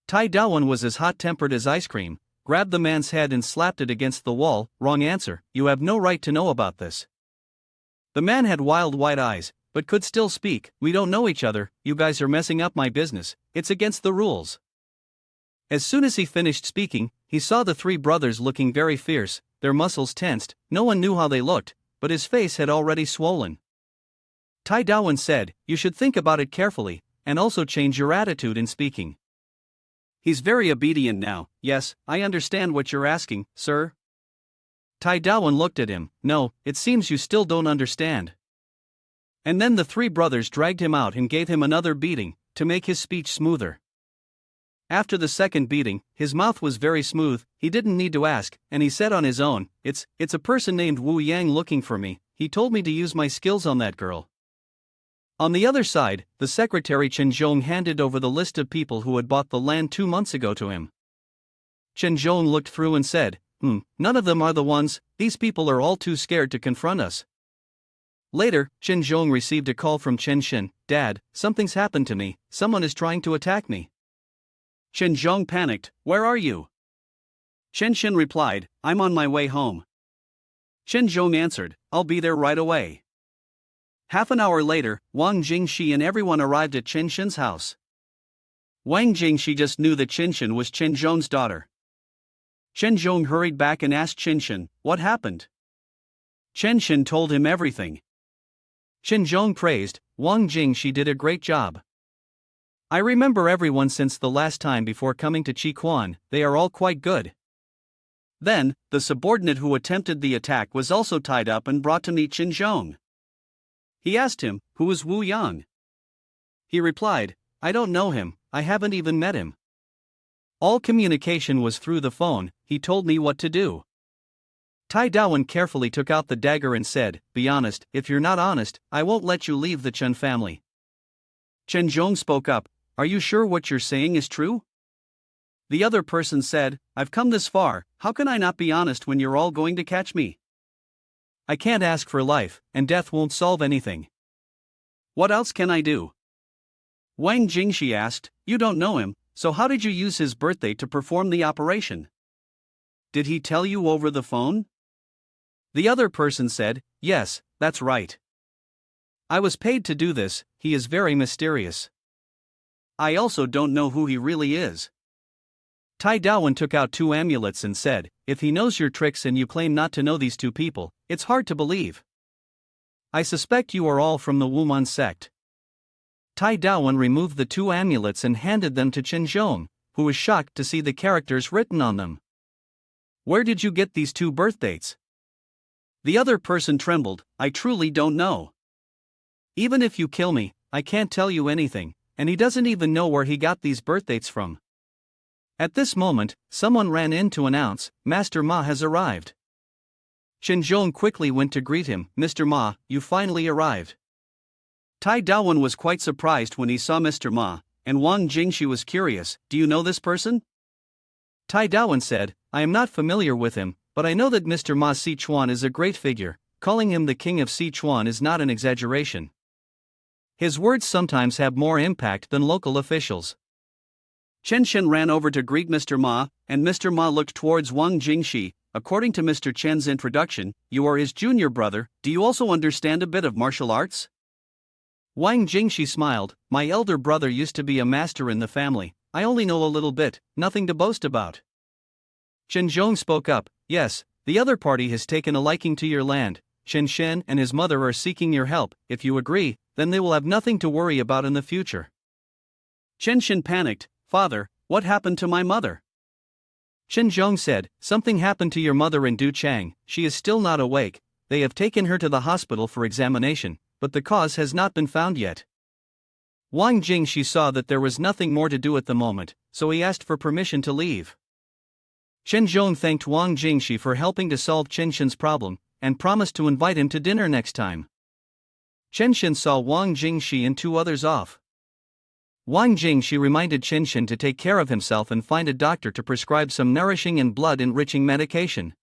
Tai Dawen was as hot-tempered as ice cream, grabbed the man's head and slapped it against the wall. Wrong answer, you have no right to know about this. The man had wild white eyes, but could still speak, we don't know each other, you guys are messing up my business, it's against the rules. As soon as he finished speaking, he saw the 3 brothers looking very fierce, their muscles tensed, no one knew how they looked, but his face had already swollen. Tai Dawen said, you should think about it carefully, and also change your attitude in speaking. He's very obedient now. Yes, I understand what you're asking, sir. Tai Dawan looked at him. No, it seems you still don't understand. And then the three brothers dragged him out and gave him another beating, to make his speech smoother. After the second beating, his mouth was very smooth, he didn't need to ask, and he said on his own, It's a person named Wu Yang looking for me, he told me to use my skills on that girl. On the other side, the secretary Chen Zhong handed over the list of people who had bought the land 2 months ago to him. Chen Zhong looked through and said, none of them are the ones, these people are all too scared to confront us. Later, Chen Zhong received a call from Chen Shen, Dad, something's happened to me, someone is trying to attack me. Chen Zhong panicked, Where are you? Chen Shen replied, I'm on my way home. Chen Zhong answered, I'll be there right away. Half an hour later, Wang Jingxi and everyone arrived at Chen Shen's house. Wang Jingxi just knew that Chen Shen was Chen Zhong's daughter. Chen Zhong hurried back and asked Chen Shen, what happened? Chen Shen told him everything. Chen Zhong praised, Wang Jingxi did a great job. I remember everyone since the last time before coming to Chiquan, they are all quite good. Then, the subordinate who attempted the attack was also tied up and brought to meet Chen Zhong. He asked him, who is Wu Yang? He replied, I don't know him, I haven't even met him. All communication was through the phone, he told me what to do. Tai Dawan carefully took out the dagger and said, Be honest, if you're not honest, I won't let you leave the Chen family. Chen Zhong spoke up, Are you sure what you're saying is true? The other person said, I've come this far, how can I not be honest when you're all going to catch me? I can't ask for life, and death won't solve anything. What else can I do? Wang Jingxi asked, You don't know him, so how did you use his birthday to perform the operation? Did he tell you over the phone? The other person said, Yes, that's right. I was paid to do this, he is very mysterious. I also don't know who he really is. Tai Dawan took out 2 amulets and said, If he knows your tricks and you claim not to know these 2 people, it's hard to believe. I suspect you are all from the Wuman sect. Tai Dawan removed the 2 amulets and handed them to Chen Zhong, who was shocked to see the characters written on them. Where did you get these 2 birth dates? The other person trembled, I truly don't know. Even if you kill me, I can't tell you anything, and he doesn't even know where he got these birth dates from. At this moment, someone ran in to announce, Master Ma has arrived. Chen Zhong quickly went to greet him, Mr. Ma, you finally arrived. Tai Dawan was quite surprised when he saw Mr. Ma, and Wang Jingxi was curious, Do you know this person? Tai Dawan said, I am not familiar with him, but I know that Mr. Ma Sichuan is a great figure, calling him the king of Sichuan is not an exaggeration. His words sometimes have more impact than local officials. Chen Shen ran over to greet Mr. Ma, and Mr. Ma looked towards Wang Jingxi. According to Mr. Chen's introduction, you are his junior brother, do you also understand a bit of martial arts? Wang Jingxi smiled, My elder brother used to be a master in the family, I only know a little bit, nothing to boast about. Chen Zhong spoke up, Yes, the other party has taken a liking to your land, Chen Shen and his mother are seeking your help, if you agree, then they will have nothing to worry about in the future. Chen Shen panicked, Father, what happened to my mother? Chen Zhong said, Something happened to your mother in Duchang, she is still not awake, they have taken her to the hospital for examination, but the cause has not been found yet. Wang Jingxi saw that there was nothing more to do at the moment, so he asked for permission to leave. Chen Zhong thanked Wang Jingxi for helping to solve Chen Shen's problem, and promised to invite him to dinner next time. Chen Shen saw Wang Jingxi and 2 others off. Wang Jingxi reminded Chen Shen to take care of himself and find a doctor to prescribe some nourishing and blood-enriching medication.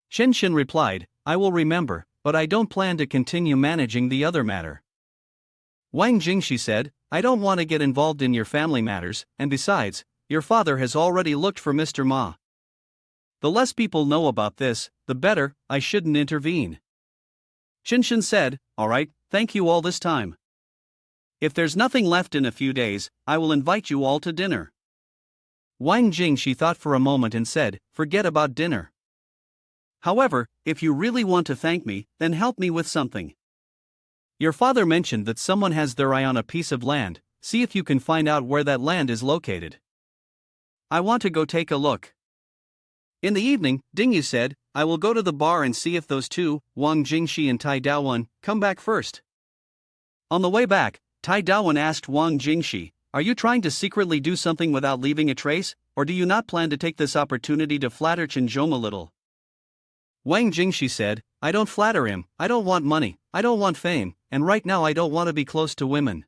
Chen Shen replied, I will remember, but I don't plan to continue managing the other matter. Wang Jingxi said, I don't want to get involved in your family matters, and besides, your father has already looked for Mr. Ma. The less people know about this, the better, I shouldn't intervene. Chen Shen said, All right, thank you all this time. If there's nothing left in a few days, I will invite you all to dinner. Wang Jingxi thought for a moment and said, Forget about dinner. However, if you really want to thank me, then help me with something. Your father mentioned that someone has their eye on a piece of land, see if you can find out where that land is located. I want to go take a look. In the evening, Dingyu said, I will go to the bar and see if those two, Wang Jingxi and Tai Daowen, come back first. On the way back, Tai Daowen asked Wang Jingxi, are you trying to secretly do something without leaving a trace, or do you not plan to take this opportunity to flatter Chenjom a little? Wang Jingxi said, I don't flatter him, I don't want money, I don't want fame, and right now I don't want to be close to women.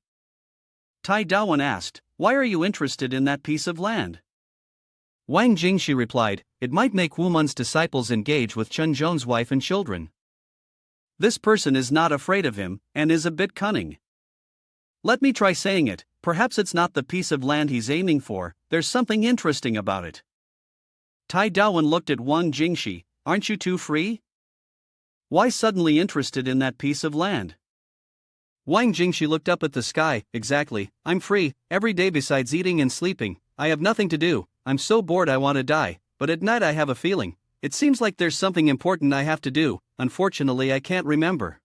Tai Daowen asked, why are you interested in that piece of land? Wang Jingxi replied, it might make Wumen's disciples engage with Chen Zhong's wife and children. This person is not afraid of him, and is a bit cunning. Let me try saying it, perhaps it's not the piece of land he's aiming for, there's something interesting about it. Tai Daowen looked at Wang Jingxi, aren't you too free? Why suddenly interested in that piece of land? Wang Jingxi looked up at the sky, exactly, I'm free, every day besides eating and sleeping, I have nothing to do. I'm so bored I want to die, but at night I have a feeling. It seems like there's something important I have to do, unfortunately I can't remember.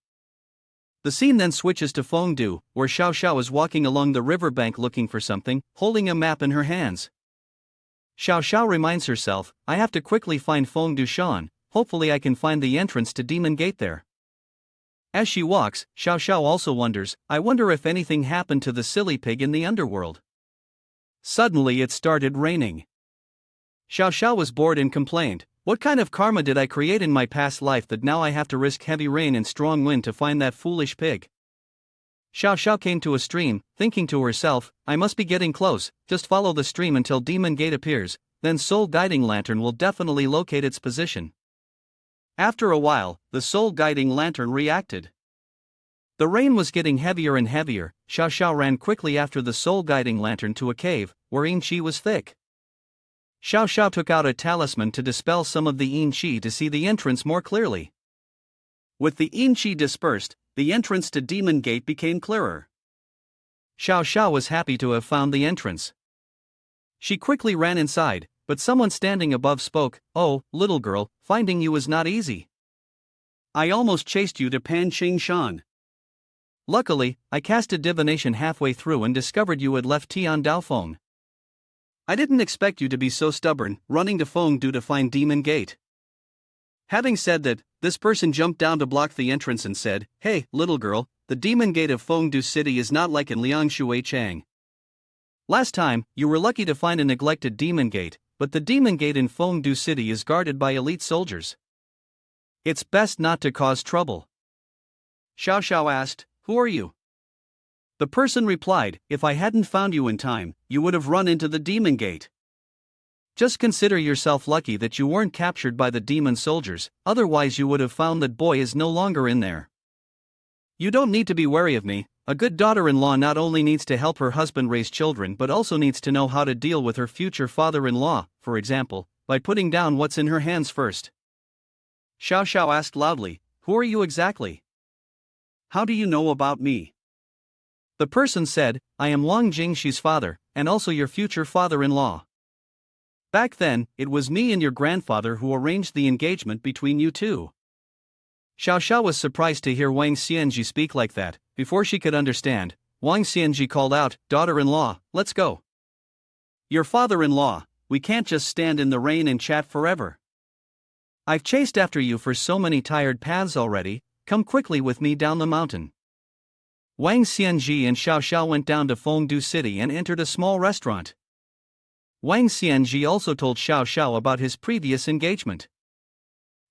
The scene then switches to Fengdu, where Xiao Xiao is walking along the riverbank looking for something, holding a map in her hands. Xiao Xiao reminds herself, I have to quickly find Fengdu Shan, hopefully I can find the entrance to Demon Gate there. As she walks, Xiao Xiao also wonders, I wonder if anything happened to the silly pig in the underworld. Suddenly it started raining. Xiao Xiao was bored and complained, what kind of karma did I create in my past life that now I have to risk heavy rain and strong wind to find that foolish pig? Xiao Xiao came to a stream, thinking to herself, I must be getting close, just follow the stream until Demon Gate appears, then Soul Guiding Lantern will definitely locate its position. After a while, the Soul Guiding Lantern reacted. The rain was getting heavier and heavier. Xiao Xiao ran quickly after the Soul Guiding Lantern to a cave, where yin qi was thick. Xiao Xiao took out a talisman to dispel some of the yin qi to see the entrance more clearly. With the yin qi dispersed, the entrance to Demon Gate became clearer. Xiao Xiao was happy to have found the entrance. She quickly ran inside, but someone standing above spoke, oh, little girl, finding you is not easy. I almost chased you to Panqing Shan. Luckily, I casted divination halfway through and discovered you had left Tian Daofeng. I didn't expect you to be so stubborn, running to Fengdu to find Demon Gate. Having said that, this person jumped down to block the entrance and said, hey, little girl, the Demon Gate of Fengdu City is not like in Liangshui Chang. Last time, you were lucky to find a neglected Demon Gate, but the Demon Gate in Fengdu City is guarded by elite soldiers. It's best not to cause trouble. Xiao Xiao asked, who are you? The person replied, if I hadn't found you in time, you would have run into the Demon Gate. Just consider yourself lucky that you weren't captured by the demon soldiers, otherwise you would have found that boy is no longer in there. You don't need to be wary of me. A good daughter-in-law not only needs to help her husband raise children but also needs to know how to deal with her future father-in-law, for example, by putting down what's in her hands first. Xiao Xiao asked loudly, who are you exactly? How do you know about me? The person said, I am Wang Jingxi's father, and also your future father-in-law. Back then, it was me and your grandfather who arranged the engagement between you two. Xiao Xiao was surprised to hear Wang Xianji speak like that. Before she could understand, Wang Xianji called out, daughter-in-law, let's go. Your father-in-law, we can't just stand in the rain and chat forever. I've chased after you for so many tired paths already, come quickly with me down the mountain. Wang Xianji and Xiao Xiao went down to Fengdu City and entered a small restaurant. Wang Xianji also told Xiao Xiao about his previous engagement.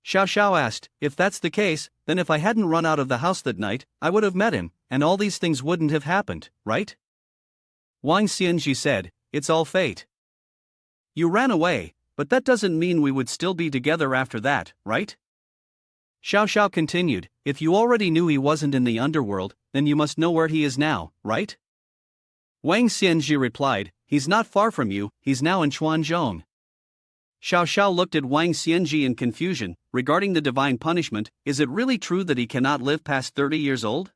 Xiao Xiao asked, if that's the case, then if I hadn't run out of the house that night, I would have met him, and all these things wouldn't have happened, right? Wang Xianji said, it's all fate. You ran away, but that doesn't mean we would still be together after that, right? Xiao Xiao continued, if you already knew he wasn't in the underworld, then you must know where he is now, right? Wang Xianji replied, he's not far from you, he's now in Chuanzhong. Xiao Xiao looked at Wang Xianji in confusion, regarding the divine punishment, is it really true that he cannot live past 30 years old?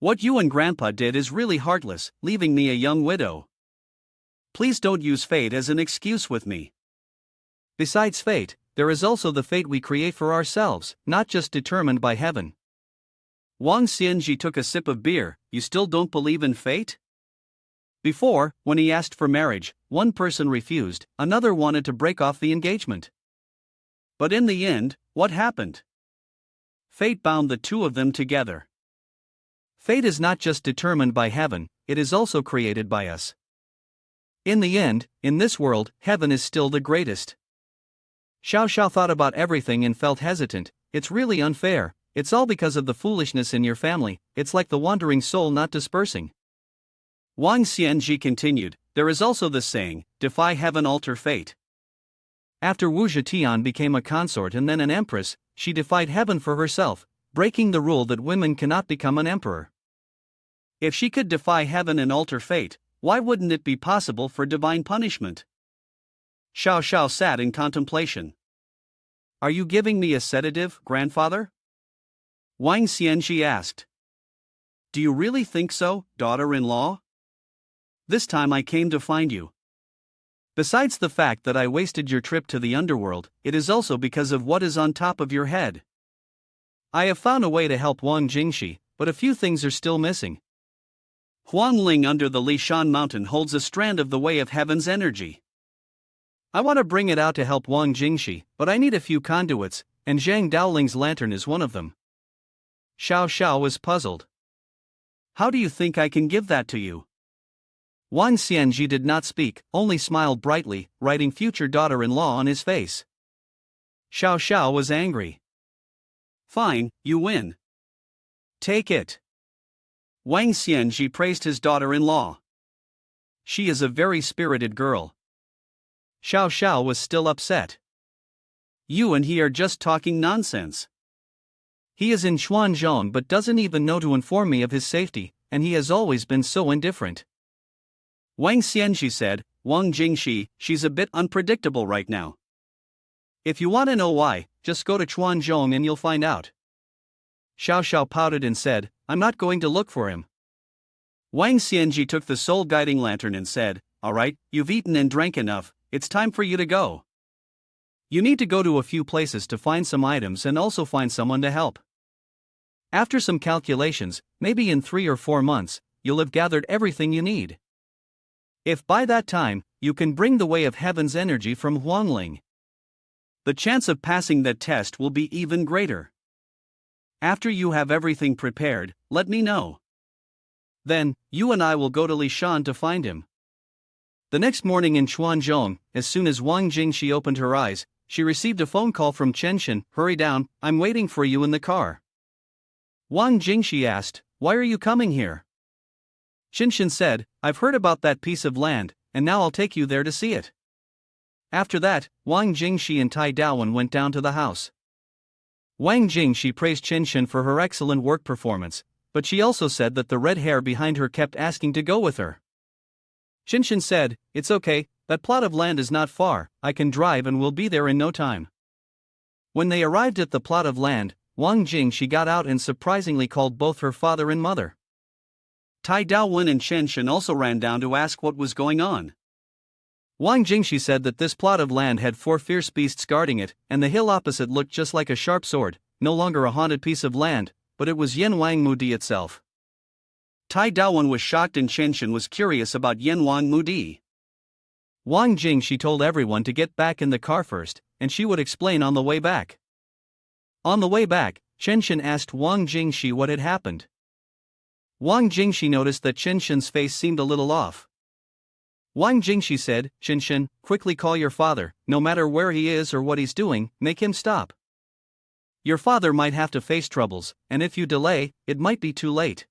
What you and Grandpa did is really heartless, leaving me a young widow. Please don't use fate as an excuse with me. Besides fate, there is also the fate we create for ourselves, not just determined by heaven. Wang Xianji took a sip of beer, you still don't believe in fate? Before, when he asked for marriage, one person refused, another wanted to break off the engagement. But in the end, what happened? Fate bound the two of them together. Fate is not just determined by heaven, it is also created by us. In the end, in this world, heaven is still the greatest. Xiao Xiao thought about everything and felt hesitant. It's really unfair, it's all because of the foolishness in your family, it's like the wandering soul not dispersing. Wang Xianji continued, there is also this saying, defy heaven, alter fate. After Wu Zetian became a consort and then an empress, she defied heaven for herself, breaking the rule that women cannot become an emperor. If she could defy heaven and alter fate, why wouldn't it be possible for divine punishment? Xiao Xiao sat in contemplation. Are you giving me a sedative, grandfather? Wang Xianji asked. Do you really think so, daughter-in-law? This time I came to find you. Besides the fact that I wasted your trip to the underworld, it is also because of what is on top of your head. I have found a way to help Wang Jingxi, but a few things are still missing. Huangling under the Lishan mountain holds a strand of the Way of Heaven's energy. I want to bring it out to help Wang Jingxi, but I need a few conduits, and Zhang Daoling's lantern is one of them. Xiao Xiao was puzzled. How do you think I can give that to you? Wang Xianji did not speak, only smiled brightly, writing future daughter-in-law on his face. Xiao Xiao was angry. Fine, you win. Take it. Wang Xianji praised his daughter-in-law. She is a very spirited girl. Xiao Xiao was still upset. You and he are just talking nonsense. He is in Xuanzhong but doesn't even know to inform me of his safety, and he has always been so indifferent. Wang Xianji said, Wang Jingxi, she's a bit unpredictable right now. If you want to know why, just go to Xuanzhong and you'll find out. Xiao Xiao pouted and said, I'm not going to look for him. Wang Xianji took the soul guiding lantern and said, Alright, you've eaten and drank enough, it's time for you to go. You need to go to a few places to find some items and also find someone to help. After some calculations, maybe in 3 or 4 months, you'll have gathered everything you need. If by that time, you can bring the Way of Heaven's energy from Huangling, the chance of passing that test will be even greater. After you have everything prepared, let me know. Then, you and I will go to Lishan to find him. The next morning in Xuanzhong, as soon as Wang Jingxi opened her eyes, she received a phone call from Chenshin. Hurry down, I'm waiting for you in the car. Wang Jingxi asked, why are you coming here? Chenshin said, I've heard about that piece of land, and now I'll take you there to see it. After that, Wang Jingxi and Tai Daowen went down to the house. Wang Jingxi praised Chenshin for her excellent work performance, but she also said that the red hair behind her kept asking to go with her. Chenshin said, it's okay, that plot of land is not far, I can drive and we'll be there in no time. When they arrived at the plot of land, Wang Jingxi got out and surprisingly called both her father and mother. Tai Daowen and Chenshin also ran down to ask what was going on. Wang Jingxi said that this plot of land had 4 fierce beasts guarding it, and the hill opposite looked just like a sharp sword, no longer a haunted piece of land, but it was Yanwang Mudi itself. Tai Daowen was shocked and Chenshin was curious about Yanwang Mudi. Wang Jingxi told everyone to get back in the car first, and she would explain on the way back. On the way back, Chenshin asked Wang Jingxi what had happened. Wang Jingxi noticed that Chenshin's face seemed a little off. Wang Jingxi said, Chenshin, quickly call your father, no matter where he is or what he's doing, make him stop. Your father might have to face troubles, and if you delay, it might be too late.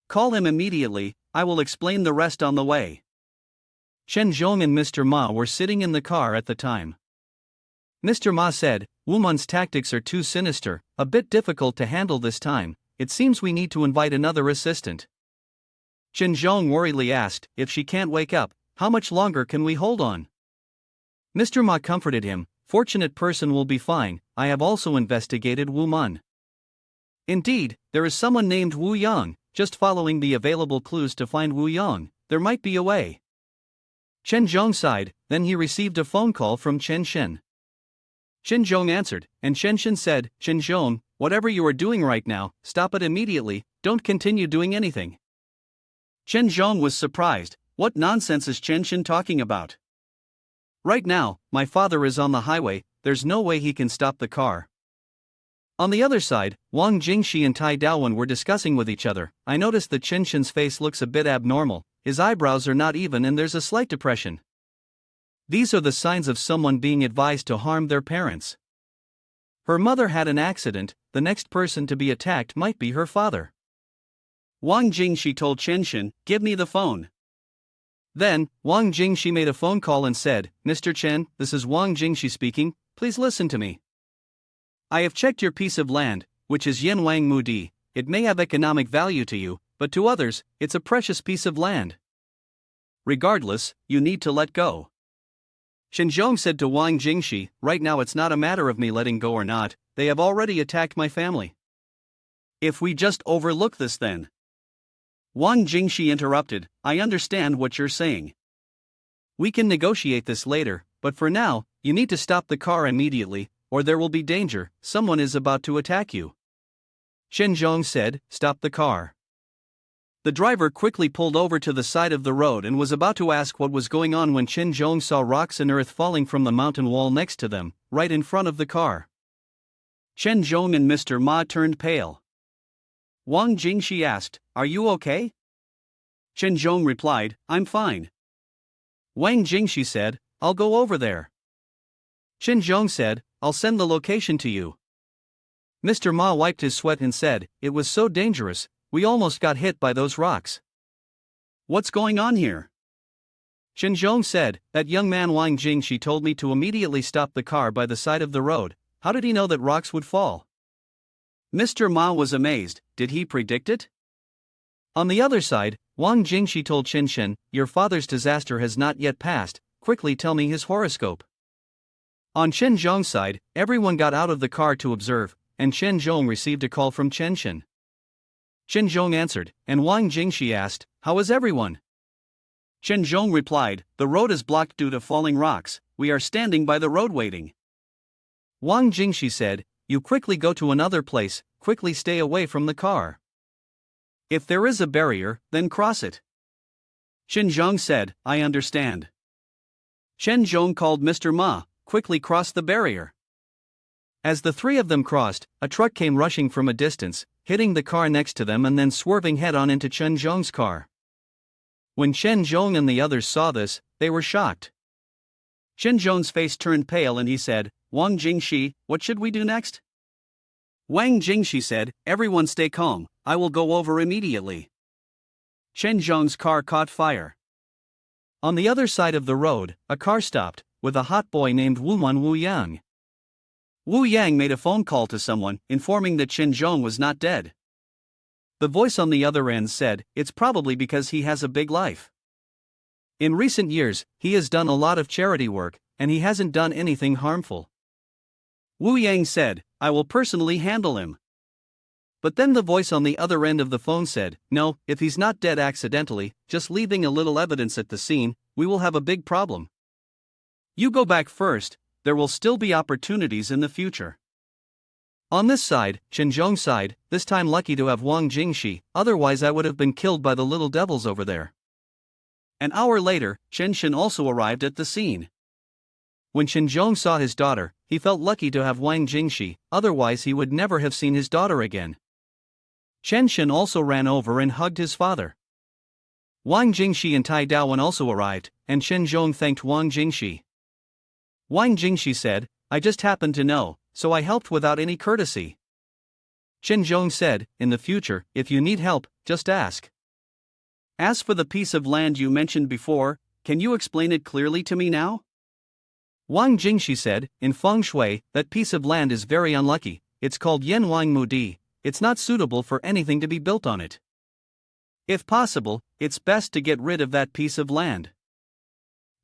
Call him immediately, I will explain the rest on the way. Chen Zhong and Mr. Ma were sitting in the car at the time. Mr. Ma said, Wumon's tactics are too sinister, a bit difficult to handle this time, it seems we need to invite another assistant. Chen Zhong worriedly asked, if she can't wake up, how much longer can we hold on? Mr. Ma comforted him, fortunate person will be fine, I have also investigated Wu Mun. Indeed, there is someone named Wu Yang, just following the available clues to find Wu Yang, there might be a way. Chen Zhong sighed, then he received a phone call from Chen Shen. Chen Zhong answered, and Chen Shen said, Chen Zhong, whatever you are doing right now, stop it immediately, don't continue doing anything. Chen Zhong was surprised. What nonsense is Chen Shen talking about? Right now, my father is on the highway, there's no way he can stop the car. On the other side, Wang Jingxi and Tai Daowen were discussing with each other. I noticed that Chen Shen's face looks a bit abnormal, his eyebrows are not even and there's a slight depression. These are the signs of someone being advised to harm their parents. Her mother had an accident, the next person to be attacked might be her father. Wang Jingxi told Chen Shen, "Give me the phone." Then, Wang Jingxi made a phone call and said, "Mr. Chen, this is Wang Jingxi speaking, please listen to me. I have checked your piece of land, which is Yanwang Mudi. It may have economic value to you, but to others, it's a precious piece of land. Regardless, you need to let go." Shen Zhong said to Wang Jingxi, "Right now it's not a matter of me letting go or not, they have already attacked my family. If we just overlook this then." Wang Jingxi interrupted, "I understand what you're saying. We can negotiate this later, but for now, you need to stop the car immediately, or there will be danger, someone is about to attack you." Shen Zhong said, "Stop the car." The driver quickly pulled over to the side of the road and was about to ask what was going on when Chen Zhong saw rocks and earth falling from the mountain wall next to them, right in front of the car. Chen Zhong and Mr. Ma turned pale. Wang Jingxi asked, "Are you okay?" Chen Zhong replied, "I'm fine." Wang Jingxi said, "I'll go over there." Chen Zhong said, "I'll send the location to you." Mr. Ma wiped his sweat and said, "It was so dangerous, we almost got hit by those rocks." "What's going on here?" Chen Zhong said, "That young man Wang Jingxi told me to immediately stop the car by the side of the road. How did he know that rocks would fall?" Mr. Ma was amazed. Did he predict it? On the other side, Wang Jingxi told Chen Shen, "Your father's disaster has not yet passed, quickly tell me his horoscope." On Chen Zhong's side, everyone got out of the car to observe, and Chen Zhong received a call from Chen Shen. Chen Zhong answered, and Wang Jingxi asked, "How is everyone?" Chen Zhong replied, "The road is blocked due to falling rocks, we are standing by the road waiting." Wang Jingxi said, "You quickly go to another place, quickly stay away from the car. If there is a barrier, then cross it." Chen Zhong said, "I understand." Chen Zhong called Mr. Ma, "Quickly cross the barrier." As the three of them crossed, a truck came rushing from a distance, hitting the car next to them and then swerving head-on into Chen Zhong's car. When Chen Zhong and the others saw this, they were shocked. Chen Zhong's face turned pale and he said, "Wang Jingxi, what should we do next?" Wang Jingxi said, "Everyone stay calm, I will go over immediately." Chen Zhong's car caught fire. On the other side of the road, a car stopped, with a hot boy named Wu Yang. Wu Yang made a phone call to someone, informing that Chen Zhong was not dead. The voice on the other end said, "It's probably because he has a big life. In recent years, he has done a lot of charity work, and he hasn't done anything harmful." Wu Yang said, "I will personally handle him." But then the voice on the other end of the phone said, "No, if he's not dead accidentally, just leaving a little evidence at the scene, we will have a big problem. You go back first, there will still be opportunities in the future." On this side, Chen Zhong's side, this time lucky to have Wang Jingxi, otherwise I would have been killed by the little devils over there. An hour later, Chen Shen also arrived at the scene. When Chen Zhong saw his daughter, he felt lucky to have Wang Jingxi, otherwise he would never have seen his daughter again. Chen Shen also ran over and hugged his father. Wang Jingxi and Tai Daowen also arrived, and Chen Zhong thanked Wang Jingxi. Wang Jingxi said, "I just happened to know, so I helped without any courtesy." Chen Zhong said, "In the future, if you need help, just ask. As for the piece of land you mentioned before, can you explain it clearly to me now?" Wang Jingxi said, "In feng shui, that piece of land is very unlucky, it's called Yanwang Mudi, it's not suitable for anything to be built on it. If possible, it's best to get rid of that piece of land."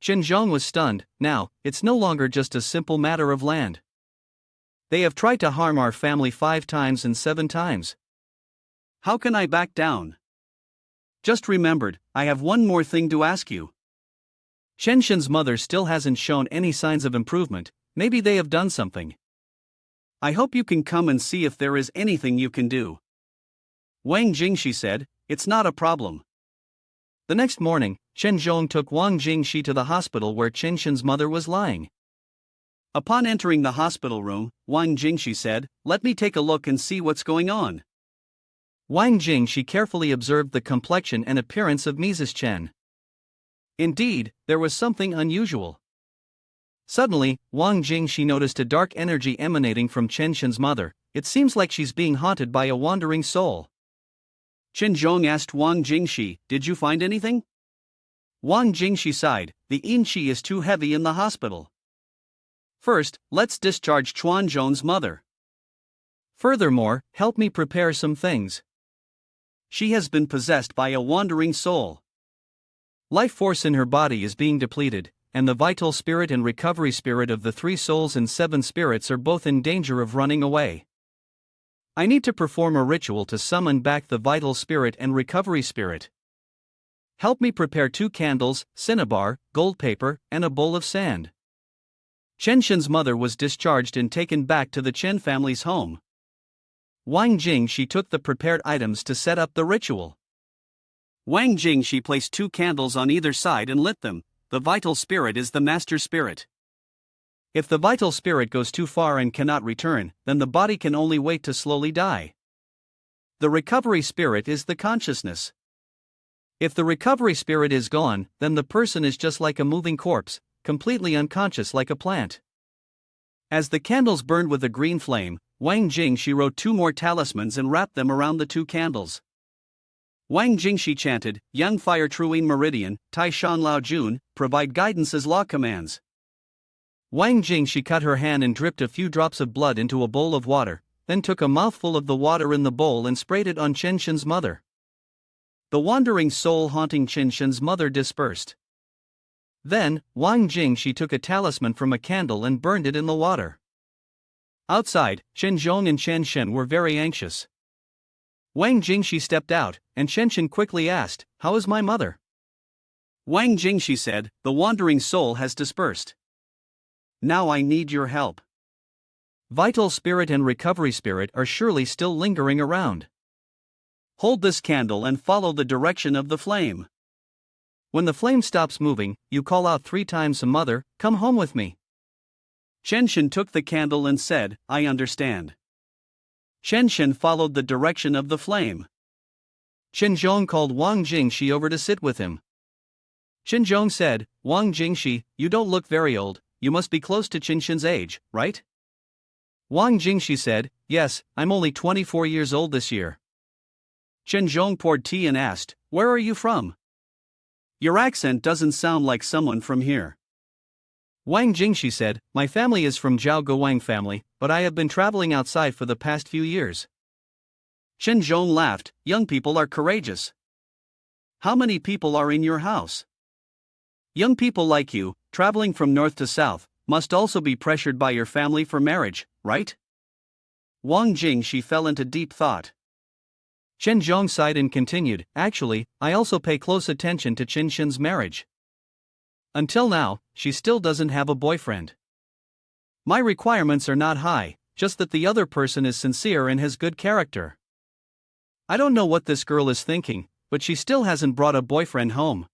Chen Zhong was stunned. "Now, it's no longer just a simple matter of land. They have tried to harm our family 5 times and 7 times. How can I back down? Just remembered, I have one more thing to ask you. Chen Shen's mother still hasn't shown any signs of improvement, maybe they have done something. I hope you can come and see if there is anything you can do." Wang Jingxi said, "It's not a problem. The next morning, Chen Zhong took Wang Jingxi to the hospital where Chen Shen's mother was lying. Upon entering the hospital room, Wang Jingxi said, "Let me take a look and see what's going on." Wang Jingxi carefully observed the complexion and appearance of Mrs. Chen. Indeed, there was something unusual. Suddenly, Wang Jingxi noticed a dark energy emanating from Chen Shen's mother. It seems like she's being haunted by a wandering soul. Chen Zhong asked Wang Jingxi, "Did you find anything?" Wang Jingxi sighed, "The yin qi is too heavy in the hospital. First, let's discharge Chuan Zhong's mother. Furthermore, help me prepare some things. She has been possessed by a wandering soul. Life force in her body is being depleted, and the vital spirit and recovery spirit of the 3 souls and 7 spirits are both in danger of running away. I need to perform a ritual to summon back the vital spirit and recovery spirit. Help me prepare 2 candles, cinnabar, gold paper, and a bowl of sand." Chen Shen's mother was discharged and taken back to the Chen family's home. Wang Jingxi took the prepared items to set up the ritual. Wang Jingxi placed 2 candles on either side and lit them. The vital spirit is the master spirit. If the vital spirit goes too far and cannot return, then the body can only wait to slowly die. The recovery spirit is the consciousness. If the recovery spirit is gone, then the person is just like a moving corpse, completely unconscious like a plant. As the candles burned with a green flame, Wang Jingxi wrote 2 more talismans and wrapped them around the 2 candles. Wang Jingxi chanted, "Yang Fire Truing Meridian, Tai Shan Lao Jun, provide guidance as law commands." Wang Jingxi cut her hand and dripped a few drops of blood into a bowl of water, then took a mouthful of the water in the bowl and sprayed it on Chen Shen's mother. The wandering soul haunting Chen Shen's mother dispersed. Then, Wang Jingxi took a talisman from a candle and burned it in the water. Outside, Chen Zhong and Chen Shen were very anxious. Wang Jingxi stepped out, and Chen Shen quickly asked, "How is my mother?" Wang Jingxi said, "The wandering soul has dispersed. Now I need your help. Vital spirit and recovery spirit are surely still lingering around. Hold this candle and follow the direction of the flame. When the flame stops moving, you call out 3 times, 'Mother, come home with me.'" Chen Shen took the candle and said, "I understand." Chen Shen followed the direction of the flame. Chen Zhong called Wang Jingxi over to sit with him. Chen Zhong said, "Wang Jingxi, you don't look very old, you must be close to Chen Shen's age, right?" Wang Jingxi said, "Yes, I'm only 24 years old this year." Chen Zhong poured tea and asked, "Where are you from? Your accent doesn't sound like someone from here." Wang Jingxi said, "My family is from Zhao Guowang family, but I have been traveling outside for the past few years." Chen Zhong laughed, "Young people are courageous. How many people are in your house? Young people like you, traveling from north to south, must also be pressured by your family for marriage, right?" Wang Jingxi fell into deep thought. Chen Zhong sighed and continued, "Actually, I also pay close attention to Chen Shen's marriage. Until now, she still doesn't have a boyfriend. My requirements are not high, just that the other person is sincere and has good character. I don't know what this girl is thinking, but she still hasn't brought a boyfriend home."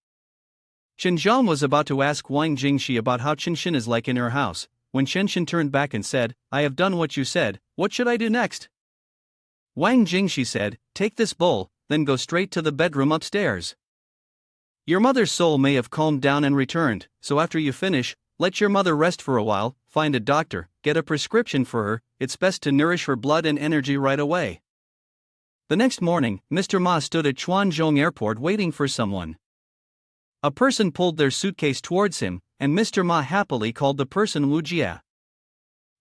Chen Zhong was about to ask Wang Jingxi about how Chen Shen is like in her house, when Chen Shen turned back and said, "I have done what you said, what should I do next?" Wang Jingxi said, "Take this bowl, then go straight to the bedroom upstairs. Your mother's soul may have calmed down and returned, so after you finish, let your mother rest for a while, find a doctor, get a prescription for her, it's best to nourish her blood and energy right away." The next morning, Mr. Ma stood at Chuanzhong Airport waiting for someone. A person pulled their suitcase towards him, and Mr. Ma happily called the person Wu Jia.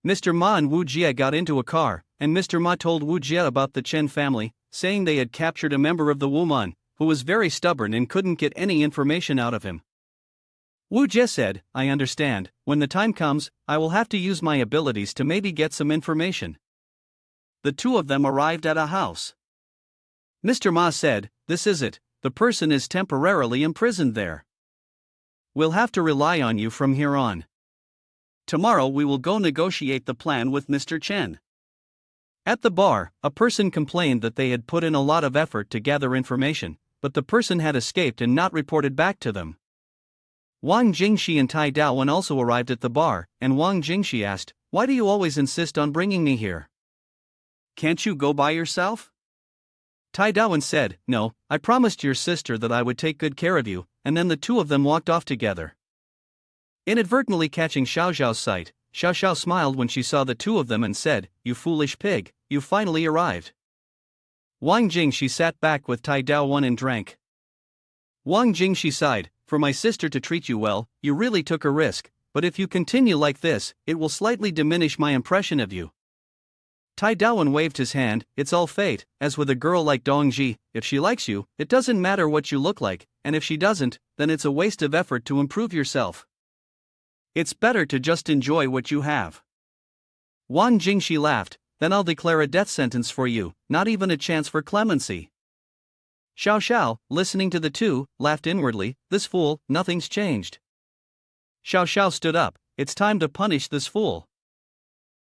Mr. Ma and Wu Jia got into a car, and Mr. Ma told Wu Jia about the Chen family, saying they had captured a member of the Wuman, who was very stubborn and couldn't get any information out of him. Wu Jia said, "I understand, when the time comes, I will have to use my abilities to maybe get some information." The 2 of them arrived at a house. Mr. Ma said, "This is it, the person is temporarily imprisoned there. We'll have to rely on you from here on. Tomorrow we will go negotiate the plan with Mr. Chen." At the bar, a person complained that they had put in a lot of effort to gather information, but the person had escaped and not reported back to them. Wang Jingxi and Tai Daowen also arrived at the bar, and Wang Jingxi asked, "Why do you always insist on bringing me here? Can't you go by yourself?" Tai Daowen said, "No, I promised your sister that I would take good care of you," and then the two of them walked off together. Inadvertently catching Xiao Xiao's sight, Xiao Xiao smiled when she saw the two of them and said, "You foolish pig, you finally arrived." Wang Jingxi sat back with Tai Daowen and drank. Wang Jingxi sighed, "For my sister to treat you well, you really took a risk, but if you continue like this, it will slightly diminish my impression of you." Tai Daowen waved his hand, "It's all fate, as with a girl like Dongji, if she likes you, it doesn't matter what you look like, and if she doesn't, then it's a waste of effort to improve yourself. It's better to just enjoy what you have." Wang Jingxi laughed, "Then I'll declare a death sentence for you, not even a chance for clemency." Xiao Xiao, listening to the two, laughed inwardly, "This fool, nothing's changed." Xiao Xiao stood up, "It's time to punish this fool."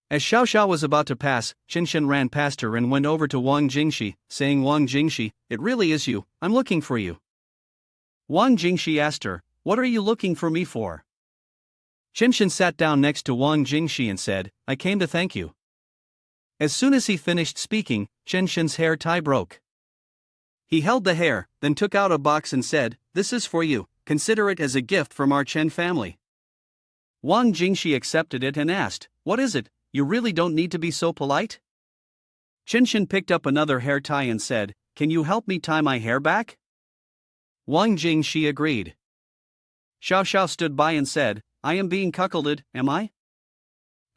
As Xiao Xiao was about to pass, Qinshan ran past her and went over to Wang Jingxi, saying, "Wang Jingxi, it really is you, I'm looking for you." Wang Jingxi asked her, "What are you looking for me for?" Qinshan sat down next to Wang Jingxi and said, "I came to thank you." As soon as he finished speaking, Qinshan's hair tie broke. He held the hair, then took out a box and said, "This is for you, consider it as a gift from our Chen family." Wang Jingxi accepted it and asked, "What is it? You really don't need to be so polite?" Qinshan picked up another hair tie and said, "Can you help me tie my hair back?" Wang Jingxi agreed. Xiao Xiao stood by and said, "I am being cuckolded, am I?"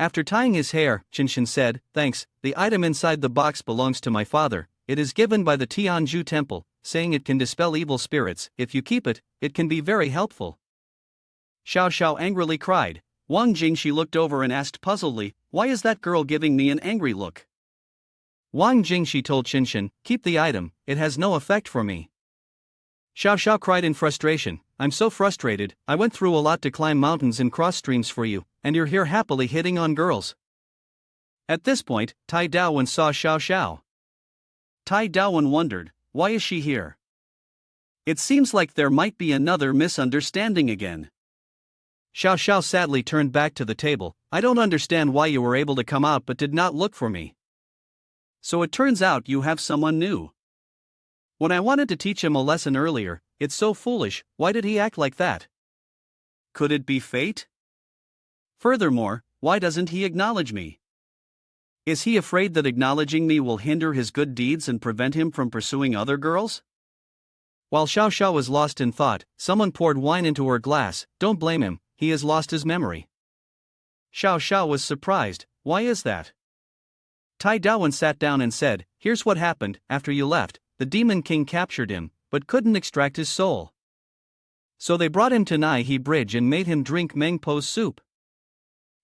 After tying his hair, Qinshan said, "Thanks, the item inside the box belongs to my father. It is given by the Tianzhu temple, saying it can dispel evil spirits. If you keep it, it can be very helpful." Xiao Xiao angrily cried. Wang Jingxi looked over and asked puzzledly, "Why is that girl giving me an angry look?" Wang Jingxi told Qinshan, "Keep the item, it has no effect for me." Xiao Xiao cried in frustration, "I'm so frustrated, I went through a lot to climb mountains and cross streams for you, and you're here happily hitting on girls." At this point, Tai Daowen saw Xiao Xiao. Tai Daowen wondered, "Why is she here? It seems like there might be another misunderstanding again." Xiao Xiao sadly turned back to the table, "I don't understand why you were able to come out but did not look for me. So it turns out you have someone new. When I wanted to teach him a lesson earlier, it's so foolish, why did he act like that? Could it be fate? Furthermore, why doesn't he acknowledge me? Is he afraid that acknowledging me will hinder his good deeds and prevent him from pursuing other girls?" While Xiao Xiao was lost in thought, someone poured wine into her glass. "Don't blame him, he has lost his memory." Xiao Xiao was surprised, "Why is that?" Tai Daowen sat down and said, "Here's what happened. After you left, the Demon King captured him, but couldn't extract his soul. So they brought him to Nai He Bridge and made him drink Meng Po's soup."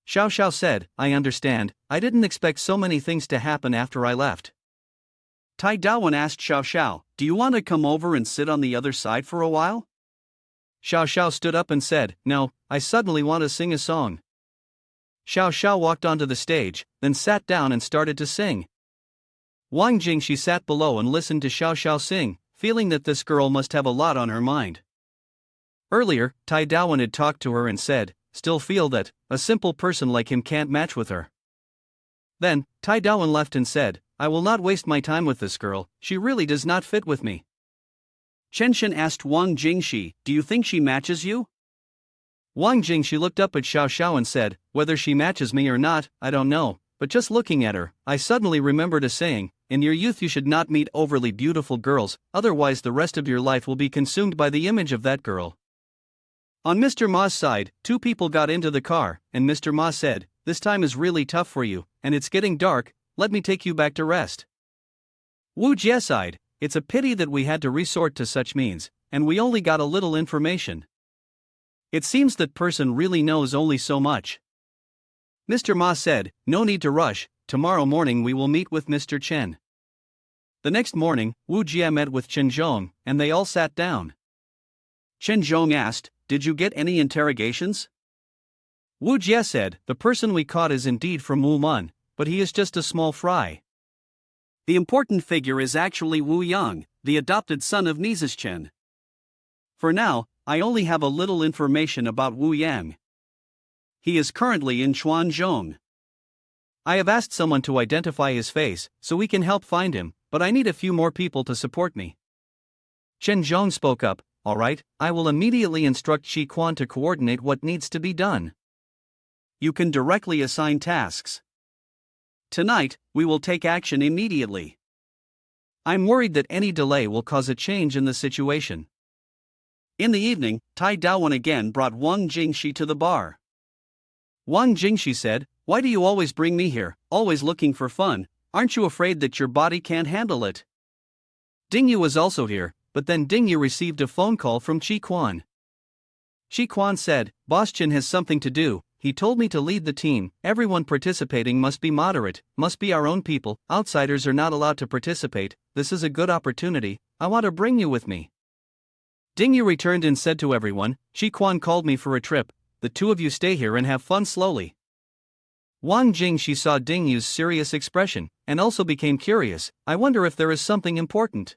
Xiao Xiao said, "I understand, I didn't expect so many things to happen after I left." Tai Daowen asked Xiao Xiao, "Do you want to come over and sit on the other side for a while?" Xiao Xiao stood up and said, "No, I suddenly want to sing a song." Xiao Xiao walked onto the stage, then sat down and started to sing. Wang Jingxi sat below and listened to Xiao Xiao sing, feeling that this girl must have a lot on her mind. Earlier, Tai Daowen had talked to her and said, "Still feel that a simple person like him can't match with her." Then, Tai Daowen left and said, "I will not waste my time with this girl, she really does not fit with me." Qinshan asked Wang Jingxi, "Do you think she matches you?" Wang Jingxi looked up at Xiao Xiao and said, "Whether she matches me or not, I don't know, but just looking at her, I suddenly remembered a saying, in your youth you should not meet overly beautiful girls, otherwise the rest of your life will be consumed by the image of that girl." On Mr. Ma's side, two people got into the car, and Mr. Ma said, "This time is really tough for you, and it's getting dark, let me take you back to rest." Wu Jie sighed, "It's a pity that we had to resort to such means, and we only got a little information. It seems that person really knows only so much." Mr. Ma said, "No need to rush, tomorrow morning we will meet with Mr. Chen." The next morning, Wu Jie met with Chen Zhong, and they all sat down. Chen Zhong asked, "Did you get any interrogations?" Wu Jie said, "The person we caught is indeed from Wu Mun, but he is just a small fry. The important figure is actually Wu Yang, the adopted son of Chen. For now, I only have a little information about Wu Yang. He is currently in Chuanzhong. I have asked someone to identify his face so we can help find him, but I need a few more people to support me. Chen Zhong spoke up. All right, I will immediately instruct Qi Quan to coordinate what needs to be done. You can directly assign tasks. Tonight, we will take action immediately. I'm worried that any delay will cause a change in the situation. In the evening, Tai Dawan again brought Wang Jingxi to the bar. Wang Jingxi said, "Why do you always bring me here, always looking for fun? Aren't you afraid that your body can't handle it?" Dingyu was also here, but then Dingyu received a phone call from Qi Quan. Qi Quan said, "Boss Chen has something to do. He told me to lead the team. Everyone participating must be moderate, must be our own people. Outsiders are not allowed to participate. This is a good opportunity. I want to bring you with me." Dingyu returned and said to everyone, "Qi Quan called me for a trip. The two of you stay here and have fun slowly." Wang Jingxi saw Dingyu's serious expression, and also became curious. I wonder if there is something important.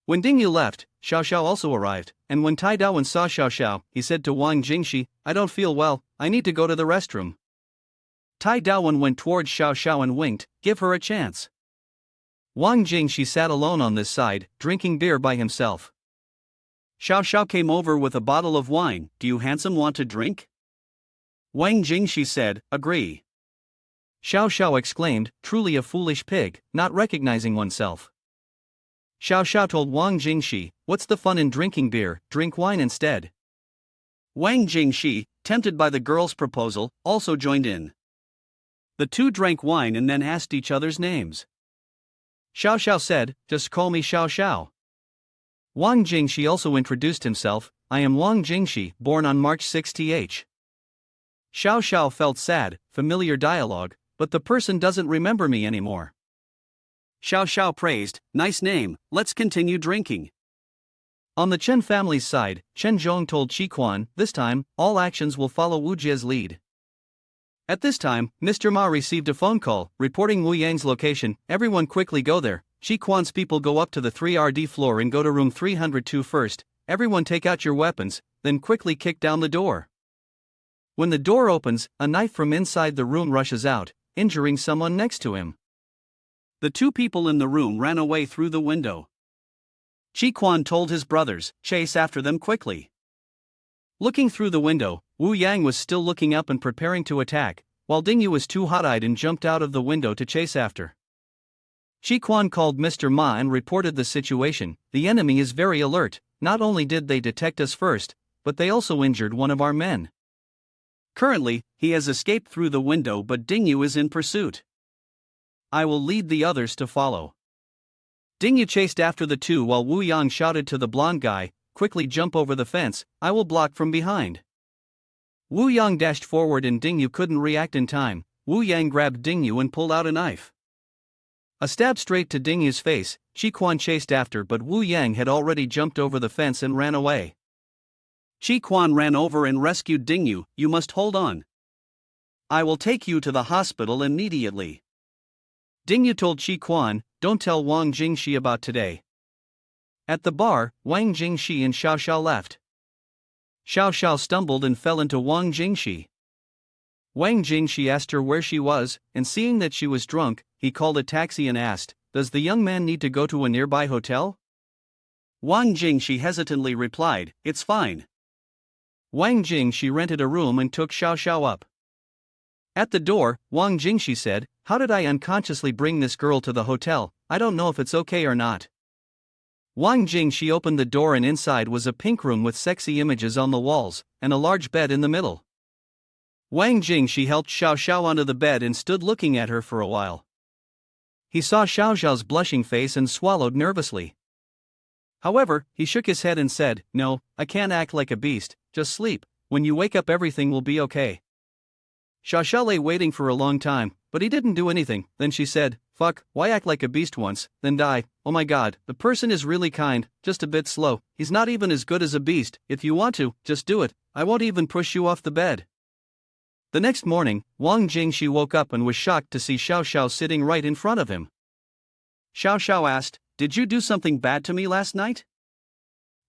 When Dingyu left, Xiao Xiao also arrived, and when Tai Dawan saw Xiao Xiao, he said to Wang Jingxi, "I don't feel well, I need to go to the restroom." Tai Dawan went towards Xiao Xiao and winked, "Give her a chance." Wang Jingxi sat alone on this side, drinking beer by himself. Xiao Xiao came over with a bottle of wine. "Do you handsome want to drink?" Wang Jingxi said, "Agree." Xiao Xiao exclaimed, "Truly a foolish pig, not recognizing oneself." Xiao Xiao told Wang Jingxi, "What's the fun in drinking beer, drink wine instead." Wang Jingxi, tempted by the girl's proposal, also joined in. The two drank wine and then asked each other's names. Xiao Xiao said, "Just call me Xiao Xiao." Wang Jingxi also introduced himself, "I am Wang Jingxi, born on March 6th. Xiao Xiao felt sad, familiar dialogue, but the person doesn't remember me anymore. Xiao Xiao praised, "Nice name, let's continue drinking." On the Chen family's side, Chen Zhong told Qi Quan, "This time, all actions will follow Wu Jie's lead." At this time, Mr. Ma received a phone call, reporting Wu Yang's location. "Everyone quickly go there." Qi Quan's people go up to the 3RD floor and go to room 302 first. "Everyone take out your weapons, then quickly kick down the door." When the door opens, a knife from inside the room rushes out, injuring someone next to him. The two people in the room ran away through the window. Qi Quan told his brothers, "Chase after them quickly." Looking through the window, Wu Yang was still looking up and preparing to attack, while Dingyu was too hot-eyed and jumped out of the window to chase after. Qi Quan called Mr. Ma and reported the situation. "The enemy is very alert. Not only did they detect us first, but they also injured one of our men. Currently, he has escaped through the window, but Dingyu is in pursuit. I will lead the others to follow." Dingyu chased after the two while Wu Yang shouted to the blonde guy, "Quickly jump over the fence, I will block from behind." Wu Yang dashed forward and Dingyu couldn't react in time. Wu Yang grabbed Dingyu and pulled out a knife. A stab straight to Dingyu's face. Qi Quan chased after, but Wu Yang had already jumped over the fence and ran away. Qi Quan ran over and rescued Dingyu. "You must hold on. I will take you to the hospital immediately." Dingyu told Qi Quan, "Don't tell Wang Jingxi about today." At the bar, Wang Jingxi and Xiao Xiao left. Xiao Xiao stumbled and fell into Wang Jingxi. Wang Jingxi asked her where she was, and seeing that she was drunk, he called a taxi and asked, "Does the young man need to go to a nearby hotel?" Wang Jingxi hesitantly replied, "It's fine." Wang Jingxi rented a room and took Xiao Xiao up. At the door, Wang Jingxi said, "How did I unconsciously bring this girl to the hotel? I don't know if it's okay or not." Wang Jingxi opened the door and inside was a pink room with sexy images on the walls, and a large bed in the middle. Wang Jingxi helped Xiao Xiao onto the bed and stood looking at her for a while. He saw Xiao Xiao's blushing face and swallowed nervously. However, he shook his head and said, "No, I can't act like a beast, just sleep. When you wake up everything will be okay." Xiao Xiao lay waiting for a long time, but he didn't do anything. Then she said, "Fuck, why act like a beast once, then die? Oh my god, the person is really kind, just a bit slow. He's not even as good as a beast. If you want to, just do it. I won't even push you off the bed." The next morning, Wang Jingxi woke up and was shocked to see Xiao Xiao sitting right in front of him. Xiao Xiao asked, "Did you do something bad to me last night?"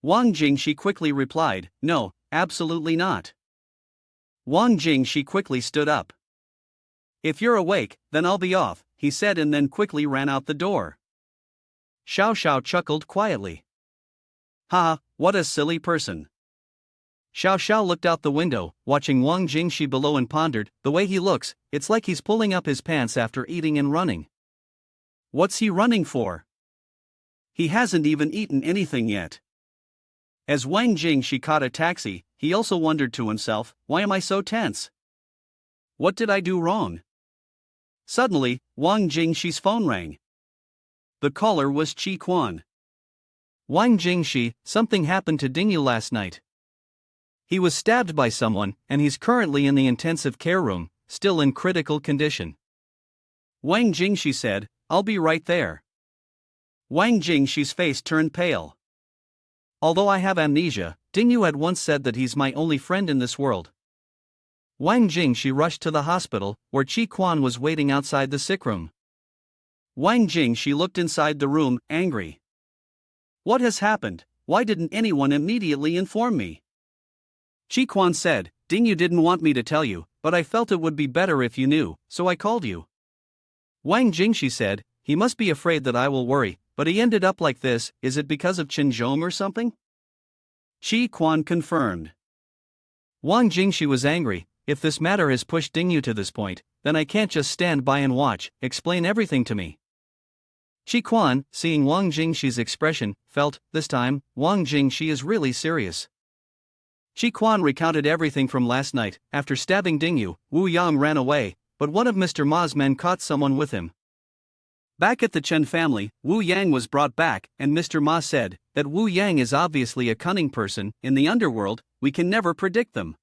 Wang Jingxi quickly replied, "No, absolutely not." Wang Jingxi quickly stood up. "If you're awake, then I'll be off," he said, and then quickly ran out the door. Xiao Xiao chuckled quietly. "Haha, what a silly person." Xiao Xiao looked out the window, watching Wang Jingxi below, and pondered, "The way he looks, it's like he's pulling up his pants after eating and running. What's he running for? He hasn't even eaten anything yet." As Wang Jingxi caught a taxi, he also wondered to himself, "Why am I so tense? What did I do wrong?" Suddenly, Wang Jingxi's phone rang. The caller was Chi Quan. "Wang Jingxi, something happened to Dingyu last night. He was stabbed by someone, and he's currently in the intensive care room, still in critical condition." Wang Jingxi said, "I'll be right there." Wang Jingxi's face turned pale. "Although I have amnesia, Dingyu had once said that he's my only friend in this world." Wang Jingxi rushed to the hospital, where Chi Quan was waiting outside the sick room. Wang Jingxi looked inside the room, angry. "What has happened? Why didn't anyone immediately inform me?" Chi Quan said, "Dingyu didn't want me to tell you, but I felt it would be better if you knew, so I called you." Wang Jingxi said, "He must be afraid that I will worry, but he ended up like this. Is it because of Qinzhong or something?" Chi Quan confirmed. Wang Jingxi was angry. "If this matter has pushed Dingyu to this point, then I can't just stand by and watch. Explain everything to me." Chi Quan, seeing Wang Jingxi's expression, felt, this time, Wang Jingxi is really serious. Chi Quan recounted everything from last night. After stabbing Dingyu, Wu Yang ran away, but one of Mr. Ma's men caught someone with him. Back at the Chen family, Wu Yang was brought back, and Mr. Ma said that Wu Yang is obviously a cunning person. In the underworld, we can never predict them.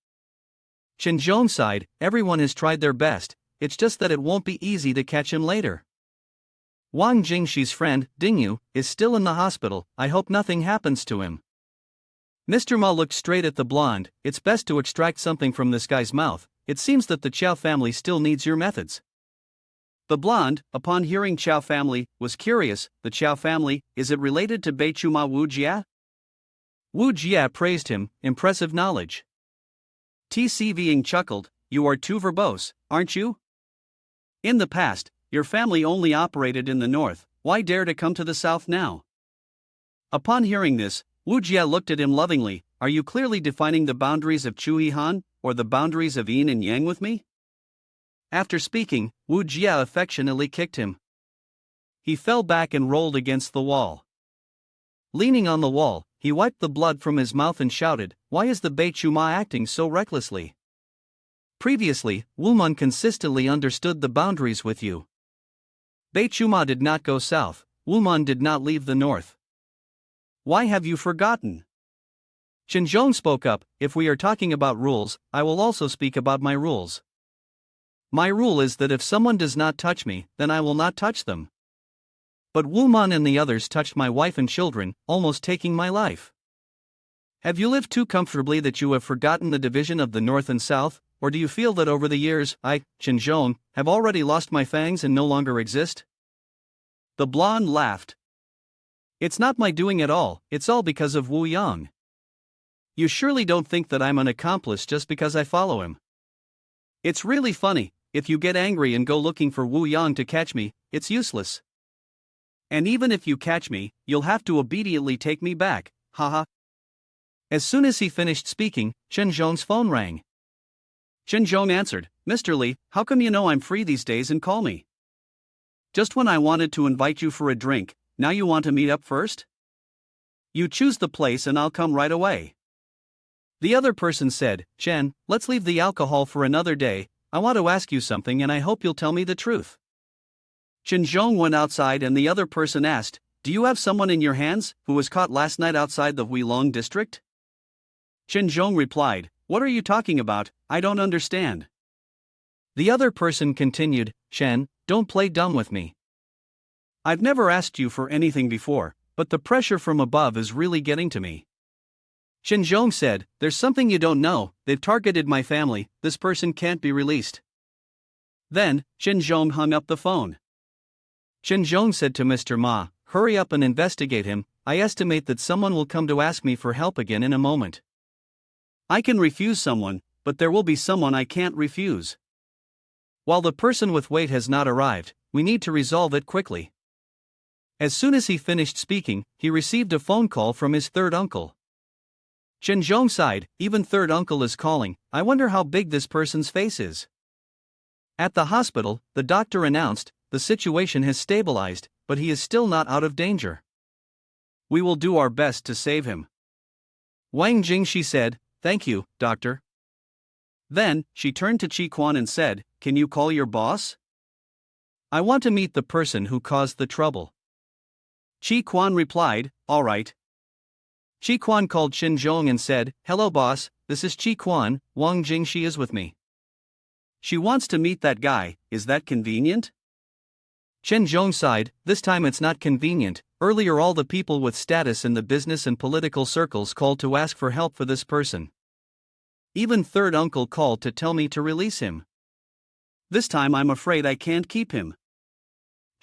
Qinzhong sighed, "Everyone has tried their best, it's just that it won't be easy to catch him later. Wang Jingxi's friend, Dingyu, is still in the hospital. I hope nothing happens to him." Mr. Ma looked straight at the blonde. "It's best to extract something from this guy's mouth. It seems that the Qiao family still needs your methods." The blonde, upon hearing Qiao family, was curious. "The Qiao family, is it related to Beichuma Wu Jia?" Wu Jia praised him, "Impressive knowledge." TCVing chuckled, "You are too verbose, aren't you? In the past, your family only operated in the north. Why dare to come to the south now?" Upon hearing this, Wu Jia looked at him lovingly. "Are you clearly defining the boundaries of Chu Han, or the boundaries of yin and yang with me?" After speaking, Wu Jia affectionately kicked him. He fell back and rolled against the wall. Leaning on the wall, he wiped the blood from his mouth and shouted, "Why is the Beichuma acting so recklessly? Previously, Wuman consistently understood the boundaries with you. Beichuma did not go south, Wuman did not leave the north. Why have you forgotten?" Qinzhong spoke up, "If we are talking about rules, I will also speak about my rules. My rule is that if someone does not touch me, then I will not touch them. But Wuman and the others touched my wife and children, almost taking my life. Have you lived too comfortably that you have forgotten the division of the north and south, or do you feel that over the years, I, Qinzhong, have already lost my fangs and no longer exist?" The blonde laughed. "It's not my doing at all, it's all because of Wu Yang. You surely don't think that I'm an accomplice just because I follow him. It's really funny, if you get angry and go looking for Wu Yang to catch me, it's useless. And even if you catch me, you'll have to obediently take me back, haha." As soon as he finished speaking, Qinzhong's phone rang. Qinzhong answered, "Mr. Li, how come you know I'm free these days and call me? Just when I wanted to invite you for a drink, now you want to meet up first? You choose the place and I'll come right away." The other person said, "Chen, let's leave the alcohol for another day. I want to ask you something and I hope you'll tell me the truth." Qinzhong went outside and the other person asked, "Do you have someone in your hands who was caught last night outside the Huilong district?" Qinzhong replied, "What are you talking about? I don't understand." The other person continued, "Chen, don't play dumb with me. I've never asked you for anything before, but the pressure from above is really getting to me." Qinzhong said, "There's something you don't know, they've targeted my family, this person can't be released." Then, Qinzhong hung up the phone. Chen Zhong said to Mr. Ma, hurry up and investigate him, I estimate that someone will come to ask me for help again in a moment. I can refuse someone, but there will be someone I can't refuse. While the person with weight has not arrived, we need to resolve it quickly. As soon as he finished speaking, he received a phone call from his third uncle. Chen Zhong sighed, even third uncle is calling, I wonder how big this person's face is. At the hospital, the doctor announced, the situation has stabilized, but he is still not out of danger. We will do our best to save him. Wang Jingshi said, thank you, doctor. Then, she turned to Chi Quan and said, can you call your boss? I want to meet the person who caused the trouble. Chi Quan replied, all right. Chi Quan called Chen Zhong and said, hello boss, this is Chi Quan, Wang Jingshi is with me. She wants to meet that guy, is that convenient? Chen Zhong sighed, this time it's not convenient, earlier all the people with status in the business and political circles called to ask for help for this person. Even third uncle called to tell me to release him. This time I'm afraid I can't keep him.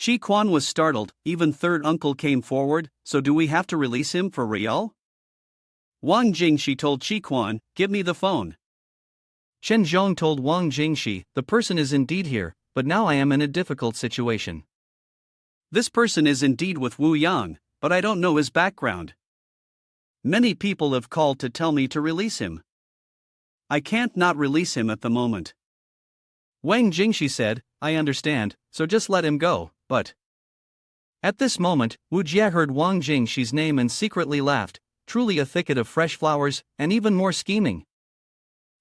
Chi Quan was startled, even third uncle came forward, so do we have to release him for real? Wang Jingshi told Chi Quan, give me the phone. Chen Zhong told Wang Jingshi, the person is indeed here, but now I am in a difficult situation. This person is indeed with Wu Yang, but I don't know his background. Many people have called to tell me to release him. I can't not release him at the moment. Wang Jingshi said, I understand, so just let him go, but... At this moment, Wu Jia heard Wang Jingshi's name and secretly laughed, truly a thicket of fresh flowers, and even more scheming.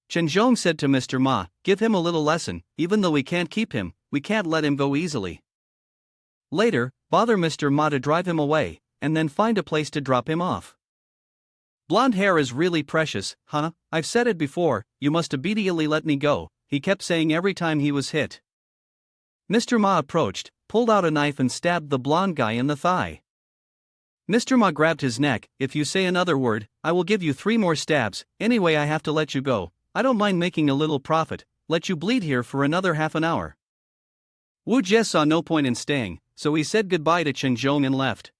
Chen Zhong said to Mr. Ma, give him a little lesson, even though we can't keep him, we can't let him go easily. Later, bother Mr. Ma to drive him away, and then find a place to drop him off. Blonde hair is really precious, huh? I've said it before, you must immediately let me go, he kept saying every time he was hit. Mr. Ma approached, pulled out a knife and stabbed the blonde guy in the thigh. Mr. Ma grabbed his neck, if you say another word, I will give you 3 more stabs, anyway I have to let you go, I don't mind making a little profit, let you bleed here for another half an hour. Wu Jie saw no point in staying, so he said goodbye to Chen Zhong and left.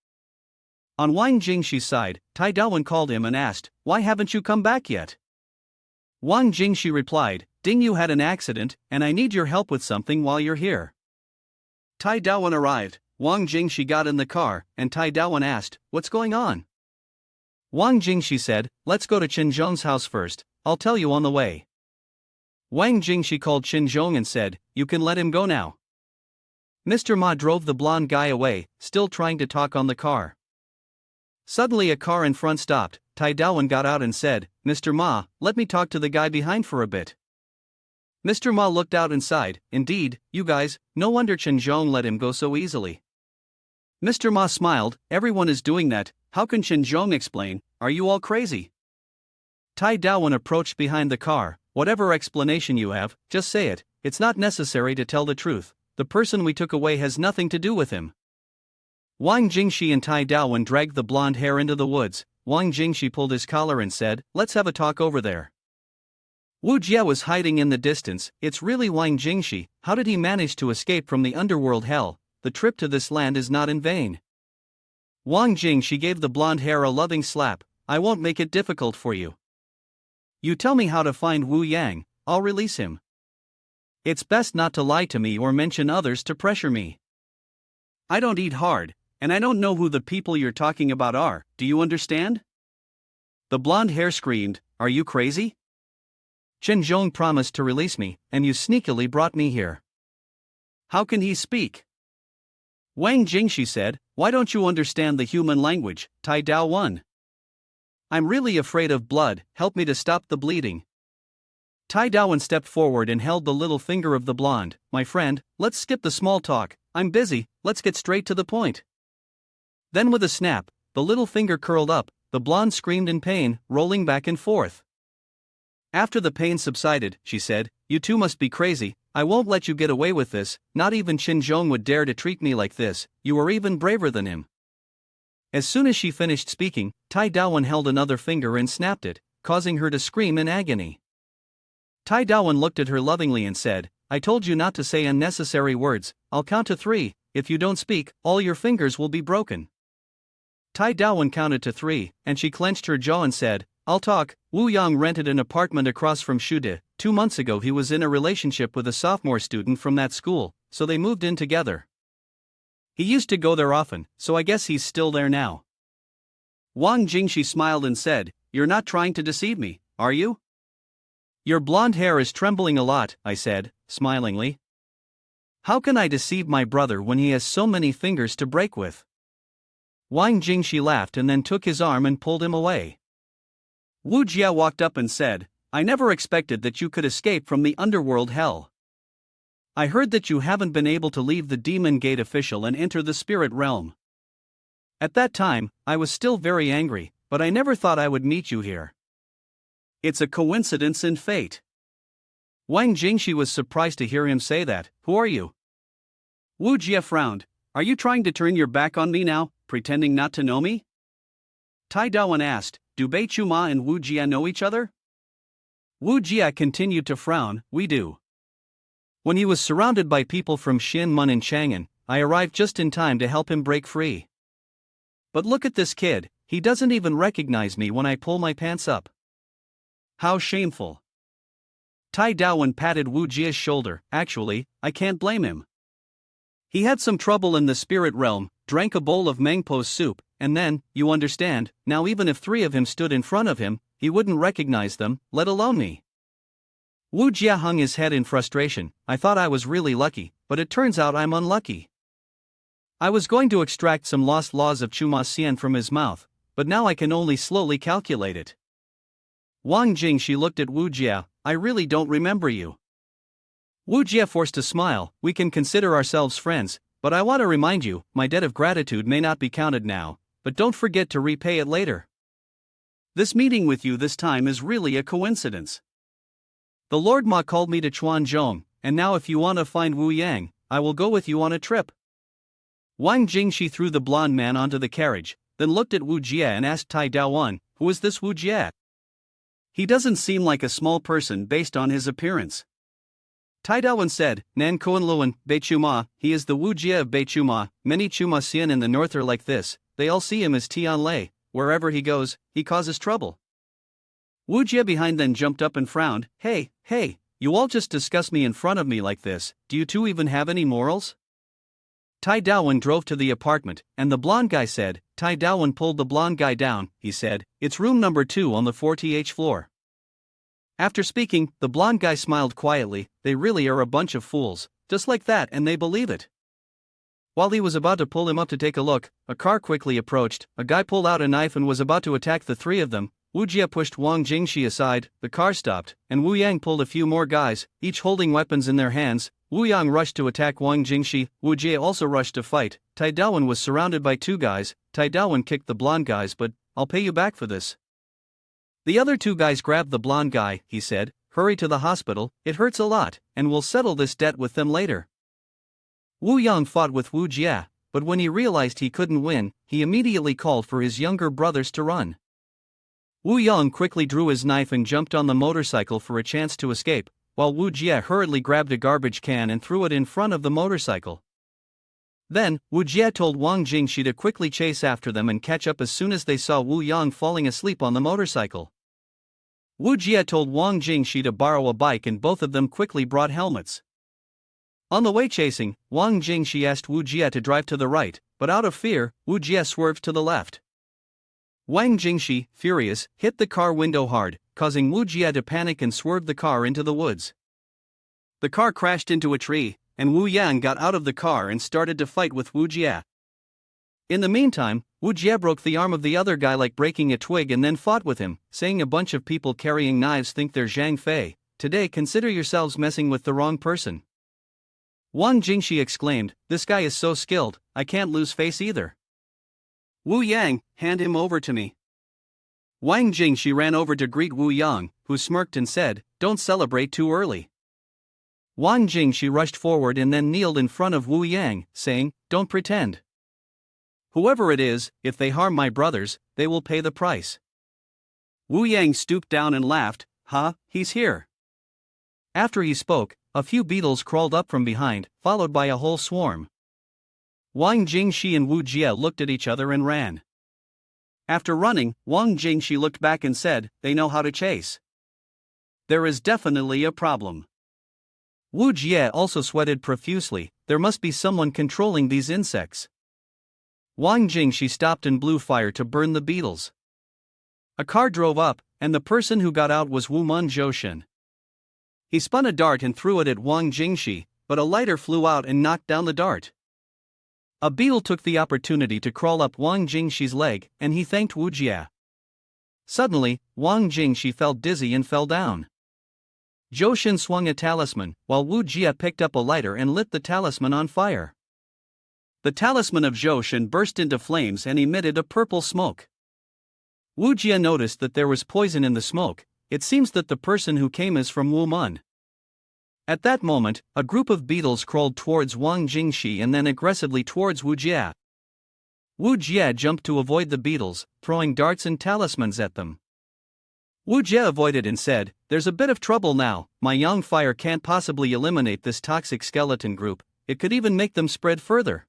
On Wang Jingshi's side, Tai Dawen called him and asked, why haven't you come back yet? Wang Jingshi replied, Ding Yu had an accident, and I need your help with something while you're here. Tai Dawen arrived, Wang Jingshi got in the car, and Tai Dawen asked, what's going on? Wang Jingshi said, let's go to Chen Zhong's house first, I'll tell you on the way. Wang Jingshi called Chen Zhong and said, you can let him go now. Mr. Ma drove the blonde guy away, still trying to talk on the car. Suddenly a car in front stopped, Tai Dawen got out and said, Mr. Ma, let me talk to the guy behind for a bit. Mr. Ma looked out inside, indeed, you guys, no wonder Chen Zhong let him go so easily. Mr. Ma smiled, everyone is doing that, how can Chen Zhong explain, are you all crazy? Tai Dawen approached behind the car, whatever explanation you have, just say it, it's not necessary to tell the truth, the person we took away has nothing to do with him. Wang Jingshi and Tai Dawen dragged the blonde hair into the woods, Wang Jingshi pulled his collar and said, let's have a talk over there. Wu Jia was hiding in the distance, it's really Wang Jingshi, how did he manage to escape from the underworld hell, the trip to this land is not in vain. Wang Jingshi gave the blonde hair a loving slap, I won't make it difficult for you. You tell me how to find Wu Yang, I'll release him. It's best not to lie to me or mention others to pressure me. I don't eat hard, and I don't know who the people you're talking about are, do you understand? The blonde hair screamed, are you crazy? Chen Zhong promised to release me, and you sneakily brought me here. How can he speak? Wang Jingshi said, why don't you understand the human language, Tai Dao 1? I'm really afraid of blood, help me to stop the bleeding. Tai Dawen stepped forward and held the little finger of the blonde, my friend, let's skip the small talk, I'm busy, let's get straight to the point. Then with a snap, the little finger curled up, the blonde screamed in pain, rolling back and forth. After the pain subsided, she said, you two must be crazy, I won't let you get away with this, not even Chen Zhong would dare to treat me like this, you are even braver than him. As soon as she finished speaking, Tai Dawen held another finger and snapped it, causing her to scream in agony. Tai Dawen looked at her lovingly and said, I told you not to say unnecessary words, I'll count to 3, if you don't speak, all your fingers will be broken. Tai Dawen counted to 3, and she clenched her jaw and said, I'll talk. Wu Yang rented an apartment across from Shude. 2 months ago he was in a relationship with a sophomore student from that school, so they moved in together. He used to go there often, so I guess he's still there now. Wang Jingxi smiled and said, You're not trying to deceive me, are you? Your blonde hair is trembling a lot, I said, smilingly. How can I deceive my brother when he has so many fingers to break with? Wang Jingxi laughed and then took his arm and pulled him away. Wu Jia walked up and said, I never expected that you could escape from the underworld hell. I heard that you haven't been able to leave the Demon Gate official and enter the spirit realm. At that time, I was still very angry, but I never thought I would meet you here. It's a coincidence in fate. Wang Jingxi was surprised to hear him say that. Who are you? Wu Jia frowned. Are you trying to turn your back on me now, pretending not to know me? Tai Dawen asked, Do Bei Chuma and Wu Jia know each other? Wu Jia continued to frown. We do. When he was surrounded by people from Xinmun and Chang'an, I arrived just in time to help him break free. But look at this kid, he doesn't even recognize me when I pull my pants up. How shameful. Tai Dawen patted Wu Jia's shoulder. Actually, I can't blame him. He had some trouble in the spirit realm, drank a bowl of mangpo's soup, and then, you understand, now even if 3 of him stood in front of him, he wouldn't recognize them, let alone me. Wu Jia hung his head in frustration. I thought I was really lucky, but it turns out I'm unlucky. I was going to extract some lost laws of Chuma Xian from his mouth, but now I can only slowly calculate it. Wang Jingxi looked at Wu Jia. I really don't remember you. Wu Jia forced a smile. We can consider ourselves friends, but I want to remind you, my debt of gratitude may not be counted now, but don't forget to repay it later. This meeting with you this time is really a coincidence. The Lord Ma called me to Chuanzhong, and now if you want to find Wu Yang, I will go with you on a trip. Wang Jingxi threw the blonde man onto the carriage, then looked at Wu Jia and asked Tai Dawen, Who is this Wu Jia? He doesn't seem like a small person based on his appearance. Tai Dawen said, Nan Kuan Bei Chuma, he is the Wu Jia of Bei Chuma. Many Chuma Xian in the north are like this, they all see him as Tian Lei, wherever he goes, he causes trouble. Wu Jia behind then jumped up and frowned. Hey, you all just discuss me in front of me like this, do you two even have any morals? Tai Dawen drove to the apartment, and the blonde guy said, Tai Dawen pulled the blonde guy down, he said, It's room number 2 on the 4th floor. After speaking, the blonde guy smiled quietly. They really are a bunch of fools, just like that, and they believe it. While he was about to pull him up to take a look, a car quickly approached, a guy pulled out a knife and was about to attack the 3 of them. Wu Jia pushed Wang Jingxi aside, the car stopped, and Wu Yang pulled a few more guys, each holding weapons in their hands. Wu Yang rushed to attack Wang Jingxi, Wu Jia also rushed to fight. Tai Dawen was surrounded by 2 guys, Tai Dawen kicked the blonde guys but, I'll pay you back for this. The other 2 guys grabbed the blonde guy, he said, Hurry to the hospital, it hurts a lot, and we'll settle this debt with them later. Wu Yang fought with Wu Jia, but when he realized he couldn't win, he immediately called for his younger brothers to run. Wu Yang quickly drew his knife and jumped on the motorcycle for a chance to escape, while Wu Jia hurriedly grabbed a garbage can and threw it in front of the motorcycle. Then, Wu Jia told Wang Jingxi to quickly chase after them and catch up as soon as they saw Wu Yang falling asleep on the motorcycle. Wu Jia told Wang Jingxi to borrow a bike and both of them quickly brought helmets. On the way chasing, Wang Jingxi asked Wu Jia to drive to the right, but out of fear, Wu Jia swerved to the left. Wang Jingxi, furious, hit the car window hard, causing Wu Jia to panic and swerved the car into the woods. The car crashed into a tree, and Wu Yang got out of the car and started to fight with Wu Jia. In the meantime, Wu Jia broke the arm of the other guy like breaking a twig and then fought with him, saying a bunch of people carrying knives think they're Zhang Fei. Today consider yourselves messing with the wrong person. Wang Jingxi exclaimed, This guy is so skilled, I can't lose face either. Wu Yang, hand him over to me. Wang Jingxi ran over to greet Wu Yang, who smirked and said, Don't celebrate too early. Wang Jingxi rushed forward and then kneeled in front of Wu Yang, saying, Don't pretend. Whoever it is, if they harm my brothers, they will pay the price. Wu Yang stooped down and laughed, he's here. After he spoke, a few beetles crawled up from behind, followed by a whole swarm. Wang Jingxi and Wu Jie looked at each other and ran. After running, Wang Jingxi looked back and said, "They know how to chase. There is definitely a problem." Wu Jie also sweated profusely. There must be someone controlling these insects. Wang Jingxi stopped and blew fire to burn the beetles. A car drove up, and the person who got out was Wu Man Zhoushan. He spun a dart and threw it at Wang Jingxi, but a lighter flew out and knocked down the dart. A beetle took the opportunity to crawl up Wang Jingxi's leg, and he thanked Wu Jie. Suddenly, Wang Jingxi felt dizzy and fell down. Zhoushan swung a talisman, while Wu Jie picked up a lighter and lit the talisman on fire. The talisman of Zhoushan burst into flames and emitted a purple smoke. Wu Jie noticed that there was poison in the smoke. It seems that the person who came is from Wu Man. At that moment, a group of beetles crawled towards Wang Jingxi and then aggressively towards Wu Jie. Wu Jie jumped to avoid the beetles, throwing darts and talismans at them. Wu Jie avoided and said, "There's a bit of trouble now. My yang fire can't possibly eliminate this toxic skeleton group, it could even make them spread further.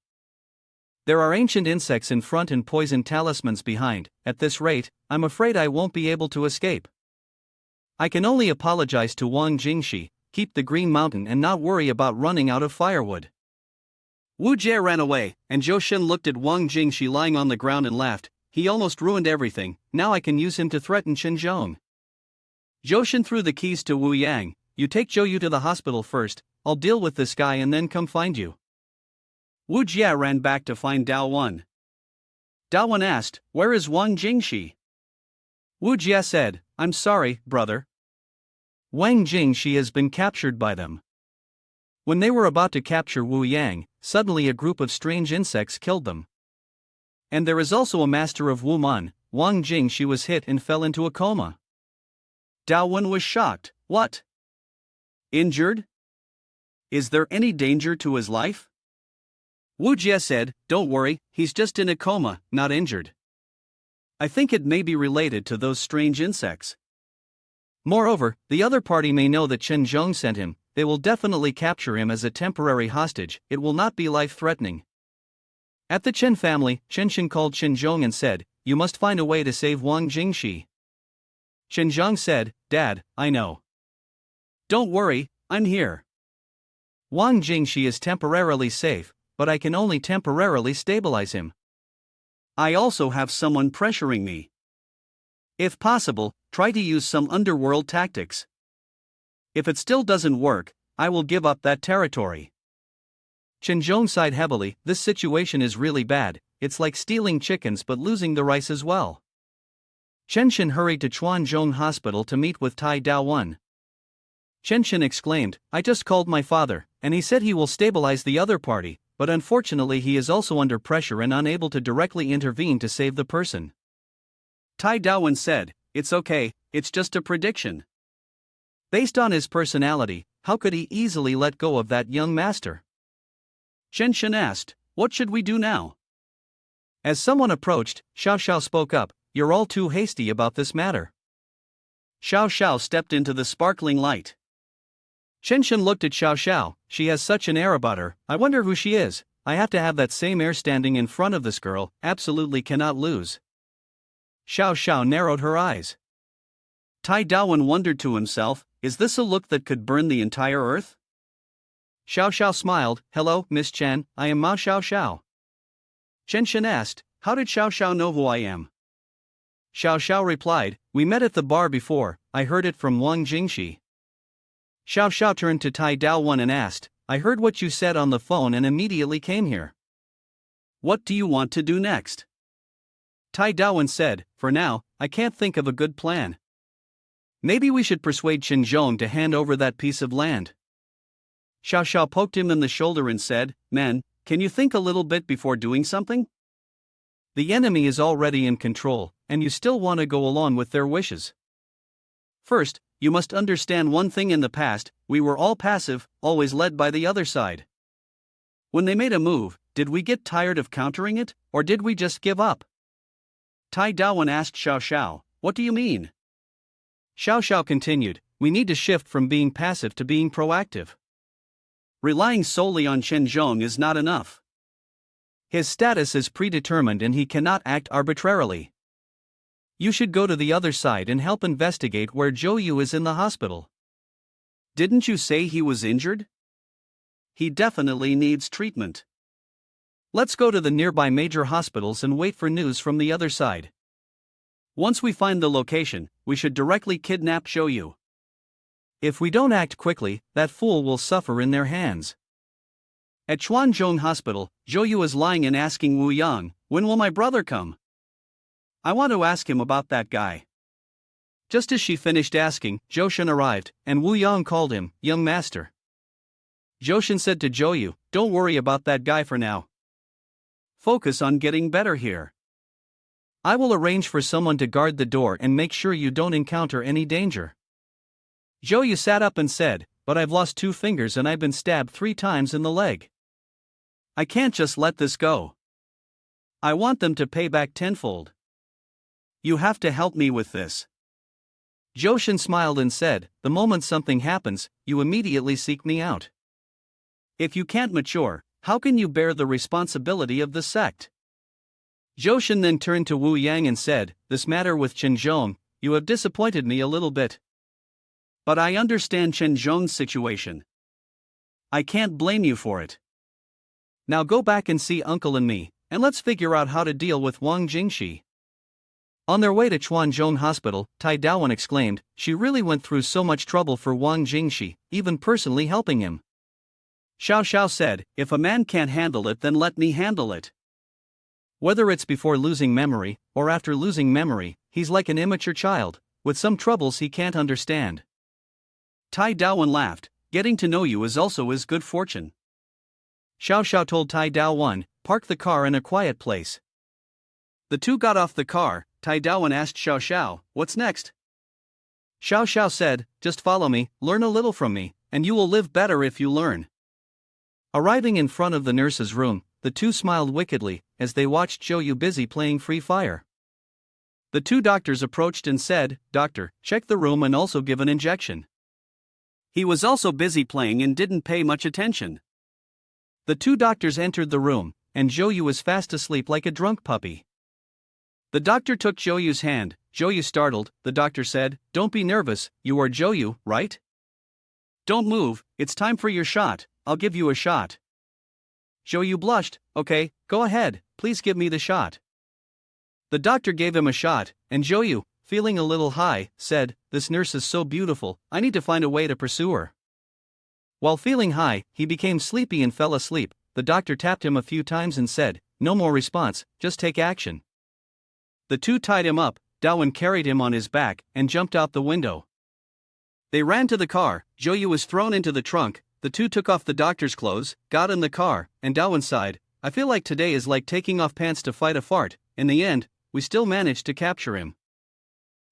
There are ancient insects in front and poison talismans behind. At this rate, I'm afraid I won't be able to escape. I can only apologize to Wang Jingxi, keep the Green Mountain and not worry about running out of firewood." Wu Jie ran away, and Zhoushan looked at Wang Jingxi lying on the ground and laughed. "He almost ruined everything, now I can use him to threaten Xinzhong." Zhoushan threw the keys to Wu Yang. "You take Zhou Yu to the hospital first, I'll deal with this guy and then come find you." Wu Jie ran back to find Dao Wan. Dao Wan asked, "Where is Wang Jingxi?" Wu Jie said, "I'm sorry, brother. Wang Jingxi has been captured by them." When they were about to capture Wu Yang, suddenly a group of strange insects killed them. And there is also a master of Wu Man. Wang Jingxi was hit and fell into a coma. Dao Wan was shocked. "What? Injured? Is there any danger to his life?" Wu Jie said, "Don't worry, he's just in a coma, not injured. I think it may be related to those strange insects. Moreover, the other party may know that Xinzhong sent him. They will definitely capture him as a temporary hostage. It will not be life-threatening." At the Chen family, Chen called Xinzhong and said, "You must find a way to save Wang Jingxi." Xinzhong said, "Dad, I know. Don't worry, I'm here. Wang Jingxi is temporarily safe, but I can only temporarily stabilize him. I also have someone pressuring me. If possible, try to use some underworld tactics. If it still doesn't work, I will give up that territory." Xinzhong sighed heavily. "This situation is really bad. It's like stealing chickens but losing the rice as well." Chen hurried to Chuanzhong Hospital to meet with Tai Daowan. Chen exclaimed, "I just called my father, and he said he will stabilize the other party, but unfortunately he is also under pressure and unable to directly intervene to save the person." Tai Daowan said, "It's okay, it's just a prediction." Based on his personality, how could he easily let go of that young master? Chen asked, "What should we do now?" As someone approached, Xiao spoke up, "You're all too hasty about this matter." Xiao stepped into the sparkling light. Chen looked at Xiao. "She has such an air about her. I wonder who she is. I have to have that same air standing in front of this girl, absolutely cannot lose." Xiao narrowed her eyes. Tai Daowan wondered to himself, is this a look that could burn the entire earth? Xiao smiled, "Hello, Miss Chen, I am Mao Xiao. Chen asked, "How did Xiao know who I am?" Xiao replied, "We met at the bar before, I heard it from Wang Jingxi." Xiao turned to Tai Daowan and asked, "I heard what you said on the phone and immediately came here. What do you want to do next?" Tai Daowan said, "For now, I can't think of a good plan. Maybe we should persuade Xinzhong to hand over that piece of land." Xiao poked him in the shoulder and said, "Man, can you think a little bit before doing something? The enemy is already in control, and you still want to go along with their wishes. First, you must understand one thing: in the past, we were all passive, always led by the other side. When they made a move, did we get tired of countering it, or did we just give up?" Tai Daowan asked Xiao, "What do you mean?" Xiao continued, "We need to shift from being passive to being proactive. Relying solely on Xinzhong is not enough. His status is predetermined and he cannot act arbitrarily. You should go to the other side and help investigate where Joyu is in the hospital. Didn't you say he was injured? He definitely needs treatment. Let's go to the nearby major hospitals and wait for news from the other side. Once we find the location, we should directly kidnap Joyu. If we don't act quickly, that fool will suffer in their hands. At Chuanzhong Hospital, Joyu is lying and asking Wu Yang, "When will my brother come? I want to ask him about that guy." Just as she finished asking, Joshin arrived, and Wu Yang called him, "Young master." Joshin said to Joyu, "Don't worry about that guy for now. Focus on getting better here. I will arrange for someone to guard the door and make sure you don't encounter any danger." Joyu sat up and said, "But I've lost 2 fingers and I've been stabbed 3 times in the leg. I can't just let this go. I want them to pay back tenfold. You have to help me with this." Joshin smiled and said, "The moment something happens, you immediately seek me out. If you can't mature, how can you bear the responsibility of the sect?" Joshin then turned to Wu Yang and said, "This matter with Chenzhong, you have disappointed me a little bit. But I understand Chenzhong's situation. I can't blame you for it. Now go back and see Uncle and me, and let's figure out how to deal with Wang Jingxi." On their way to Chuanzhong Hospital, Tai Dawan exclaimed, "She really went through so much trouble for Wang Jingxi, even personally helping him." Xiao Xiao said, "If a man can't handle it, then let me handle it." Whether it's before losing memory, or after losing memory, he's like an immature child, with some troubles he can't understand. Tai Dawan laughed, "Getting to know you is also his good fortune." Xiao Xiao told Tai Dawan, "Park the car in a quiet place." The two got off the car. Tai Dawan asked Xiao Xiao, "What's next?" Xiao Xiao said, "Just follow me, learn a little from me, and you will live better if you learn." Arriving in front of the nurse's room, the two smiled wickedly as they watched Joyu busy playing Free Fire. The 2 doctors approached and said, "Doctor, check the room and also give an injection." He was also busy playing and didn't pay much attention. The 2 doctors entered the room, and Joyu was fast asleep like a drunk puppy. The doctor took Joyu's hand. Joyu startled. The doctor said, "Don't be nervous, you are Joyu, right? Don't move, it's time for your shot, I'll give you a shot." Joyu blushed. "Okay, go ahead, please give me the shot." The doctor gave him a shot, and Joyu, feeling a little high, said, "This nurse is so beautiful, I need to find a way to pursue her." While feeling high, he became sleepy and fell asleep. The doctor tapped him a few times and said, "No more response, just take action." The 2 tied him up. Dawan carried him on his back and jumped out the window. They ran to the car. Joyu was thrown into the trunk. The 2 took off the doctor's clothes, got in the car, and Dawan sighed, "I feel like today is like taking off pants to fight a fart." In the end, we still managed to capture him.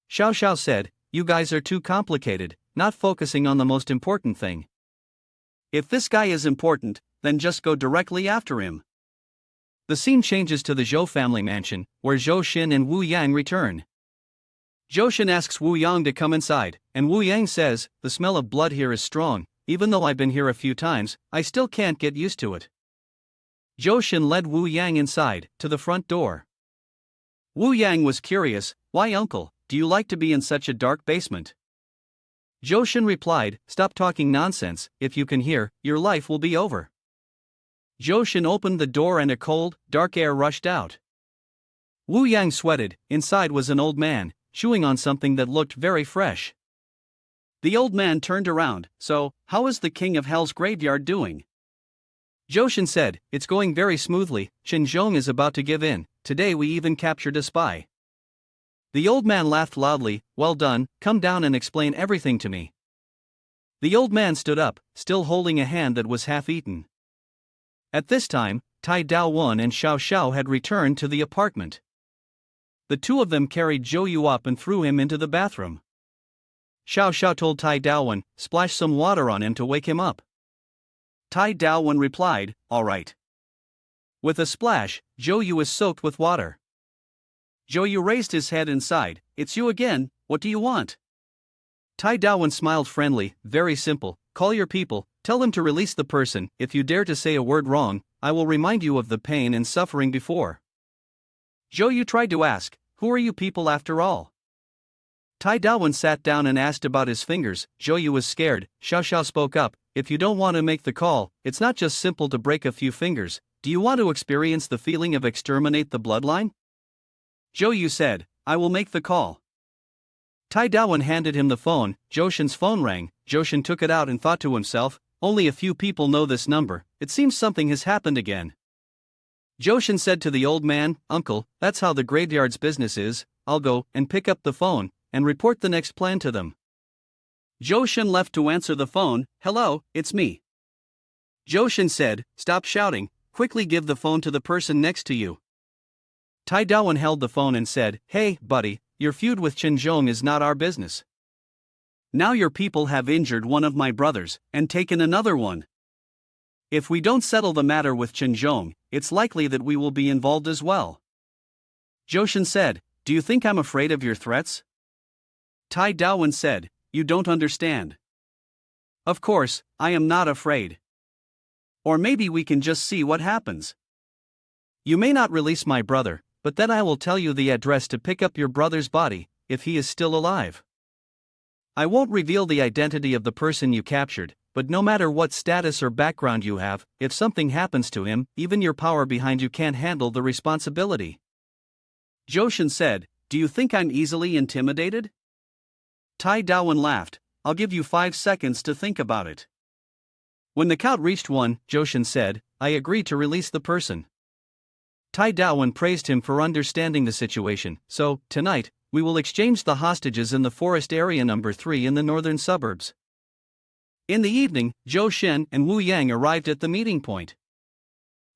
Xiao Xiao said, "You guys are too complicated, not focusing on the most important thing. If this guy is important, then just go directly after him." The scene changes to the Zhou family mansion, where Zhou Xin and Wu Yang return. Zhou Xin asks Wu Yang to come inside, and Wu Yang says, "The smell of blood here is strong, even though I've been here a few times, I still can't get used to it." Zhou Xin led Wu Yang inside, to the front door. Wu Yang was curious, "Why, uncle, do you like to be in such a dark basement?" Zhou Xin replied, "Stop talking nonsense, if you can hear, your life will be over." Zhou Xin opened the door and a cold, dark air rushed out. Wu Yang sweated. Inside was an old man, chewing on something that looked very fresh. The old man turned around. "So, how is the king of hell's graveyard doing?" Zhou Xin said, "It's going very smoothly, Chenzhong is about to give in, today we even captured a spy." The old man laughed loudly. "Well done, come down and explain everything to me." The old man stood up, still holding a hand that was half-eaten. At this time, Tai Dawan and Xiao Xiao had returned to the apartment. The 2 of them carried Joyu up and threw him into the bathroom. Xiao Xiao told Tai Dawan, "Splash some water on him to wake him up." Tai Dawan replied, "All right." With a splash, Joyu is soaked with water. Joyu raised his head and sighed, "It's you again, what do you want?" Tai Dawan smiled friendly, "Very simple, call your people, tell them to release the person, if you dare to say a word wrong, I will remind you of the pain and suffering before. Zhou tried to ask, who are you people after all? Tai Dawen sat down and asked about his fingers. Zhou was scared. Xiao spoke up, if you don't want to make the call, it's not just simple to break a few fingers. Do you want to experience the feeling of exterminate the bloodline? Zhou said, I will make the call. Tai Dawen handed him the phone. Zhou phone rang. Zhou took it out and thought to himself, only a few people know this number, it seems something has happened again. Zhou said to the old man, Uncle, that's how the graveyard's business is, I'll go and pick up the phone and report the next plan to them. Zhou left to answer the phone. Hello, it's me. Zhou said, stop shouting, quickly give the phone to the person next to you. Tai Dawen held the phone and said, hey, buddy, your feud with Chen Zhong is not our business. Now your people have injured one of my brothers and taken another one. If we don't settle the matter with Chen Zhong, it's likely that we will be involved as well. Zhou said, do you think I'm afraid of your threats? Tai Dawen said, you don't understand. Of course, I am not afraid. Or maybe we can just see what happens. You may not release my brother, but then I will tell you the address to pick up your brother's body, if he is still alive. I won't reveal the identity of the person you captured, but no matter what status or background you have, if something happens to him, even your power behind you can't handle the responsibility. Zhou said, do you think I'm easily intimidated? Tai Dawen laughed, I'll give you 5 seconds to think about it. When the count reached 1, Zhou said, I agree to release the person. Tai Dawen praised him for understanding the situation, so, tonight, we will exchange the hostages in the forest area number 3 in the northern suburbs. In the evening, Zhou and Wu Yang arrived at the meeting point.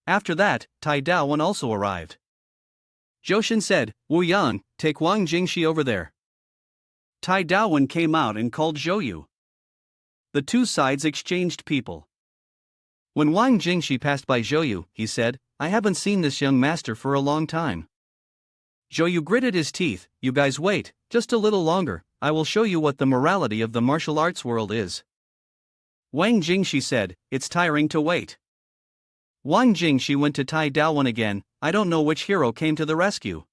After that, Tai Dawen also arrived. Zhou said, Wu Yang, take Wang Jingxi over there. Tai Dawen came out and called Zhou. The two sides exchanged people. When Wang Jingxi passed by Zhou, he said, I haven't seen this young master for a long time. Zhou gritted his teeth, you guys wait, just a little longer, I will show you what the morality of the martial arts world is. Wang Jingxi said, it's tiring to wait. Wang Jingxi went to Tai Dawen again, I don't know which hero came to the rescue.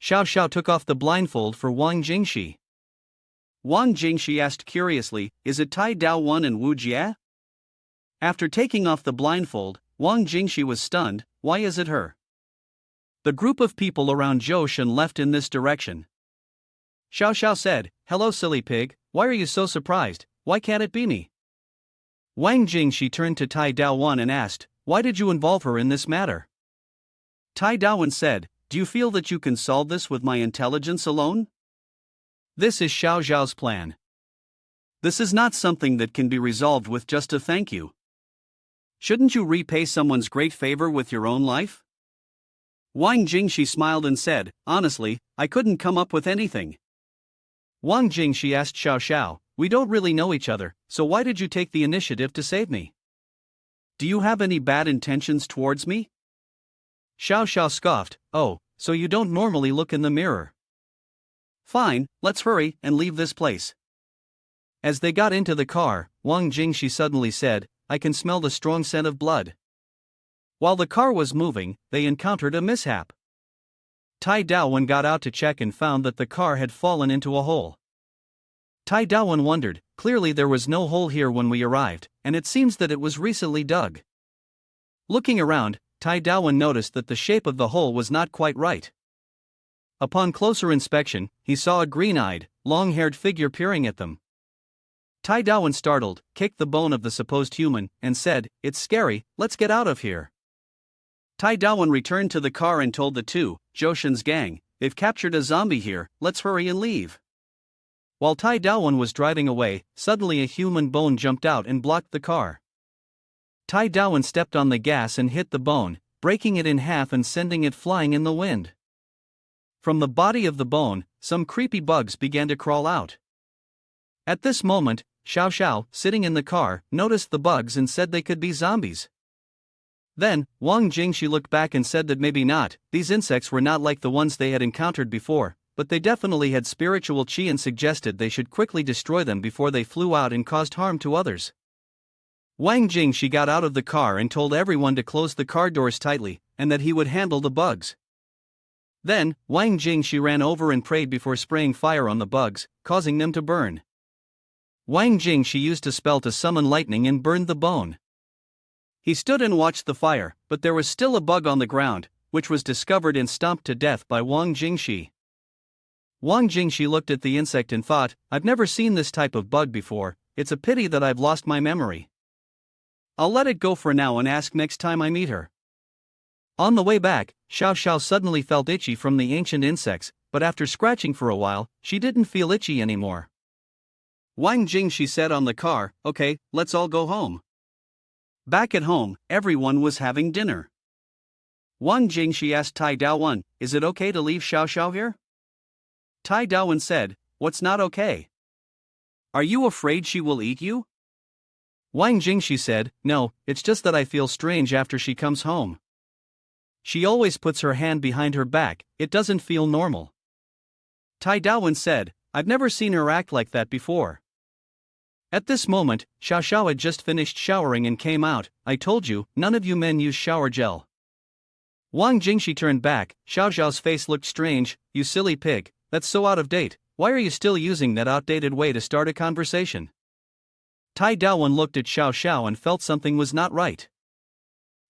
Xiao took off the blindfold for Wang Jingxi. Wang Jingxi asked curiously, is it Tai Dawen and Wu Jia? After taking off the blindfold, Wang Jingxi was stunned, why is it her? The group of people around Zhou left in this direction. Xiao said, hello silly pig, why are you so surprised, why can't it be me? Wang Jingxi turned to Tai Dawen and asked, why did you involve her in this matter? Tai Dawen said, do you feel that you can solve this with my intelligence alone? This is Xiao Zhao's plan. This is not something that can be resolved with just a thank you. Shouldn't you repay someone's great favor with your own life? Wang Jingxi smiled and said, honestly, I couldn't come up with anything. Wang Jingxi asked Xiao, we don't really know each other, so why did you take the initiative to save me? Do you have any bad intentions towards me? Xiao scoffed, oh, so you don't normally look in the mirror. Fine, let's hurry and leave this place. As they got into the car, Wang Jingxi suddenly said, I can smell the strong scent of blood. While the car was moving, they encountered a mishap. Tai Dawen got out to check and found that the car had fallen into a hole. Tai Dawen wondered, clearly there was no hole here when we arrived, and it seems that it was recently dug. Looking around, Tai Dawen noticed that the shape of the hole was not quite right. Upon closer inspection, he saw a green-eyed, long-haired figure peering at them. Tai Dawen, startled, kicked the bone of the supposed human, and said, it's scary, let's get out of here. Tai Dawen returned to the car and told the two, Zhou gang, they've captured a zombie here, let's hurry and leave. While Tai Dawen was driving away, suddenly a human bone jumped out and blocked the car. Tai Dawen stepped on the gas and hit the bone, breaking it in half and sending it flying in the wind. From the body of the bone, some creepy bugs began to crawl out. At this moment, Xiao, sitting in the car, noticed the bugs and said they could be zombies. Then, Wang Jingxi looked back and said that maybe not, these insects were not like the ones they had encountered before, but they definitely had spiritual qi and suggested they should quickly destroy them before they flew out and caused harm to others. Wang Jingshi got out of the car and told everyone to close the car doors tightly, and that he would handle the bugs. Then, Wang Jingshi ran over and prayed before spraying fire on the bugs, causing them to burn. Wang Jingshi used a spell to summon lightning and burned the bone. He stood and watched the fire, but there was still a bug on the ground, which was discovered and stomped to death by Wang Jingshi. Wang Jingshi looked at the insect and thought, I've never seen this type of bug before, it's a pity that I've lost my memory. I'll let it go for now and ask next time I meet her. On the way back, Xiao Xiao suddenly felt itchy from the ancient insects, but after scratching for a while, she didn't feel itchy anymore. Wang Jingshi said on the car, okay, let's all go home. Back at home, everyone was having dinner. Wang Jingshi asked Tai Daowen, is it okay to leave Xiao Xiao here? Tai Daowen said, what's not okay? Are you afraid she will eat you? Wang Jingshi said, no, it's just that I feel strange after she comes home. She always puts her hand behind her back, it doesn't feel normal. Tai Daowen said, I've never seen her act like that before. At this moment, Xiao Xiao had just finished showering and came out, I told you, none of you men use shower gel. Wang Jingshi turned back, Xiao Xiao's face looked strange, you silly pig, that's so out of date, why are you still using that outdated way to start a conversation? Tai Daowen looked at Xiao Xiao and felt something was not right.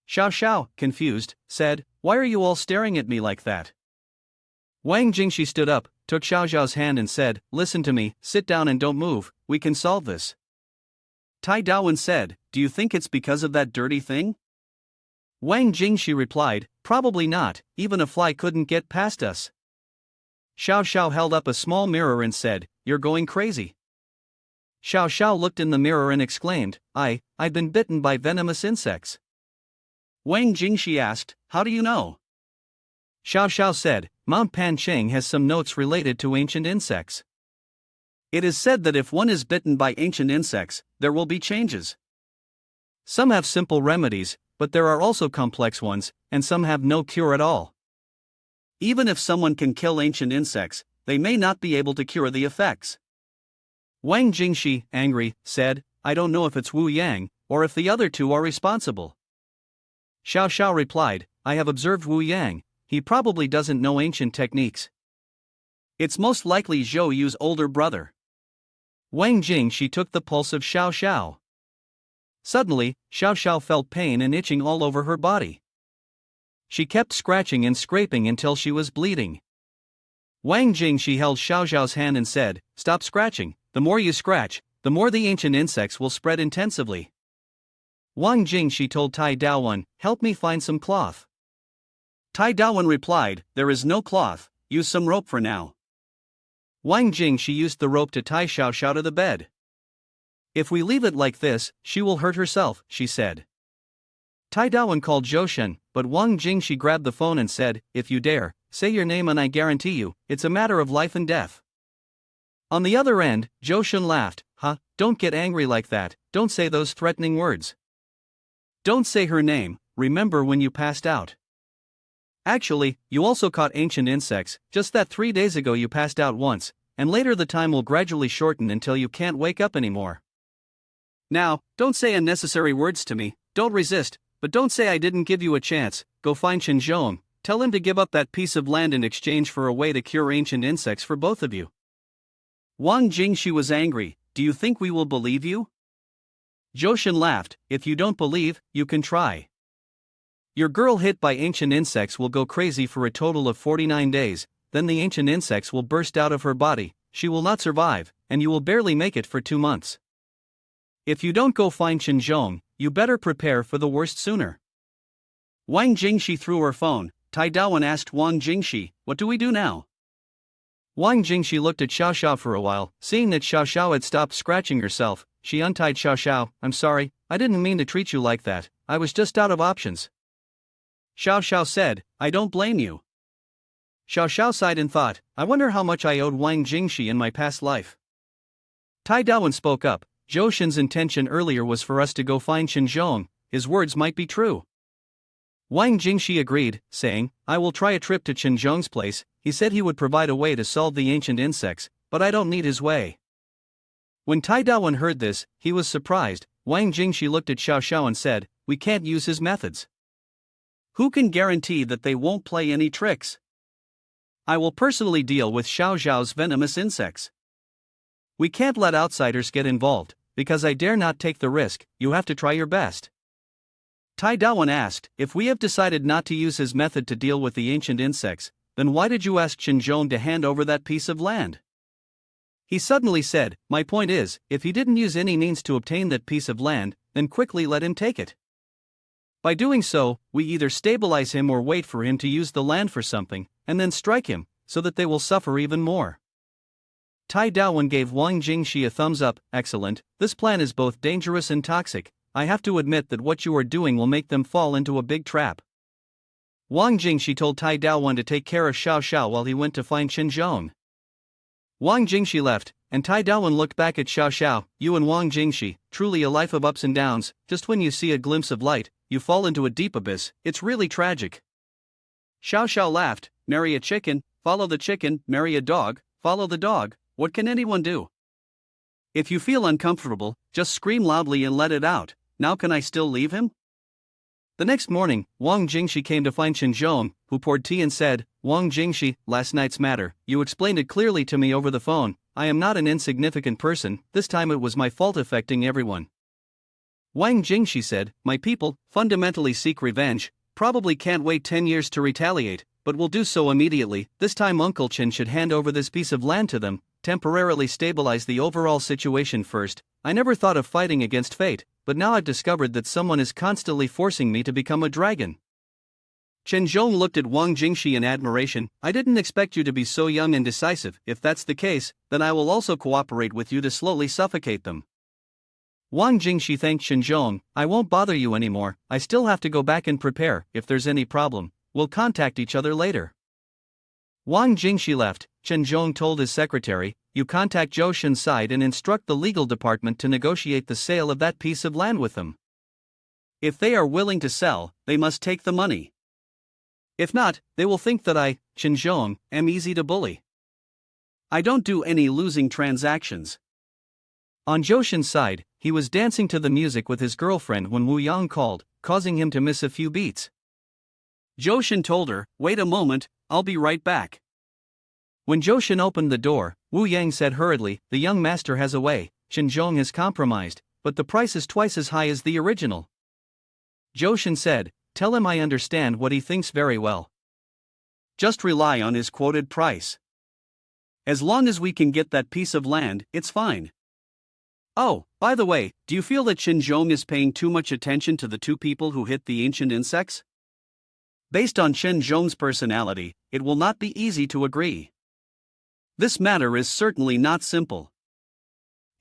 Xiao Xiao, confused, said, why are you all staring at me like that? Wang Jingshi stood up, took Xiao Xiao's hand and said, listen to me, sit down and don't move, we can solve this. Tai Daowen said, do you think it's because of that dirty thing? Wang Jingshi replied, probably not, even a fly couldn't get past us. Xiao Xiao held up a small mirror and said, you're going crazy. Xiao Xiao looked in the mirror and exclaimed, I've been bitten by venomous insects. Wang Jingshi asked, how do you know? Xiao Xiao said, Mount Pancheng has some notes related to ancient insects. It is said that if one is bitten by ancient insects, there will be changes. Some have simple remedies, but there are also complex ones, and some have no cure at all. Even if someone can kill ancient insects, they may not be able to cure the effects. Wang Jingshi, angry, said, I don't know if it's Wu Yang, or if the other two are responsible. Xiao Xiao replied, I have observed Wu Yang, he probably doesn't know ancient techniques. It's most likely Zhou Yu's older brother. Wang Jingshi took the pulse of Xiao Xiao. Suddenly, Xiao Xiao felt pain and itching all over her body. She kept scratching and scraping until she was bleeding. Wang Jingshi held Xiao Xiao's hand and said, stop scratching, the more you scratch, the more the ancient insects will spread intensively. Wang Jingshi told Tai Daowen, help me find some cloth. Tai Daowen replied, there is no cloth, use some rope for now. Wang Jingshi used the rope to tie Xiao Xiao to the bed. If we leave it like this, she will hurt herself, she said. Tai Daowen called Zhoushen, but Wang Jingshi grabbed the phone and said, if you dare, say your name and I guarantee you, it's a matter of life and death. On the other end, Zhoushen laughed, don't get angry like that, don't say those threatening words. Don't say her name, remember when you passed out. Actually, you also caught ancient insects, just that 3 days ago you passed out once, and later the time will gradually shorten until you can't wake up anymore. Now, don't say unnecessary words to me, don't resist, but don't say I didn't give you a chance, go find Chen Zhong, tell him to give up that piece of land in exchange for a way to cure ancient insects for both of you. Wang Jingshi was angry, do you think we will believe you? Zhoushen laughed, if you don't believe, you can try. Your girl hit by ancient insects will go crazy for a total of 49 days, then the ancient insects will burst out of her body, she will not survive, and you will barely make it for 2 months. If you don't go find Chen Zhong, you better prepare for the worst sooner. Wang Jingshi threw her phone, Tai Daowen asked Wang Jingshi, what do we do now? Wang Jingshi looked at Xiao Xiao for a while, seeing that Xiao Xiao had stopped scratching herself, she untied Xiao Xiao, I'm sorry, I didn't mean to treat you like that, I was just out of options. Xiao Xiao said, I don't blame you. Xiao Xiao sighed and thought, I wonder how much I owed Wang Jingshi in my past life. Tai Daowen spoke up, Zhoushen's intention earlier was for us to go find Chen Zhong, his words might be true. Wang Jingshi agreed, saying, I will try a trip to Chen Zhong's place, he said he would provide a way to solve the ancient insects, but I don't need his way. When Tai Daowen heard this, he was surprised, Wang Jingxi looked at Xiao Xiao and said, "We can't use his methods. Who can guarantee that they won't play any tricks? I will personally deal with Xiao Xiao's venomous insects. We can't let outsiders get involved, because I dare not take the risk. You have to try your best." Tai Dawen asked, "If we have decided not to use his method to deal with the ancient insects, then why did you ask Qinzhong to hand over that piece of land?" He suddenly said, "My point is, if he didn't use any means to obtain that piece of land, then quickly let him take it. By doing so, we either stabilize him or wait for him to use the land for something, and then strike him, so that they will suffer even more." Tai Dawen gave Wang Jingxi a thumbs up. "Excellent, this plan is both dangerous and toxic. I have to admit that what you are doing will make them fall into a big trap." Wang Jingxi told Tai Dawen to take care of Xiao Xiao while he went to find Qinzhong. Wang Jingxi left, and Tai Dawen looked back at Xiao Xiao. "You and Wang Jingxi, truly a life of ups and downs. Just when you see a glimpse of light, you fall into a deep abyss. It's really tragic." Xiao Xiao laughed. "Marry a chicken, follow the chicken, marry a dog, follow the dog. What can anyone do? If you feel uncomfortable, just scream loudly and let it out. Now can I still leave him?" The next morning, Wang Jingxi came to find Qinzhong, who poured tea and said, "Wang Jingxi, last night's matter, you explained it clearly to me over the phone. I am not an insignificant person, this time it was my fault affecting everyone." Wang Jingxi said, "My people fundamentally seek revenge, probably can't wait 10 years to retaliate, but will do so immediately. This time Uncle Qin should hand over this piece of land to them, temporarily stabilize the overall situation first. I never thought of fighting against fate, but now I've discovered that someone is constantly forcing me to become a dragon." Qinzhong looked at Wang Jingxi in admiration. "I didn't expect you to be so young and decisive. If that's the case, then I will also cooperate with you to slowly suffocate them." Wang Jingxi thanked Qinzhong. "I won't bother you anymore, I still have to go back and prepare. If there's any problem, we'll contact each other later." Wang Jingxi left. Qinzhong told his secretary, "You contact Zhou Shen's side and instruct the legal department to negotiate the sale of that piece of land with them. If they are willing to sell, they must take the money. If not, they will think that I, Qinzhong, am easy to bully. I don't do any losing transactions." On Zhou Shen's side, he was dancing to the music with his girlfriend when Wu Yang called, causing him to miss a few beats. Zhou Shen told her, "Wait a moment, I'll be right back." When Zhou Shen opened the door, Wu Yang said hurriedly, "The young master has a way. Qinzhong has compromised, but the price is twice as high as the original." Zhou Shen said, "Tell him I understand what he thinks very well. Just rely on his quoted price. As long as we can get that piece of land, it's fine. Oh, by the way, do you feel that Qinzhong is paying too much attention to the two people who hit the ancient insects? Based on Qinzhong's personality, it will not be easy to agree. This matter is certainly not simple.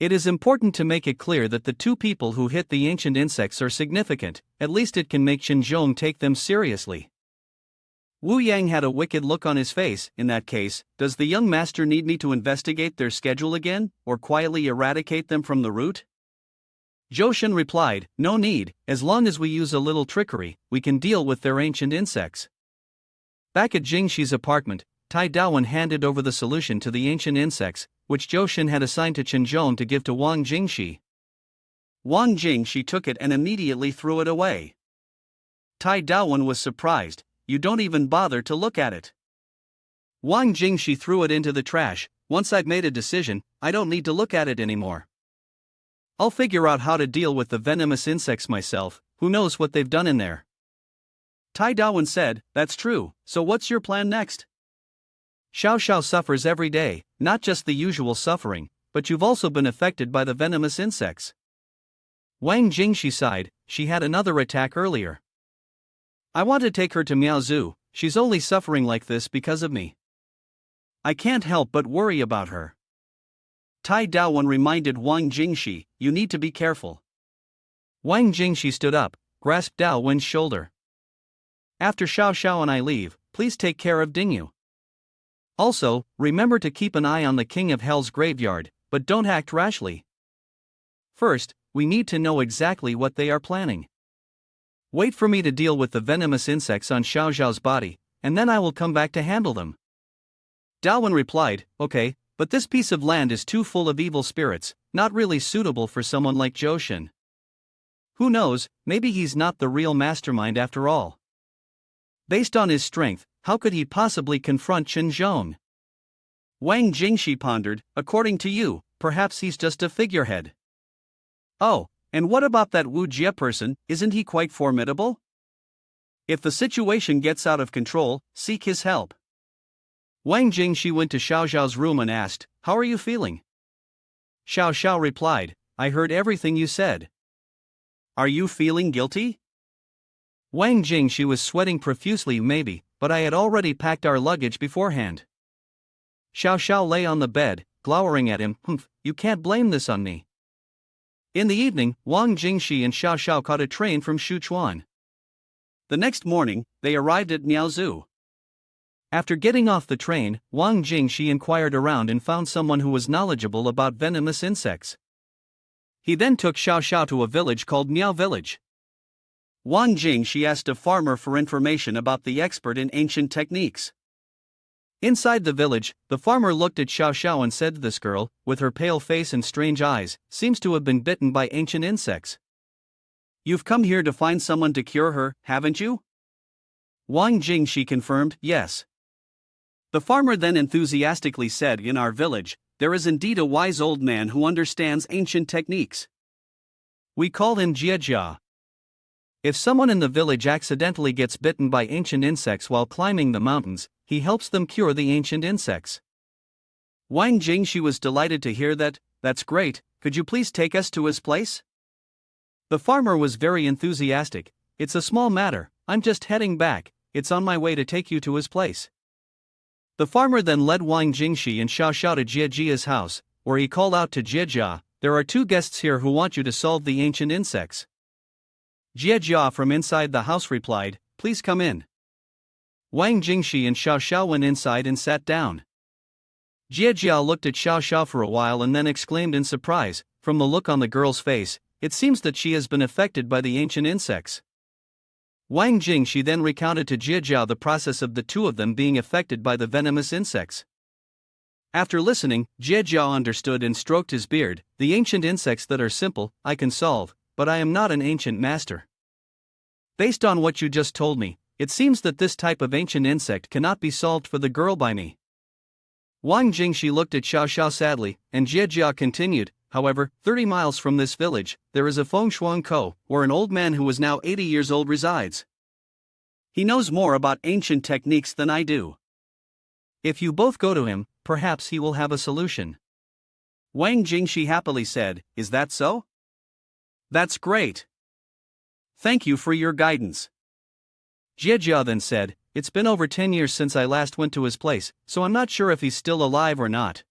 It is important to make it clear that the two people who hit the ancient insects are significant, at least it can make Qinzhong take them seriously." Wu Yang had a wicked look on his face. "In that case, does the young master need me to investigate their schedule again, or quietly eradicate them from the root?" Zhou Shen replied, "No need, as long as we use a little trickery, we can deal with their ancient insects." Back at Jingxi's apartment, Tai Dawen handed over the solution to the ancient insects, which Zhou Shen had assigned to Qinzhong to give to Wang Jingxi. Wang Jingxi took it and immediately threw it away. Tai Dawen was surprised. "You don't even bother to look at it." Wang Jingxi threw it into the trash. "Once I've made a decision, I don't need to look at it anymore. I'll figure out how to deal with the venomous insects myself, who knows what they've done in there." Tai Dawen said, "That's true, so what's your plan next? Xiao Xiao suffers every day, not just the usual suffering, but you've also been affected by the venomous insects." Wang Jingxi sighed. "She had another attack earlier. I want to take her to Miaozhu, she's only suffering like this because of me. I can't help but worry about her." Tai Dawen reminded Wang Jingxi, "You need to be careful." Wang Jingxi stood up, grasped Dao Wen's shoulder. "After Xiao Xiao and I leave, please take care of Dingyu. Also, remember to keep an eye on the King of Hell's graveyard, but don't act rashly. First, we need to know exactly what they are planning. Wait for me to deal with the venomous insects on Xiao Xiao's body, and then I will come back to handle them." Dawen replied, "Okay, but this piece of land is too full of evil spirits, not really suitable for someone like Zhou Shen. Who knows, maybe he's not the real mastermind after all. Based on his strength, how could he possibly confront Chen Zhong? Wang Jingshi pondered, according to you, perhaps he's just a figurehead. Oh, and what about that Wu Jie person, isn't he quite formidable? If the situation gets out of control, seek his help. Wang Jingshi went to Xiao Xiao's room and asked, "How are you feeling?" Xiao Xiao replied, "I heard everything you said." "Are you feeling guilty?" Wang Jingshi was sweating profusely. "Maybe, but I had already packed our luggage beforehand." Xiao Xiao lay on the bed, glowering at him. You can't blame this on me." In the evening, Wang Jingshi and Xiao Xiao caught a train from Sichuan. The next morning, they arrived at Miaozhu. After getting off the train, Wang Jingshi inquired around and found someone who was knowledgeable about venomous insects. He then took Xiao Xiao to a village called Miao Village. Wang Jingshi asked a farmer for information about the expert in ancient techniques. Inside the village, the farmer looked at Xiao Xiao and said, "This girl, with her pale face and strange eyes, seems to have been bitten by ancient insects. You've come here to find someone to cure her, haven't you?" Wang Jingshi confirmed, "Yes." The farmer then enthusiastically said, "In our village, there is indeed a wise old man who understands ancient techniques. We call him Jiejia. If someone in the village accidentally gets bitten by ancient insects while climbing the mountains, he helps them cure the ancient insects." Wang Jingshi was delighted to hear that. "That's great, could you please take us to his place?" The farmer was very enthusiastic. "It's a small matter, I'm just heading back, it's on my way to take you to his place." The farmer then led Wang Jingshi and Xiao Xiao to Jiejia's house, where he called out to Jiejia, "There are 2 guests here who want you to solve the ancient insects." Jiejia from inside the house replied, "Please come in." Wang Jingshi and Xiao Xiao went inside and sat down. Jiejia looked at Xiao Xiao for a while and then exclaimed in surprise, "From the look on the girl's face, it seems that she has been affected by the ancient insects." Wang Jingshi then recounted to Jiejia the process of the 2 of them being affected by the venomous insects. After listening, Jiejia understood and stroked his beard. "The ancient insects that are simple, I can solve, but I am not an ancient master. Based on what you just told me, it seems that this type of ancient insect cannot be solved for the girl by me." Wang Jingshi looked at Xiao Xiao sadly, and Jiejia continued, "However, 30 miles from this village, there is a Fengshuang Kou, where an old man who is now 80 years old resides. He knows more about ancient techniques than I do. If you both go to him, perhaps he will have a solution." Wang Jingshi happily said, "Is that so? That's great. Thank you for your guidance." Jiejia then said, "It's been over 10 years since I last went to his place, so I'm not sure if he's still alive or not."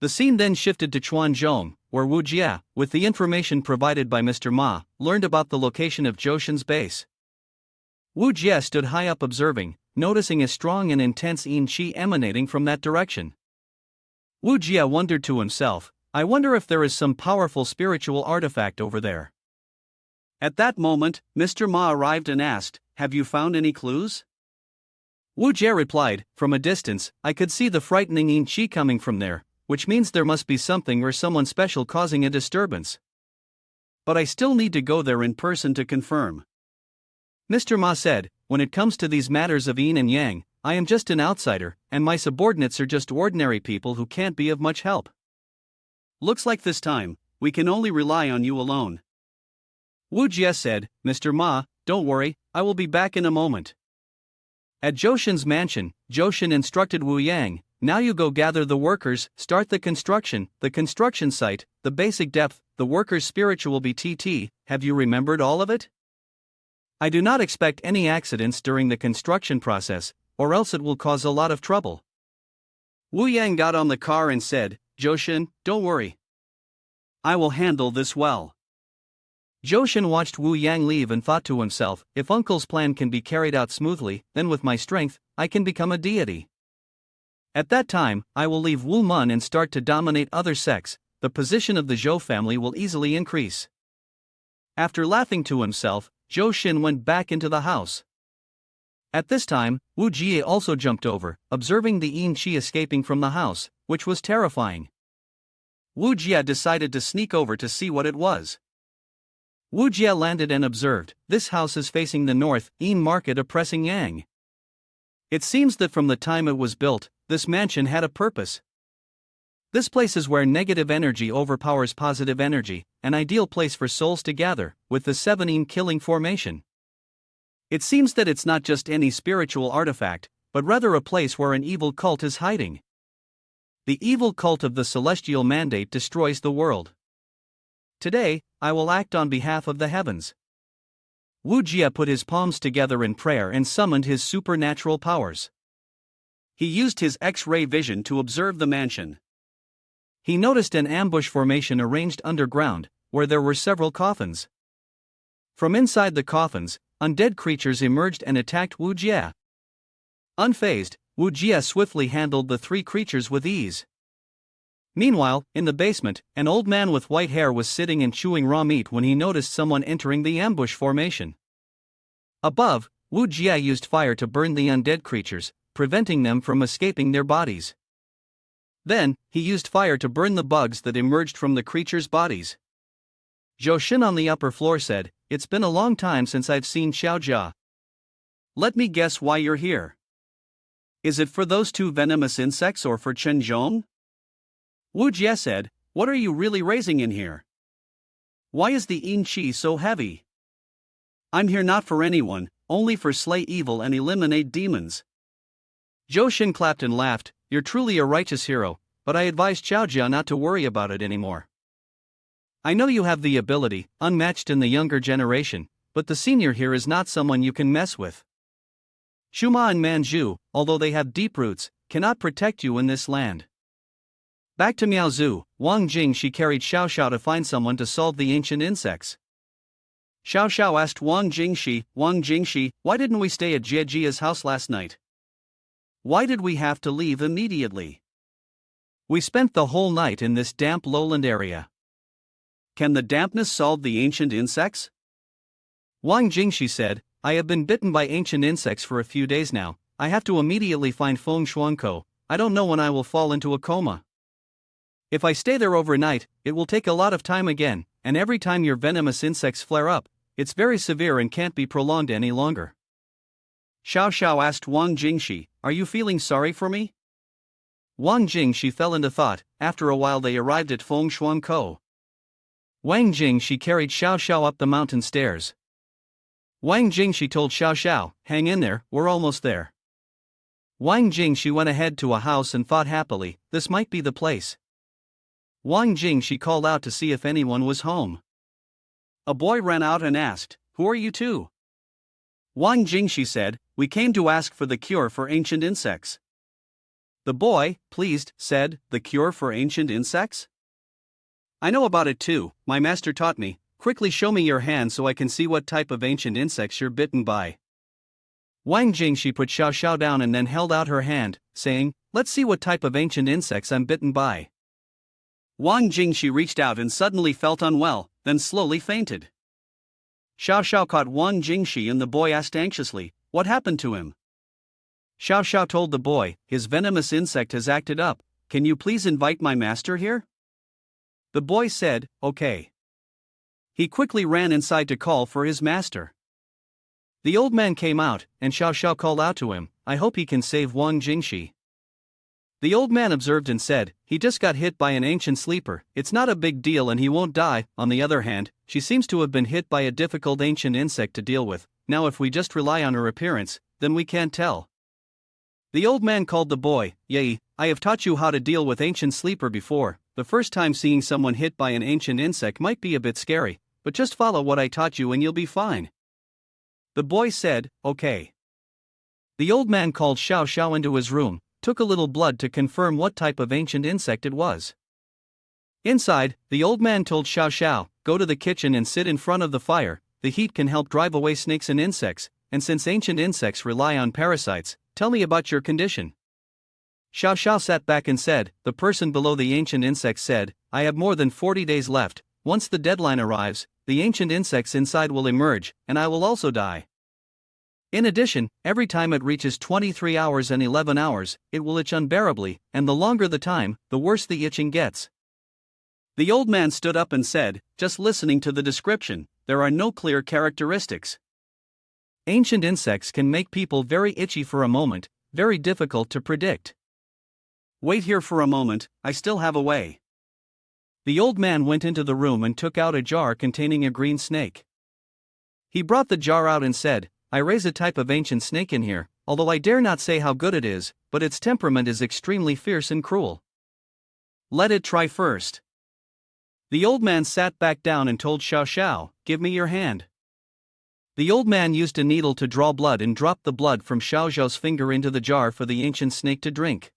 The scene then shifted to Chuanzhong, where Wu Jie, with the information provided by Mr. Ma, learned about the location of Zhoushan's base. Wu Jie stood high up observing, noticing a strong and intense yin qi emanating from that direction. Wu Jie wondered to himself, "I wonder if there is some powerful spiritual artifact over there." At that moment, Mr. Ma arrived and asked, "Have you found any clues?" Wu Jie replied, "From a distance, I could see the frightening yin qi coming from there, which means there must be something or someone special causing a disturbance. But I still need to go there in person to confirm." Mr. Ma said, "When it comes to these matters of yin and yang, I am just an outsider, and my subordinates are just ordinary people who can't be of much help. Looks like this time, we can only rely on you alone." Wu Jie said, "Mr. Ma, don't worry, I will be back in a moment." At Zhoushan's mansion, Zhoushan instructed Wu Yang, "Now you go gather the workers, start the construction site, the basic depth, the workers' spiritual BTT, have you remembered all of it? I do not expect any accidents during the construction process, or else it will cause a lot of trouble." Wu Yang got on the car and said, "Zhoushan, don't worry. I will handle this well." Zhoushan watched Wu Yang leave and thought to himself, "If Uncle's plan can be carried out smoothly, then with my strength, I can become a deity. At that time, I will leave Wu Mun and start to dominate other sects, the position of the Zhou family will easily increase." After laughing to himself, Zhoushan went back into the house. At this time, Wu Jie also jumped over, observing the yin qi escaping from the house, which was terrifying. Wu Jie decided to sneak over to see what it was. Wu Jie landed and observed, "This house is facing the north, in market oppressing yang." It seems that from the time it was built, this mansion had a purpose. This place is where negative energy overpowers positive energy, an ideal place for souls to gather, with the 7 killing formation. It seems that it's not just any spiritual artifact, but rather a place where an evil cult is hiding. The evil cult of the celestial mandate destroys the world. Today, I will act on behalf of the heavens. Wu Jie put his palms together in prayer and summoned his supernatural powers. He used his X-ray vision to observe the mansion. He noticed an ambush formation arranged underground, where there were several coffins. From inside the coffins, undead creatures emerged and attacked Wu Jie. Unfazed, Wu Jie swiftly handled the 3 creatures with ease. Meanwhile, in the basement, an old man with white hair was sitting and chewing raw meat when he noticed someone entering the ambush formation. Above, Wu Jie used fire to burn the undead creatures, preventing them from escaping their bodies. Then, he used fire to burn the bugs that emerged from the creatures' bodies. Zhou Xin on the upper floor said, "It's been a long time since I've seen Xiao Jia. Let me guess why you're here. Is it for those 2 venomous insects or for Chen Zhong?" Wu Jie said, "What are you really raising in here? Why is the yin qi so heavy? I'm here not for anyone, only for slay evil and eliminate demons." Zhou Xin clapped and laughed, "You're truly a righteous hero, but I advise Xiao Jia not to worry about it anymore. I know you have the ability, unmatched in the younger generation, but the senior here is not someone you can mess with. Shuma and Manju, although they have deep roots, cannot protect you in this land." Back to Miaozu, Wang Jing she carried Xiao Xiao to find someone to solve the ancient insects. Xiao Xiao asked Wang Jingshi, "Why didn't we stay at Jie Jia's house last night? Why did we have to leave immediately? We spent the whole night in this damp lowland area. Can the dampness solve the ancient insects?" Wang Jingshi said, "I have been bitten by ancient insects for a few days now. I have to immediately find Feng Shuangkou. I don't know when I will fall into a coma. If I stay there overnight, it will take a lot of time again, and every time your venomous insects flare up, it's very severe and can't be prolonged any longer." Xiao Xiao asked Wang Jingshi, "Are you feeling sorry for me?" Wang Jingshi fell into thought. After a while they arrived at Feng Shuangkou. Wang Jingshi carried Xiao Xiao up the mountain stairs. Wang Jingshi told Xiao Xiao, "Hang in there, we're almost there." Wang Jingshi went ahead to a house and thought happily, this might be the place. Wang Jingshi called out to see if anyone was home. A boy ran out and asked, "Who are you two?" Wang Jingshi said, "We came to ask for the cure for ancient insects." The boy, pleased, said, "The cure for ancient insects? I know about it too, my master taught me. Quickly show me your hand so I can see what type of ancient insects you're bitten by." Wang Jingshi put Xiao Xiao down and then held out her hand, saying, "Let's see what type of ancient insects I'm bitten by." Wang Jingshi reached out and suddenly felt unwell, then slowly fainted. Xiao Xiao caught Wang Jingshi and the boy asked anxiously, "What happened to him?" Xiao Xiao told the boy, "His venomous insect has acted up, can you please invite my master here?" The boy said, "Okay." He quickly ran inside to call for his master. The old man came out, and Xiao Xiao called out to him, "I hope he can save Wang Jingshi." The old man observed and said, "He just got hit by an ancient sleeper, it's not a big deal and he won't die." On the other hand, she seems to have been hit by a difficult ancient insect to deal with. Now if we just rely on her appearance, then we can't tell. The old man called the boy, "Yei, I have taught you how to deal with ancient sleeper before. The first time seeing someone hit by an ancient insect might be a bit scary, but just follow what I taught you and you'll be fine." The boy said, "Okay." The old man called Xiao Xiao into his room, took a little blood to confirm what type of ancient insect it was. Inside, the old man told Xiao Xiao, "Go to the kitchen and sit in front of the fire, the heat can help drive away snakes and insects, and since ancient insects rely on parasites, tell me about your condition." Xiao Xiao sat back and said, "The person below the ancient insects said, I have more than 40 days left, once the deadline arrives, the ancient insects inside will emerge, and I will also die. In addition, every time it reaches 23 hours and 11 hours, it will itch unbearably, and the longer the time, the worse the itching gets." The old man stood up and said, "Just listening to the description, there are no clear characteristics. Ancient insects can make people very itchy for a moment, very difficult to predict. Wait here for a moment, I still have a way. The old man went into the room and took out a jar containing a green snake. He brought the jar out and said, I raise a type of ancient snake in here, although I dare not say how good it is, but its temperament is extremely fierce and cruel. Let it try first. The old man sat back down and told Xiao Xiao, give me your hand. The old man used a needle to draw blood and dropped the blood from Xiao Xiao's finger into the jar for the ancient snake to drink.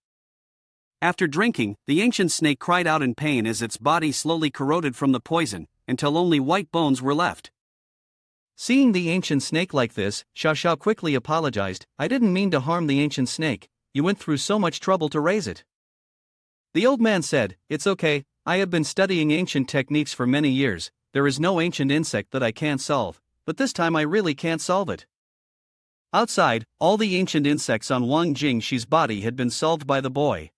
After drinking, the ancient snake cried out in pain as its body slowly corroded from the poison, until only white bones were left. Seeing the ancient snake like this, Xiao Xiao quickly apologized, I didn't mean to harm the ancient snake, you went through so much trouble to raise it. The old man said, it's okay, I have been studying ancient techniques for many years, there is no ancient insect that I can't solve, but this time I really can't solve it. Outside, all the ancient insects on Wang Jingxi's body had been solved by the boy.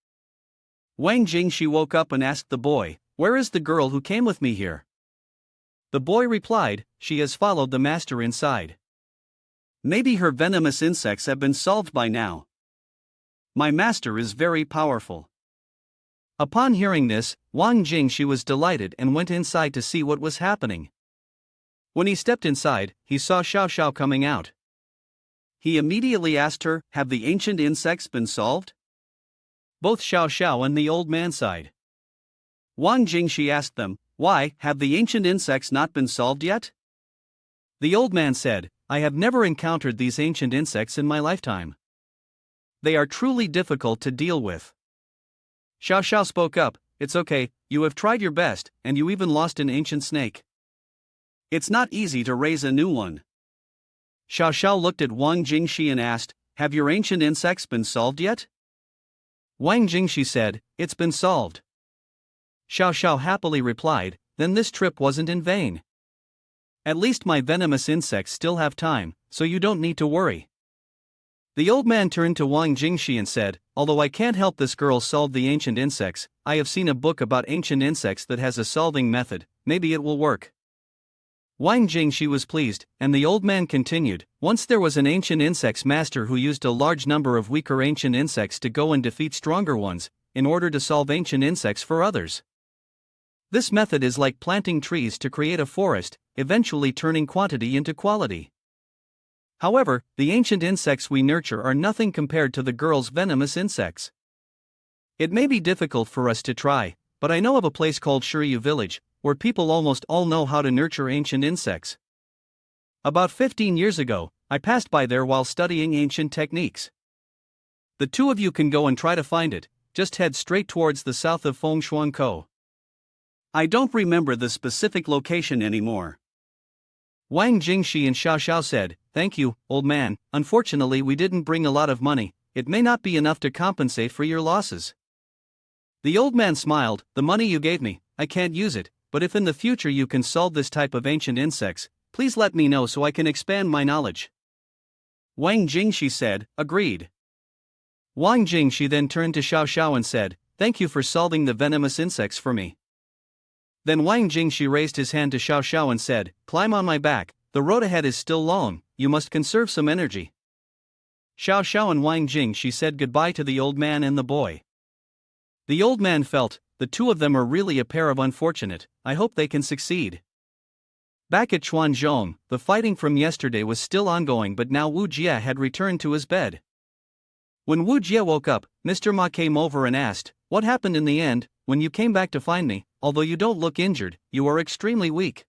Wang Jingxi woke up and asked the boy, where is the girl who came with me here? The boy replied, she has followed the master inside. Maybe her venomous insects have been solved by now. My master is very powerful. Upon hearing this, Wang Jingxi was delighted and went inside to see what was happening. When he stepped inside, he saw Xiao Xiao coming out. He immediately asked her, have the ancient insects been solved? Both Xiao Xiao and the old man sighed. Wang Jingxi asked them, why, have the ancient insects not been solved yet? The old man said, I have never encountered these ancient insects in my lifetime. They are truly difficult to deal with. Xiao Xiao spoke up, it's okay, you have tried your best, and you even lost an ancient snake. It's not easy to raise a new one. Xiao Xiao looked at Wang Jingxi and asked, have your ancient insects been solved yet? Wang Jingxi said, it's been solved. Xiao Xiao happily replied, then this trip wasn't in vain. At least my venomous insects still have time, so you don't need to worry. The old man turned to Wang Jingxi and said, although I can't help this girl solve the ancient insects, I have seen a book about ancient insects that has a solving method, maybe it will work. Wang Jingxi was pleased, and the old man continued, once there was an ancient insects master who used a large number of weaker ancient insects to go and defeat stronger ones, in order to solve ancient insects for others. This method is like planting trees to create a forest, eventually turning quantity into quality. However, the ancient insects we nurture are nothing compared to the girl's venomous insects. It may be difficult for us to try, but I know of a place called Shiryu Village, where people almost all know how to nurture ancient insects. About 15 years ago, I passed by there while studying ancient techniques. The two of you can go and try to find it, just head straight towards the south of Fengshuangkou. I don't remember the specific location anymore. Wang Jingxi and Xiao Xiao said, thank you, old man, unfortunately we didn't bring a lot of money, it may not be enough to compensate for your losses. The old man smiled, the money you gave me, I can't use it, but if in the future you can solve this type of ancient insects, please let me know so I can expand my knowledge. Wang Jingxi said, agreed. Wang Jingxi then turned to Xiao Xiao and said, thank you for solving the venomous insects for me. Then Wang Jingxi raised his hand to Xiao Xiao and said, climb on my back, the road ahead is still long, you must conserve some energy. Xiao Xiao and Wang Jingxi said goodbye to the old man and the boy. The old man felt, the two of them are really a pair of unfortunate, I hope they can succeed. Back at Chuanzhong, the fighting from yesterday was still ongoing, but now Wu Jie had returned to his bed. When Wu Jie woke up, Mr. Ma came over and asked, what happened in the end, when you came back to find me? Although you don't look injured, you are extremely weak.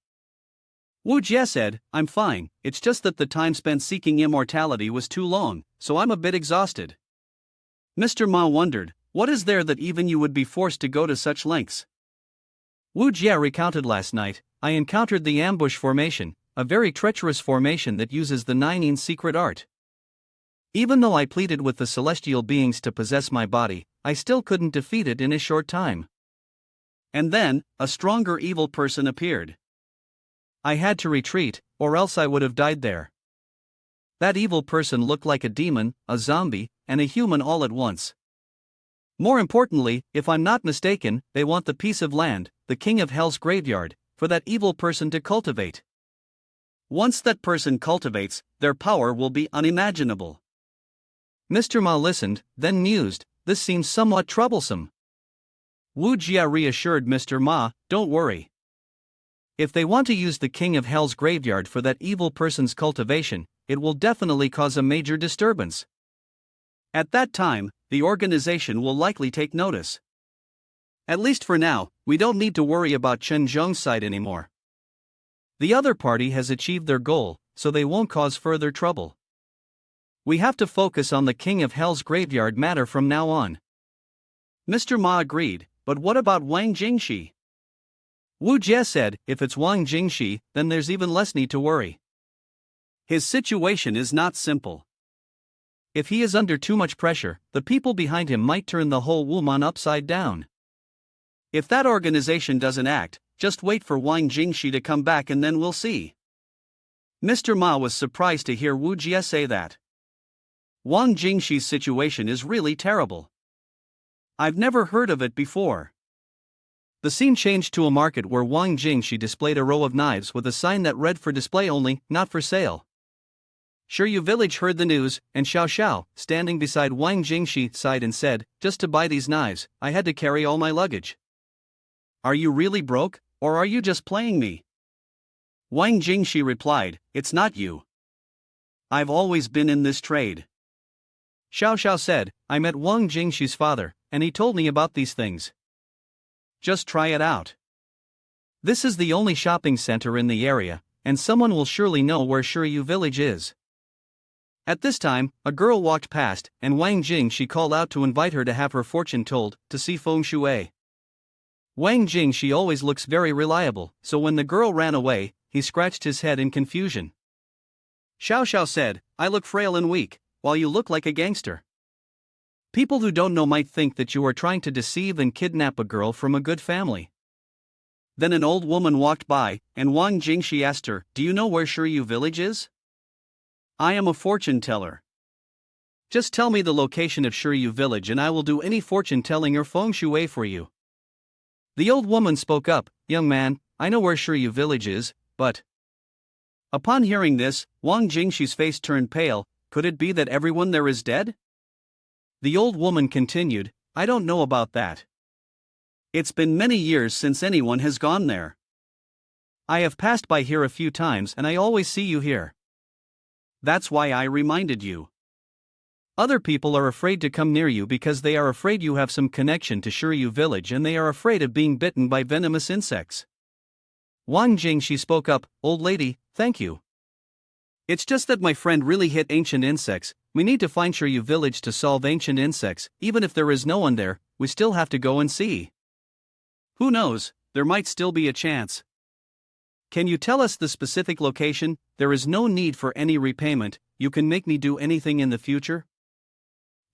Wu Jie said, I'm fine, it's just that the time spent seeking immortality was too long, so I'm a bit exhausted. Mr. Ma wondered, what is there that even you would be forced to go to such lengths? Wu Jie recounted last night, I encountered the ambush formation, a very treacherous formation that uses the Ninein secret art. Even though I pleaded with the celestial beings to possess my body, I still couldn't defeat it in a short time. And then, a stronger evil person appeared. I had to retreat, or else I would have died there. That evil person looked like a demon, a zombie, and a human all at once. More importantly, if I'm not mistaken, they want the piece of land, the king of hell's graveyard, for that evil person to cultivate. Once that person cultivates, their power will be unimaginable. Mr. Ma listened, then mused, this seems somewhat troublesome. Wu Jia reassured Mr. Ma, don't worry. If they want to use the king of hell's graveyard for that evil person's cultivation, it will definitely cause a major disturbance. At that time, the organization will likely take notice. At least for now, we don't need to worry about Chen Zhong's side anymore. The other party has achieved their goal, so they won't cause further trouble. We have to focus on the king of hell's graveyard matter from now on. Mr. Ma agreed, but what about Wang Jingxi? Wu Jie said, if it's Wang Jingxi, then there's even less need to worry. His situation is not simple. If he is under too much pressure, the people behind him might turn the whole Wuman upside down. If that organization doesn't act, just wait for Wang Jingxi to come back and then we'll see. Mr. Ma was surprised to hear Wu Jie say that. Wang Jingxi's situation is really terrible. I've never heard of it before. The scene changed to a market where Wang Jingxi displayed a row of knives with a sign that read for display only, not for sale. Shiryu village heard the news, and Xiao Xiao, standing beside Wang Jingxi, sighed and said, just to buy these knives, I had to carry all my luggage. Are you really broke, or are you just playing me? Wang Jingxi replied, it's not you. I've always been in this trade. Xiao Xiao said, I met Wang Jingxi's father, and he told me about these things. Just try it out. This is the only shopping center in the area, and someone will surely know where Shiryu village is. At this time, a girl walked past, and Wang Jingxi called out to invite her to have her fortune told, to see feng shui. Wang Jingxi always looks very reliable, so when the girl ran away, he scratched his head in confusion. Xiao Xiao said, I look frail and weak, while you look like a gangster. People who don't know might think that you are trying to deceive and kidnap a girl from a good family. Then an old woman walked by, and Wang Jingxi asked her, do you know where Shiryu village is? I am a fortune teller. Just tell me the location of Shiryu village and I will do any fortune telling or feng shui for you. The old woman spoke up, young man, I know where Shiryu village is, but... Upon hearing this, Wang Jingxi's face turned pale. Could it be that everyone there is dead? The old woman continued, I don't know about that. It's been many years since anyone has gone there. I have passed by here a few times and I always see you here. That's why I reminded you. Other people are afraid to come near you because they are afraid you have some connection to Shiryu village and they are afraid of being bitten by venomous insects. Wang Jingxi spoke up, old lady, thank you. It's just that my friend really hit ancient insects. We need to find Shiryu village to solve ancient insects. Even if there is no one there, we still have to go and see. Who knows, there might still be a chance. Can you tell us the specific location? There is no need for any repayment, you can make me do anything in the future?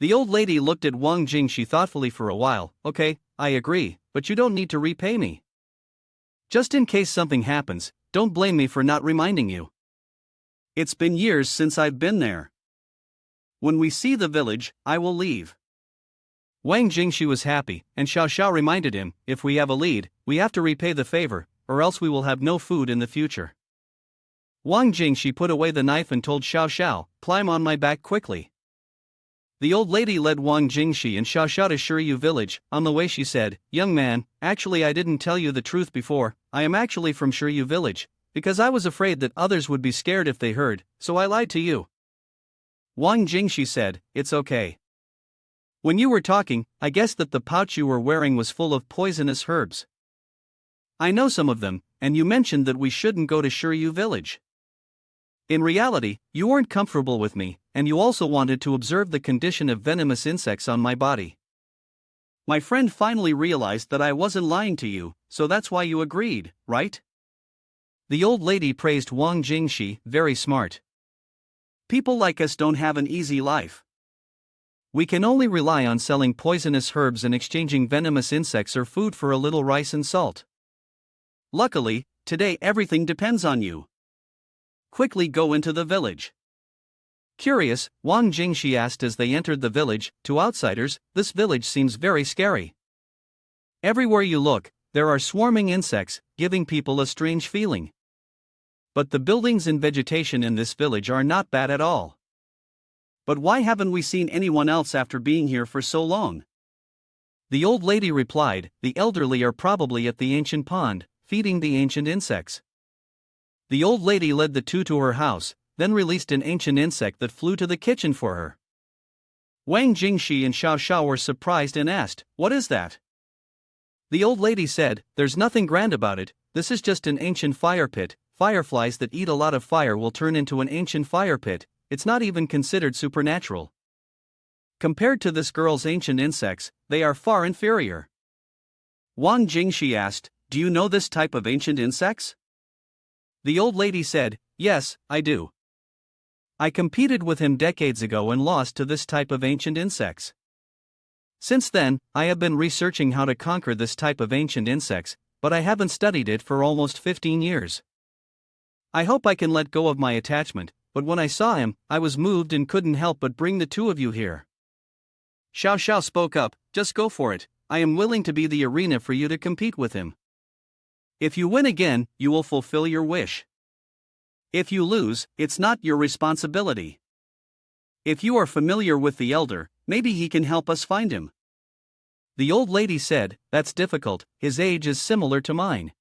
The old lady looked at Wang Jingxi thoughtfully for a while. Okay, I agree, but you don't need to repay me. Just in case something happens, don't blame me for not reminding you. It's been years since I've been there. When we see the village, I will leave. Wang Jingxi was happy, and Xiao Xiao reminded him, if we have a lead, we have to repay the favor, or else we will have no food in the future. Wang Jingxi put away the knife and told Xiao Xiao, climb on my back quickly. The old lady led Wang Jingxi and Xiao Xiao to Shiryu village. On the way she said, young man, actually I didn't tell you the truth before, I am actually from Shiryu village. Because I was afraid that others would be scared if they heard, so I lied to you. Wang Jingxi said, it's okay. When you were talking, I guessed that the pouch you were wearing was full of poisonous herbs. I know some of them, and you mentioned that we shouldn't go to Shiryu village. In reality, you weren't comfortable with me, and you also wanted to observe the condition of venomous insects on my body. My friend finally realized that I wasn't lying to you, so that's why you agreed, right? The old lady praised Wang Jingxi, very smart. People like us don't have an easy life. We can only rely on selling poisonous herbs and exchanging venomous insects or food for a little rice and salt. Luckily, today everything depends on you. Quickly go into the village. Curious, Wang Jingxi asked as they entered the village, to outsiders, this village seems very scary. Everywhere you look, there are swarming insects, giving people a strange feeling. But the buildings and vegetation in this village are not bad at all. But why haven't we seen anyone else after being here for so long? The old lady replied, the elderly are probably at the ancient pond, feeding the ancient insects. The old lady led the two to her house, then released an ancient insect that flew to the kitchen for her. Wang Jingxi and Xiao Xiao were surprised and asked, "What is that?" The old lady said, "There's nothing grand about it, this is just an ancient fire pit. Fireflies that eat a lot of fire will turn into an ancient fire pit, it's not even considered supernatural. Compared to this girl's ancient insects, they are far inferior." Wang Jingxi asked, "Do you know this type of ancient insects?" The old lady said, "Yes, I do. I competed with him decades ago and lost to this type of ancient insects. Since then, I have been researching how to conquer this type of ancient insects, but I haven't studied it for almost 15 years. I hope I can let go of my attachment, but when I saw him, I was moved and couldn't help but bring the two of you here." Xiao Xiao spoke up, "Just go for it, I am willing to be the arena for you to compete with him. If you win again, you will fulfill your wish. If you lose, it's not your responsibility. If you are familiar with the elder, maybe he can help us find him." The old lady said, "That's difficult, his age is similar to mine.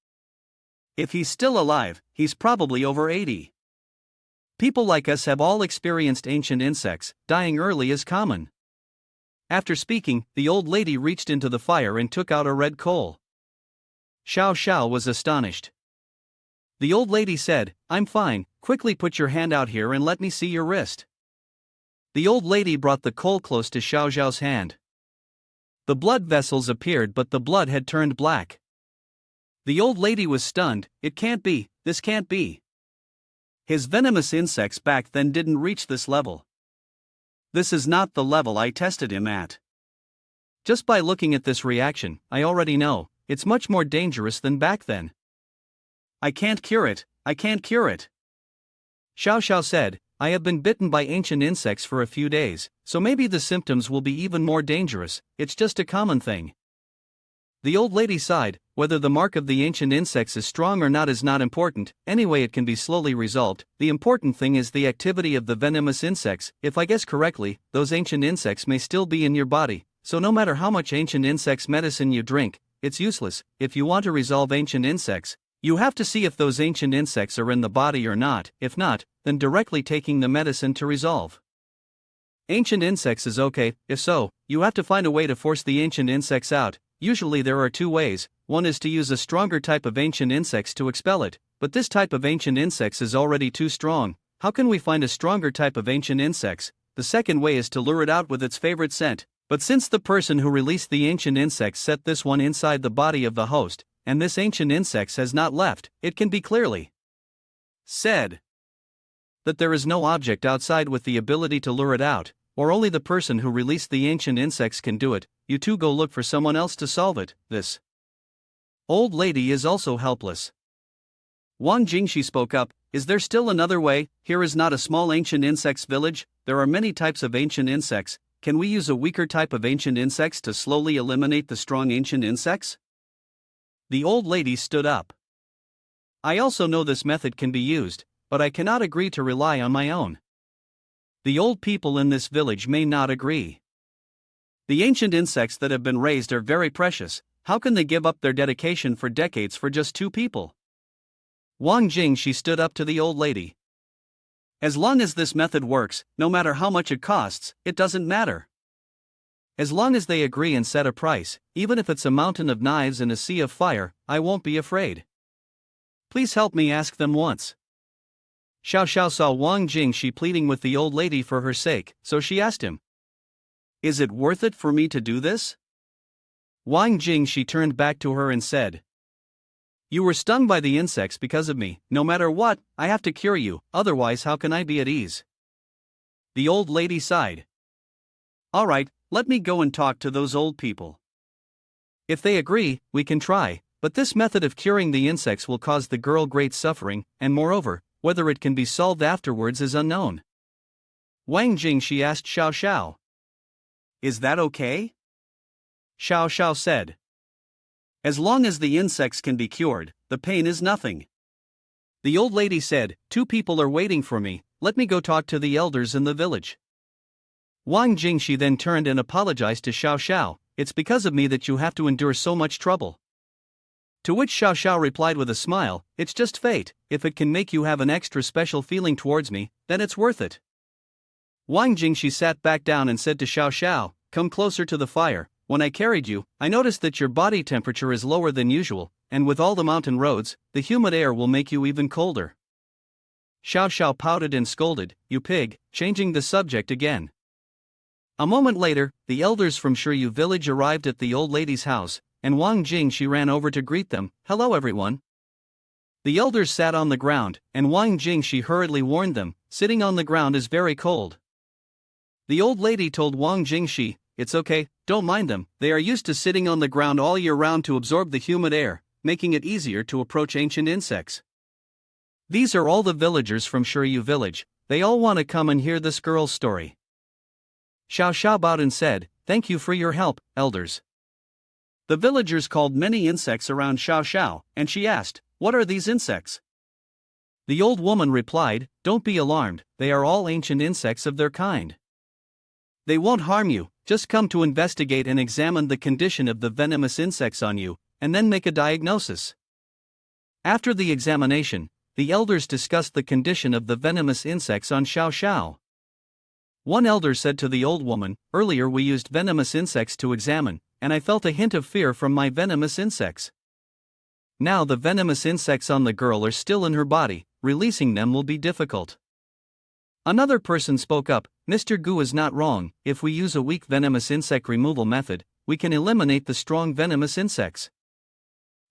If he's still alive, he's probably over 80. People like us have all experienced ancient insects, dying early is common." After speaking, the old lady reached into the fire and took out a red coal. Xiao Xiao was astonished. The old lady said, "I'm fine, quickly put your hand out here and let me see your wrist." The old lady brought the coal close to Xiao Xiao's hand. The blood vessels appeared, but the blood had turned black. The old lady was stunned. "It can't be, this can't be. His venomous insects back then didn't reach this level. This is not the level I tested him at. Just by looking at this reaction, I already know, it's much more dangerous than back then. I can't cure it, I can't cure it." Xiao Xiao said, "I have been bitten by ancient insects for a few days, so maybe the symptoms will be even more dangerous, it's just a common thing." The old lady sighed, "Whether the mark of the ancient insects is strong or not is not important, anyway it can be slowly resolved, the important thing is the activity of the venomous insects. If I guess correctly, those ancient insects may still be in your body, so no matter how much ancient insects medicine you drink, it's useless. If you want to resolve ancient insects, you have to see if those ancient insects are in the body or not, if not, then directly taking the medicine to resolve. Ancient insects is okay, if so, you have to find a way to force the ancient insects out. Usually there are two ways, one is to use a stronger type of ancient insects to expel it, but this type of ancient insects is already too strong. How can we find a stronger type of ancient insects? The second way is to lure it out with its favorite scent, but since the person who released the ancient insects set this one inside the body of the host, and this ancient insects has not left, it can be clearly said that there is no object outside with the ability to lure it out, or only the person who released the ancient insects can do it. You two go look for someone else to solve it." This old lady is also helpless. Wang Jingxi spoke up, "Is there still another way? Here is not a small ancient insects village, there are many types of ancient insects. Can we use a weaker type of ancient insects to slowly eliminate the strong ancient insects?" The old lady stood up. "I also know this method can be used, but I cannot agree to rely on my own. The old people in this village may not agree. The ancient insects that have been raised are very precious, how can they give up their dedication for decades for just two people?" Wang Jingxi stood up to the old lady. "As long as this method works, no matter how much it costs, it doesn't matter. As long as they agree and set a price, even if it's a mountain of knives and a sea of fire, I won't be afraid. Please help me ask them once." Xiao Xiao saw Wang Jingxi pleading with the old lady for her sake, so she asked him, "Is it worth it for me to do this?" Wang Jingxi turned back to her and said, "You were stung by the insects because of me, no matter what, I have to cure you, otherwise how can I be at ease?" The old lady sighed. "All right, let me go and talk to those old people. If they agree, we can try, but this method of curing the insects will cause the girl great suffering, and moreover, whether it can be solved afterwards is unknown." Wang Jingxi asked Xiao Xiao, "Is that okay?" Xiao Xiao said, "As long as the insects can be cured, the pain is nothing. The old lady said, "Two people are waiting for me, let me go talk to the elders in the village." Wang Jingxi then turned and apologized to Xiao Xiao, "It's because of me that you have to endure so much trouble." To which Xiao Xiao replied with a smile, "It's just fate, if it can make you have an extra special feeling towards me, then it's worth it." Wang Jingxi sat back down and said to Xiao Xiao, "Come closer to the fire. When I carried you, I noticed that your body temperature is lower than usual, and with all the mountain roads, the humid air will make you even colder." Xiao Xiao pouted and scolded, "You pig," changing the subject again. A moment later, the elders from Shiryu village arrived at the old lady's house, and Wang Jingxi ran over to greet them. "Hello everyone." The elders sat on the ground, and Wang Jingxi hurriedly warned them, "Sitting on the ground is very cold." The old lady told Wang Jingxi, "It's okay, don't mind them, they are used to sitting on the ground all year round to absorb the humid air, making it easier to approach ancient insects. These are all the villagers from Shiryu village, they all want to come and hear this girl's story." Xiao Xiao bowed and said, "Thank you for your help, elders." The villagers called many insects around Xiao Xiao, and she asked, "What are these insects?" The old woman replied, "Don't be alarmed, they are all ancient insects of their kind. They won't harm you, just come to investigate and examine the condition of the venomous insects on you, and then make a diagnosis." After the examination, the elders discussed the condition of the venomous insects on Xiao Xiao. One elder said to the old woman, "Earlier we used venomous insects to examine, and I felt a hint of fear from my venomous insects. Now the venomous insects on the girl are still in her body, releasing them will be difficult." Another person spoke up, "Mr. Gu is not wrong, if we use a weak venomous insect removal method, we can eliminate the strong venomous insects.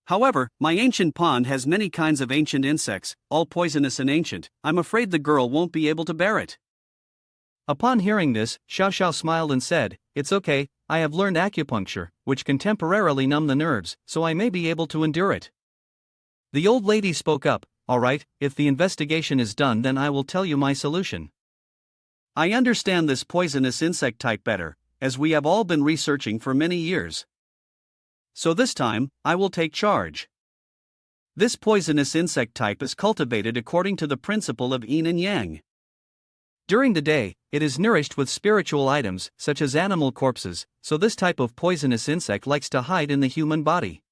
However, my ancient pond has many kinds of ancient insects, all poisonous and ancient, I'm afraid the girl won't be able to bear it." Upon hearing this, Xiao Xiao smiled and said, "It's okay, I have learned acupuncture, which can temporarily numb the nerves, so I may be able to endure it." The old lady spoke up, "All right, if the investigation is done then I will tell you my solution. I understand this poisonous insect type better, as we have all been researching for many years. So this time, I will take charge. This poisonous insect type is cultivated according to the principle of yin and yang. During the day, it is nourished with spiritual items, such as animal corpses, so this type of poisonous insect likes to hide in the human body.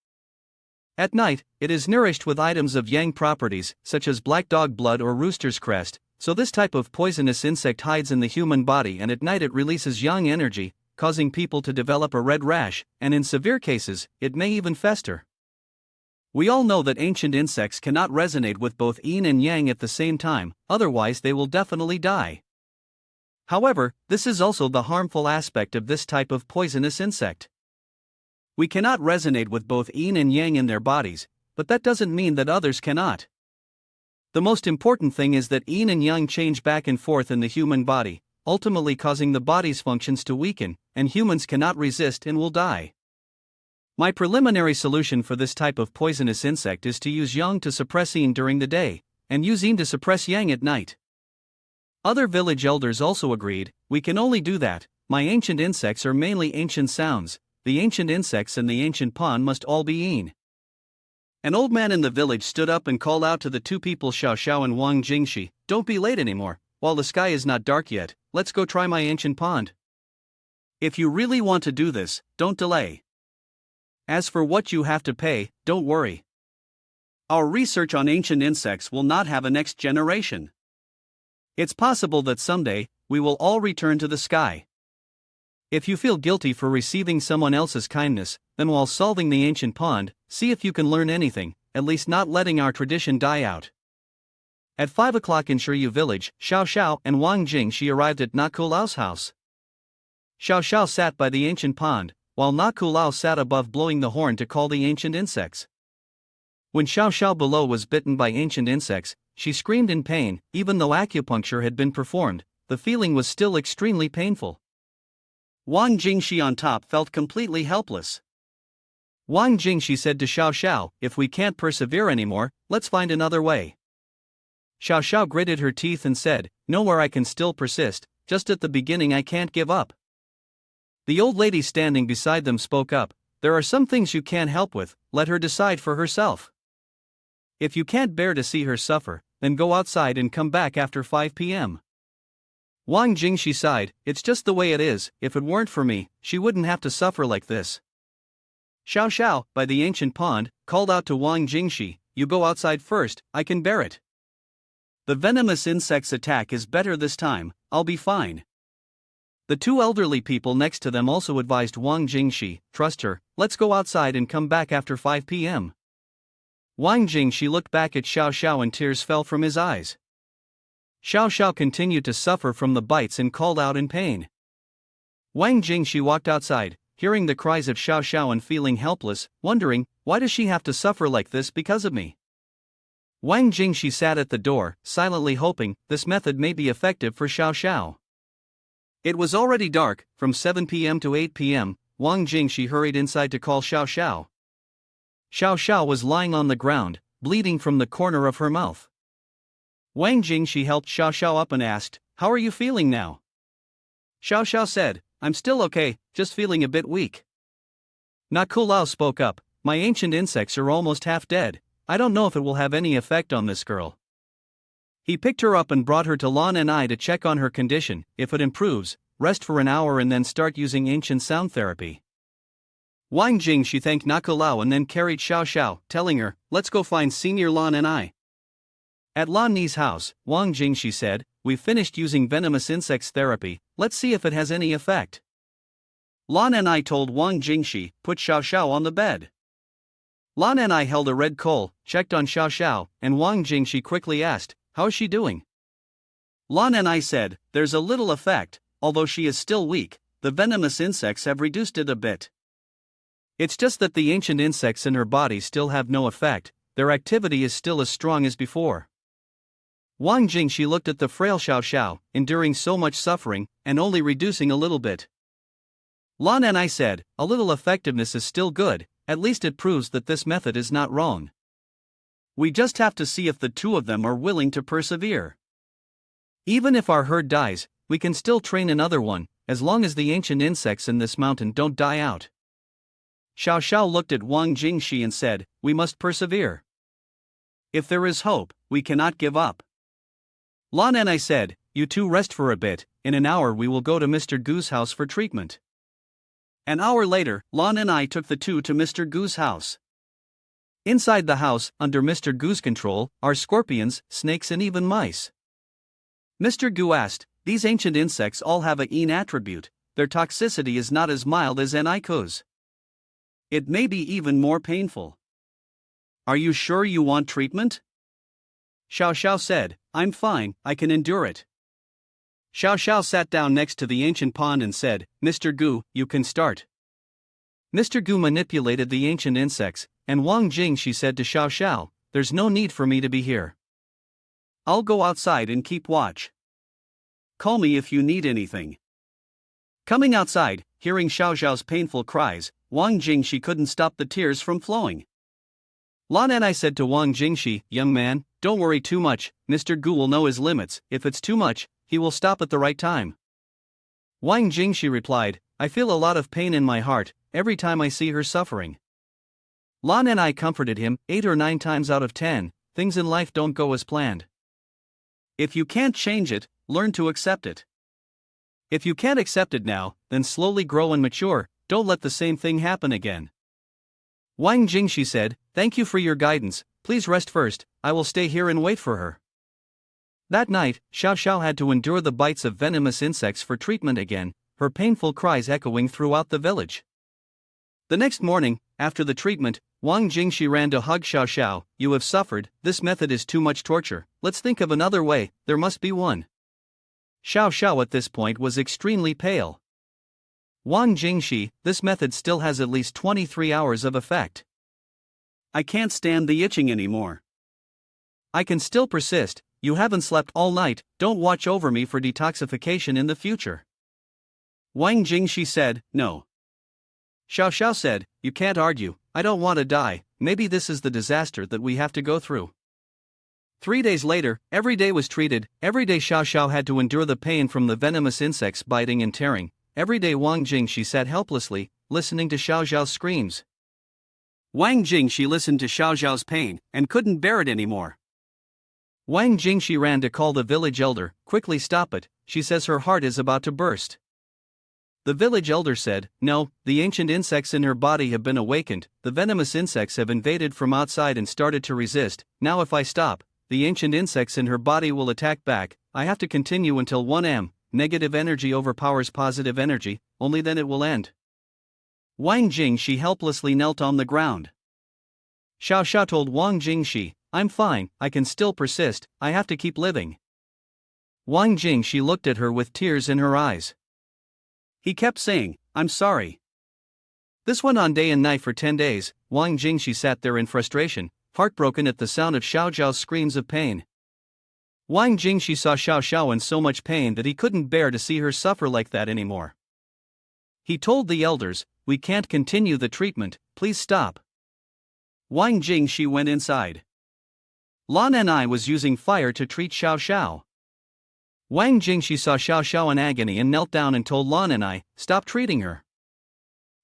At night, it is nourished with items of yang properties, such as black dog blood or rooster's crest, so this type of poisonous insect hides in the human body and at night it releases yang energy, causing people to develop a red rash, and in severe cases, it may even fester. We all know that ancient insects cannot resonate with both yin and yang at the same time, otherwise they will definitely die. However, this is also the harmful aspect of this type of poisonous insect. We cannot resonate with both yin and yang in their bodies, but that doesn't mean that others cannot. The most important thing is that yin and yang change back and forth in the human body, ultimately causing the body's functions to weaken, and humans cannot resist and will die. My preliminary solution for this type of poisonous insect is to use yang to suppress yin during the day, and use yin to suppress yang at night." Other village elders also agreed, "We can only do that, my ancient insects are mainly ancient sounds, the ancient insects and the ancient pond must all be yin." An old man in the village stood up and called out to the two people Xiao Xiao and Wang Jingxi, "Don't be late anymore, while the sky is not dark yet, let's go try my ancient pond. If you really want to do this, don't delay. As for what you have to pay, don't worry. Our research on ancient insects will not have a next generation. It's possible that someday, we will all return to the sky. If you feel guilty for receiving someone else's kindness, then while solving the ancient pond, see if you can learn anything, at least not letting our tradition die out." At 5 o'clock in Shiryu village, Xiao Xiao and Wang Jingxi arrived at Nakulao's house. Xiao Xiao sat by the ancient pond, while Nakulao sat above blowing the horn to call the ancient insects. When Xiao Xiao below was bitten by ancient insects, she screamed in pain. Even though acupuncture had been performed, the feeling was still extremely painful. Wang Jingxi on top felt completely helpless. Wang Jingxi said to Xiao Xiao, "If we can't persevere anymore, let's find another way." Xiao Xiao gritted her teeth and said, "Nowhere I can still persist, just at the beginning I can't give up." The old lady standing beside them spoke up, "There are some things you can't help with, let her decide for herself." If you can't bear to see her suffer, then go outside and come back after 5 p.m. Wang Jingxi sighed, it's just the way it is, if it weren't for me, she wouldn't have to suffer like this. Xiao Xiao, by the ancient pond, called out to Wang Jingxi, you go outside first, I can bear it. The venomous insect's attack is better this time, I'll be fine. The two elderly people next to them also advised Wang Jingxi, trust her, let's go outside and come back after 5 p.m. Wang Jingxi looked back at Xiao Xiao and tears fell from his eyes. Xiao Xiao continued to suffer from the bites and called out in pain. Wang Jingxi walked outside, hearing the cries of Xiao Xiao and feeling helpless, wondering, why does she have to suffer like this because of me? Wang Jingxi sat at the door, silently hoping this method may be effective for Xiao Xiao. It was already dark, from 7 p.m. to 8 p.m., Wang Jingxi hurried inside to call Xiao Xiao. Xiao Xiao was lying on the ground, bleeding from the corner of her mouth. Wang Jingxi helped Xiao Xiao up and asked, how are you feeling now? Xiao Xiao said, I'm still okay, just feeling a bit weak. Nakulao spoke up, my ancient insects are almost half dead, I don't know if it will have any effect on this girl. He picked her up and brought her to Lan and I to check on her condition, if it improves, rest for an hour and then start using ancient sound therapy. Wang Jingxi thanked Nakulao and then carried Xiao Xiao, telling her, let's go find Senior Lan and I. At Lan Ni's house, Wang Jingxi said, we've finished using venomous insects therapy, let's see if it has any effect. Lan and I told Wang Jingxi, put Xiao Xiao on the bed. Lan and I held a red coal, checked on Xiao Xiao, and Wang Jingxi quickly asked, how's she doing? Lan and I said, there's a little effect, although she is still weak, the venomous insects have reduced it a bit. It's just that the ancient insects in her body still have no effect, their activity is still as strong as before. Wang Jingxi looked at the frail Xiao Xiao, enduring so much suffering, and only reducing a little bit. Lan and I said, a little effectiveness is still good, at least it proves that this method is not wrong. We just have to see if the two of them are willing to persevere. Even if our herd dies, we can still train another one, as long as the ancient insects in this mountain don't die out. Xiao Xiao looked at Wang Jingxi and said, we must persevere. If there is hope, we cannot give up. Lan and I said, you two rest for a bit, in an hour we will go to Mr. Gu's house for treatment. An hour later, Lan and I took the two to Mr. Gu's house. Inside the house, under Mr. Gu's control, are scorpions, snakes and even mice. Mr. Gu asked, these ancient insects all have a yin attribute, their toxicity is not as mild as Iko's. It may be even more painful. Are you sure you want treatment? Xiao Xiao said, I'm fine, I can endure it. Xiao Xiao sat down next to the ancient pond and said, Mr. Gu, you can start. Mr. Gu manipulated the ancient insects, and Wang Jingxi said to Xiao Xiao, there's no need for me to be here. I'll go outside and keep watch. Call me if you need anything. Coming outside, hearing Xiao Xiao's painful cries, Wang Jingxi couldn't stop the tears from flowing. Lan and I said to Wang Jingxi, young man, don't worry too much, Mr. Gu will know his limits, if it's too much, he will stop at the right time. Wang Jingxi replied, I feel a lot of pain in my heart, every time I see her suffering. Lan and I comforted him, 8 or 9 times out of 10, things in life don't go as planned. If you can't change it, learn to accept it. If you can't accept it now, then slowly grow and mature, don't let the same thing happen again. Wang Jingxi said, thank you for your guidance, please rest first, I will stay here and wait for her. That night, Xiao Xiao had to endure the bites of venomous insects for treatment again, her painful cries echoing throughout the village. The next morning, after the treatment, Wang Jingxi ran to hug Xiao Xiao, you have suffered, this method is too much torture, let's think of another way, there must be one. Xiao Xiao at this point was extremely pale. Wang Jingxi, this method still has at least 23 hours of effect. I can't stand the itching anymore. I can still persist, you haven't slept all night, don't watch over me for detoxification in the future. Wang Jingxi said, no. Xiao Xiao said, you can't argue, I don't want to die, maybe this is the disaster that we have to go through. 3 days later, every day was treated, every day Xiao Xiao had to endure the pain from the venomous insects biting and tearing, every day Wang Jingxi sat helplessly, listening to Xiao Xiao's screams. Wang Jingxi listened to Xiao Xiao's pain and couldn't bear it anymore. Wang Jingxi ran to call the village elder. Quickly, stop it, she says, her heart is about to burst. The village elder said, no, the ancient insects in her body have been awakened, the venomous insects have invaded from outside and started to resist. Now if I stop, the ancient insects in her body will attack back. I have to continue until 1 am, negative energy overpowers positive energy, only then it will end. Wang Jingxi helplessly knelt on the ground. Xiao Xiao told Wang Jingxi, I'm fine, I can still persist, I have to keep living. Wang Jingxi looked at her with tears in her eyes. He kept saying, I'm sorry. This went on day and night for 10 days. Wang Jingxi sat there in frustration, heartbroken at the sound of Xiao Xiao's screams of pain. Wang Jingxi saw Xiao Xiao in so much pain that he couldn't bear to see her suffer like that anymore. He told the elders, we can't continue the treatment, please stop. Wang Jingxi went inside. Lan and I was using fire to treat Xiao Xiao. Wang Jingxi saw Xiao Xiao in agony and knelt down and told Lan and I, stop treating her.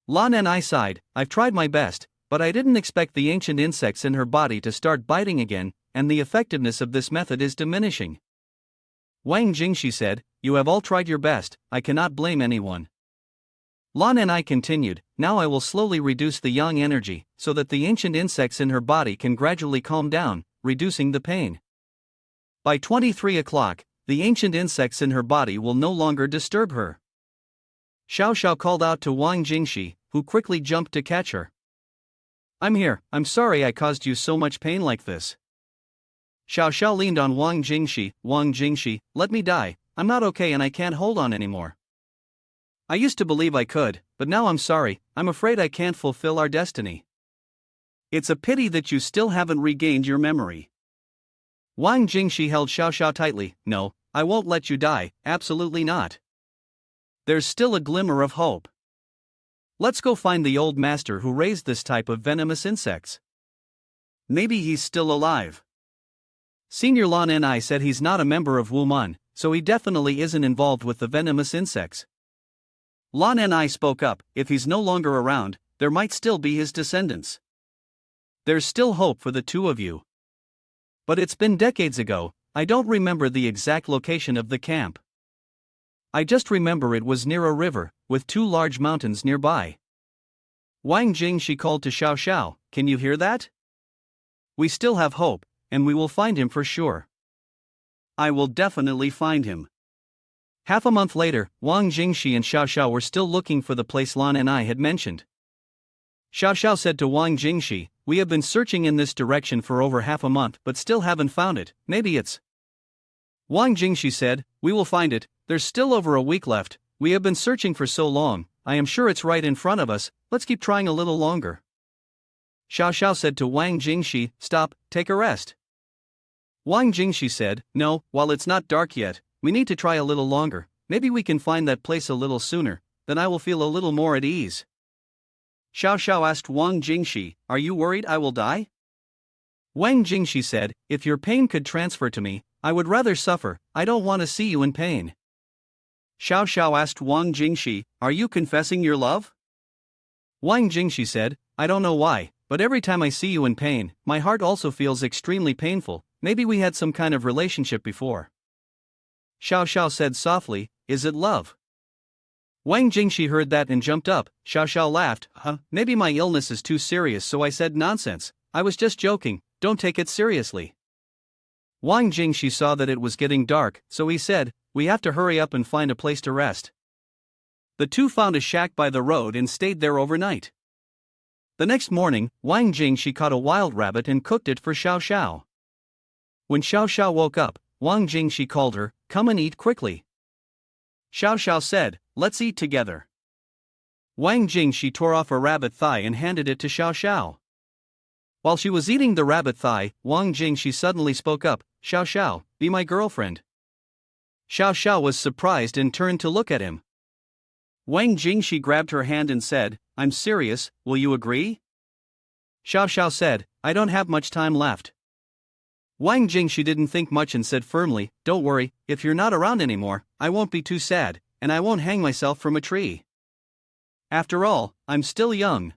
Lan and I sighed, I've tried my best, but I didn't expect the ancient insects in her body to start biting again, and the effectiveness of this method is diminishing. Wang Jingxi said, you have all tried your best, I cannot blame anyone. Lan and I continued, now I will slowly reduce the yang energy, so that the ancient insects in her body can gradually calm down, reducing the pain. By 23 o'clock, the ancient insects in her body will no longer disturb her. Xiao Xiao called out to Wang Jingxi, who quickly jumped to catch her. I'm here, I'm sorry I caused you so much pain like this. Xiao Xiao leaned on Wang Jingxi, let me die, I'm not okay and I can't hold on anymore. I used to believe I could, but now I'm sorry, I'm afraid I can't fulfill our destiny. It's a pity that you still haven't regained your memory. Wang Jingxi held Xiao Xiao tightly, no, I won't let you die, absolutely not. There's still a glimmer of hope. Let's go find the old master who raised this type of venomous insects. Maybe he's still alive. Senior Lan and I said he's not a member of Wuman, so he definitely isn't involved with the venomous insects. Lan and I spoke up, if he's no longer around, there might still be his descendants. There's still hope for the two of you. But it's been decades ago, I don't remember the exact location of the camp. I just remember it was near a river, with 2 large mountains nearby. Wang Jingxi called to Xiao Xiao, can you hear that? We still have hope, and we will find him for sure. I will definitely find him. Half a month later, Wang Jingxi and Xiao Xiao were still looking for the place Lan and I had mentioned. Xiao Xiao said to Wang Jingxi, we have been searching in this direction for over half a month but still haven't found it, maybe it's. Wang Jingxi said, we will find it, there's still over a week left, we have been searching for so long, I am sure it's right in front of us, let's keep trying a little longer. Xiao Xiao said to Wang Jingxi, stop, take a rest. Wang Jingxi said, no, while it's not dark yet, we need to try a little longer, maybe we can find that place a little sooner, then I will feel a little more at ease. Xiao Xiao asked Wang Jingxi, are you worried I will die? Wang Jingxi said, if your pain could transfer to me, I would rather suffer, I don't want to see you in pain. Xiao Xiao asked Wang Jingxi, are you confessing your love? Wang Jingxi said, I don't know why, but every time I see you in pain, my heart also feels extremely painful, maybe we had some kind of relationship before. Xiao Xiao said softly, is it love? Wang Jingxi heard that and jumped up. Xiao Xiao laughed, maybe my illness is too serious so I said nonsense, I was just joking, don't take it seriously. Wang Jingxi saw that it was getting dark, so he said, we have to hurry up and find a place to rest. The two found a shack by the road and stayed there overnight. The next morning, Wang Jingxi caught a wild rabbit and cooked it for Xiao Xiao. When Xiao Xiao woke up, Wang Jingxi called her, come and eat quickly. Xiao Xiao said, let's eat together. Wang Jingxi tore off a rabbit thigh and handed it to Xiao Xiao. While she was eating the rabbit thigh, Wang Jingxi suddenly spoke up, Xiao Xiao, be my girlfriend. Xiao Xiao was surprised and turned to look at him. Wang Jingxi grabbed her hand and said, I'm serious, will you agree? Xiao Xiao said, I don't have much time left. Wang Jingxi didn't think much and said firmly, don't worry, if you're not around anymore, I won't be too sad, and I won't hang myself from a tree. After all, I'm still young.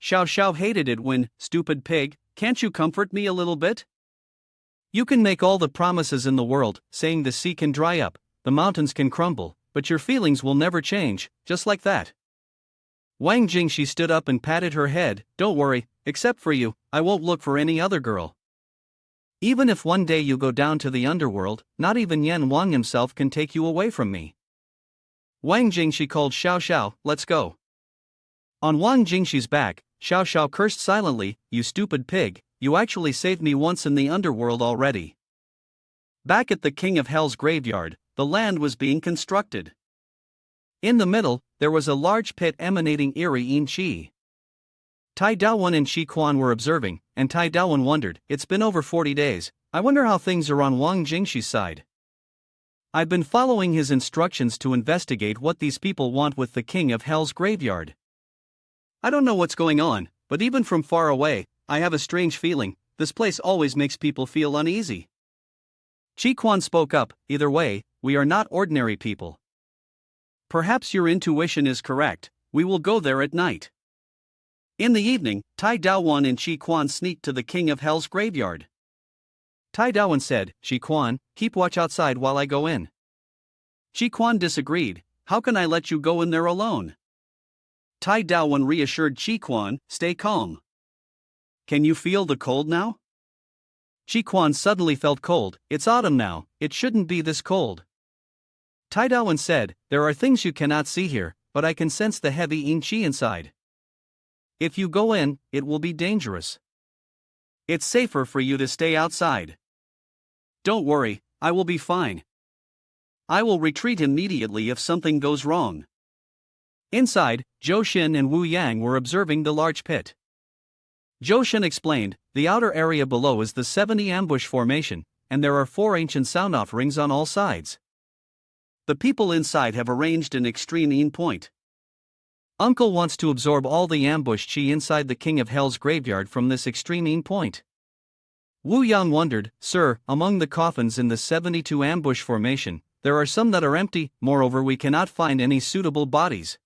Xiao Xiao hated it when, stupid pig, can't you comfort me a little bit? You can make all the promises in the world, saying the sea can dry up, the mountains can crumble, but your feelings will never change, just like that. Wang Jingxi stood up and patted her head. Don't worry, except for you, I won't look for any other girl. Even if one day you go down to the underworld, not even Yan Wang himself can take you away from me. Wang Jingxi called Xiao Xiao, let's go. On Wang Jingxi's back, Xiao Xiao cursed silently, you stupid pig, you actually saved me once in the underworld already. Back at the King of Hell's graveyard, the land was being constructed. In the middle, there was a large pit emanating eerie yin qi. Tai Daowen and Shi Quan were observing, and Tai Daowen wondered, it's been over 40 days, I wonder how things are on Wang Jingxi's side. I've been following his instructions to investigate what these people want with the King of Hell's graveyard. I don't know what's going on, but even from far away, I have a strange feeling, this place always makes people feel uneasy. Shi Quan spoke up, either way, we are not ordinary people. Perhaps your intuition is correct, we will go there at night. In the evening, Tai Daowen and Shi Quan sneaked to the King of Hell's graveyard. Tai Daowen said, Shi Quan, keep watch outside while I go in. Shi Quan disagreed, how can I let you go in there alone? Tai Daowen reassured Shi Quan, stay calm. Can you feel the cold now? Shi Quan suddenly felt cold, it's autumn now, it shouldn't be this cold. Tai Daowen said, there are things you cannot see here, but I can sense the heavy yin qi inside. If you go in, it will be dangerous. It's safer for you to stay outside. Don't worry, I will be fine. I will retreat immediately if something goes wrong. Inside, Zhou Xin and Wu Yang were observing the large pit. Zhou Xin explained, the outer area below is the 70 ambush formation, and there are 4 ancient sound offerings on all sides. The people inside have arranged an extreme yin point. Uncle wants to absorb all the ambush chi inside the King of Hell's graveyard from this extreme yin point. Wu Yang wondered, sir, among the coffins in the 72 ambush formation, there are some that are empty, moreover we cannot find any suitable bodies.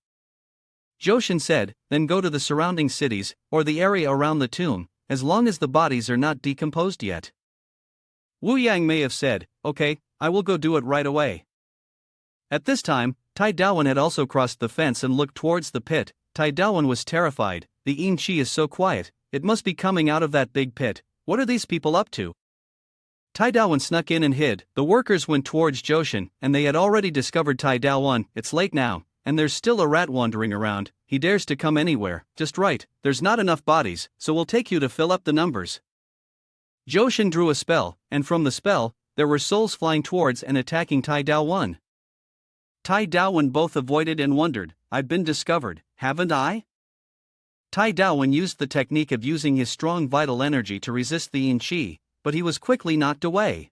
Zhou Xin said, then go to the surrounding cities, or the area around the tomb, as long as the bodies are not decomposed yet. Wu Yang may have said, okay, I will go do it right away. At this time, Tai Daowen had also crossed the fence and looked towards the pit. Tai Daowen was terrified, the yin qi is so quiet, it must be coming out of that big pit, what are these people up to? Tai Daowen snuck in and hid, the workers went towards Zhou Xin, and they had already discovered Tai Daowen, it's late now, and there's still a rat wandering around, he dares to come anywhere, just right, there's not enough bodies, so we'll take you to fill up the numbers. Zhou Xin drew a spell, and from the spell, there were souls flying towards and attacking Tai Daowen. Tai Daowen both avoided and wondered, I've been discovered, haven't I? Tai Daowen used the technique of using his strong vital energy to resist the yin qi, but he was quickly knocked away.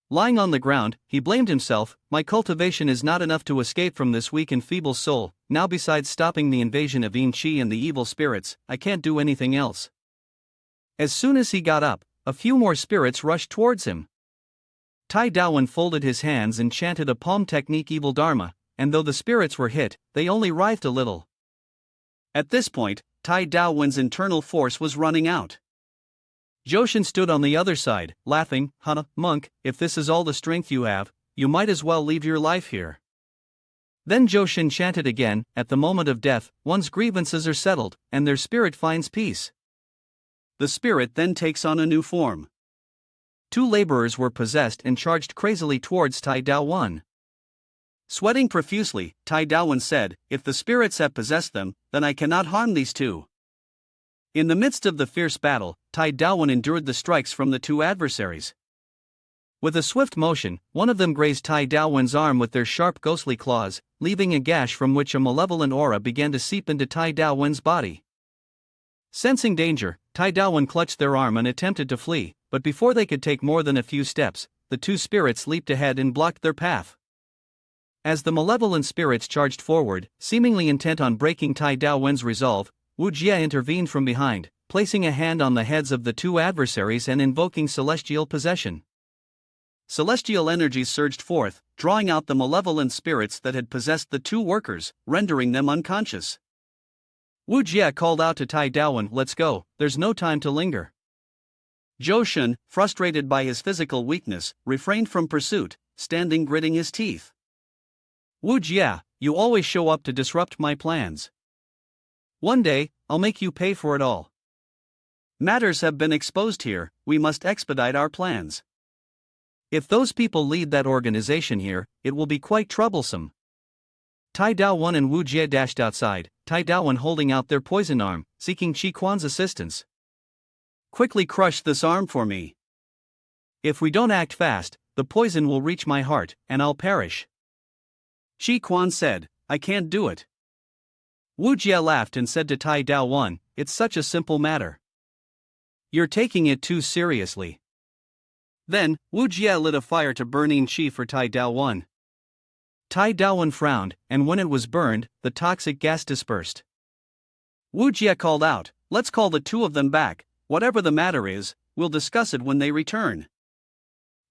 Lying on the ground, he blamed himself, my cultivation is not enough to escape from this weak and feeble soul, now besides stopping the invasion of yin qi and the evil spirits, I can't do anything else. As soon as he got up, a few more spirits rushed towards him. Tai Daowen folded his hands and chanted a palm technique evil dharma, and though the spirits were hit, they only writhed a little. At this point, Tai Daowen's internal force was running out. Zhou Xin stood on the other side, laughing, monk, if this is all the strength you have, you might as well leave your life here. Then Zhou Xin chanted again, at the moment of death, one's grievances are settled, and their spirit finds peace. The spirit then takes on a new form. 2 laborers were possessed and charged crazily towards Tai Daowen. Sweating profusely, Tai Daowen said, if the spirits have possessed them, then I cannot harm these 2. In the midst of the fierce battle, Tai Daowen endured the strikes from the 2 adversaries. With a swift motion, one of them grazed Tai Daowen's arm with their sharp ghostly claws, leaving a gash from which a malevolent aura began to seep into Tai Daowen's body. Sensing danger, Tai Daowen clutched their arm and attempted to flee, but before they could take more than a few steps, the 2 spirits leaped ahead and blocked their path. As the malevolent spirits charged forward, seemingly intent on breaking Tai Daowen's resolve, Wu Jie intervened from behind, placing a hand on the heads of the 2 adversaries and invoking celestial possession. Celestial energies surged forth, drawing out the malevolent spirits that had possessed the 2 workers, rendering them unconscious. Wu Jie called out to Tai Daowen, let's go, there's no time to linger. Zhou Shun, frustrated by his physical weakness, refrained from pursuit, standing gritting his teeth. Wu Jie, you always show up to disrupt my plans. One day, I'll make you pay for it all. Matters have been exposed here, we must expedite our plans. If those people lead that organization here, it will be quite troublesome. Tai Daowen and Wu Jie dashed outside, Tai Daowen holding out their poison arm, seeking Qi Quan's assistance. Quickly crush this arm for me. If we don't act fast, the poison will reach my heart, and I'll perish. Qi Quan said, I can't do it. Wu Jie laughed and said to Tai Daowen, it's such a simple matter. You're taking it too seriously. Then, Wu Jie lit a fire to burn in qi for Tai Daowen. Tai Daowen frowned, and when it was burned, the toxic gas dispersed. Wu Jie called out, let's call the two of them back, whatever the matter is, we'll discuss it when they return.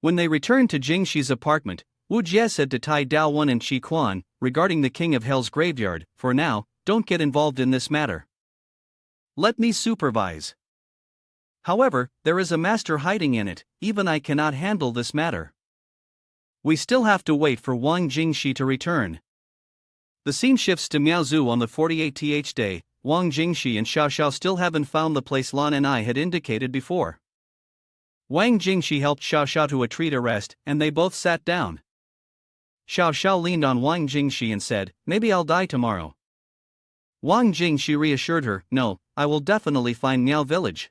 When they returned to Jingxi's apartment, Wu Jie said to Tai Daowen and Qi Quan, regarding the King of Hell's graveyard, for now, don't get involved in this matter. Let me supervise. However, there is a master hiding in it, even I cannot handle this matter. We still have to wait for Wang Jingxi to return. The scene shifts to Miaozhou on the 48th day. Wang Jingxi and Xiao Xiao still haven't found the place Lan and I had indicated before. Wang Jingxi helped Xiao Xiao to a tree to rest, and they both sat down. Xiao Xiao leaned on Wang Jingxi and said, maybe I'll die tomorrow. Wang Jingxi reassured her, no, I will definitely find Miao Village.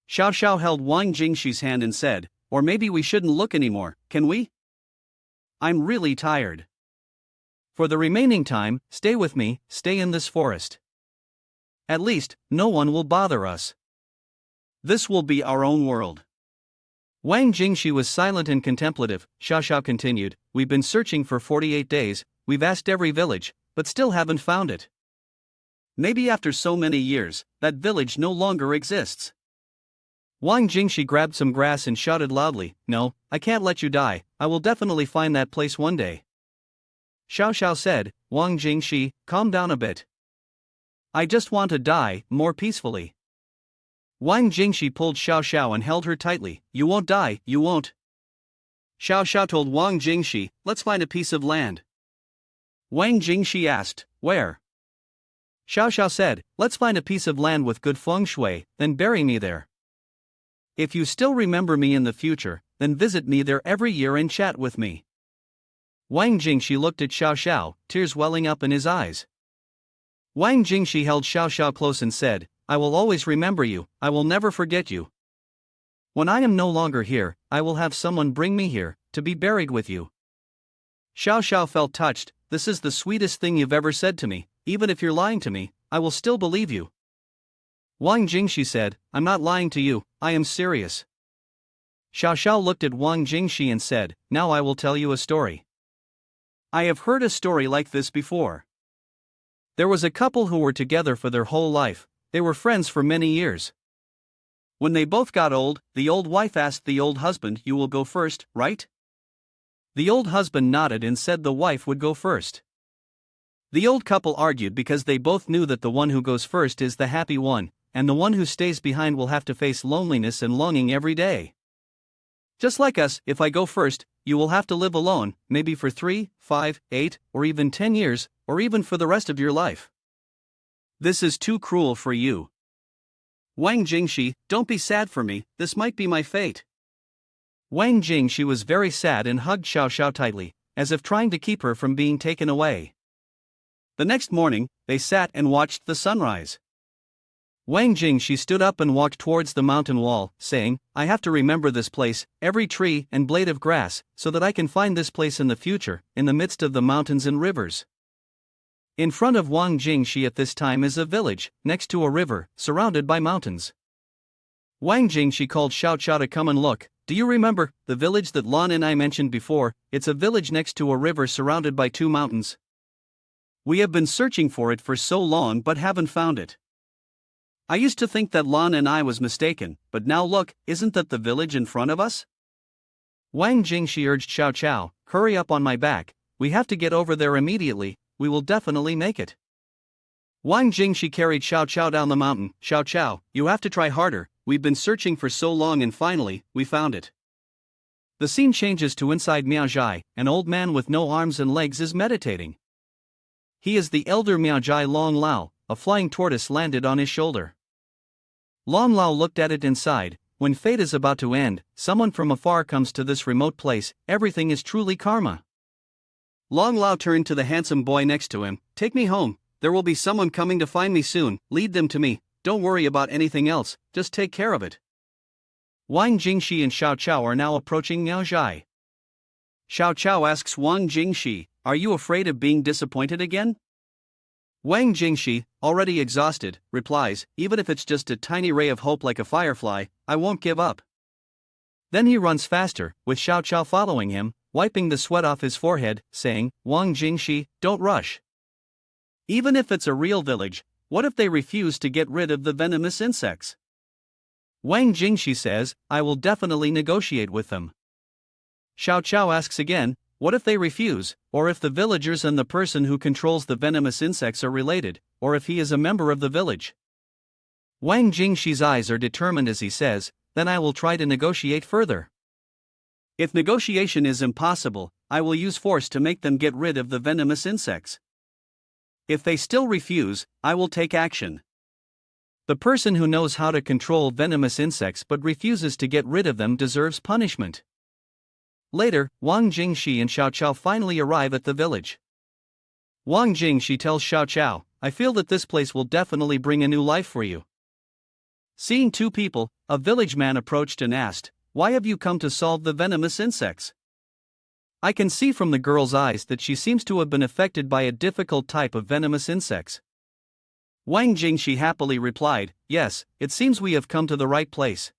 Xiao Xiao held Wang Jingxi's hand and said, or maybe we shouldn't look anymore, can we? I'm really tired. For the remaining time, stay with me, stay in this forest. At least, no one will bother us. This will be our own world. Wang Jingxi was silent and contemplative. Xiao Xiao continued, we've been searching for 48 days, we've asked every village, but still haven't found it. Maybe after so many years, that village no longer exists. Wang Jingxi grabbed some grass and shouted loudly, no, I can't let you die, I will definitely find that place one day. Xiao Xiao said, Wang Jingxi, calm down a bit. I just want to die, more peacefully. Wang Jingxi pulled Xiao Xiao and held her tightly, you won't die, you won't. Xiao Xiao told Wang Jingxi, let's find a piece of land. Wang Jingxi asked, where? Xiao Xiao said, let's find a piece of land with good feng shui, then bury me there. If you still remember me in the future, then visit me there every year and chat with me. Wang Jingxi looked at Xiao Xiao, tears welling up in his eyes. Wang Jingxi held Xiao Xiao close and said, I will always remember you, I will never forget you. When I am no longer here, I will have someone bring me here, to be buried with you. Xiao Xiao felt touched, this is the sweetest thing you've ever said to me, even if you're lying to me, I will still believe you. Wang Jingxi said, I'm not lying to you, I am serious. Xiao Xiao looked at Wang Jingxi and said, now I will tell you a story. I have heard a story like this before. There was a couple who were together for their whole life, they were friends for many years. When they both got old, the old wife asked the old husband, you will go first, right? The old husband nodded and said the wife would go first. The old couple argued because they both knew that the one who goes first is the happy one, and the one who stays behind will have to face loneliness and longing every day. Just like us, if I go first, you will have to live alone, maybe for 3, 5, 8, or even 10 years, or even for the rest of your life. This is too cruel for you. Wang Jingxi, don't be sad for me, this might be my fate. Wang Jingxi was very sad and hugged Xiao Xiao tightly, as if trying to keep her from being taken away. The next morning, they sat and watched the sunrise. Wang Jingxi stood up and walked towards the mountain wall, saying, I have to remember this place, every tree and blade of grass, so that I can find this place in the future, in the midst of the mountains and rivers. In front of Wang Jingxi at this time is a village, next to a river, surrounded by mountains. Wang Jingxi called Xiao Xiao to come and look. Do you remember the village that Lan and I mentioned before? It's a village next to a river surrounded by 2 mountains. We have been searching for it for so long but haven't found it. I used to think that Lan and I was mistaken, but now look, isn't that the village in front of us? Wang Jingxi urged Xiao Xiao, hurry up on my back, we have to get over there immediately, we will definitely make it. Wang Jingshi carried Xiao Qiao down the mountain. Xiao Qiao, you have to try harder, we've been searching for so long and finally, we found it. The scene changes to inside Miaozhai, an old man with no arms and legs is meditating. He is the elder Miaozhai Long Lao, a flying tortoise landed on his shoulder. Long Lao looked at it and sighed. When fate is about to end, someone from afar comes to this remote place, everything is truly karma. Long Lao turned to the handsome boy next to him. Take me home, there will be someone coming to find me soon, lead them to me, don't worry about anything else, just take care of it. Wang Jingshi and Xiao Qiao are now approaching Miaozhai. Xiao Qiao asks Wang Jingshi, are you afraid of being disappointed again? Wang Jingshi, already exhausted, replies, even if it's just a tiny ray of hope like a firefly, I won't give up. Then he runs faster, with Xiao Qiao following him, wiping the sweat off his forehead, saying, Wang Jingshi, don't rush. Even if it's a real village, what if they refuse to get rid of the venomous insects? Wang Jingshi says, I will definitely negotiate with them. Xiao Qiao asks again, what if they refuse, or if the villagers and the person who controls the venomous insects are related, or if he is a member of the village? Wang Jingshi's eyes are determined as he says, then I will try to negotiate further. If negotiation is impossible, I will use force to make them get rid of the venomous insects. If they still refuse, I will take action. The person who knows how to control venomous insects but refuses to get rid of them deserves punishment. Later, Wang Jingshi and Xiao Qiao finally arrive at the village. Wang Jingshi tells Xiao Qiao, I feel that this place will definitely bring a new life for you. Seeing two people, a village man approached and asked, why have you come to solve the venomous insects? I can see from the girl's eyes that she seems to have been affected by a difficult type of venomous insects. Wang Jingshi happily replied, yes, it seems we have come to the right place.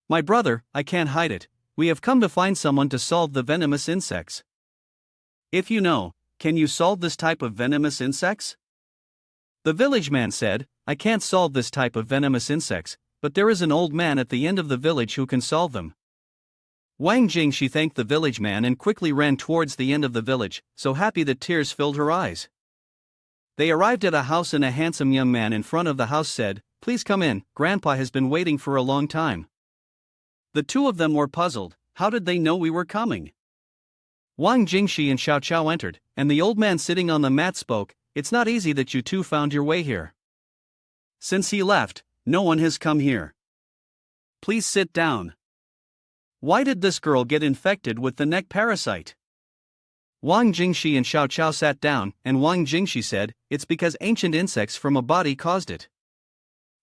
My brother, I can't hide it. We have come to find someone to solve the venomous insects. If you know, can you solve this type of venomous insects? The village man said, I can't solve this type of venomous insects, but there is an old man at the end of the village who can solve them. Wang Jingshi thanked the village man and quickly ran towards the end of the village, so happy that tears filled her eyes. They arrived at a house and a handsome young man in front of the house said, please come in, Grandpa has been waiting for a long time. The two of them were puzzled, how did they know we were coming? Wang Jingshi and Xiao Qiao entered, and the old man sitting on the mat spoke, it's not easy that you two found your way here. Since he left, no one has come here. Please sit down. Why did this girl get infected with the neck parasite? Wang Jingshi and Xiao Qiao sat down, and Wang Jingshi said, it's because ancient insects from a body caused it.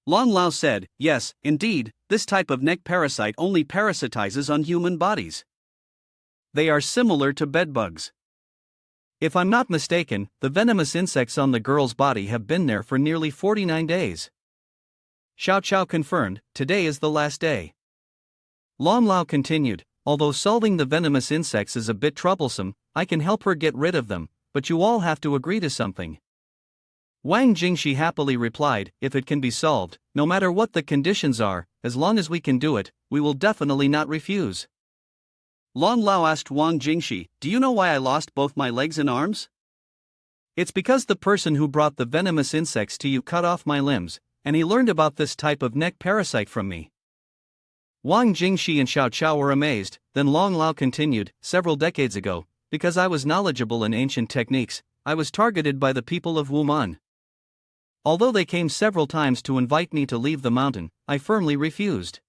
Long Lao said, yes, indeed, this type of neck parasite only parasitizes on human bodies. They are similar to bedbugs. If I'm not mistaken, the venomous insects on the girl's body have been there for nearly 49 days. Xiao Qiao confirmed, today is the last day. Long Lao continued, although solving the venomous insects is a bit troublesome, I can help her get rid of them, but you all have to agree to something. Wang Jingshi happily replied, if it can be solved, no matter what the conditions are, as long as we can do it, we will definitely not refuse. Long Lao asked Wang Jingshi, do you know why I lost both my legs and arms? It's because the person who brought the venomous insects to you cut off my limbs, and he learned about this type of neck parasite from me. Wang Jingshi and Xiao Qiao were amazed, then Long Lao continued, several decades ago, because I was knowledgeable in ancient techniques, I was targeted by the people of Wuman. Although they came several times to invite me to leave the mountain, I firmly refused.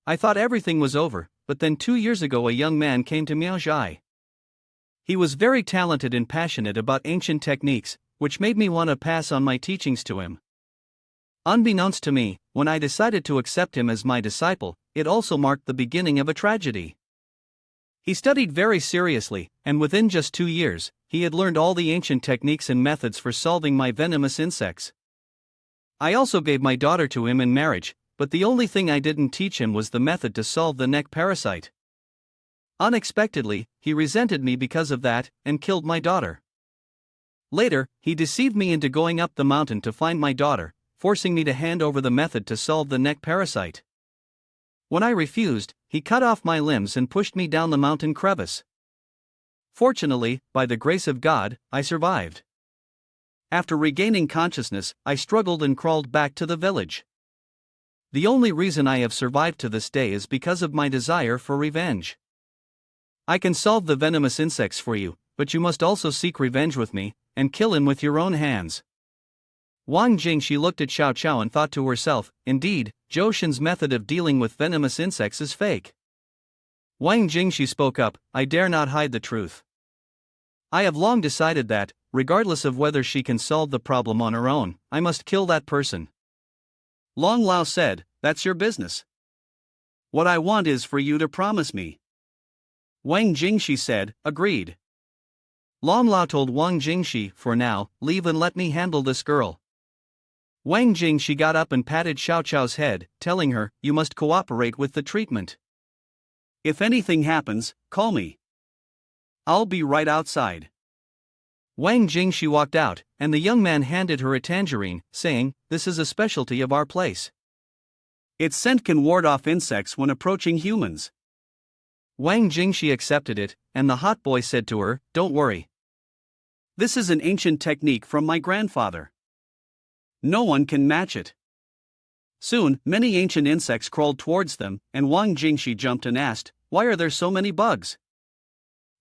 I thought everything was over, but then 2 years ago a young man came to Miaozhai. He was very talented and passionate about ancient techniques, which made me want to pass on my teachings to him. Unbeknownst to me, when I decided to accept him as my disciple, it also marked the beginning of a tragedy. He studied very seriously, and within just 2 years, he had learned all the ancient techniques and methods for solving my venomous insects. I also gave my daughter to him in marriage, but the only thing I didn't teach him was the method to solve the neck parasite. Unexpectedly, he resented me because of that, and killed my daughter. Later, he deceived me into going up the mountain to find my daughter, forcing me to hand over the method to solve the neck parasite. When I refused, he cut off my limbs and pushed me down the mountain crevice. Fortunately, by the grace of God, I survived. After regaining consciousness, I struggled and crawled back to the village. The only reason I have survived to this day is because of my desire for revenge. I can solve the venomous insects for you, but you must also seek revenge with me, and kill him with your own hands. Wang Jingxi looked at Xiao Qiao and thought to herself, indeed, Zhou Shen's method of dealing with venomous insects is fake. Wang Jingxi spoke up, I dare not hide the truth. I have long decided that, regardless of whether she can solve the problem on her own, I must kill that person. Long Lao said, that's your business. What I want is for you to promise me. Wang Jingxi said, agreed. Long Lao told Wang Jingxi, for now, leave and let me handle this girl. Wang Jingxi got up and patted Xiao Qiao's head, telling her, you must cooperate with the treatment. If anything happens, call me. I'll be right outside. Wang Jingxi walked out, and the young man handed her a tangerine, saying, this is a specialty of our place. Its scent can ward off insects when approaching humans. Wang Jingxi accepted it, and the hot boy said to her, don't worry. This is an ancient technique from my grandfather. No one can match it. Soon, many ancient insects crawled towards them, and Wang Jingxi jumped and asked, why are there so many bugs?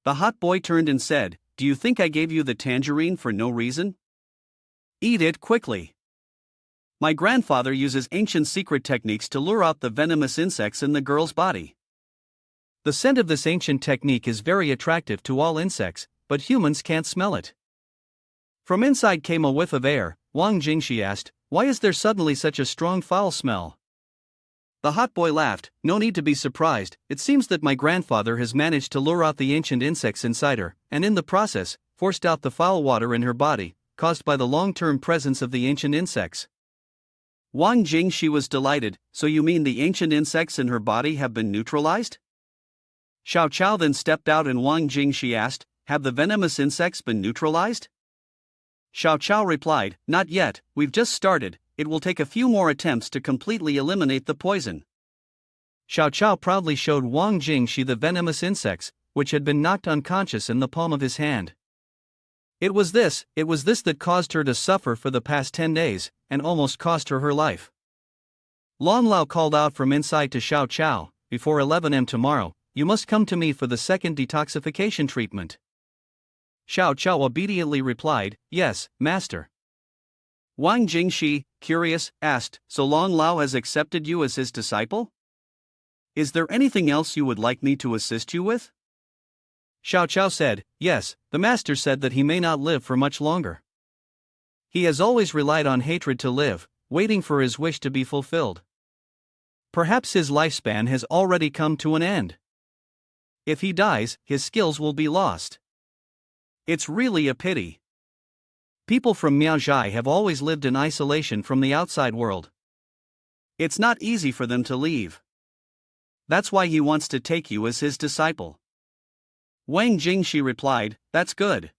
The hot boy turned and said, do you think I gave you the tangerine for no reason? Eat it quickly. My grandfather uses ancient secret techniques to lure out the venomous insects in the girl's body. The scent of this ancient technique is very attractive to all insects, but humans can't smell it. From inside came a whiff of air. Wang Jingxi asked, why is there suddenly such a strong foul smell? The hot boy laughed, no need to be surprised, it seems that my grandfather has managed to lure out the ancient insects inside her, and in the process, forced out the foul water in her body, caused by the long-term presence of the ancient insects. Wang Jingxi was delighted, so you mean the ancient insects in her body have been neutralized? Xiao Qiao then stepped out and Wang Jingxi asked, have the venomous insects been neutralized? Xiao Qiao replied, not yet, we've just started, it will take a few more attempts to completely eliminate the poison. Xiao Qiao proudly showed Wang Jingxi the venomous insects, which had been knocked unconscious in the palm of his hand. It was this that caused her to suffer for the past 10 days, and almost cost her her life. Long Lao called out from inside to Xiao Qiao, before 11 am tomorrow, you must come to me for the second detoxification treatment. Xiao Qiao obediently replied, yes, master. Wang Jingxi, curious, asked, so Long Lao has accepted you as his disciple? Is there anything else you would like me to assist you with? Xiao Qiao said, yes, the master said that he may not live for much longer. He has always relied on hatred to live, waiting for his wish to be fulfilled. Perhaps his lifespan has already come to an end. If he dies, his skills will be lost. It's really a pity. People from Miaozhai have always lived in isolation from the outside world. It's not easy for them to leave. That's why he wants to take you as his disciple. Wang Jingxi replied, that's good.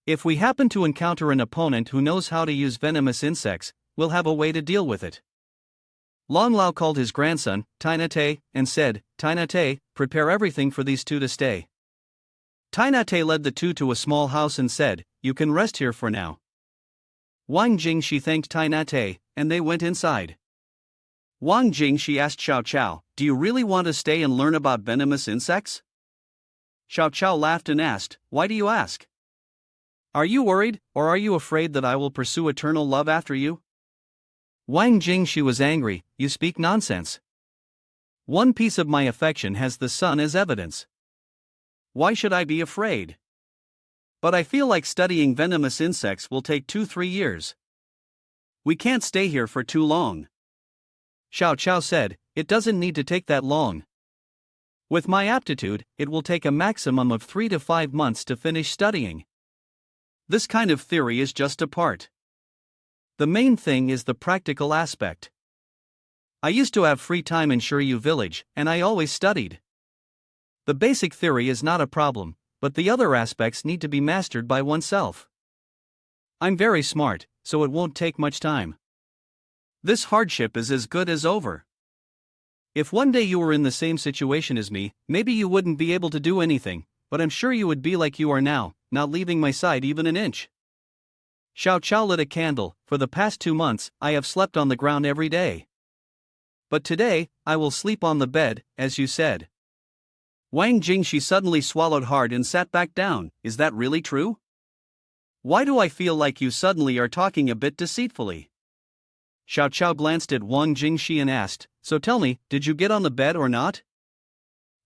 If we happen to encounter an opponent who knows how to use venomous insects, we'll have a way to deal with it. Long Lao called his grandson, Tainate, and said, Tainate, prepare everything for these two to stay. Tainate led the two to a small house and said, you can rest here for now. Wang Jingxi thanked Tainate, and they went inside. Wang Jingxi asked Xiao Qiao, do you really want to stay and learn about venomous insects? Xiao Qiao laughed and asked, why do you ask? Are you worried, or are you afraid that I will pursue eternal love after you? Wang Jingxi was angry, you speak nonsense. One piece of my affection has the sun as evidence. Why should I be afraid? But I feel like studying venomous insects will take 2-3 years. We can't stay here for too long. Xiao Qiao said, it doesn't need to take that long. With my aptitude, it will take a maximum of 3 to 5 months to finish studying. This kind of theory is just a part. The main thing is the practical aspect. I used to have free time in Shiryu village, and I always studied. The basic theory is not a problem, but the other aspects need to be mastered by oneself. I'm very smart, so it won't take much time. This hardship is as good as over. If one day you were in the same situation as me, maybe you wouldn't be able to do anything, but I'm sure you would be like you are now, not leaving my side even an inch. Xiao Qiao lit a candle. For the past 2 months, I have slept on the ground every day. But today, I will sleep on the bed, as you said. Wang Jingxi suddenly swallowed hard and sat back down. Is that really true? Why do I feel like you suddenly are talking a bit deceitfully? Xiao Qiao glanced at Wang Jingxi and asked, so tell me, did you get on the bed or not?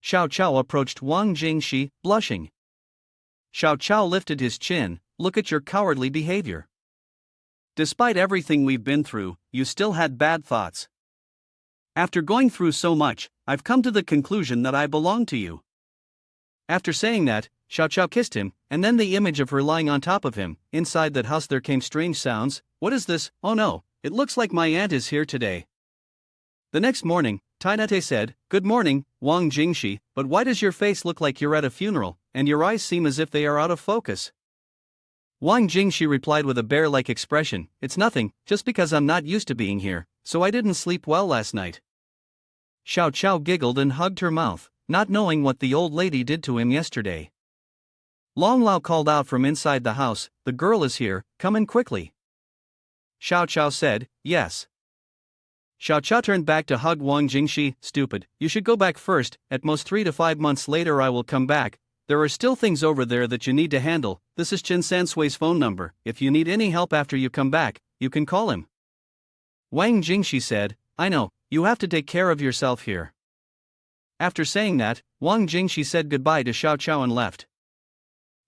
Xiao Qiao approached Wang Jingxi, blushing. Xiao Qiao lifted his chin. Look at your cowardly behavior. Despite everything we've been through, you still had bad thoughts. After going through so much, I've come to the conclusion that I belong to you. After saying that, Xiao Qiao kissed him, and then the image of her lying on top of him. Inside that house there came strange sounds. What is this? Oh no, it looks like my aunt is here today. The next morning, Tainate said, Good morning, Wang Jingxi, but why does your face look like you're at a funeral, and your eyes seem as if they are out of focus? Wang Jingxi replied with a bear-like expression, It's nothing, just because I'm not used to being here, so I didn't sleep well last night. Xiao Qiao giggled and hugged her mouth, not knowing what the old lady did to him yesterday. Long Lao called out from inside the house, The girl is here, come in quickly. Xiao Qiao said, Yes. Xiao Qiao turned back to hug Wang Jingxi, Stupid, you should go back first, at most 3 to 5 months later I will come back. There are still things over there that you need to handle. This is Chen Sansui's phone number. If you need any help after you come back, you can call him. Wang Jingxi said, I know, you have to take care of yourself here. After saying that, Wang Jingxi said goodbye to Xiao Qiao and left.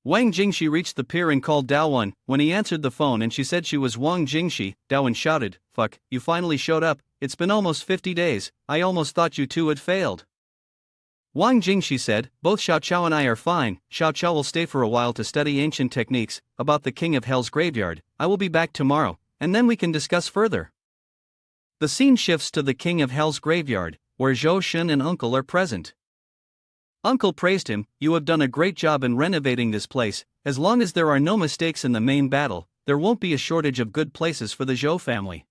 Wang Jingxi reached the pier and called Daowen. When he answered the phone and she said she was Wang Jingxi, Daowen shouted, Fuck, you finally showed up. It's been almost 50 days, I almost thought you two had failed. Wang Jingxi said, Both Xiao Qiao and I are fine. Xiao Qiao will stay for a while to study ancient techniques about the King of Hell's graveyard. I will be back tomorrow, and then we can discuss further. The scene shifts to the King of Hell's graveyard, where Zhou Shen and Uncle are present. Uncle praised him, You have done a great job in renovating this place. As long as there are no mistakes in the main battle, there won't be a shortage of good places for the Zhou family.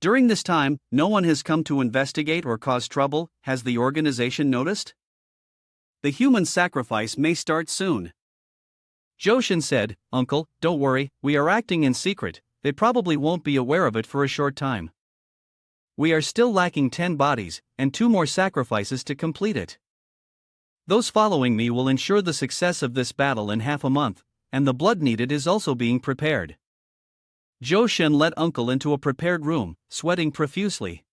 During this time, no one has come to investigate or cause trouble. Has the organization noticed? The human sacrifice may start soon. Zhou Shen said, Uncle, don't worry, we are acting in secret. They probably won't be aware of it for a short time. We are still lacking 10 bodies, and 2 more sacrifices to complete it. Those following me will ensure the success of this battle in half a month, and the blood needed is also being prepared. Zhou Shen led Uncle into a prepared room, sweating profusely.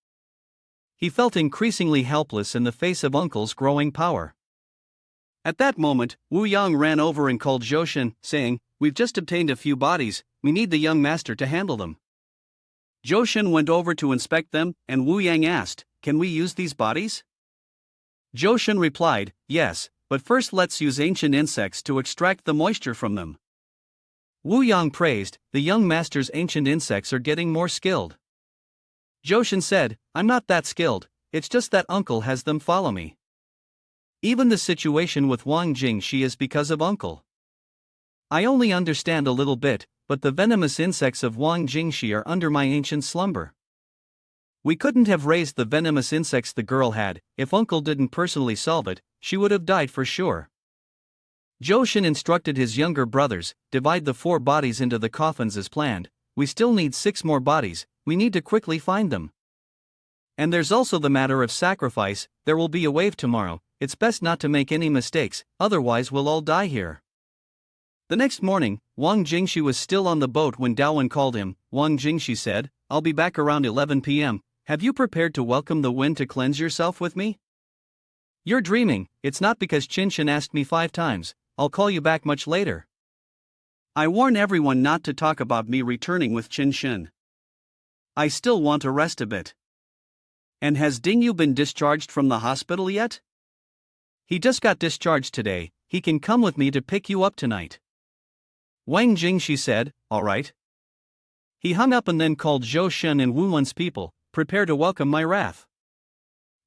He felt increasingly helpless in the face of Uncle's growing power. At that moment, Wu Yang ran over and called Zhou Shen, saying, We've just obtained a few bodies, we need the young master to handle them. Zhou Shen went over to inspect them, and Wu Yang asked, Can we use these bodies? Zhou Shen replied, Yes, but first let's use ancient insects to extract the moisture from them. Wu Yang praised, The young master's ancient insects are getting more skilled. Zhou Shen said, I'm not that skilled, it's just that Uncle has them follow me. Even the situation with Wang Jingxi is because of Uncle. I only understand a little bit, but the venomous insects of Wang Jingxi are under my ancient slumber. We couldn't have raised the venomous insects the girl had. If Uncle didn't personally solve it, she would have died for sure. Zhou Shen instructed his younger brothers, Divide the 4 bodies into the coffins as planned. We still need 6 more bodies, we need to quickly find them. And there's also the matter of sacrifice. There will be a wave tomorrow, it's best not to make any mistakes, otherwise we'll all die here. The next morning, Wang Jingxi was still on the boat when Daowen called him. Wang Jingxi said, I'll be back around 11 p.m. Have you prepared to welcome the wind to cleanse yourself with me? You're dreaming, it's not because Qin Shen asked me 5 times, I'll call you back much later. I warn everyone not to talk about me returning with Qin Shen. I still want to rest a bit. And has Dingyu been discharged from the hospital yet? He just got discharged today, he can come with me to pick you up tonight. Wang Jingxi said, All right. He hung up and then called Zhou Shen and Wu Wen's people, Prepare to welcome my wrath.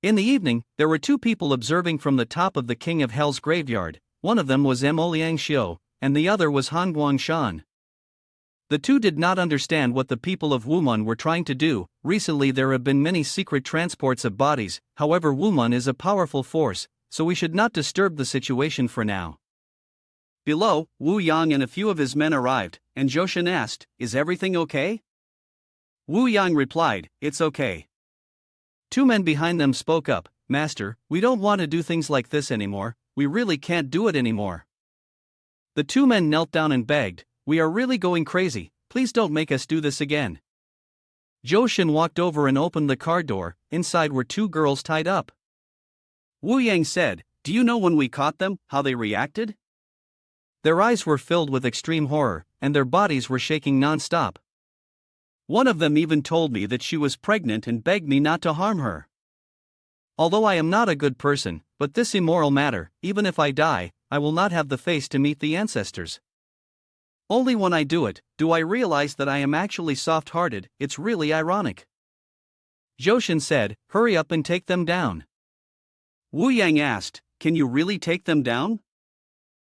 In the evening, there were 2 people observing from the top of the King of Hell's graveyard. One of them was Mo Liang Xiu, and the other was Han Guangshan. The 2 did not understand what the people of Wumen were trying to do. Recently there have been many secret transports of bodies, however Wumen is a powerful force, so we should not disturb the situation for now. Below, Wu Yang and a few of his men arrived, and Joshin asked, "Is everything okay?" Wu Yang replied, "It's okay." Two men behind them spoke up, "Master, we don't want to do things like this anymore, we really can't do it anymore." The two men knelt down and begged, "We are really going crazy, please don't make us do this again." Joshin walked over and opened the car door. Inside were two girls tied up. Wu Yang said, "Do you know when we caught them, how they reacted?" Their eyes were filled with extreme horror, and their bodies were shaking non-stop. One of them even told me that she was pregnant and begged me not to harm her. Although I am not a good person, but this immoral matter, even if I die, I will not have the face to meet the ancestors. Only when I do it, do I realize that I am actually soft-hearted. It's really ironic. Joshin said, "Hurry up and take them down." Wu Yang asked, "Can you really take them down?"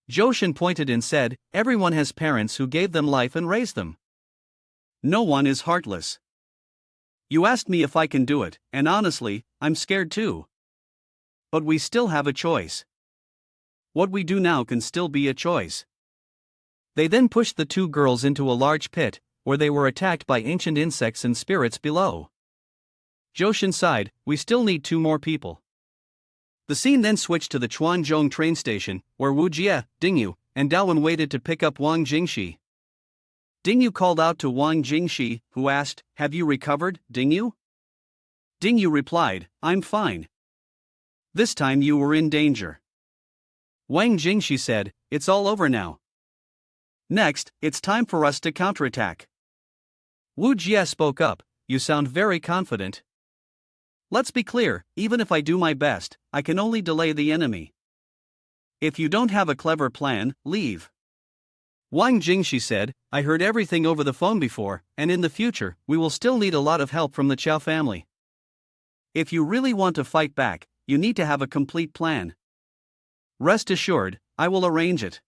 Joshin pointed and said, "Everyone has parents who gave them life and raised them. No one is heartless. You asked me if I can do it, and honestly, I'm scared too. But we still have a choice. What we do now can still be a choice." They then pushed the two girls into a large pit, where they were attacked by ancient insects and spirits below. Joshin sighed, "We still need two more people." The scene then switched to the Chuanzhong train station, where Wu Jie, Dingyu, and Daowen waited to pick up Wang Jingxi. Dingyu called out to Wang Jingxi, who asked, "Have you recovered, Dingyu?" Dingyu replied, "I'm fine. This time you were in danger." Wang Jingxi said, "It's all over now. Next, it's time for us to counterattack." Wu Jie spoke up, "You sound very confident. Let's be clear, even if I do my best, I can only delay the enemy. If you don't have a clever plan, leave." Wang Jingxi said, "I heard everything over the phone before, and in the future, we will still need a lot of help from the Chao family. If you really want to fight back, you need to have a complete plan. Rest assured, I will arrange it."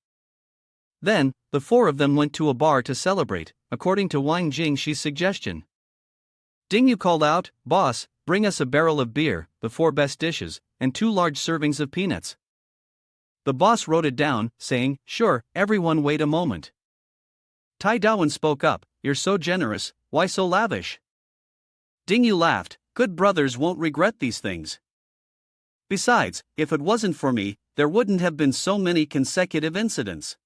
Then, the four of them went to a bar to celebrate, according to Wang Jingxi's suggestion. Dingyu called out, "Boss, bring us a barrel of beer, the four best dishes, and 2 large servings of peanuts." The boss wrote it down, saying, "Sure, everyone wait a moment." Tai Daowen spoke up, "You're so generous, why so lavish?" Dingyu laughed, "Good brothers won't regret these things. Besides, if it wasn't for me, there wouldn't have been so many consecutive incidents.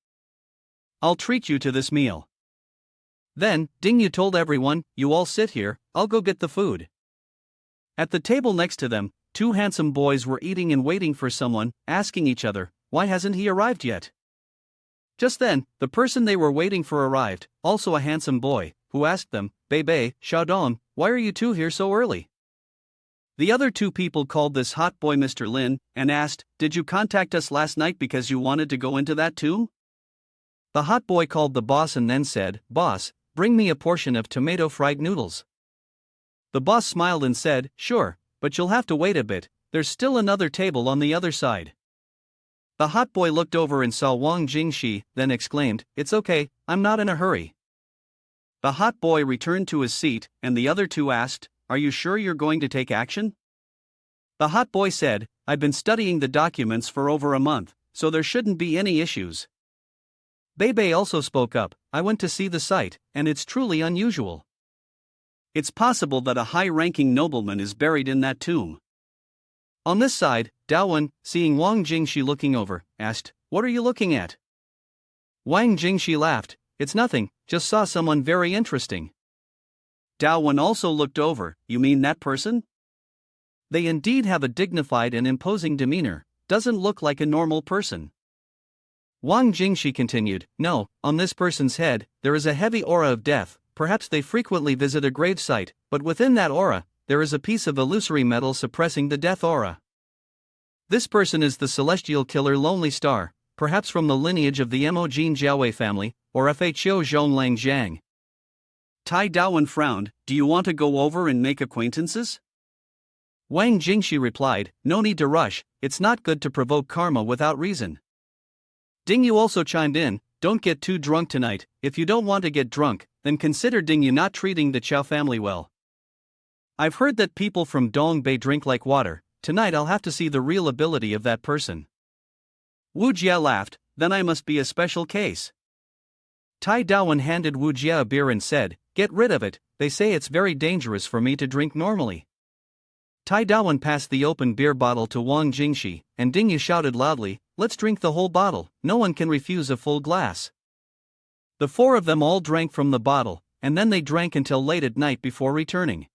I'll treat you to this meal." Then, Dingyu told everyone, "You all sit here, I'll go get the food." At the table next to them, 2 handsome boys were eating and waiting for someone, asking each other, "Why hasn't he arrived yet?" Just then, the person they were waiting for arrived, also a handsome boy, who asked them, "Bebe, Xiaodong, why are you two here so early?" The other 2 people called this hot boy Mr. Lin, and asked, "Did you contact us last night because you wanted to go into that tomb?" The hot boy called the boss and then said, "Boss, bring me a portion of tomato fried noodles." The boss smiled and said, "Sure, but you'll have to wait a bit, there's still another table on the other side." The hot boy looked over and saw Wang Jingxi, then exclaimed, "It's okay, I'm not in a hurry." The hot boy returned to his seat, and the other 2 asked, "Are you sure you're going to take action?" The hot boy said, "I've been studying the documents for over a month, so there shouldn't be any issues." Bebe also spoke up, "I went to see the site, and it's truly unusual. It's possible that a high-ranking nobleman is buried in that tomb." On this side, Daowen, seeing Wang Jingxi looking over, asked, "What are you looking at?" Wang Jingxi laughed, "It's nothing, just saw someone very interesting." Daowen also looked over, "You mean that person? They indeed have a dignified and imposing demeanor, doesn't look like a normal person." Wang Jingxi continued, "No, on this person's head, there is a heavy aura of death, perhaps they frequently visit a grave site, but within that aura, there is a piece of illusory metal suppressing the death aura. This person is the celestial killer Lonely Star, perhaps from the lineage of the Mo Jin Jiaowei family, or Fho Zhonglang Zhang." Tai Daowen frowned, "Do you want to go over and make acquaintances?" Wang Jingxi replied, "No need to rush, it's not good to provoke karma without reason." Dingyu also chimed in, "Don't get too drunk tonight, if you don't want to get drunk, then consider Dingyu not treating the Chao family well. I've heard that people from Dongbei drink like water, tonight I'll have to see the real ability of that person." Wu Jie laughed, then I must be a special case. Tai Dawan handed Wu Jia a beer and said, "Get rid of it, they say it's very dangerous for me to drink normally." Tai Dawan passed the open beer bottle to Wang Jingxi, and Dingyu shouted loudly, "Let's drink the whole bottle, no one can refuse a full glass." The four of them all drank from the bottle, and then they drank until late at night before returning.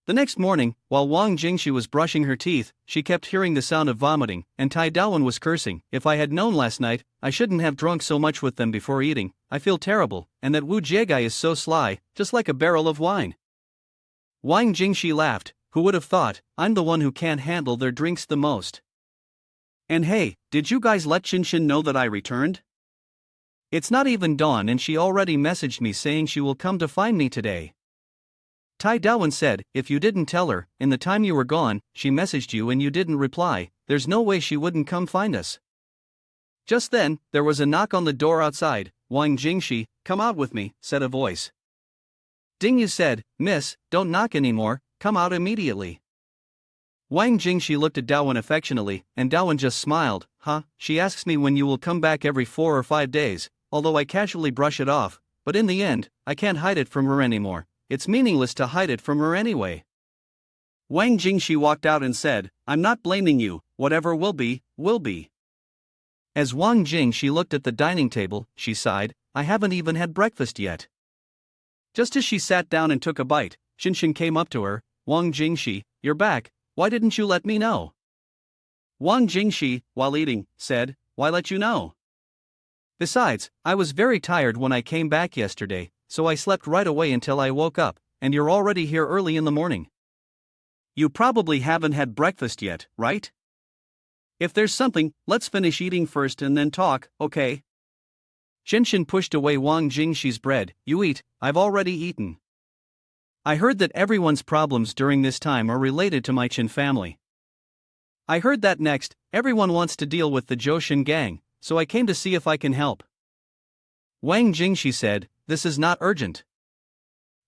The next morning, while Wang Jingxi was brushing her teeth, she kept hearing the sound of vomiting, and Tai Dawan was cursing, "If I had known last night, I shouldn't have drunk so much with them before eating, I feel terrible, and that Wu Jiegai is so sly, just like a barrel of wine." Wang Jingxi laughed, "Who would have thought, I'm the one who can't handle their drinks the most. And hey, did you guys let Qinshin know that I returned? It's not even dawn and she already messaged me saying she will come to find me today." Tai Dawan said, "If you didn't tell her, in the time you were gone, she messaged you and you didn't reply, there's no way she wouldn't come find us." Just then, there was a knock on the door outside. "Wang Jingxi, come out with me," said a voice. Dingyu said, "Miss, don't knock anymore, come out immediately." Wang Jingxi looked at Dawan affectionately, and Dawan just smiled. "Huh, she asks me when you will come back every 4 or 5 days, although I casually brush it off, but in the end, I can't hide it from her anymore, it's meaningless to hide it from her anyway." Wang Jingxi walked out and said, "I'm not blaming you, whatever will be, will be." As Wang Jingxi looked at the dining table, she sighed, "I haven't even had breakfast yet." Just as she sat down and took a bite, Qinshin came up to her. "Wang Jingxi, you're back, why didn't you let me know?" Wang Jingxi, while eating, said, "Why let you know? Besides, I was very tired when I came back yesterday, so I slept right away until I woke up, and you're already here early in the morning. You probably haven't had breakfast yet, right? If there's something, let's finish eating first and then talk, okay?" Qinshin pushed away Wang Jingxi's bread. "You eat, I've already eaten. I heard that everyone's problems during this time are related to my Qin family. I heard that next, everyone wants to deal with the Joshin gang, so I came to see if I can help." Wang Jingxi said, "This is not urgent.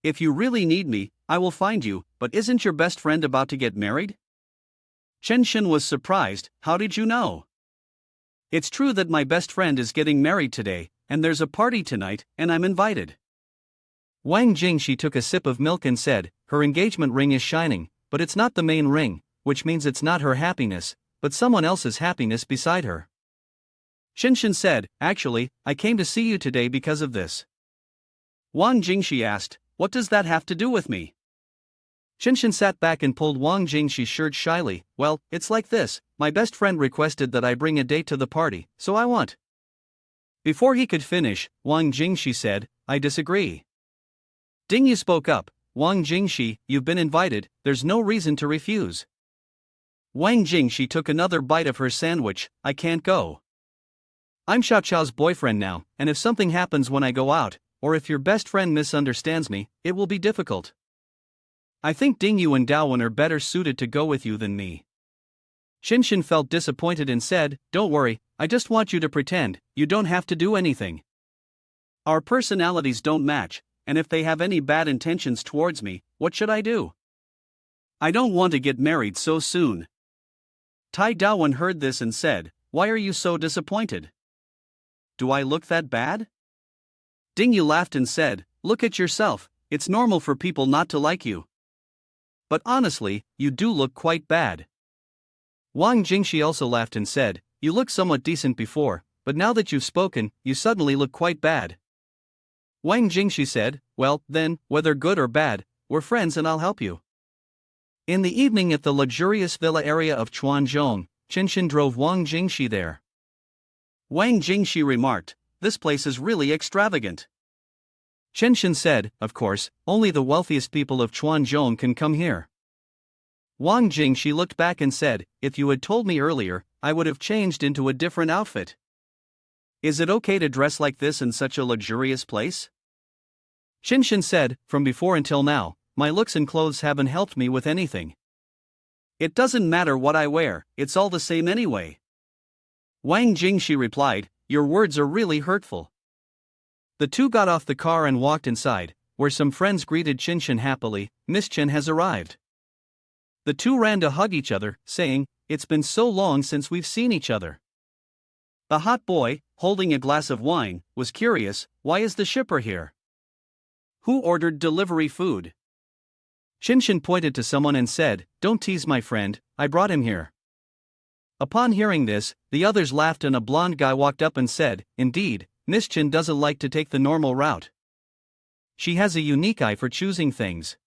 If you really need me, I will find you, but isn't your best friend about to get married?" Qinshin was surprised. "How did you know?" "It's true that my best friend is getting married today, and there's a party tonight, and I'm invited." Wang Jingxi took a sip of milk and said, "Her engagement ring is shining, but it's not the main ring, which means it's not her happiness, but someone else's happiness beside her." Qinshin said, "Actually, I came to see you today because of this." Wang Jingxi asked, "What does that have to do with me?" Qinshin sat back and pulled Wang Jingxi's shirt shyly. "Well, it's like this, my best friend requested that I bring a date to the party, so I want." Before he could finish, Wang Jingxi said, "I disagree." Dingyu spoke up, "Wang Jingxi, you've been invited, there's no reason to refuse." Wang Jingxi took another bite of her sandwich. "I can't go. I'm Xiao Qiao's boyfriend now, and if something happens when I go out, or if your best friend misunderstands me, it will be difficult. I think Dingyu and Dawan are better suited to go with you than me." Qinshin felt disappointed and said, "Don't worry, I just want you to pretend, you don't have to do anything. Our personalities don't match, and if they have any bad intentions towards me, what should I do? I don't want to get married so soon." Tai Dawan heard this and said, "Why are you so disappointed? Do I look that bad?" Dingyu laughed and said, "Look at yourself, it's normal for people not to like you. But honestly, you do look quite bad." Wang Jingxi also laughed and said, "You looked somewhat decent before, but now that you've spoken, you suddenly look quite bad." Wang Jingxi said, "Well, then, whether good or bad, we're friends and I'll help you." In the evening at the luxurious villa area of Chuanzhong, Qinshin drove Wang Jingxi there. Wang Jingxi remarked, "This place is really extravagant." Qinshin said, "Of course, only the wealthiest people of Chuanzhong can come here." Wang Jingxi looked back and said, "If you had told me earlier, I would have changed into a different outfit. Is it okay to dress like this in such a luxurious place?" Qinshin said, "From before until now, my looks and clothes haven't helped me with anything. It doesn't matter what I wear, it's all the same anyway." Wang Jingxi replied, "Your words are really hurtful." The two got off the car and walked inside, where some friends greeted Qinshin happily. "Miss Chen has arrived." The two ran to hug each other, saying, "It's been so long since we've seen each other." The hot boy, holding a glass of wine, was curious. Why is the shipper here? Who ordered delivery food? Shinshin pointed to someone and said, "Don't tease my friend, I brought him here." Upon hearing this, the others laughed and a blonde guy walked up and said, "Indeed, Miss Chin doesn't like to take the normal route. She has a unique eye for choosing things.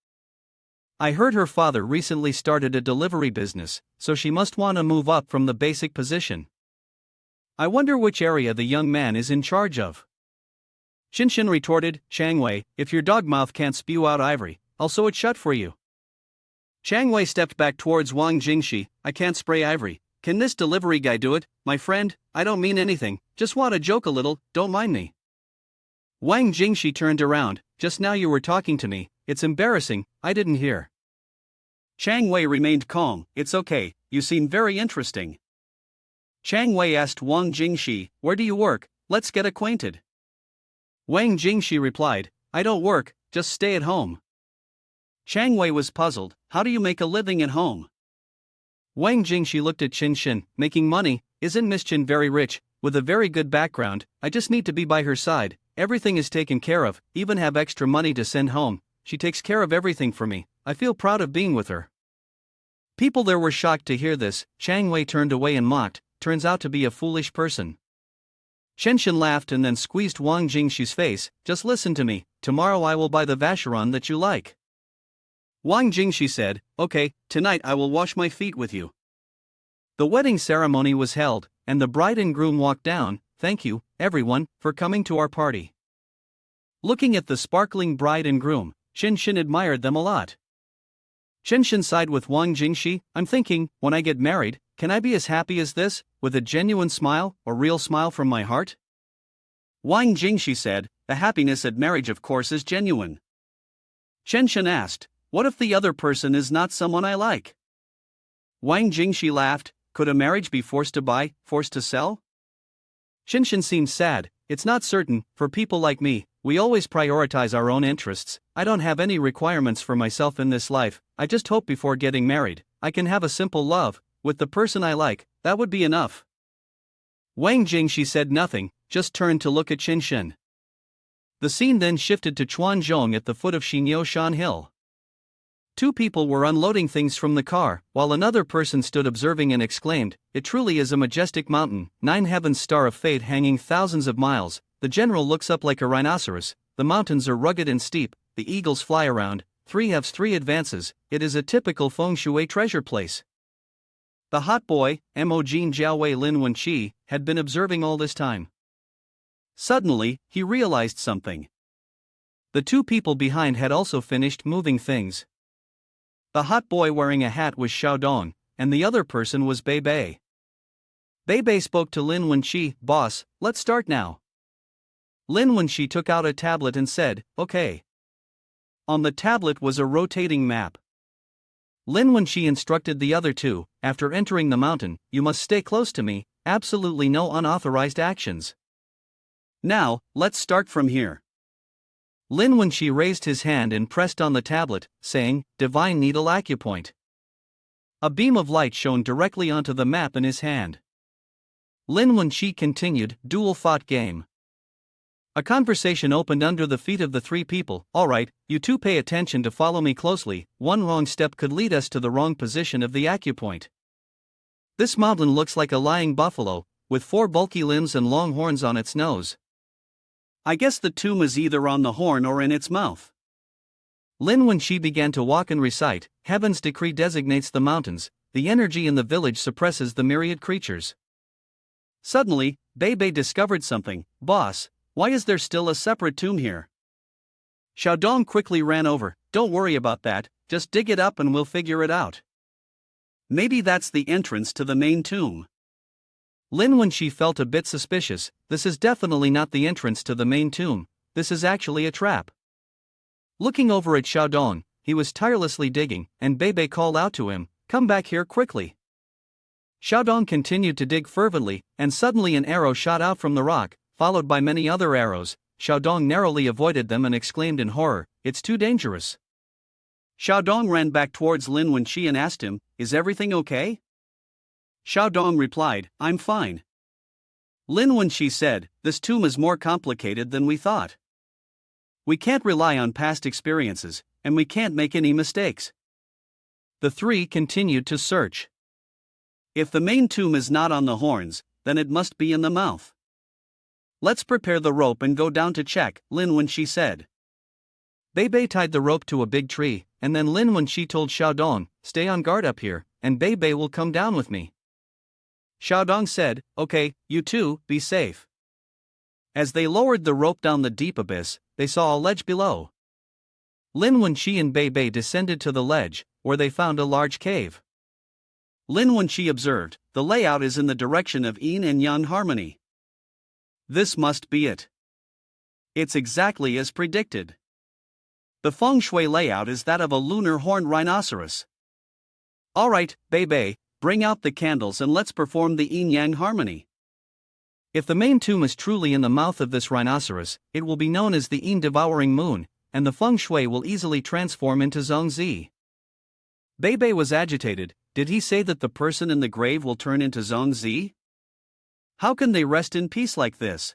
I heard her father recently started a delivery business, so she must want to move up from the basic position. I wonder which area the young man is in charge of." Shinshin retorted, "Chang Wei, if your dog mouth can't spew out ivory, I'll sew it shut for you." Chang Wei stepped back towards Wang Jingshi. "I can't spray ivory. Can this delivery guy do it? My friend, I don't mean anything, just want to joke a little, don't mind me." Wang Jingshi turned around. "Just now you were talking to me, it's embarrassing, I didn't hear." Chang Wei remained calm. "It's okay, you seem very interesting." Chang Wei asked Wang Jingshi, "Where do you work? Let's get acquainted." Wang Jingshi replied, "I don't work, just stay at home." Chang Wei was puzzled. "How do you make a living at home?" Wang Jingshi looked at Qin Shin. "Making money, isn't Miss Qin very rich, with a very good background? I just need to be by her side, everything is taken care of, even have extra money to send home, she takes care of everything for me, I feel proud of being with her." People there were shocked to hear this. Chang Wei turned away and mocked, "Turns out to be a foolish person." Shenshin laughed and then squeezed Wang Jingshi's face. "Just listen to me, tomorrow I will buy the vacheron that you like." Wang Jingshi said, "Okay, tonight I will wash my feet with you." The wedding ceremony was held, and the bride and groom walked down. "Thank you, everyone, for coming to our party." Looking at the sparkling bride and groom, Shinshin admired them a lot. Shinshin sighed with Wang Jingshi. "I'm thinking, when I get married, can I be as happy as this, with a genuine smile, or real smile from my heart?" Wang Jingshi said, "The happiness at marriage of course is genuine." Shinshin asked, "What if the other person is not someone I like?" Wang Jingshi laughed. "Could a marriage be forced to buy, forced to sell?" Shinshin seemed sad. "It's not certain, for people like me, we always prioritize our own interests. I don't have any requirements for myself in this life, I just hope before getting married, I can have a simple love, with the person I like, that would be enough." Wang Jingshi said nothing, just turned to look at Shinshin. The scene then shifted to Chuanzhong at the foot of Xinyo Hill. Two people were unloading things from the car, while another person stood observing and exclaimed, "It truly is a majestic mountain, 9 heavens star of fate hanging thousands of miles, the general looks up like a rhinoceros, the mountains are rugged and steep, the eagles fly around, 3 halves 3 advances, it is a typical feng shui treasure place." The hot boy, Mo Jin Jiaowei Lin Wenqi, had been observing all this time. Suddenly, he realized something. The two people behind had also finished moving things. The hot boy wearing a hat was Xiaodong, and the other person was Bei Bei. Bei Bei spoke to Lin Wenqi, "Boss, let's start now." Lin Wenqi took out a tablet and said, "Okay." On the tablet was a rotating map. Lin Wenqi instructed the other two, "After entering the mountain, you must stay close to me, absolutely no unauthorized actions. Now, let's start from here." Lin Wenqi raised his hand and pressed on the tablet, saying, "Divine Needle Acupoint." A beam of light shone directly onto the map in his hand. Lin Wenqi continued, "Dual fought game." A conversation opened under the feet of the three people. "Alright, you two pay attention to follow me closely, one wrong step could lead us to the wrong position of the acupoint. This moblin looks like a lying buffalo, with 4 bulky limbs and long horns on its nose. I guess the tomb is either on the horn or in its mouth." Lin Wenqi began to walk and recite, "Heaven's decree designates the mountains, the energy in the village suppresses the myriad creatures." Suddenly, Bei Bei discovered something. "Boss, why is there still a separate tomb here?" Xiaodong quickly ran over. "Don't worry about that, just dig it up and we'll figure it out. Maybe that's the entrance to the main tomb." Lin Wenqi felt a bit suspicious. This is definitely not the entrance to the main tomb, this is actually a trap. Looking over at Xiaodong, he was tirelessly digging, and Bei Bei called out to him, "Come back here quickly." Xiaodong continued to dig fervently, and suddenly an arrow shot out from the rock, followed by many other arrows. Xiaodong narrowly avoided them and exclaimed in horror, "It's too dangerous." Xiaodong ran back towards Lin Wenqi and asked him, "Is everything okay?" Xiaodong replied, "I'm fine." Lin Wenxi said, "This tomb is more complicated than we thought. We can't rely on past experiences, and we can't make any mistakes." The three continued to search. If the main tomb is not on the horns, then it must be in the mouth. "Let's prepare the rope and go down to check," Lin Wenxi said. Bei tied the rope to a big tree, and then Lin Wenxi told Xiaodong, "Stay on guard up here, and Bei will come down with me." Xiaodong said, "Okay, you two, be safe." As they lowered the rope down the deep abyss, they saw a ledge below. Lin Wenxi and Bei descended to the ledge, where they found a large cave. Lin Wenxi observed, "The layout is in the direction of yin and yang harmony. This must be it. It's exactly as predicted. The feng shui layout is that of a lunar horned rhinoceros." "Alright, Bei, bring out the candles and let's perform the yin-yang harmony." If the main tomb is truly in the mouth of this rhinoceros, it will be known as the yin devouring moon, and the feng shui will easily transform into zhongzi. Bei was agitated. Did he say that the person in the grave will turn into zhongzi? How can they rest in peace like this?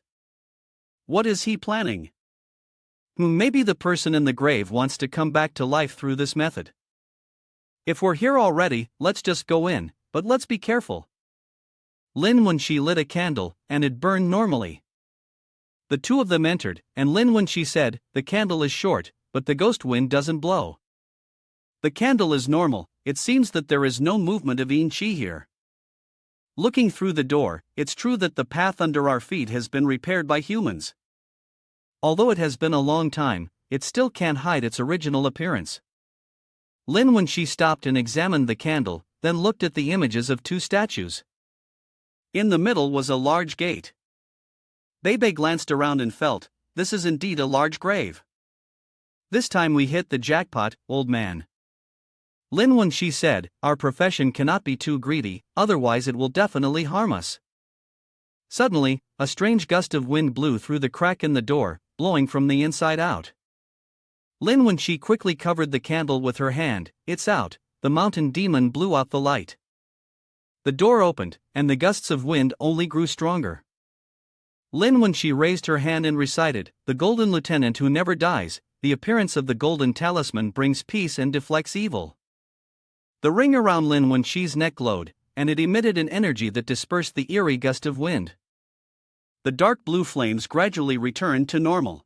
What is he planning? Maybe the person in the grave wants to come back to life through this method. If we're here already, let's just go in, but let's be careful. Lin Wenxi lit a candle, and it burned normally. The two of them entered, and Lin Wenxi said, "The candle is short, but the ghost wind doesn't blow. The candle is normal, it seems that there is no movement of yin qi here. Looking through the door, it's true that the path under our feet has been repaired by humans. Although it has been a long time, it still can't hide its original appearance." Lin Wenxi stopped and examined the candle, then looked at the images of two statues. In the middle was a large gate. Bei glanced around and felt, "This is indeed a large grave. This time we hit the jackpot, old man." Lin Wenxi said, "Our profession cannot be too greedy, otherwise it will definitely harm us." Suddenly, a strange gust of wind blew through the crack in the door, blowing from the inside out. Lin Wenxi quickly covered the candle with her hand. "It's out." The mountain demon blew out the light. The door opened, and the gusts of wind only grew stronger. Lin Wenxi raised her hand and recited, "The golden lieutenant who never dies, the appearance of the golden talisman brings peace and deflects evil." The ring around Lin Wenxi's neck glowed, and it emitted an energy that dispersed the eerie gust of wind. The dark blue flames gradually returned to normal.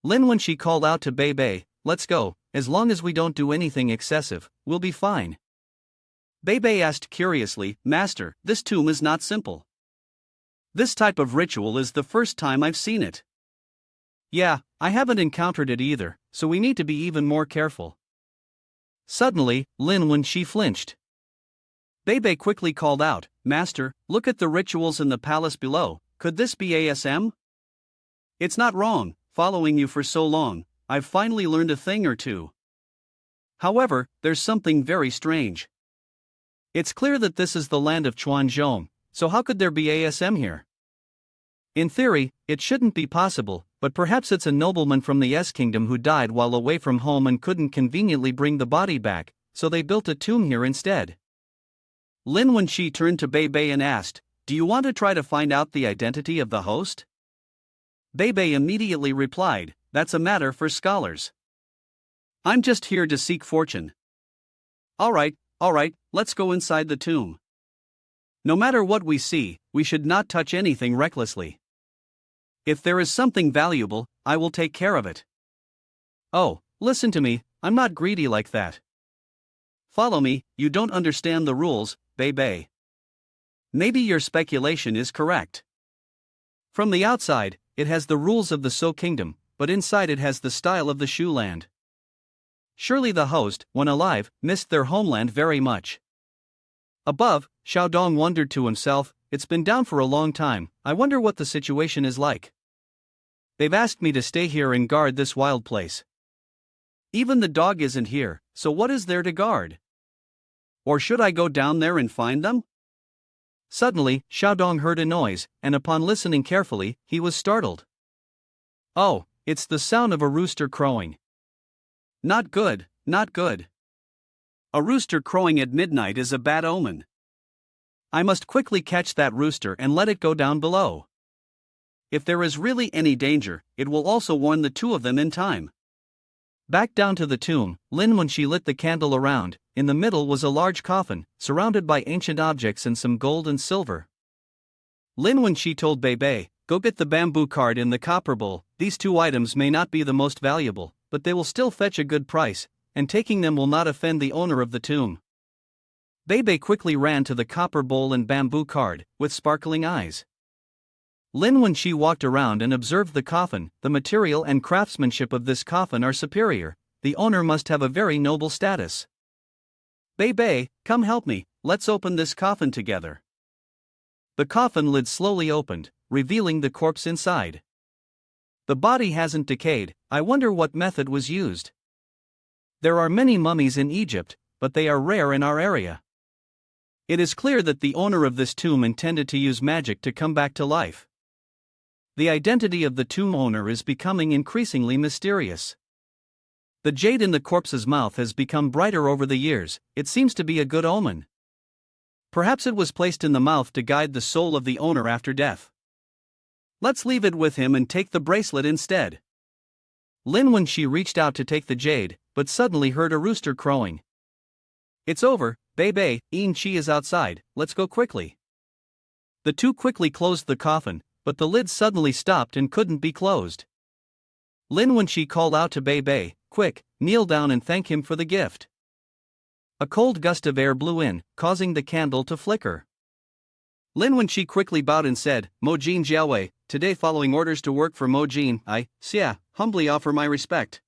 Lin Wenxi called out to Bei, "Let's go, as long as we don't do anything excessive, we'll be fine." Bei asked curiously, "Master, this tomb is not simple. This type of ritual is the first time I've seen it." "Yeah, I haven't encountered it either, so we need to be even more careful." Suddenly, Lin Wenxi flinched. Bei quickly called out, "Master, look at the rituals in the palace below, could this be ASM? It's not wrong, following you for so long, I've finally learned a thing or two. However, there's something very strange. It's clear that this is the land of Chuanzhong, so how could there be ASM here? In theory, it shouldn't be possible, but perhaps it's a nobleman from the S Kingdom who died while away from home and couldn't conveniently bring the body back, so they built a tomb here instead." Lin Wenxi turned to Bei and asked, "Do you want to try to find out the identity of the host?" Bei immediately replied, "That's a matter for scholars. I'm just here to seek fortune." Alright, let's go inside the tomb. No matter what we see, we should not touch anything recklessly. If there is something valuable, I will take care of it. Oh, listen to me, I'm not greedy like that. Follow me, you don't understand the rules, Bei. Maybe your speculation is correct. From the outside, it has the rules of the So Kingdom, but inside it has the style of the Shu land. Surely the host, when alive, missed their homeland very much. Above, Xiaodong wondered to himself, "It's been down for a long time, I wonder what the situation is like. They've asked me to stay here and guard this wild place. Even the dog isn't here, so what is there to guard? Or should I go down there and find them?" Suddenly, Xiaodong heard a noise, and upon listening carefully, he was startled. Oh, it's the sound of a rooster crowing. Not good, not good. A rooster crowing at midnight is a bad omen. I must quickly catch that rooster and let it go down below. If there is really any danger, it will also warn the two of them in time. Back down to the tomb, Lin Wenxi lit the candle around. In the middle was a large coffin, surrounded by ancient objects and some gold and silver. Lin Wenxi told Bei Bei, "Go get the bamboo card in the copper bowl. These two items may not be the most valuable, but they will still fetch a good price, and taking them will not offend the owner of the tomb." Bei Bei quickly ran to the copper bowl and bamboo card, with sparkling eyes. Lin Wenxi walked around and observed the coffin. The material and craftsmanship of this coffin are superior. The owner must have a very noble status. "Bei Bei, come help me, let's open this coffin together." The coffin lid slowly opened, revealing the corpse inside. The body hasn't decayed. I wonder what method was used. There are many mummies in Egypt, but they are rare in our area. It is clear that the owner of this tomb intended to use magic to come back to life. The identity of the tomb owner is becoming increasingly mysterious. The jade in the corpse's mouth has become brighter over the years. It seems to be a good omen. Perhaps it was placed in the mouth to guide the soul of the owner after death. Let's leave it with him and take the bracelet instead. Lin Wenxi reached out to take the jade, but suddenly heard a rooster crowing. "It's over, Bei Bei, Yin Chi is outside, let's go quickly." The two quickly closed the coffin, but the lid suddenly stopped and couldn't be closed. Lin Wenxi called out to Bei Bei, "Quick, kneel down and thank him for the gift." A cold gust of air blew in, causing the candle to flicker. Lin Wenxi quickly bowed and said, "Mo Jin Jiaowei, today following orders to work for Mo Jin, I, Xia, humbly offer my respect.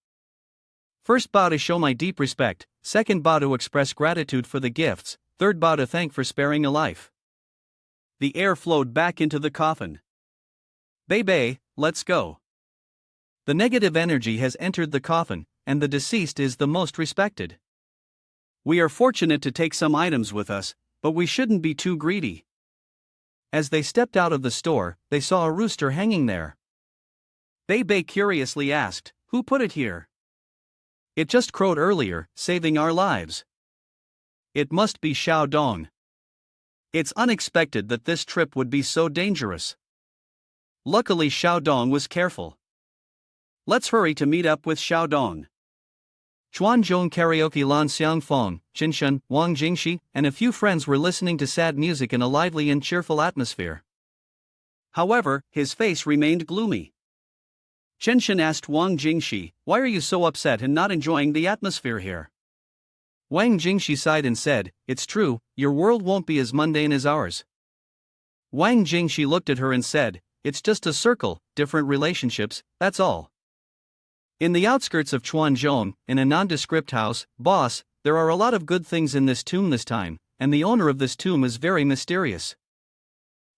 First bow to show my deep respect, second bow to express gratitude for the gifts, third bow to thank for sparing a life." The air flowed back into the coffin. "Bei Bei, let's go." The negative energy has entered the coffin, and the deceased is the most respected. We are fortunate to take some items with us, but we shouldn't be too greedy. As they stepped out of the store, they saw a rooster hanging there. Bei Bei curiously asked, "Who put it here?" "It just crowed earlier, saving our lives." "It must be Xiao Dong." It's unexpected that this trip would be so dangerous. Luckily Xiao Dong was careful. Let's hurry to meet up with Xiao Dong. Chuanzhong karaoke Lan Xiangfeng, Qinshen, Wang Jingxi, and a few friends were listening to sad music in a lively and cheerful atmosphere. However, his face remained gloomy. Qinshen asked Wang Jingxi, "Why are you so upset and not enjoying the atmosphere here?" Wang Jingxi sighed and said, "It's true, your world won't be as mundane as ours." Wang Jingxi looked at her and said, "It's just a circle, different relationships, that's all." In the outskirts of Chuanzhong, in a nondescript house, "Boss, there are a lot of good things in this tomb this time, and the owner of this tomb is very mysterious."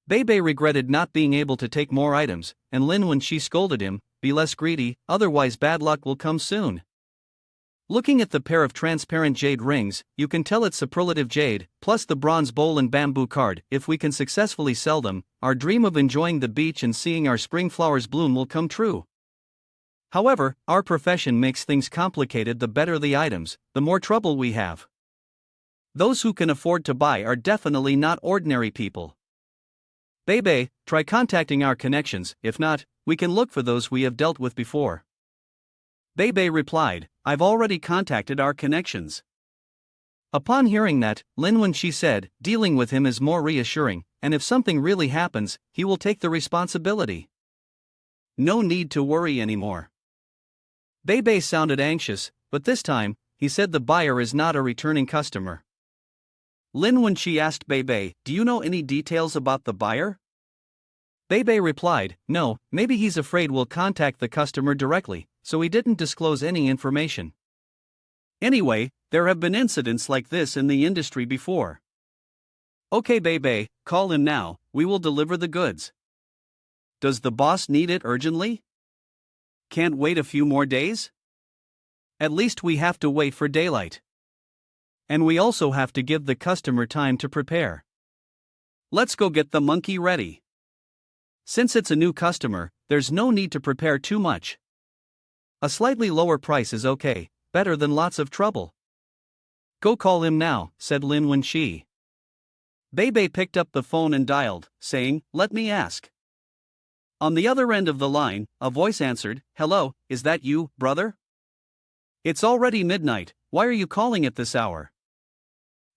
Bei Bei regretted not being able to take more items, and Lin Wenxi scolded him, "Be less greedy, otherwise bad luck will come soon." Looking at the pair of transparent jade rings, you can tell it's superlative jade, plus the bronze bowl and bamboo card. If we can successfully sell them, our dream of enjoying the beach and seeing our spring flowers bloom will come true. However, our profession makes things complicated. The better the items, the more trouble we have. Those who can afford to buy are definitely not ordinary people. Bei Bei, try contacting our connections, if not, we can look for those we have dealt with before. Bei Bei replied, "I've already contacted our connections." Upon hearing that, Lin Wenxi said, "Dealing with him is more reassuring, and if something really happens, he will take the responsibility. No need to worry anymore." Bei Bei sounded anxious, but this time, he said the buyer is not a returning customer. Lin Wenxi asked Bei Bei, "Do you know any details about the buyer?" Bei Bei replied, "No, maybe he's afraid we'll contact the customer directly, so he didn't disclose any information. Anyway, there have been incidents like this in the industry before." "Okay Bei Bei, call him now, we will deliver the goods." "Does the boss need it urgently? Can't wait a few more days?" "At least we have to wait for daylight. And we also have to give the customer time to prepare. Let's go get the monkey ready. Since it's a new customer, there's no need to prepare too much. A slightly lower price is okay, better than lots of trouble." "Go call him now," said Lin Wenxi. Bebe picked up the phone and dialed, saying, "Let me ask." On the other end of the line, a voice answered, "Hello, is that you, brother? It's already midnight, why are you calling at this hour?"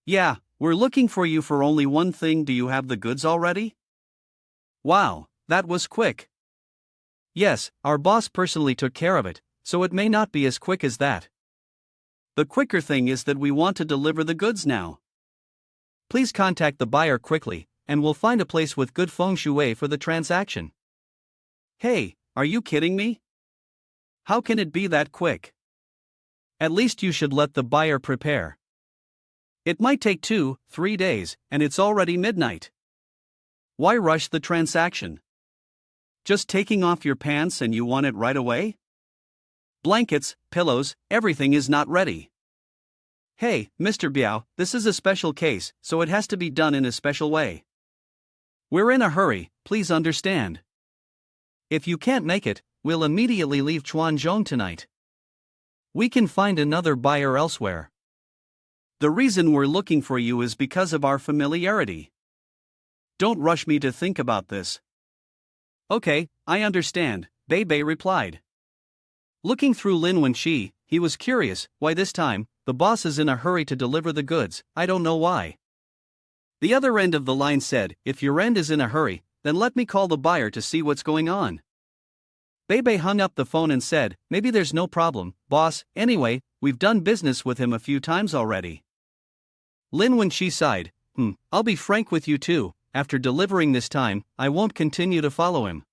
"Yeah, we're looking for you for only one thing. Do you have the goods already?" "Wow, that was quick." "Yes, our boss personally took care of it, so it may not be as quick as that. The quicker thing is that we want to deliver the goods now. Please contact the buyer quickly, and we'll find a place with good feng shui for the transaction." "Hey, are you kidding me? How can it be that quick? At least you should let the buyer prepare. It might take 2-3 days, and it's already midnight. Why rush the transaction? Just taking off your pants and you want it right away? Blankets, pillows, everything is not ready. Hey, Mr. Biao, this is a special case, so it has to be done in a special way. We're in a hurry, please understand. If you can't make it, we'll immediately leave Chuanzhong tonight. We can find another buyer elsewhere. The reason we're looking for you is because of our familiarity. Don't rush me to think about this." "Okay, I understand," Bebe replied. Looking through Lin Wenqi, he was curious, why this time, the boss is in a hurry to deliver the goods, I don't know why. The other end of the line said, "If your end is in a hurry, then let me call the buyer to see what's going on." Bebe hung up the phone and said, "Maybe there's no problem, boss, anyway, we've done business with him a few times already." Lin Wenqi sighed, I'll be frank with you too, after delivering this time, I won't continue to follow him."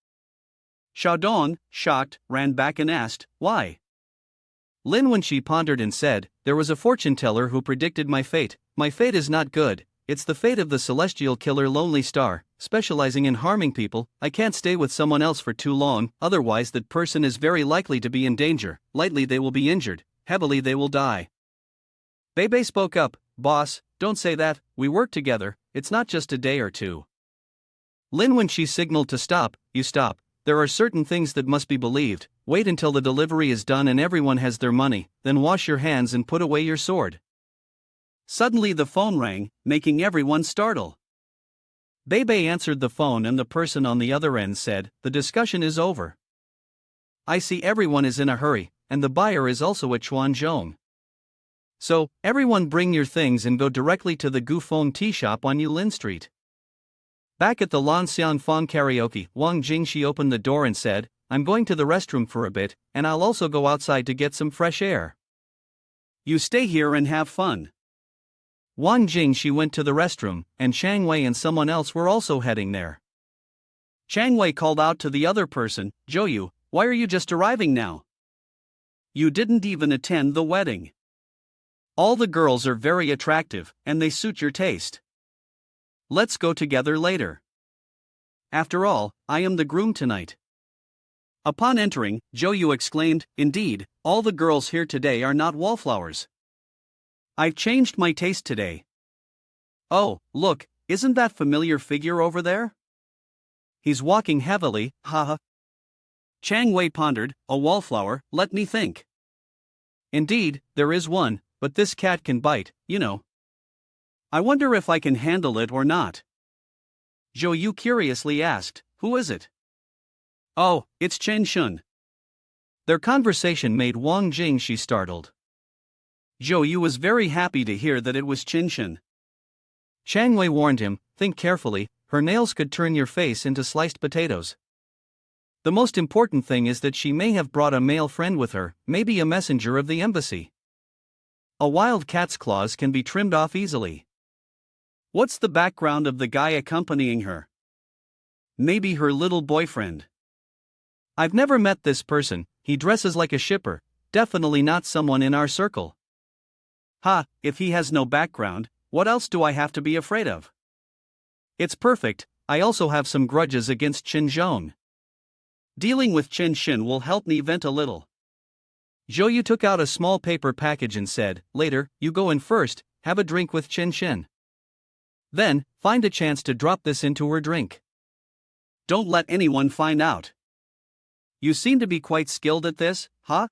Xiaodong, shocked, ran back and asked, "Why?" Lin Wenqi pondered and said, "There was a fortune teller who predicted my fate. My fate is not good, it's the fate of the celestial killer Lonely Star, specializing in harming people. I can't stay with someone else for too long, otherwise that person is very likely to be in danger. Lightly they will be injured, heavily they will die." Bebe spoke up, "Boss, don't say that, we work together, it's not just a day or two." Lin Wenqi signaled to stop, "You stop. There are certain things that must be believed. Wait until the delivery is done and everyone has their money, then wash your hands and put away your sword." Suddenly the phone rang, making everyone startle. Bebe answered the phone and the person on the other end said, "The discussion is over. I see everyone is in a hurry, and the buyer is also at Chuanzhong. So, everyone bring your things and go directly to the Gufeng tea shop on Yulin Street." Back at the Lan Xianfang karaoke, Wang Jingxi opened the door and said, "I'm going to the restroom for a bit, and I'll also go outside to get some fresh air. You stay here and have fun." Wang Jingxi went to the restroom, and Chang Wei and someone else were also heading there. Chang Wei called out to the other person, "Zhou, why are you just arriving now? You didn't even attend the wedding. All the girls are very attractive, and they suit your taste. Let's go together later. After all, I am the groom tonight." Upon entering, Zhou exclaimed, "Indeed, all the girls here today are not wallflowers. I've changed my taste today. Oh, look, isn't that familiar figure over there? He's walking heavily, haha." Chang Wei pondered, "A wallflower, let me think. Indeed, there is one, but this cat can bite, you know. I wonder if I can handle it or not." Zhou curiously asked, "Who is it?" "Oh, it's Chen Shun." Their conversation made Wang Jingxi startled. Zhou was very happy to hear that it was Chen Shun. Chang Wei warned him, "Think carefully, her nails could turn your face into sliced potatoes. The most important thing is that she may have brought a male friend with her, maybe a messenger of the embassy. A wild cat's claws can be trimmed off easily. What's the background of the guy accompanying her? Maybe her little boyfriend. I've never met this person, he dresses like a shipper, definitely not someone in our circle. Ha, if he has no background, what else do I have to be afraid of? It's perfect, I also have some grudges against Qin Zhong. Dealing with Chen Shin will help me vent a little." Zhou took out a small paper package and said, "Later, you go in first, have a drink with Chen Shin. Then, find a chance to drop this into her drink. Don't let anyone find out. You seem to be quite skilled at this, huh?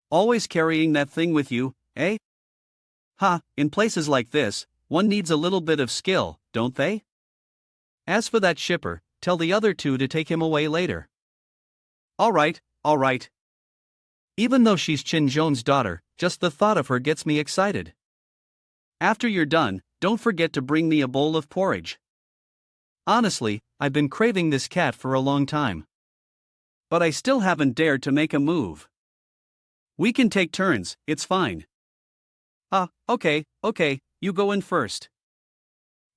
Always carrying that thing with you, eh?" "Ha, in places like this, one needs a little bit of skill, don't they? As for that shipper, tell the other two to take him away later. Alright, alright. Even though she's Chin Jon's daughter, just the thought of her gets me excited. After you're done, don't forget to bring me a bowl of porridge. Honestly, I've been craving this cat for a long time. But I still haven't dared to make a move. We can take turns, it's fine. Okay, you go in first.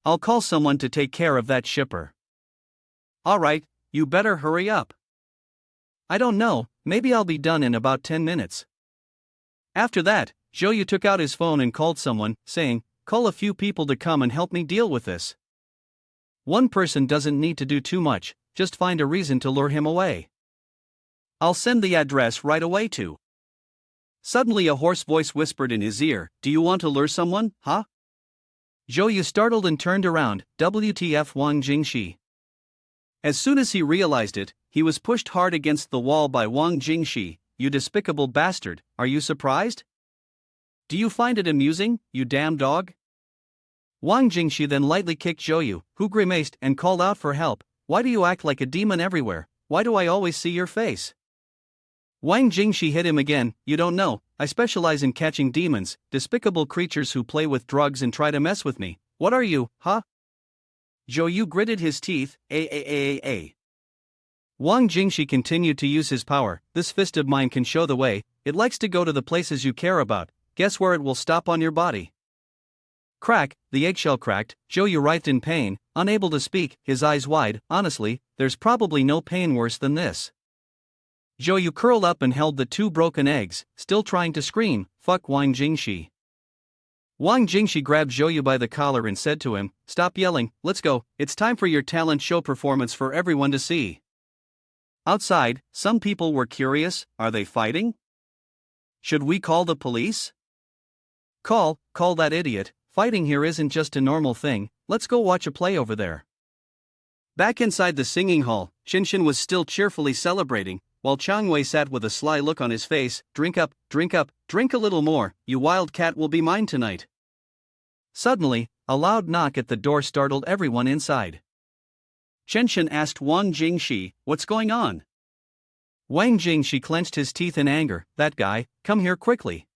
I'll call someone to take care of that shipper. Alright, you better hurry up. I don't know, maybe I'll be done in about 10 minutes. After that, Joyu took out his phone and called someone, saying, call a few people to come and help me deal with this. One person doesn't need to do too much, just find a reason to lure him away. I'll send the address right away to. Suddenly a hoarse voice whispered in his ear, do you want to lure someone, huh? Joyu startled and turned around, WTF Wang Jingshi. As soon as he realized it, he was pushed hard against the wall by Wang Jingshi. You despicable bastard, are you surprised? Do you find it amusing, you damn dog? Wang Jingshi then lightly kicked Joyu, who grimaced and called out for help. Why do you act like a demon everywhere? Why do I always see your face? Wang Jingshi hit him again. You don't know, I specialize in catching demons, despicable creatures who play with drugs and try to mess with me. What are you, huh? Joyu gritted his teeth. Wang Jingshi continued to use his power. This fist of mine can show the way. It likes to go to the places you care about. Guess where it will stop on your body? Crack, the eggshell cracked. Joyu writhed in pain, unable to speak, his eyes wide. Honestly, there's probably no pain worse than this. Joyu curled up and held the two broken eggs, still trying to scream, fuck Wang Jingshi. Wang Jingshi grabbed Joyu by the collar and said to him, stop yelling, let's go, it's time for your talent show performance for everyone to see. Outside, some people were curious, are they fighting? Should we call the police? Call that idiot, fighting here isn't just a normal thing, let's go watch a play over there. Back inside the singing hall, Qinshin was still cheerfully celebrating, while Changwei sat with a sly look on his face. Drink up, drink a little more, you wild cat will be mine tonight. Suddenly, a loud knock at the door startled everyone inside. Qinshin asked Wang Jingshi, what's going on? Wang Jingshi clenched his teeth in anger, that guy, come here quickly.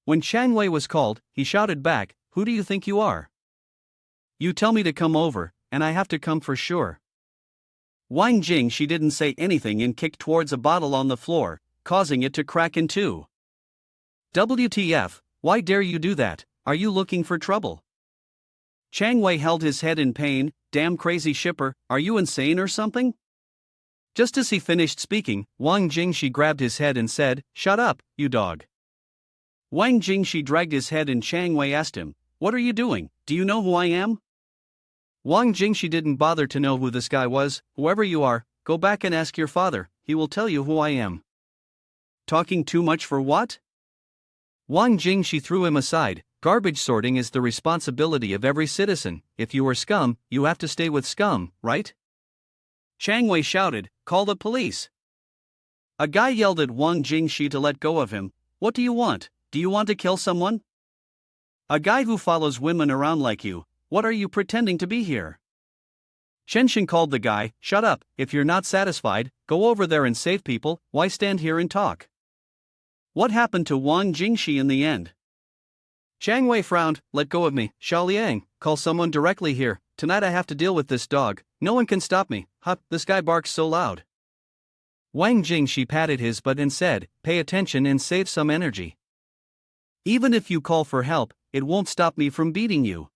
When Changwei was called, he shouted back, who do you think you are? You tell me to come over, and I have to come for sure. Wang Jingshi didn't say anything and kicked towards a bottle on the floor, causing it to crack in two. WTF, why dare you do that, are you looking for trouble? Changwei held his head in pain, damn crazy shipper, are you insane or something? Just as he finished speaking, Wang Jingshi grabbed his head and said, shut up, you dog. Wang Jingshi dragged his head and Changwei asked him, what are you doing, do you know who I am? Wang Jingshi didn't bother to know who this guy was. Whoever you are, go back and ask your father, he will tell you who I am. Talking too much for what? Wang Jingshi threw him aside. Garbage sorting is the responsibility of every citizen. If you are scum, you have to stay with scum, right? Changwei shouted, call the police. A guy yelled at Wang Jingshi to let go of him. What do you want? Do you want to kill someone? A guy who follows women around like you. What are you pretending to be here? Qinshin called the guy, shut up, if you're not satisfied, go over there and save people, why stand here and talk? What happened to Wang Jingshi in the end? Changwei frowned, let go of me, Xiaoliang, call someone directly here, tonight I have to deal with this dog, no one can stop me, this guy barks so loud. Wang Jingshi patted his butt and said, pay attention and save some energy. Even if you call for help, it won't stop me from beating you.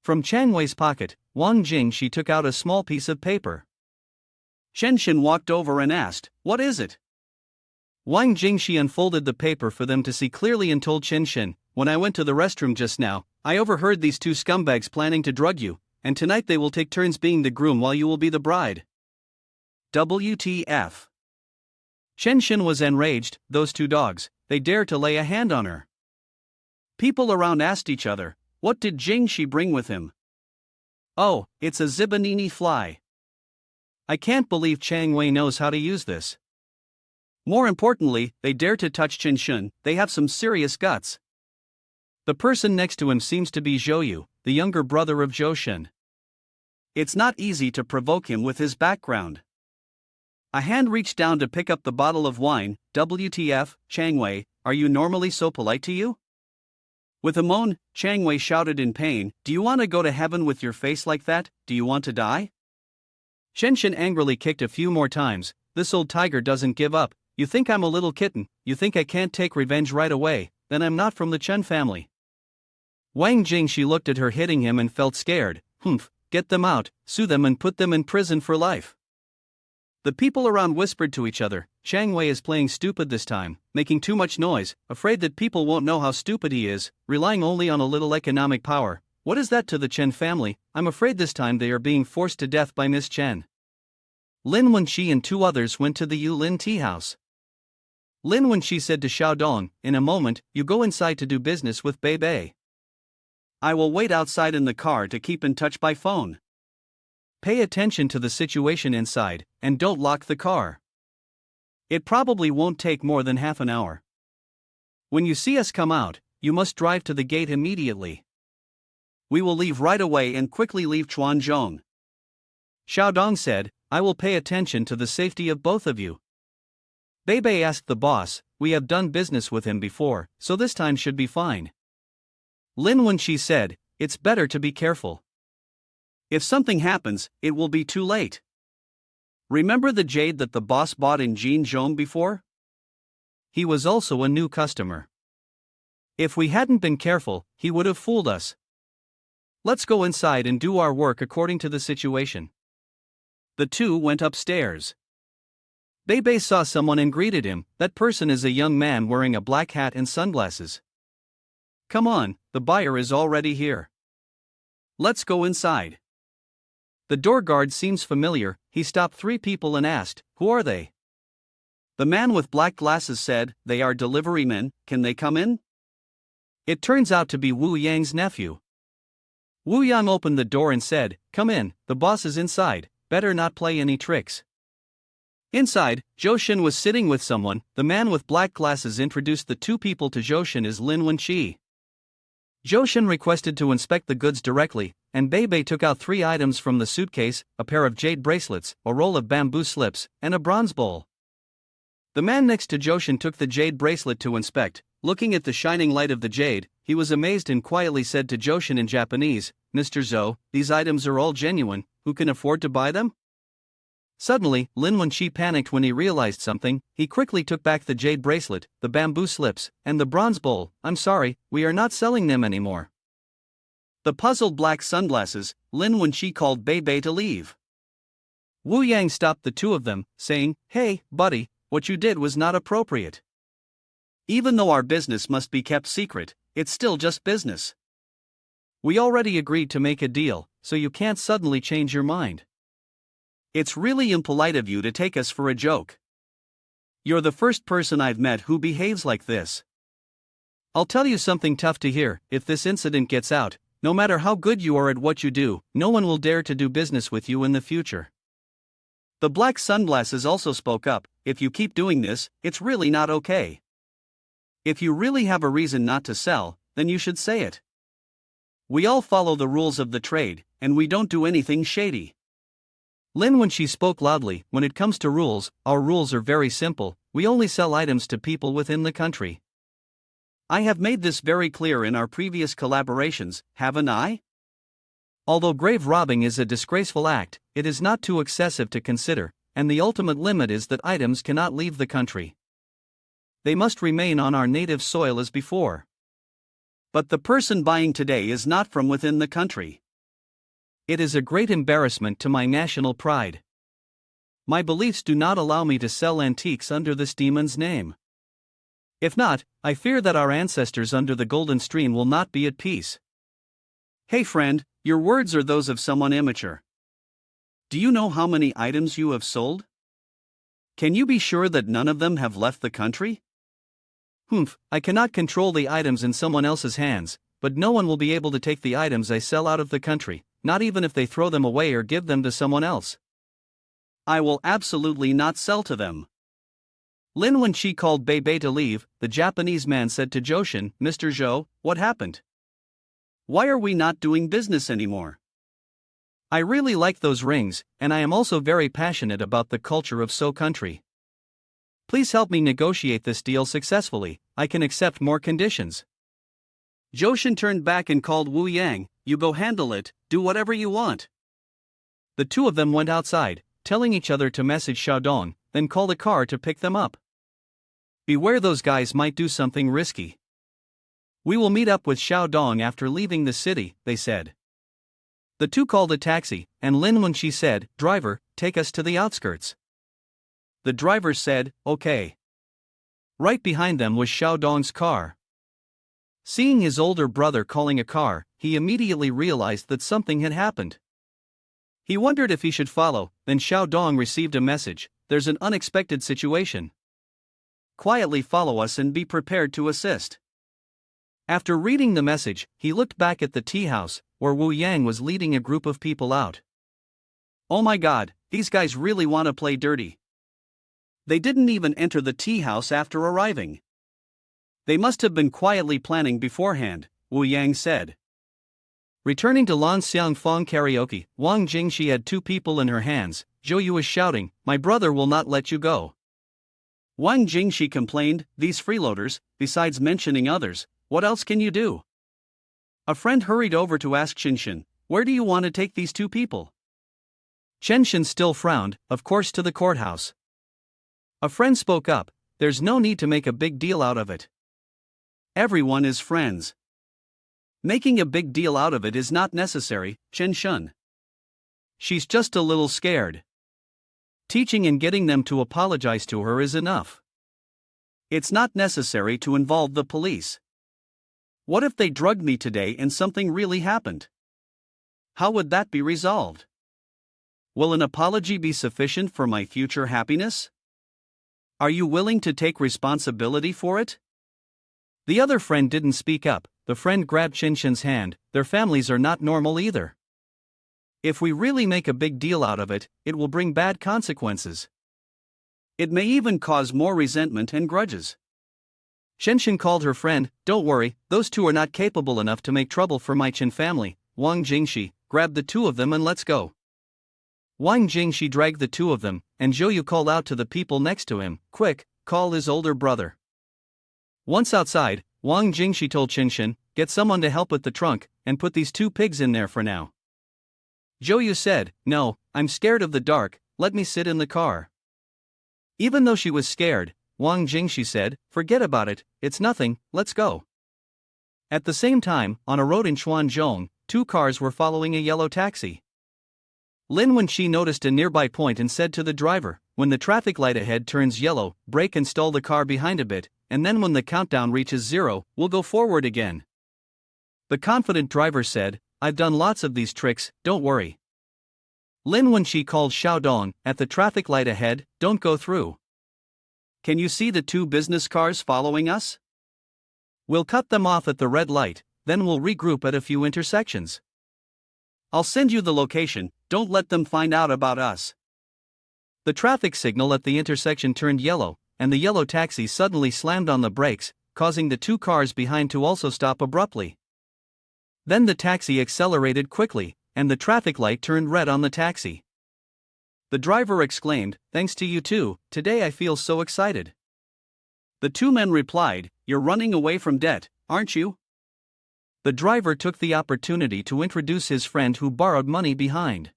From Changwei's pocket, Wang Jingshi took out a small piece of paper. Qinshin walked over and asked, what is it? Wang Jingshi unfolded the paper for them to see clearly and told Qinshin, when I went to the restroom just now, I overheard these two scumbags planning to drug you, and tonight they will take turns being the groom while you will be the bride. WTF. Qinshin was enraged, those two dogs, they dare to lay a hand on her. People around asked each other, what did Jingshi bring with him? Oh, it's a Zibanini fly. I can't believe Changwei knows how to use this. More importantly, they dare to touch Qinshin, they have some serious guts. The person next to him seems to be Zhouyu, the younger brother of Zhoushen. It's not easy to provoke him with his background. A hand reached down to pick up the bottle of wine. WTF, Changwei, are you normally so polite to you? With a moan, Changwei shouted in pain, do you want to go to heaven with your face like that? Do you want to die? Shenshin angrily kicked a few more times. This old tiger doesn't give up. You think I'm a little kitten, you think I can't take revenge right away, then I'm not from the Chen family. Wang Jingshi looked at her hitting him and felt scared. Humph, get them out, sue them and put them in prison for life. The people around whispered to each other, Changwei is playing stupid this time, making too much noise, afraid that people won't know how stupid he is, relying only on a little economic power. What is that to the Chen family? I'm afraid this time they are being forced to death by Miss Chen. Lin Wenqi and two others went to the Yulin tea house. Lin Wenqi said to Xiaodong, in a moment, you go inside to do business with Bei Bei. I will wait outside in the car to keep in touch by phone. Pay attention to the situation inside, and don't lock the car. It probably won't take more than half an hour. When you see us come out, you must drive to the gate immediately. We will leave right away and quickly leave Chuanzhong. Xiaodong said, I will pay attention to the safety of both of you. Bei Bei asked the boss, we have done business with him before, so this time should be fine. Lin Wenqi said, it's better to be careful. If something happens, it will be too late. Remember the jade that the boss bought in Jinzhong before? He was also a new customer. If we hadn't been careful, he would have fooled us. Let's go inside and do our work according to the situation. The two went upstairs. Bei Bei saw someone and greeted him. That person is a young man wearing a black hat and sunglasses. Come on, the buyer is already here. Let's go inside. The door guard seems familiar. He stopped three people and asked, who are they? The man with black glasses said, they are delivery men, can they come in? It turns out to be Wu Yang's nephew. Wu Yang opened the door and said, come in, the boss is inside, better not play any tricks. Inside, Zhoushen was sitting with someone. The man with black glasses introduced the two people to Zhoushen as Lin Wenqi. Zhoushen requested to inspect the goods directly, and Bei Bei took out 3 items from the suitcase, a pair of jade bracelets, a roll of bamboo slips, and a bronze bowl. The man next to Zhoushen took the jade bracelet to inspect. Looking at the shining light of the jade, he was amazed and quietly said to Zhoushen in Japanese, Mr. Zhou, these items are all genuine, who can afford to buy them? Suddenly, Lin Wenqi panicked when he realized something. He quickly took back the jade bracelet, the bamboo slips, and the bronze bowl. I'm sorry, we are not selling them anymore. The puzzled black sunglasses, Lin Wenqi called Bei Bei to leave. Wu Yang stopped the two of them, saying, hey, buddy, what you did was not appropriate. Even though our business must be kept secret, it's still just business. We already agreed to make a deal, so you can't suddenly change your mind. It's really impolite of you to take us for a joke. You're the first person I've met who behaves like this. I'll tell you something tough to hear. If this incident gets out, no matter how good you are at what you do, no one will dare to do business with you in the future. The black sunglasses also spoke up, if you keep doing this, it's really not okay. If you really have a reason not to sell, then you should say it. We all follow the rules of the trade, and we don't do anything shady. Lin Wenqi spoke loudly, when it comes to rules, our rules are very simple, we only sell items to people within the country. I have made this very clear in our previous collaborations, haven't I? Although grave robbing is a disgraceful act, it is not too excessive to consider, and the ultimate limit is that items cannot leave the country. They must remain on our native soil as before. But the person buying today is not from within the country. It is a great embarrassment to my national pride. My beliefs do not allow me to sell antiques under this demon's name. If not, I fear that our ancestors under the golden stream will not be at peace. Hey friend, your words are those of someone immature. Do you know how many items you have sold? Can you be sure that none of them have left the country? Humph, I cannot control the items in someone else's hands, but no one will be able to take the items I sell out of the country, not even if they throw them away or give them to someone else. I will absolutely not sell to them. Lin when she called Bebe to leave, the Japanese man said to Joshin, Mr. Zhou, what happened? Why are we not doing business anymore? I really like those rings, and I am also very passionate about the culture of So country. Please help me negotiate this deal successfully, I can accept more conditions. Joshin turned back and called Wu Yang, you go handle it, do whatever you want. The two of them went outside, telling each other to message Xiaodong, then call a car to pick them up. Beware, those guys might do something risky. We will meet up with Xiaodong after leaving the city, they said. The two called a taxi, and Lin when she said, driver, take us to the outskirts. The driver said, okay. Right behind them was Xiaodong's car. Seeing his older brother calling a car, he immediately realized that something had happened. He wondered if he should follow, then Xiaodong received a message, there's an unexpected situation. Quietly follow us and be prepared to assist. After reading the message, he looked back at the tea house, where Wu Yang was leading a group of people out. Oh my god, these guys really want to play dirty. They didn't even enter the tea house after arriving. They must have been quietly planning beforehand, Wu Yang said. Returning to Lan Xiangfang karaoke, Wang Jingxi had two people in her hands. Zhou Yu was shouting, my brother will not let you go. Wang Jingxi complained, these freeloaders, besides mentioning others, what else can you do? A friend hurried over to ask Qinshin, where do you want to take these two people? Qinshin still frowned, of course to the courthouse. A friend spoke up, there's no need to make a big deal out of it. Everyone is friends. Making a big deal out of it is not necessary, Qinshin. She's just a little scared. Teaching and getting them to apologize to her is enough. It's not necessary to involve the police. What if they drugged me today and something really happened? How would that be resolved? Will an apology be sufficient for my future happiness? Are you willing to take responsibility for it? The other friend didn't speak up. The friend grabbed Qinshin's hand, their families are not normal either. If we really make a big deal out of it, it will bring bad consequences. It may even cause more resentment and grudges. Qinshin called her friend, don't worry, those two are not capable enough to make trouble for my Qin family. Wang Jingxi, grab the two of them and let's go. Wang Jingxi dragged the two of them, and Zhou Yu called out to the people next to him, quick, call his older brother. Once outside, Wang Jingxi told Qinshin, get someone to help with the trunk, and put these two pigs in there for now. Zhou Yu said, no, I'm scared of the dark, let me sit in the car. Even though she was scared, Wang Jingxi said, forget about it, it's nothing, let's go. At the same time, on a road in Xuanzhong, two cars were following a yellow taxi. Lin when she noticed a nearby point and said to the driver, when the traffic light ahead turns yellow, brake and stall the car behind a bit, and then when the countdown reaches 0, we'll go forward again. The confident driver said, I've done lots of these tricks, don't worry. Lin when she called Xiaodong, at the traffic light ahead, don't go through. Can you see the two business cars following us? We'll cut them off at the red light, then we'll regroup at a few intersections. I'll send you the location, don't let them find out about us. The traffic signal at the intersection turned yellow, and the yellow taxi suddenly slammed on the brakes, causing the two cars behind to also stop abruptly. Then the taxi accelerated quickly, and the traffic light turned red on the taxi. The driver exclaimed, thanks to you too, today I feel so excited. The two men replied, you're running away from debt, aren't you? The driver took the opportunity to introduce his friend who borrowed money behind.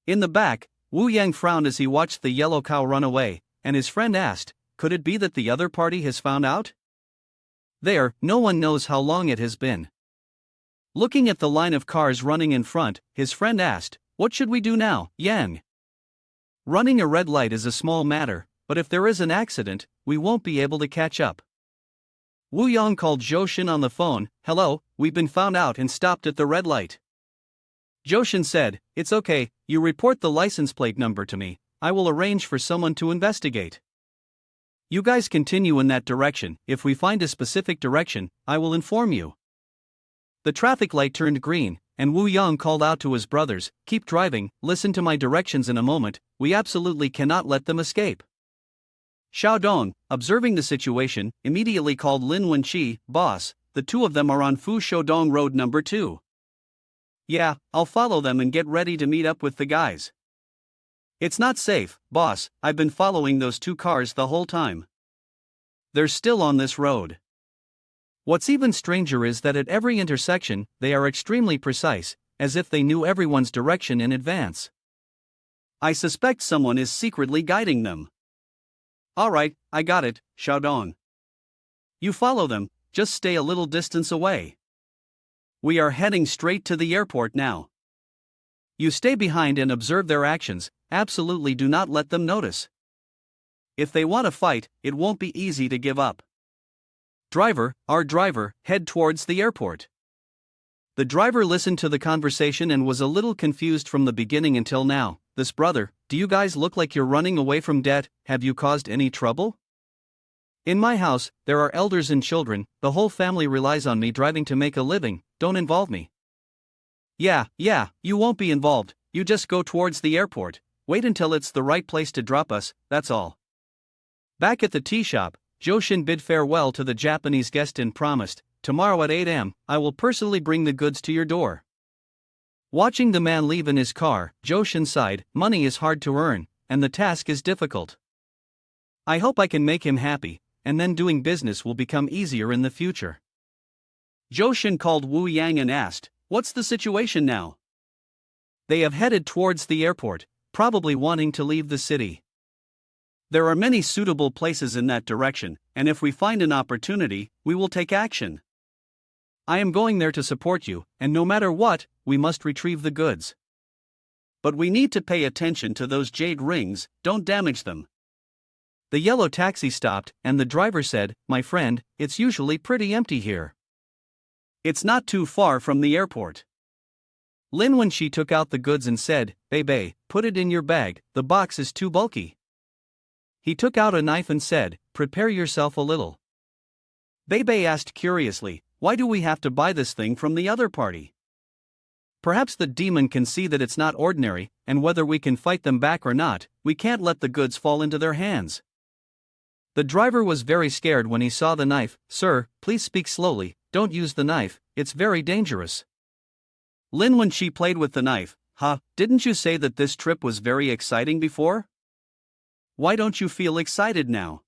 In the back, Wu Yang frowned as he watched the yellow cow run away, and his friend asked, could it be that the other party has found out? There, no one knows how long it has been. Looking at the line of cars running in front, his friend asked, what should we do now, Yang? Running a red light is a small matter, but if there is an accident, we won't be able to catch up. Wu Yang called Zhoushin on the phone, hello, we've been found out and stopped at the red light. Zhoushin said, it's okay, you report the license plate number to me, I will arrange for someone to investigate. You guys continue in that direction, if we find a specific direction, I will inform you. The traffic light turned green, and Wu Yang called out to his brothers, keep driving, listen to my directions in a moment, we absolutely cannot let them escape. Xiaodong, observing the situation, immediately called Lin Wenqi, boss, the two of them are on Fu Shoudong Road number 2. Yeah, I'll follow them and get ready to meet up with the guys. It's not safe, boss, I've been following those two cars the whole time. They're still on this road. What's even stranger is that at every intersection, they are extremely precise, as if they knew everyone's direction in advance. I suspect someone is secretly guiding them. Alright, I got it, Xiaodong. You follow them, just stay a little distance away. We are heading straight to the airport now. You stay behind and observe their actions, absolutely do not let them notice. If they want to fight, it won't be easy to give up. Driver, our driver, head towards the airport. The driver listened to the conversation and was a little confused from the beginning until now. This brother, do you guys look like you're running away from debt? Have you caused any trouble? In my house, there are elders and children, the whole family relies on me driving to make a living, don't involve me. Yeah, you won't be involved, you just go towards the airport, wait until it's the right place to drop us, that's all. Back at the tea shop, Joshin bid farewell to the Japanese guest and promised, tomorrow at 8 am, I will personally bring the goods to your door. Watching the man leave in his car, Joshin sighed, money is hard to earn, and the task is difficult. I hope I can make him happy, and then doing business will become easier in the future. Joshin called Wu Yang and asked, what's the situation now? They have headed towards the airport, probably wanting to leave the city. There are many suitable places in that direction, and if we find an opportunity, we will take action. I am going there to support you, and no matter what, we must retrieve the goods. But we need to pay attention to those jade rings, don't damage them. The yellow taxi stopped, and the driver said, my friend, it's usually pretty empty here. It's not too far from the airport. Lin Wenqi took out the goods and said, Bebe, put it in your bag, the box is too bulky. He took out a knife and said, prepare yourself a little. Bebe asked curiously, why do we have to buy this thing from the other party? Perhaps the demon can see that it's not ordinary, and whether we can fight them back or not, we can't let the goods fall into their hands. The driver was very scared when he saw the knife. Sir, please speak slowly, don't use the knife, it's very dangerous. Lin Wenqi played with the knife. Didn't you say that this trip was very exciting before? Why don't you feel excited now?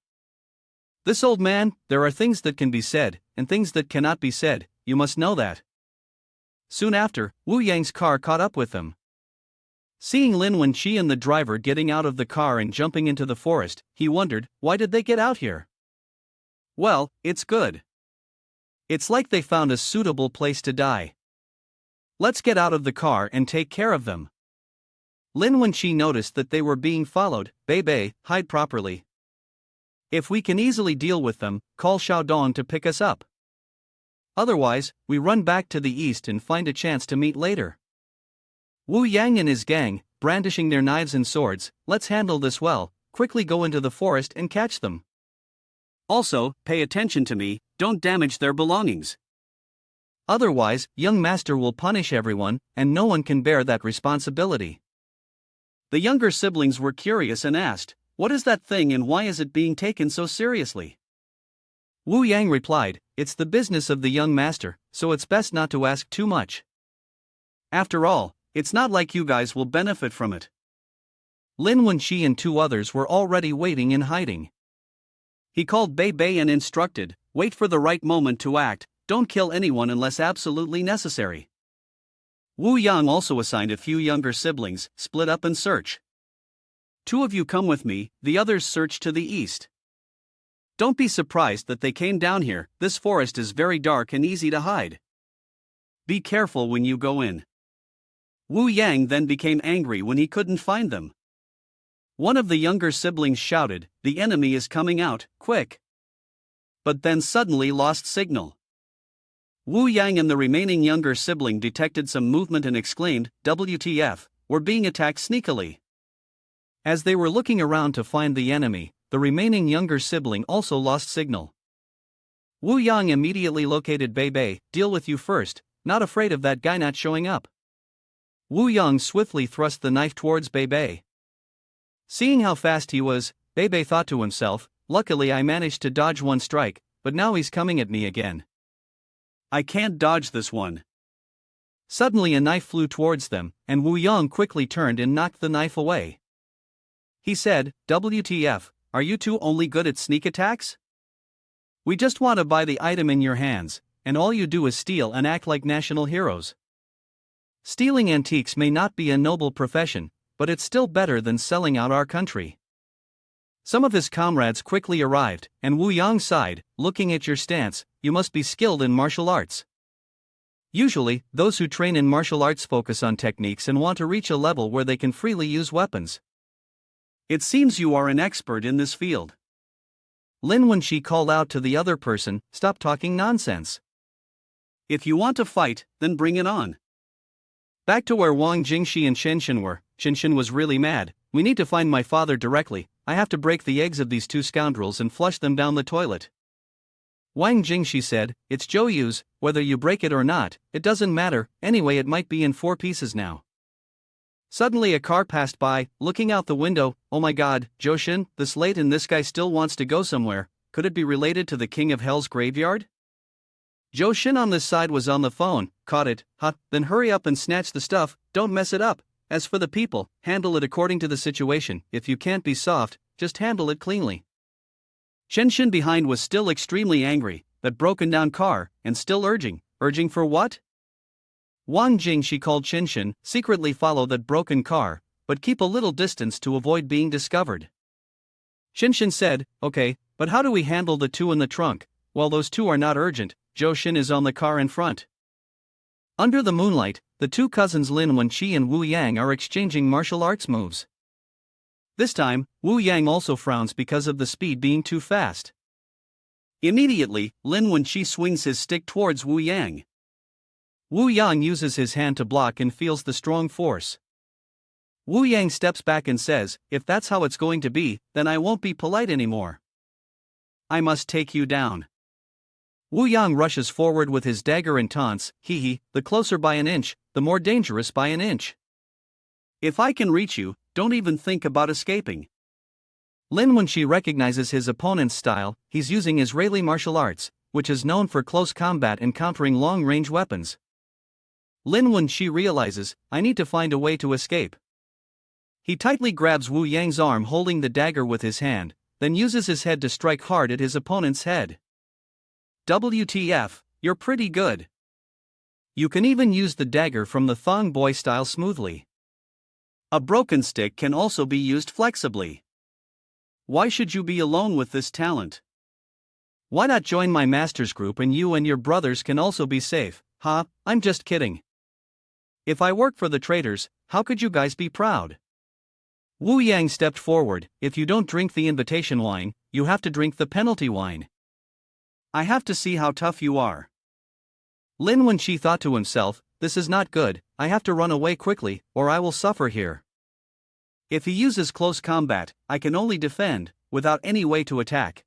This old man, there are things that can be said, and things that cannot be said, you must know that. Soon after, Wu Yang's car caught up with them. Seeing Lin Wenqi and the driver getting out of the car and jumping into the forest, he wondered, why did they get out here? Well, it's good. It's like they found a suitable place to die. Let's get out of the car and take care of them. Lin Wenqi noticed that they were being followed. Bebe, hide properly. If we can easily deal with them, call Xiaodong to pick us up. Otherwise, we run back to the east and find a chance to meet later. Wu Yang and his gang, brandishing their knives and swords, let's handle this well, quickly go into the forest and catch them. Also, pay attention to me, don't damage their belongings. Otherwise, young master will punish everyone, and no one can bear that responsibility. The younger siblings were curious and asked, what is that thing and why is it being taken so seriously? Wu Yang replied, it's the business of the young master, so it's best not to ask too much. After all, it's not like you guys will benefit from it. Lin Wenqi and two others were already waiting in hiding. He called Bebe and instructed, wait for the right moment to act, don't kill anyone unless absolutely necessary. Wu Yang also assigned a few younger siblings, split up and search. Two of you come with me, the others search to the east. Don't be surprised that they came down here, this forest is very dark and easy to hide. Be careful when you go in. Wu Yang then became angry when he couldn't find them. One of the younger siblings shouted, the enemy is coming out, quick! But then suddenly lost signal. Wu Yang and the remaining younger sibling detected some movement and exclaimed, WTF, we're being attacked sneakily. As they were looking around to find the enemy, the remaining younger sibling also lost signal. Wu Yang immediately located Bebe, deal with you first, not afraid of that guy not showing up. Wu Yang swiftly thrust the knife towards Bebe. Seeing how fast he was, Bebe thought to himself, luckily I managed to dodge one strike, but now he's coming at me again. I can't dodge this one. Suddenly a knife flew towards them, and Wu Yang quickly turned and knocked the knife away. He said, "WTF, are you two only good at sneak attacks? We just want to buy the item in your hands, and all you do is steal and act like national heroes. Stealing antiques may not be a noble profession, but it's still better than selling out our country." Some of his comrades quickly arrived, and Wu Yang sighed, "Looking at your stance, you must be skilled in martial arts." Usually, those who train in martial arts focus on techniques and want to reach a level where they can freely use weapons. It seems you are an expert in this field. Lin Wenqi called out to the other person, "Stop talking nonsense. If you want to fight, then bring it on." Back to where Wang Jingxi and Shenshin were, Shenshin was really mad. "We need to find my father directly. I have to break the eggs of these two scoundrels and flush them down the toilet." Wang Jingxi said, "It's Zhou, whether you break it or not, it doesn't matter, anyway it might be in 4 pieces now." Suddenly a car passed by, looking out the window. "Oh my god, Zhou, this late and this guy still wants to go somewhere, could it be related to the King of Hell's graveyard?" Zhou on this side was on the phone. "Caught it, huh, then hurry up and snatch the stuff, don't mess it up. As for the people, handle it according to the situation, if you can't be soft, just handle it cleanly." Shenshin behind was still extremely angry, that broken down car, and still urging for what? Wang Jingxi called Shenshin, "Secretly follow that broken car, but keep a little distance to avoid being discovered." Shenshin said, "Okay, but how do we handle the two in the trunk?" "Well, those two are not urgent, Zhou is on the car in front." Under the moonlight, the two cousins Lin Wenqi and Wu Yang are exchanging martial arts moves. This time, Wu Yang also frowns because of the speed being too fast. Immediately, Lin Wenqi swings his stick towards Wu Yang. Wu Yang uses his hand to block and feels the strong force. Wu Yang steps back and says, "If that's how it's going to be, then I won't be polite anymore. I must take you down." Wu Yang rushes forward with his dagger and taunts, "Hee, the closer by an inch, the more dangerous by an inch. If I can reach you, don't even think about escaping." Lin Wenqi recognizes his opponent's style. He's using Israeli martial arts, which is known for close combat and countering long-range weapons. Lin Wenqi realizes, "I need to find a way to escape." He tightly grabs Wu Yang's arm holding the dagger with his hand, then uses his head to strike hard at his opponent's head. "WTF, you're pretty good. You can even use the dagger from the Thong Boy style smoothly. A broken stick can also be used flexibly. Why should you be alone with this talent? Why not join my master's group and you and your brothers can also be safe?" "Ha, I'm just kidding. If I work for the traitors, how could you guys be proud?" Wu Yang stepped forward. "If you don't drink the invitation wine, you have to drink the penalty wine. I have to see how tough you are." Lin Wenqi thought to himself, "This is not good, I have to run away quickly, or I will suffer here. If he uses close combat, I can only defend, without any way to attack.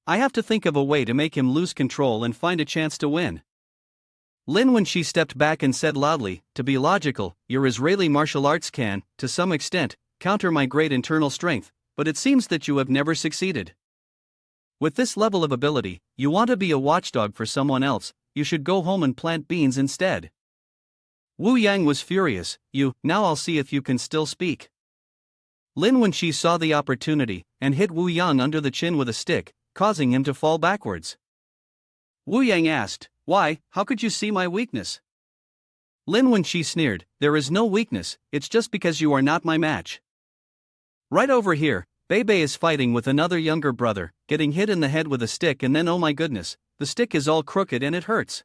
I have to think of a way to make him lose control and find a chance to win." Lin Wenqi stepped back and said loudly, "To be logical, your Israeli martial arts can, to some extent, counter my great internal strength, but it seems that you have never succeeded. With this level of ability, you want to be a watchdog for someone else, you should go home and plant beans instead." Wu Yang was furious. Now I'll see if you can still speak." Lin Wenqi saw the opportunity, and hit Wu Yang under the chin with a stick, causing him to fall backwards. Wu Yang asked, "Why, how could you see my weakness?" Lin Wenqi sneered, "There is no weakness, it's just because you are not my match." Right over here, Bebe is fighting with another younger brother, getting hit in the head with a stick and then oh my goodness, the stick is all crooked and it hurts.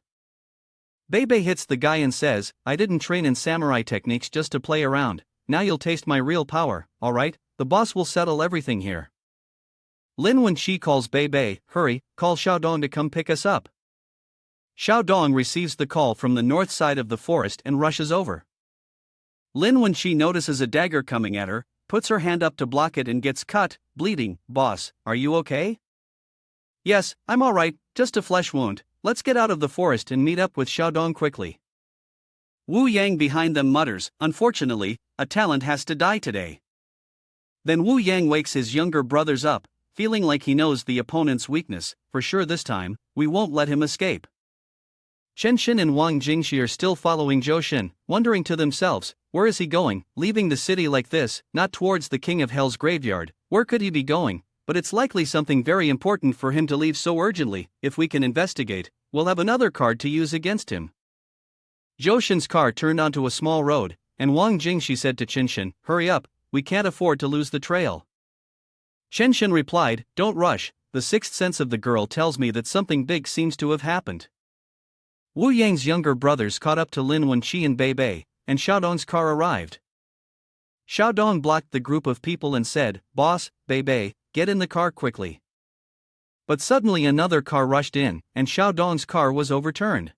Bebe hits the guy and says, "I didn't train in samurai techniques just to play around, now you'll taste my real power, alright, the boss will settle everything here." Lin Wenqi calls Bebe, "Hurry, call Xiaodong to come pick us up." Xiaodong receives the call from the north side of the forest and rushes over. Lin Wenqi notices a dagger coming at her, puts her hand up to block it and gets cut, bleeding. "Boss, are you okay?" "Yes, I'm alright, just a flesh wound, let's get out of the forest and meet up with Xiaodong quickly." Wu Yang behind them mutters, "Unfortunately, a talent has to die today." Then Wu Yang wakes his younger brothers up. feeling like he knows the opponent's weakness. For sure this time, we won't let him escape. Chenshin and Wang Jingxi are still following Zhou, wondering to themselves, where is he going, leaving the city like this, not towards the King of Hell's graveyard, where could he be going? But it's likely something very important for him to leave so urgently. If we can investigate, we'll have another card to use against him. Zhou car turned onto a small road, and Wang Jingxi said to Chenshin, hurry up, we can't afford to lose the trail. Chenshin replied, don't rush, the sixth sense of the girl tells me that something big seems to have happened. Wu Yang's younger brothers caught up to Lin Wenqi and Bei Bei, and Xiaodong's car arrived. Xiaodong blocked the group of people and said, boss, Bei Bei, get in the car quickly. But suddenly another car rushed in, and Xiaodong's car was overturned.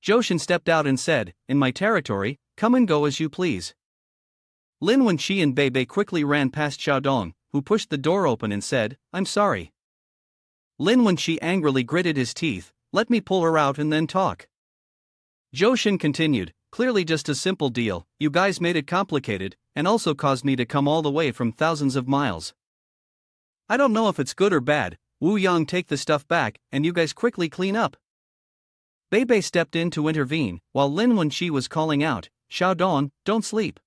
Zhou stepped out and said, in my territory, come and go as you please. Lin Wenqi and Bei Bei quickly ran past Xiaodong, who pushed the door open and said, I'm sorry. Lin Wenqi angrily gritted his teeth, let me pull her out and then talk. Zhou continued, clearly just a simple deal, you guys made it complicated, and also caused me to come all the way from thousands of miles. I don't know if it's good or bad, Wu Yang take the stuff back, and you guys quickly clean up. Bei Bei stepped in to intervene, while Lin Wenqi was calling out, Xiaodong, don't sleep.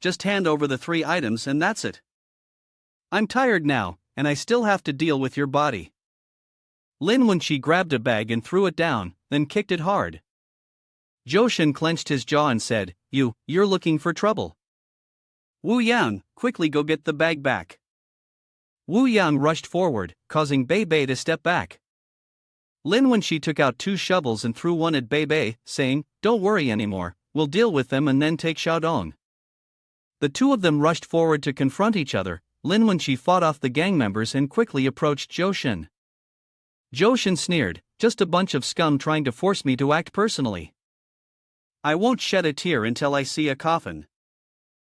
Just hand over the 3 items and that's it. I'm tired now, and I still have to deal with your body. Lin Wenqi grabbed a bag and threw it down, then kicked it hard. Zhou clenched his jaw and said, you're looking for trouble. Wu Yang, quickly go get the bag back. Wu Yang rushed forward, causing Bei Bei to step back. Lin Wenqi took out 2 shovels and threw one at Bei Bei, saying, don't worry anymore, we'll deal with them and then take Xiaodong. The 2 of them rushed forward to confront each other. Lin Wenqi fought off the gang members and quickly approached Zhou. Zhou sneered, just a bunch of scum trying to force me to act personally. I won't shed a tear until I see a coffin.